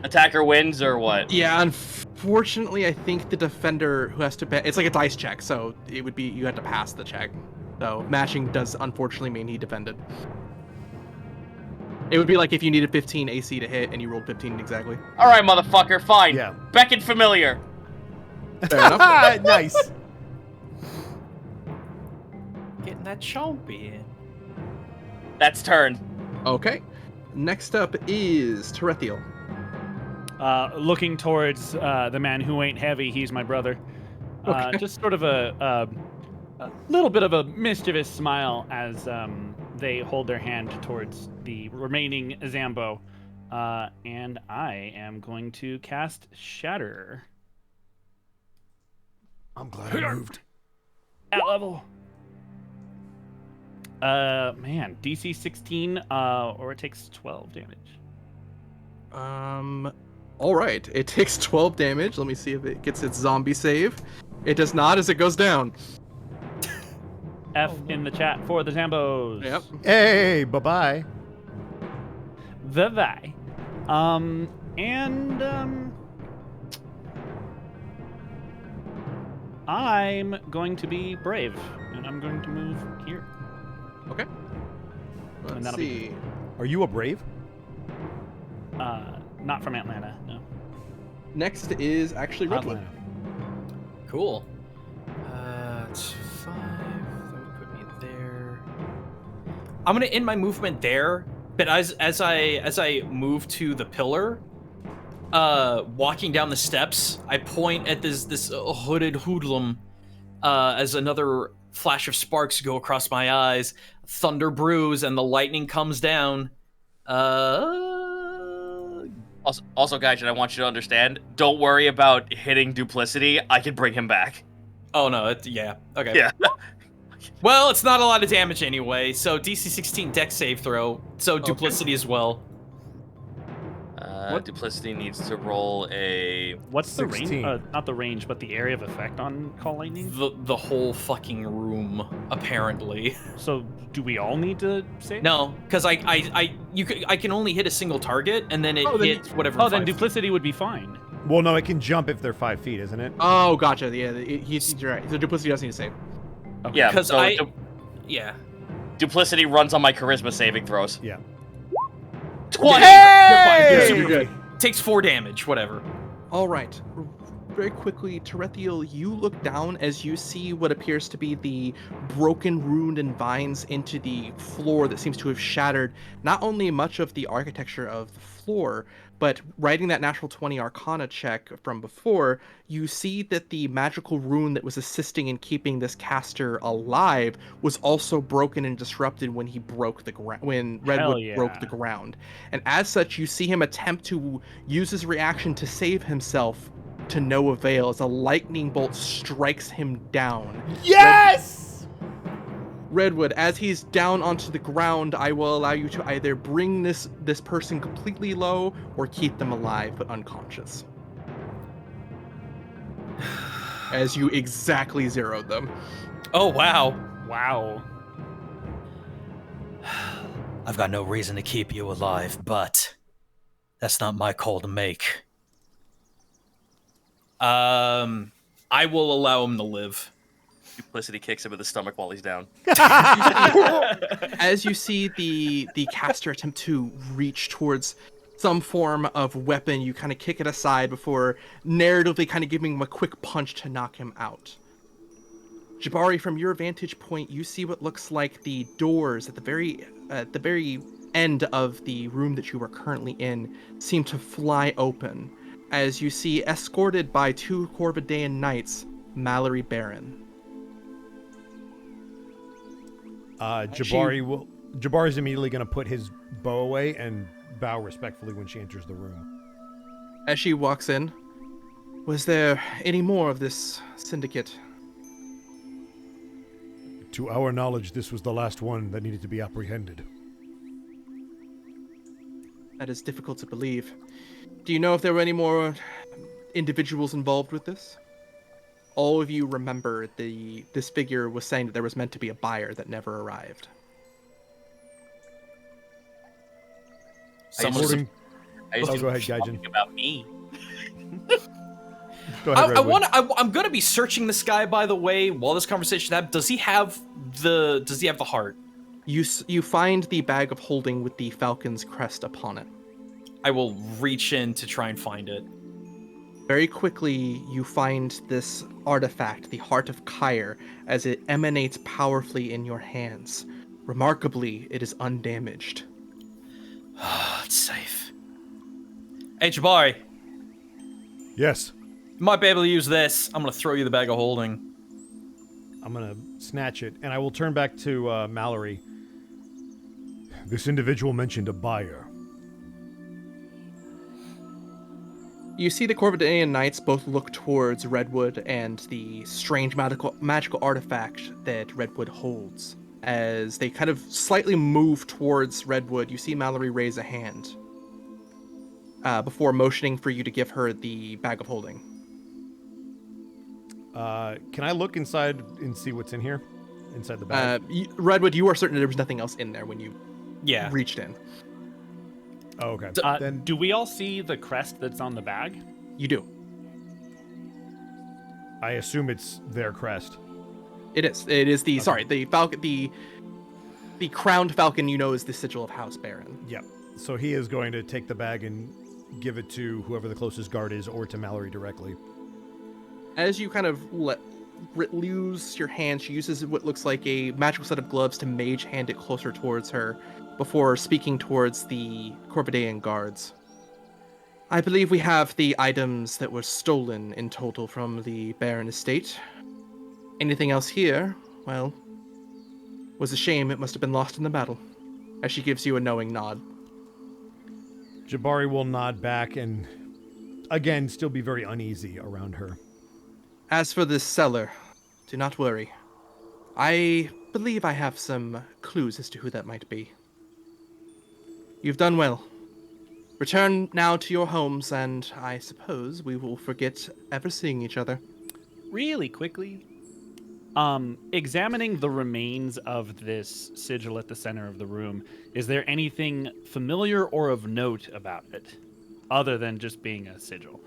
Attacker wins or what? Yeah, unfortunately, I think the defender who has to... It's like a dice check, so it would be... You had to pass the check. So matching does unfortunately mean he defended. It would be like if you needed 15 AC to hit and you rolled 15 exactly. All right, motherfucker, fine. Yeah. Beckon familiar. Fair enough. Nice. Getting that chompy in. That's turn. Okay. Next up is Terathial. Looking towards the man who ain't heavy, he's my brother. Okay. Just sort of a little bit of a mischievous smile as they hold their hand towards the remaining Zambo. And I am going to cast Shatter. I'm glad I moved. At level. Man, DC 16, or it takes 12 damage. All right. It takes 12 damage. Let me see if it gets its zombie save. It does not as it goes down. F in the chat for the Zambos. Yep. Hey, bye-bye. The I'm going to be brave, and I'm going to move here. Okay. And Let's that'll see. Are you a brave? Not from Atlanta, no. Next is actually Redwood. Atlanta. Cool. It's 5. That would put me there. I'm gonna end my movement there, but as I move to the pillar, walking down the steps, I point at this hooded hoodlum as another flash of sparks go across my eyes, thunder brews, and the lightning comes down. Also, Gaijin, I want you to understand, don't worry about hitting Duplicity. I can bring him back. Oh no, yeah, okay. Yeah. Well, it's not a lot of damage anyway, so DC 16 dex save throw, so Duplicity as well. Duplicity needs to roll a... What's the 16. range? Not the range, but the area of effect on Call Lightning? The whole fucking room, apparently. So, do we all need to save? No, because I can only hit a single target, and then it hits whatever. Oh, then 5 Duplicity would be fine. Well, no, it can jump if they're 5 feet, isn't it? Oh, gotcha. Yeah, you're right. So Duplicity doesn't need to save. Okay. Yeah, Because so yeah. Duplicity runs on my charisma saving throws. Yeah. 20! You're super good. Takes 4 damage, whatever. All right. Very quickly, Terathial, you look down as you see what appears to be the broken ruined and vines into the floor that seems to have shattered not only much of the architecture of the floor, but writing that natural 20 Arcana check from before, you see that the magical rune that was assisting in keeping this caster alive was also broken and disrupted when he broke the ground, when Redwood broke the ground. And as such, you see him attempt to use his reaction to save himself, to no avail as a lightning bolt strikes him down. Yes! Redwood, as he's down onto the ground, I will allow you to either bring this person completely low or keep them alive but unconscious. As you exactly zeroed them. Oh, wow. Wow. I've got no reason to keep you alive, but that's not my call to make. I will allow him to live. Duplicity kicks him in the stomach while he's down. As you see the caster attempt to reach towards some form of weapon. You kind of kick it aside before narratively kind of giving him a quick punch to knock him out. Jabari, from your vantage point, you see what looks like the doors at the very end of the room that you are currently in seem to fly open, as you see, escorted by 2 Corvidaean knights, Mallory Baron. Jabari's immediately going to put his bow away and bow respectfully when she enters the room. As she walks in, was there any more of this syndicate? To our knowledge, this was the last one that needed to be apprehended. That is difficult to believe. Do you know if there were any more individuals involved with this? All of you remember this figure was saying that there was meant to be a buyer that never arrived. I assume Go ahead, Gaijin. about me. Go ahead, Redwood. I'm gonna be searching this guy, by the way, while this conversation happens. Does he have the heart? You find the bag of holding with the Falcon's crest upon it. I will reach in to try and find it. Very quickly, you find this artifact, the Heart of Kyre, as it emanates powerfully in your hands. Remarkably, it is undamaged. It's safe. Hey, Jabari. Yes. You might be able to use this. I'm gonna throw you the bag of holding. I'm going to snatch it, and I will turn back to Mallory. This individual mentioned a buyer. You see the Corvidaean Knights both look towards Redwood and the strange magical artifact that Redwood holds. As they kind of slightly move towards Redwood, you see Mallory raise a hand before motioning for you to give her the bag of holding. Can I look inside and see what's in here? Inside the bag? Redwood, you are certain there was nothing else in there when you Yeah. reached in. Oh, okay. Then do we all see the crest that's on the bag? You do. I assume it's their crest. It is. It is the, Okay. sorry, the falcon, the crowned falcon, you know, is the sigil of House Baron. Yep. So he is going to take the bag and give it to whoever the closest guard is, or to Mallory directly. As you kind of lose your hand, she uses what looks like a magical set of gloves to mage hand it closer towards her before speaking towards the Corvidaean guards. I believe we have the items that were stolen in total from the Baron estate. Anything else here, well, was a shame it must have been lost in the battle. As she gives you a knowing nod. Jabari will nod back and, again, still be very uneasy around her. As for this cellar, do not worry. I believe I have some clues as to who that might be. You've done well. Return now to your homes, and I suppose we will forget ever seeing each other. Really quickly, examining the remains of this sigil at the center of the room, is there anything familiar or of note about it, other than just being a sigil?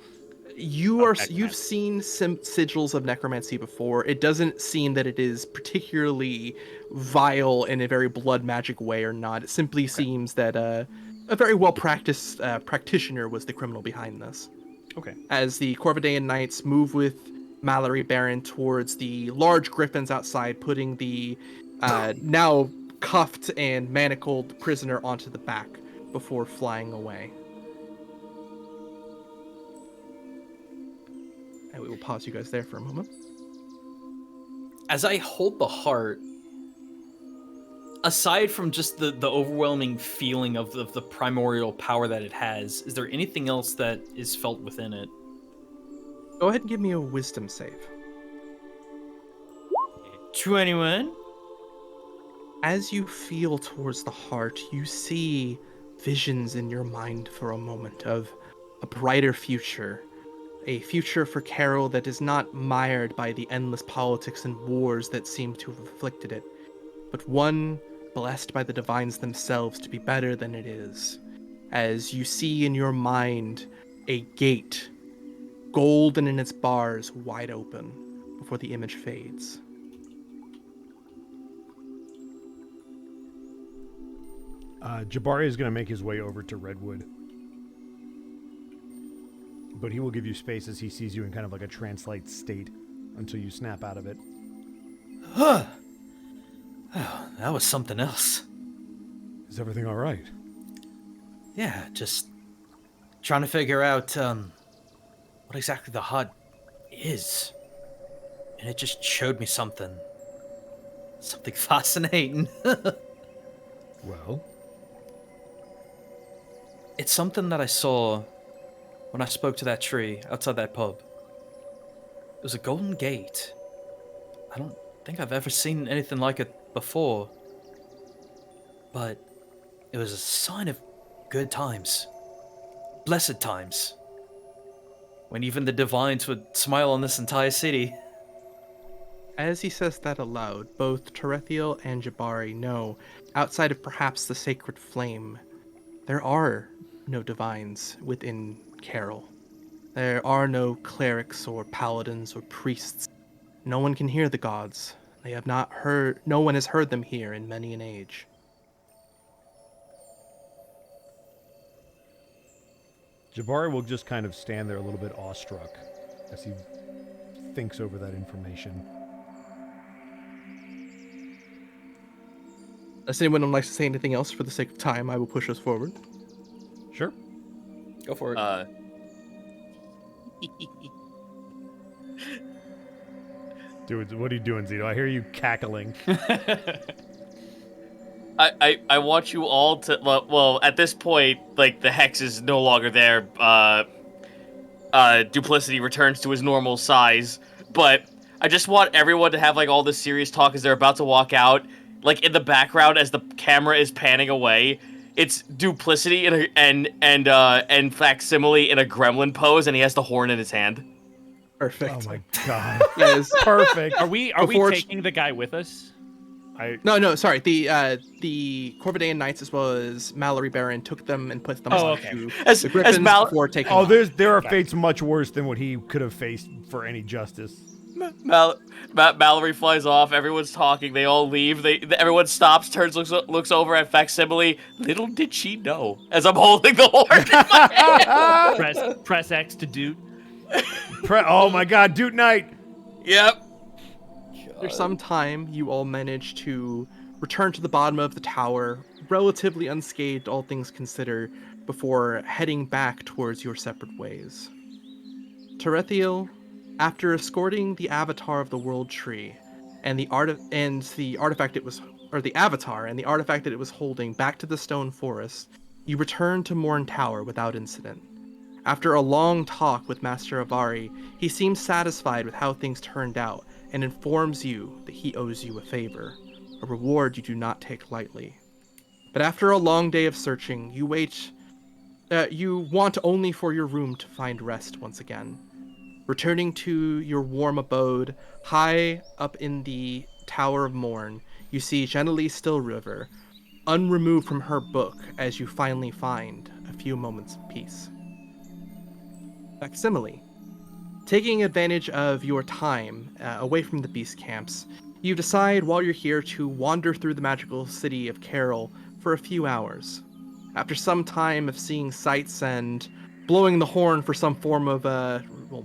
You've seen sigils of necromancy before. It doesn't seem that it is particularly vile in a very blood magic way or not. It simply seems that a very well practiced practitioner was the criminal behind this. Okay. As the Corvidaean Knights move with Mallory Baron towards the large griffins outside, putting the now cuffed and manacled prisoner onto the back before flying away. And we will pause you guys there for a moment. As I hold the heart, aside from just the overwhelming feeling of the primordial power that it has, is there anything else that is felt within it? Go ahead and give me a wisdom save. 21. As you feel towards the heart, you see visions in your mind for a moment of a brighter future. A future for Caroll that is not mired by the endless politics and wars that seem to have afflicted it, but one blessed by the divines themselves to be better than it is. As you see in your mind a gate, golden in its bars, wide open, before the image fades. Jabari is going to make his way over to Redwood but he will give you space as he sees you in kind of like a trance-like state until you snap out of it. Oh, that was something else. Is everything all right? Yeah, just trying to figure out what exactly the hut is. And it just showed me something fascinating. Well? It's something that I saw when I spoke to that tree outside that pub. It was a golden gate. I don't think I've ever seen anything like it before. But it was a sign of good times. Blessed times. When even the divines would smile on this entire city. As he says that aloud, both Terathial and Jabari know, outside of perhaps the sacred flame, there are no divines within Caroll. There are no clerics or paladins or priests. No one can hear the gods. No one has heard them here in many an age. Jabari will just kind of stand there a little bit awestruck as he thinks over that information. Unless anyone likes to say anything else for the sake of time, I will push us forward. Sure. Go for it. Dude, what are you doing, Zeto? I hear you cackling. I want you all to, well, at this point, like, the hex is no longer there. Duplicity returns to his normal size, but I just want everyone to have, like, all this serious talk as they're about to walk out. Like, in the background, as the camera is panning away, it's Duplicity and Facsimile in a gremlin pose, and he has the horn in his hand. Perfect. Oh my god. That is Perfect. Are we taking the guy with us? No, sorry. The Corvidaean Knights as well as Mallory Baron took them and put them onto the Griffins before taking off. There are fates much worse than what he could have faced for any justice. Mallory flies off. Everyone's talking. They all leave. Everyone stops, looks over at Facsimile. Little did she know, as I'm holding the horn in my hand. Press X to doot. Oh my god, Dude Knight! Yep. After some time, you all manage to return to the bottom of the tower, relatively unscathed, all things considered, before heading back towards your separate ways. Terathial, after escorting the avatar of the World Tree and the artifact that it was holding back to the Stone Forest, you return to Morn Tower without incident. After a long talk with Master Avari, he seems satisfied with how things turned out and informs you that he owes you a favor, a reward you do not take lightly. But after a long day of searching, you want only for your room to find rest once again. Returning to your warm abode, high up in the Tower of Morn, you see Zanalist Stillriver, unremoved from her book as you finally find a few moments of peace. Facsimile. Taking advantage of your time away from the beast camps, you decide while you're here to wander through the magical city of Caroll for a few hours. After some time of seeing sights and blowing the horn for some form of,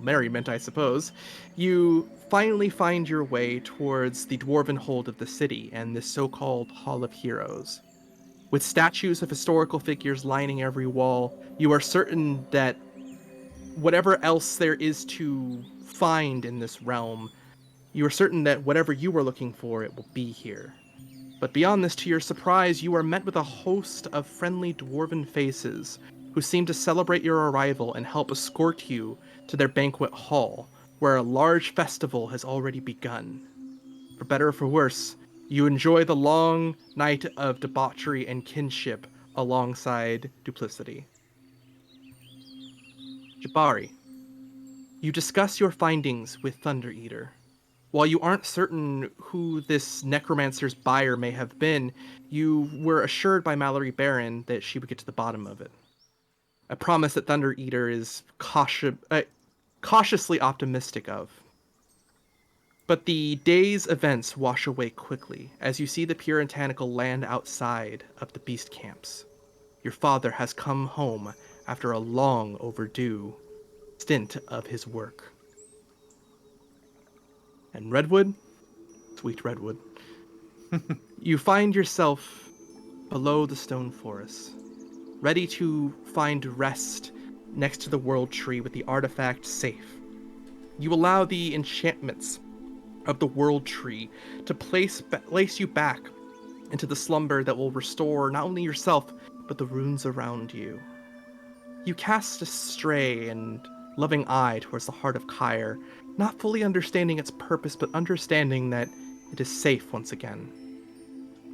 merriment, I suppose, you finally find your way towards the dwarven hold of the city and the so-called Hall of Heroes. With statues of historical figures lining every wall, you are certain that whatever else there is to find in this realm, you are certain that whatever you were looking for, it will be here. But beyond this, to your surprise, you are met with a host of friendly dwarven faces who seem to celebrate your arrival and help escort you to their banquet hall, where a large festival has already begun. For better or for worse, you enjoy the long night of debauchery and kinship alongside Duplicity. Jabari, you discuss your findings with Thunder Eater. While you aren't certain who this necromancer's buyer may have been, you were assured by Mallory Baron that she would get to the bottom of it. A promise that Thunder Eater is cautiously optimistic of. But the day's events wash away quickly as you see the Puritanical land outside of the beast camps. Your father has come home after a long overdue stint of his work. And Redwood, sweet Redwood, you find yourself below the stone forest, ready to find rest next to the world tree with the artifact safe. You allow the enchantments of the world tree to place you back into the slumber that will restore not only yourself, but the runes around you. You cast a stray and loving eye towards the heart of Kyre, not fully understanding its purpose, but understanding that it is safe once again.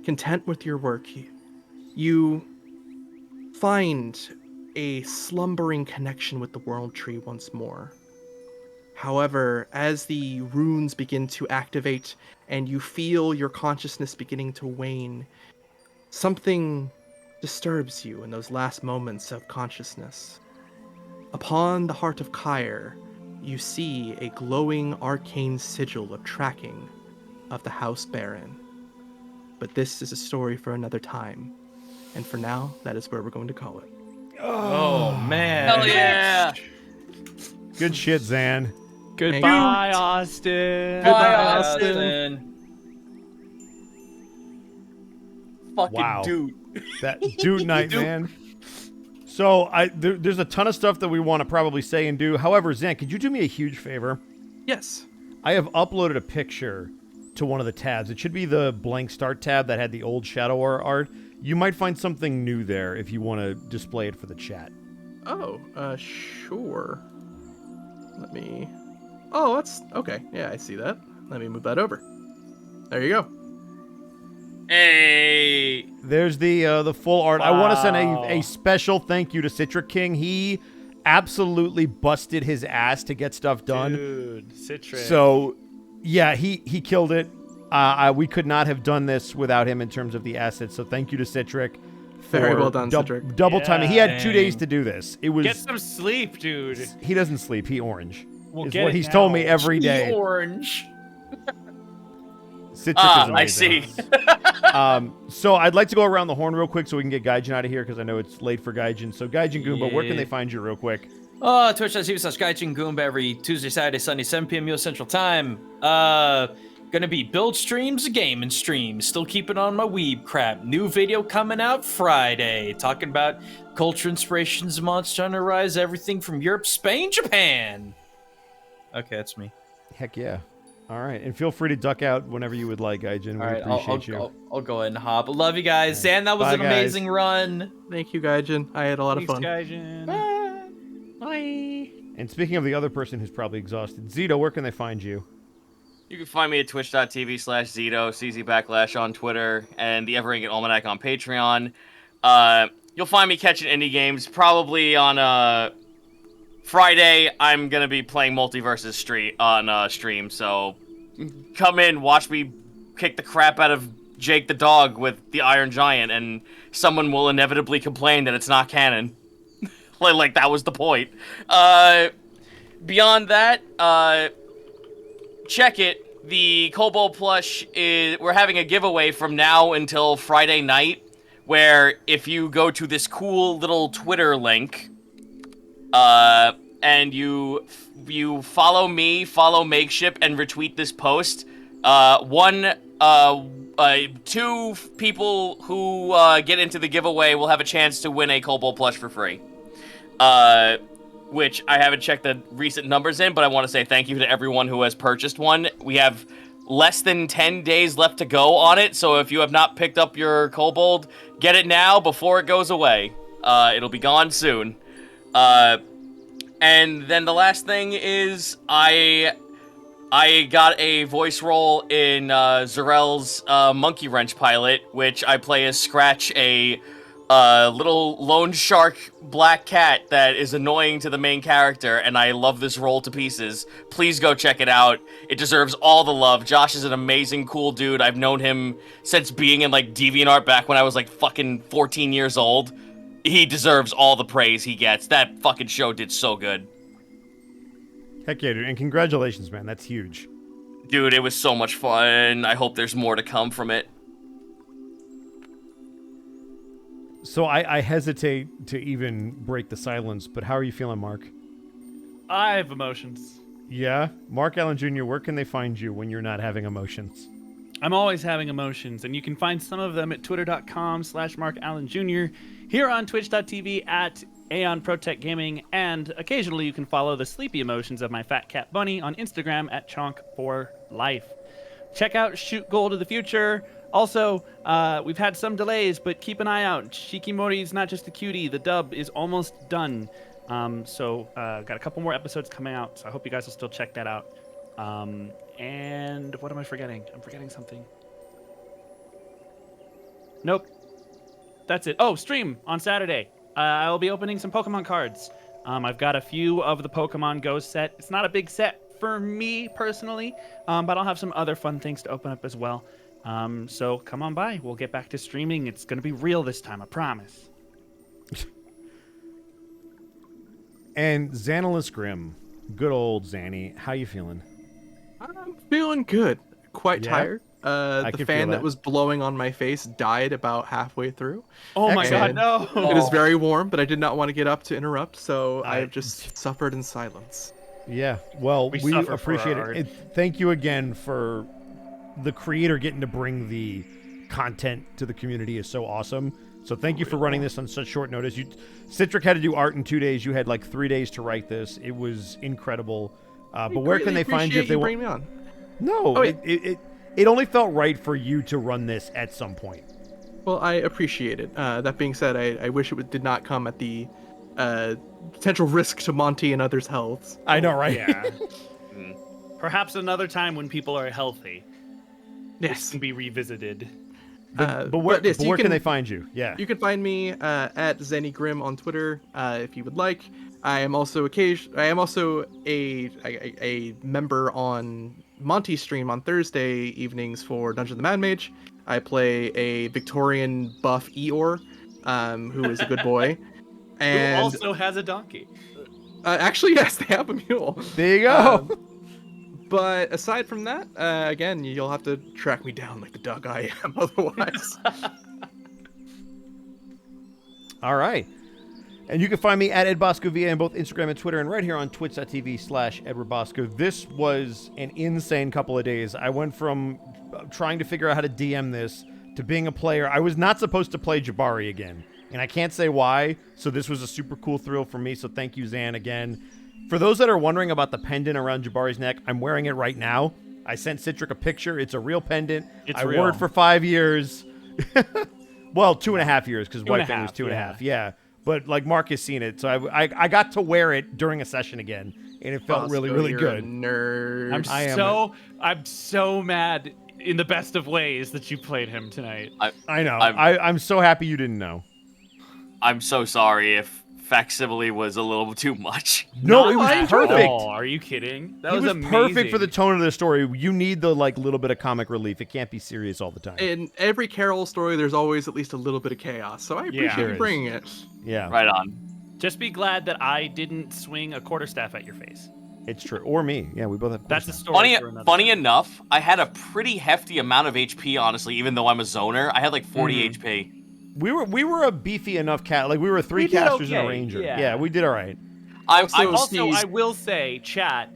Content with your work, you find a slumbering connection with the world tree once more. However, as the runes begin to activate and you feel your consciousness beginning to wane, something disturbs you in those last moments of consciousness. Upon the heart of Kyre, you see a glowing arcane sigil of tracking of the House Baron. But this is a story for another time. And for now, that is where we're going to call it. Oh, man. Hell yeah! Good shit, Zan. Goodbye, Austin. Bye, Austin. Fucking Wow. dude. That dude night, man. So there's a ton of stuff that we want to probably say and do. However, Zan, could you do me a huge favor? Yes. I have uploaded a picture to one of the tabs. It should be the blank start tab that had the old Shadow art. You might find something new there if you want to display it for the chat. Oh, sure. Let me... Oh, that's... Okay, yeah, I see that. Let me move that over. There you go. Hey. There's the full art. I want to send a special thank you to Citric King. He absolutely busted his ass to get stuff done. Dude, Citric. So, yeah, he killed it. We could not have done this without him in terms of the assets. So thank you to Citric. Very well done, Citric. Double timing. He had 2 dang. days to do this. It was. Get some sleep, dude. He doesn't sleep. He orange. We'll is get what it he's now. told me every day. Orange. Citric is I amazing. see. So I'd like to go around the horn real quick so we can get Gaijin out of here because I know it's late for Gaijin. So Gaijin Goomba, where can they find you real quick? Twitch.tv/Gaijin Goomba every Tuesday, Saturday, Sunday, 7 p.m. US Central Time. Gonna be build streams, gaming streams. Still keeping on my weeb crap. New video coming out Friday. Talking about culture inspirations, Monster Hunter Rise, everything from Europe, Spain, Japan. Okay, that's me. Heck yeah. All right. And feel free to duck out whenever you would like, Gaijin. We All right, appreciate you. I'll go ahead and hop. Love you guys. Zan, that was Bye, an guys. amazing run. Thank you, Gaijin. I had a lot of fun. Gaijin. Bye. And speaking of the other person who's probably exhausted, Zeto, where can they find you? You can find me at twitch.tv/Zeto, CZ on Twitter, and the Everington Almanac on Patreon. You'll find me catching indie games probably on Friday. I'm gonna be playing Multiverses stream, so come in, watch me kick the crap out of Jake the dog with the Iron Giant, and someone will inevitably complain that it's not canon. like that was the point. Beyond that, check it. The Kobold plush we're having a giveaway from now until Friday night, where if you go to this cool little Twitter link, and you follow me, follow Makeship, and retweet this post, 2 people who get into the giveaway will have a chance to win a Kobold plush for free. Which I haven't checked the recent numbers in, but I want to say thank you to everyone who has purchased one. We have less than 10 days left to go on it, so if you have not picked up your Kobold, get it now before it goes away. It'll be gone soon. And then the last thing is I got a voice role in Zarel's Monkey Wrench pilot, which I play as Scratch, a little loan shark black cat that is annoying to the main character, and I love this role to pieces. Please go check it out. It deserves all the love. Josh is an amazing, cool dude. I've known him since being in, like, DeviantArt back when I was, like, fucking 14 years old. He deserves all the praise he gets. That fucking show did so good. Heck yeah, dude. And congratulations, man. That's huge. Dude, it was so much fun. I hope there's more to come from it. So I hesitate to even break the silence, but how are you feeling, Mark? I have emotions. Yeah? Mark Allen Jr., where can they find you when you're not having emotions? I'm always having emotions, and you can find some of them at twitter.com/MarkAllenJr., here on twitch.tv at Aeon Protect Gaming, and occasionally you can follow the sleepy emotions of my fat cat bunny on Instagram at Chonk4Life. Check out Shoot Goal to the Future. Also, we've had some delays, but keep an eye out. Shikimori's not just a cutie. The dub is almost done. So got a couple more episodes coming out, so I hope you guys will still check that out. And what am I forgetting? I'm forgetting something. Nope. That's it. Oh, stream on Saturday. I will be opening some Pokemon cards. I've got a few of the Pokemon Go set. It's not a big set for me personally, but I'll have some other fun things to open up as well. So come on by. We'll get back to streaming. It's going to be real this time, I promise. And Zanalist Grimm, good old Zanny, how you feeling? I'm feeling good. Quite Yeah? tired. I The can fan feel that that. was blowing on my face died about halfway through. Oh my Excellent. god, no! It is very warm, but I did not want to get up to interrupt, so I I- have just suffered in silence. Yeah, well, We we suffer for appreciate our it. Thank you again for the creator getting to bring the content to the community is so awesome. So thank you for running this on such short notice. Citric had to do art in 2 days. You had like 3 days to write this. It was incredible. But where can they find you if they want? bring me on? No, Oh, wait. it only felt right for you to run this at some point. Well, I appreciate it. That being said, I wish it did not come at the potential risk to Monty and others' healths. I know, right? Yeah. Perhaps another time when people are healthy, this Yes. can be revisited. But where yes, you can they find you? Yeah. You can find me at Zenny Grimm on Twitter if you would like. I am also a member on Monty's stream on Thursday evenings for Dungeon of the Mad Mage. I play a Victorian buff Eeyore, who is a good boy. And Who also has a donkey. actually, yes, they have a mule. There you go. But aside from that, again, you'll have to track me down like the dog I am otherwise. All right. And you can find me at Ed Bosco VA on both Instagram and Twitter, and right here on twitch.tv/Edward Bosco. This was an insane couple of days. I went from trying to figure out how to DM this to being a player. I was not supposed to play Jabari again, and I can't say why, so this was a super cool thrill for me, so thank you, Zan, again. For those that are wondering about the pendant around Jabari's neck, I'm wearing it right now. I sent Citric a picture. It's a real pendant. It's I real. wore it for 5 years. Well, 2.5 years, because Two and a White Fang was half, 2.5. Yeah. But like Mark has seen it, so I got to wear it during a session again, and it felt really, Bosco, really you're good. A nerd. I'm so mad in the best of ways that you played him tonight. I know. I'm- I'm so happy you didn't know. I'm so sorry if Facsimile was a little too much. No, Not it was at perfect. all. Are you kidding? That He was was amazing. perfect for the tone of the story. You need the like little bit of comic relief. It can't be serious all the time. In every Caroll story, there's always at least a little bit of chaos, so I appreciate there you is. bringing it. Yeah, Right on. Just be glad that I didn't swing a quarterstaff at your face. it's true. Or me. Yeah, we both have. That's a quarterstabs. story for another Funny time. enough, I had a pretty hefty amount of HP, honestly, even though I'm a zoner. I had like 40 HP. We were a beefy enough cat. Like we were three We did casters and a okay, ranger. yeah. We did all right. I'm Also, I will say, chat,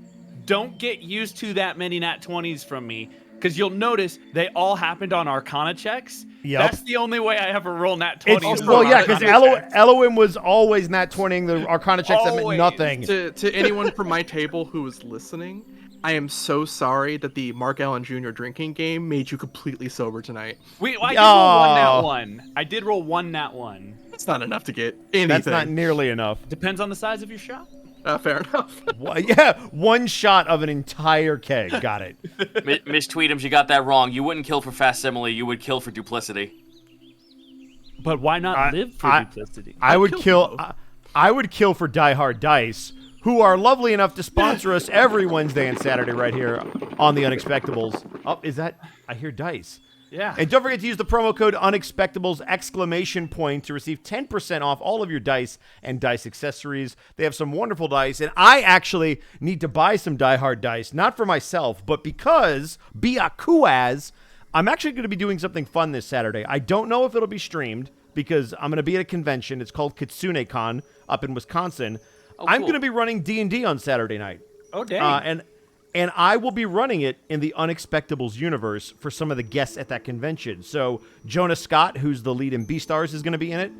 don't get used to that many nat 20s from me, because you'll notice they all happened on Arcana checks. Yep. That's the only way I ever roll nat 20s. It's, is well, on yeah, because Arcana checks. Elohim was always nat 20ing the Arcana checks that meant Always. nothing. To anyone from my table who is listening, I am so sorry that the Mark Allen Jr. drinking game made you completely sober tonight. I did roll one nat Oh. 1. I did roll one nat 1. It's not enough to get anything. That's not nearly enough. Depends on the size of your shot. Fair enough. Yeah, one shot of an entire keg. Got it. Miss Tweedums, you got that wrong. You wouldn't kill for Facsimile, you would kill for duplicity. But why not live for duplicity? I would kill kill. for both. I would kill for Die Hard Dice, who are lovely enough to sponsor us every Wednesday and Saturday right here on the Unexpectables. Oh, is that? I hear dice. Yeah. And don't forget to use the promo code Unexpectables !! To receive 10% off all of your dice and dice accessories. They have some wonderful dice, and I actually need to buy some Die Hard dice, not for myself, but because Biakuaz, I'm actually going to be doing something fun this Saturday. I don't know if it'll be streamed because I'm going to be at a convention. It's called KitsuneCon up in Wisconsin. I'm cool. going to be running D&D on Saturday night. Oh, dang. And I will be running it in the Unexpectables universe for some of the guests at that convention. So Jonah Scott, who's the lead in Beastars, is going to be in it.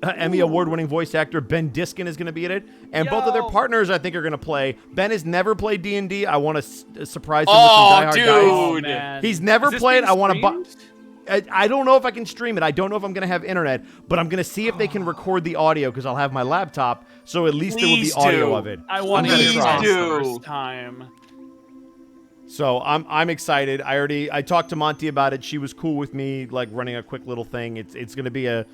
Emmy award-winning voice actor Ben Diskin is going to be in it. And both of their partners, I think, are going to play. Ben has never played D&D. I want to surprise him with some diehard dude. guys. Man. He's never Is this played. being I want to buy. streamed? I don't know if I can stream it. I don't know if I'm going to have internet, but I'm going to see if they can record the audio because I'll have my laptop, so at least there will be Please audio do. of it. I want to Please try do. the first time. So I'm excited. I talked to Monty about it. She was cool with me like running a quick little thing. It's going to be a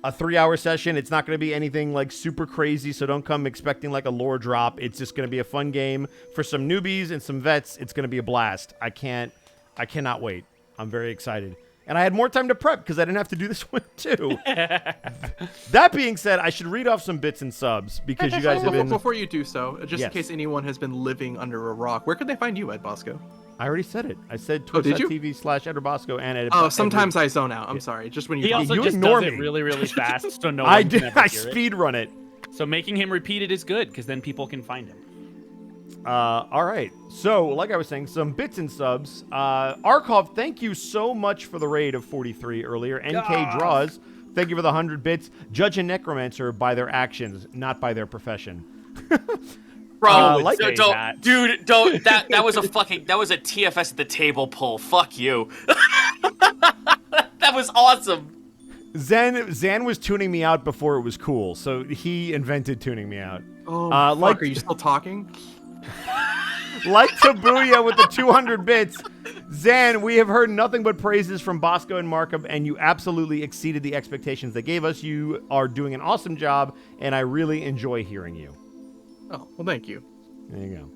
3-hour session. It's not going to be anything like super crazy, so don't come expecting like a lore drop. It's just going to be a fun game for some newbies and some vets. It's going to be a blast. I cannot wait. I'm very excited. And I had more time to prep because I didn't have to do this one too. That being said, I should read off some bits and subs because you guys have been... Before you do so, just Yes. in case anyone has been living under a rock, where could they find you, Ed Bosco? I already said it. I said Oh, did you? twitch.tv/EdBosco and Ed. Oh, sometimes I zone out. I'm sorry. Just when you He talk. also you just ignore does me. it really, really fast, so no I one did. can ever I hear it. speed run it. So making him repeat it is good, because then people can find him. All right. So, like I was saying, some bits and subs. Arkov, thank you so much for the raid of 43 earlier. NK Draws, thank you for the 100 bits. Judge and Necromancer by their actions, not by their profession. Bro, like say don't, that. dude, don't. That was a TFS at the table pull. Fuck you. That was awesome. Zan was tuning me out before it was cool, so he invented tuning me out. Oh, like- are you still talking? Like Tabuya with the 200 bits. Zan, we have heard nothing but praises from Bosco and Markham, and you absolutely exceeded the expectations they gave us. You are doing an awesome job, and I really enjoy hearing you. Oh, well, thank you. There you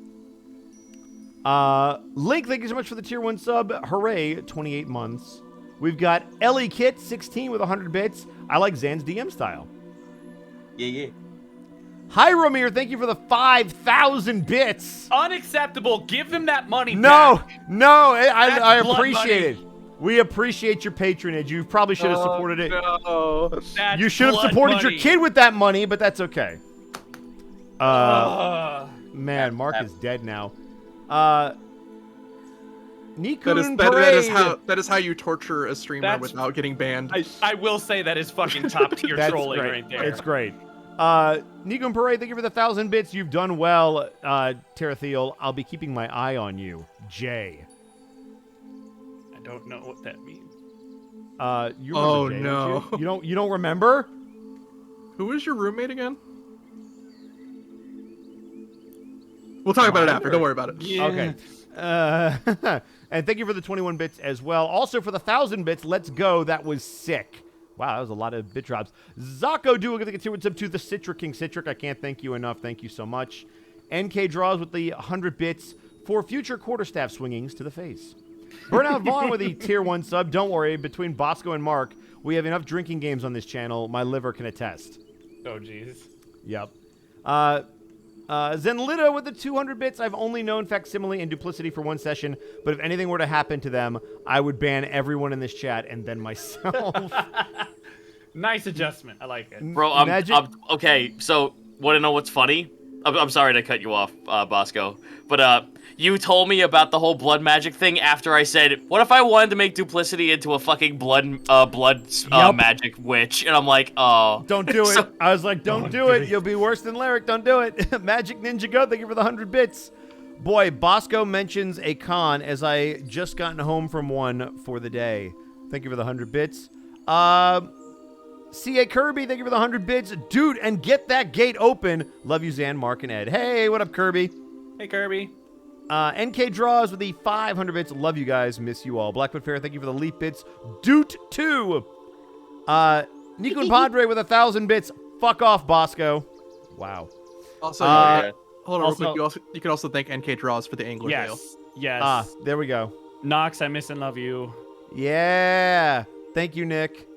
go. Link, thank you so much for the tier 1 sub. Hooray, 28 months. We've got Ellie Kit, 16 with 100 bits. I like Zan's DM style. Yeah. Hi, Romir, thank you for the 5,000 bits. Unacceptable. Give them that money No, back. no, I That's blood appreciate money. it. We appreciate your patronage. You probably should have supported it. No. That's You should have blood supported money. your kid with that money, but that's okay. Ugh. Man, Mark is dead now. Nikun That is how you torture a streamer That's- without getting banned. I will say that is fucking top tier That's trolling great. right there. It's great. Nikun Parade, thank you for the 1,000 bits. You've done well, Terathial. I'll be keeping my eye on you. Jay. I don't know what that means. You remember Oh, Jay, no. don't you? You don't remember? Who was your roommate again? We'll talk about it after. Don't worry about it. Yeah. Okay. And thank you for the 21 bits as well. Also for the 1,000 bits, let's go. That was sick. Wow, that was a lot of bit drops. Zako doing a tier sub to the Citra King Citric. I can't thank you enough. Thank you so much. NK Draws with the 100 bits for future quarterstaff swingings to the face. Burnout Vaughn with the tier 1 sub. Don't worry, between Bosco and Mark, we have enough drinking games on this channel. My liver can attest. Oh, jeez. Yep. Zenlita with the 200 bits. I've only known Facsimile and Duplicity for one session, but if anything were to happen to them, I would ban everyone in this chat and then myself. Nice adjustment. I like it. Bro, okay, so want to know what's funny? I'm sorry to cut you off, Bosco, but you told me about the whole blood magic thing after I said, what if I wanted to make Duplicity into a fucking blood magic witch? And I'm like, oh. Don't do it. I was like, don't do it. You'll be worse than Lyric. Don't do it. Magic Ninja Go, thank you for the 100 bits. Boy, Bosco mentions a con as I just gotten home from one for the day. Thank you for the 100 bits. C.A. Kirby, thank you for the 100 bits. Dude, and get that gate open. Love you, Zan, Mark, and Ed. Hey, what up, Kirby? Hey, Kirby. NK Draws with the 500 bits. Love you guys. Miss you all. Blackfoot Fair, thank you for the leap bits. Doot 2. Nico and Padre with 1,000 bits. Fuck off, Bosco. Wow. Also, hold on real quick. You can also thank NK Draws for the Angler Veil. Yes. There we go. Nox, I miss and love you. Yeah. Thank you, Nick.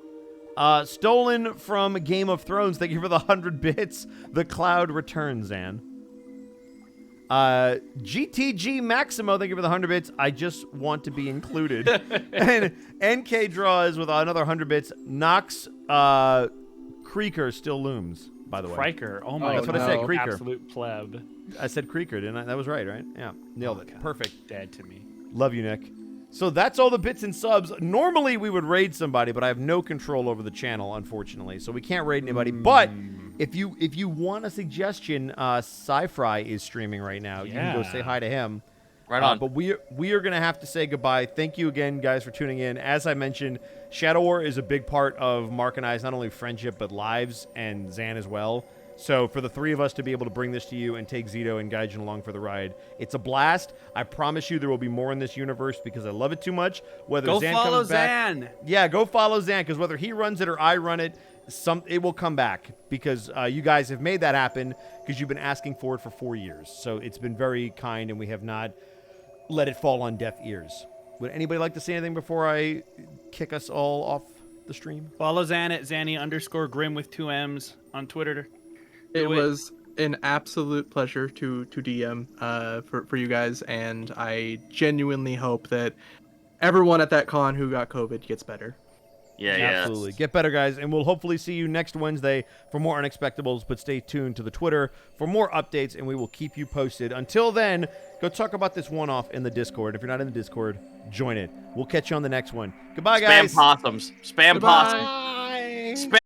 Stolen from Game of Thrones. Thank you for the 100 bits. The Cloud returns, Zan. GTG Maximo, thank you for the 100 bits. I just want to be included. And NK Draws with another 100 bits. Nox Creaker still looms. by the way. Kriker. Oh my That's god. what I said, no. Creaker. Absolute pleb. I said Creaker, didn't I? That was right, right? Yeah, nailed it. God. Perfect. Dead to me. Love you, Nick. So that's all the bits and subs. Normally we would raid somebody, but I have no control over the channel, unfortunately. So we can't raid anybody. But if you want a suggestion, Sci-Fry is streaming right now. You can go say hi to him. Right on. But we are going to have to say goodbye. Thank you again, guys, for tuning in. As I mentioned, Shadow War is a big part of Mark and I's not only friendship, but lives, and Zan as well. So for the three of us to be able to bring this to you and take Zeto and guide you along for the ride, it's a blast. I promise you there will be more in this universe because I love it too much. Whether Go Zan follow comes back, Zan. yeah, go follow Zan because whether he runs it or I run it, it will come back because you guys have made that happen because you've been asking for it for 4 years. So it's been very kind and we have not let it fall on deaf ears. Would anybody like to say anything before I kick us all off the stream? Follow Zan at Zanny_Grimm with 2 M's on Twitter. It was an absolute pleasure to DM for you guys, and I genuinely hope that everyone at that con who got COVID gets better. Yeah, Absolutely. Get better, guys, and we'll hopefully see you next Wednesday for more Unexpectables, but stay tuned to the Twitter for more updates, and we will keep you posted. Until then, go talk about this one-off in the Discord. If you're not in the Discord, join it. We'll catch you on the next one. Goodbye, guys. Spam possums. Spam Goodbye. possums. Spam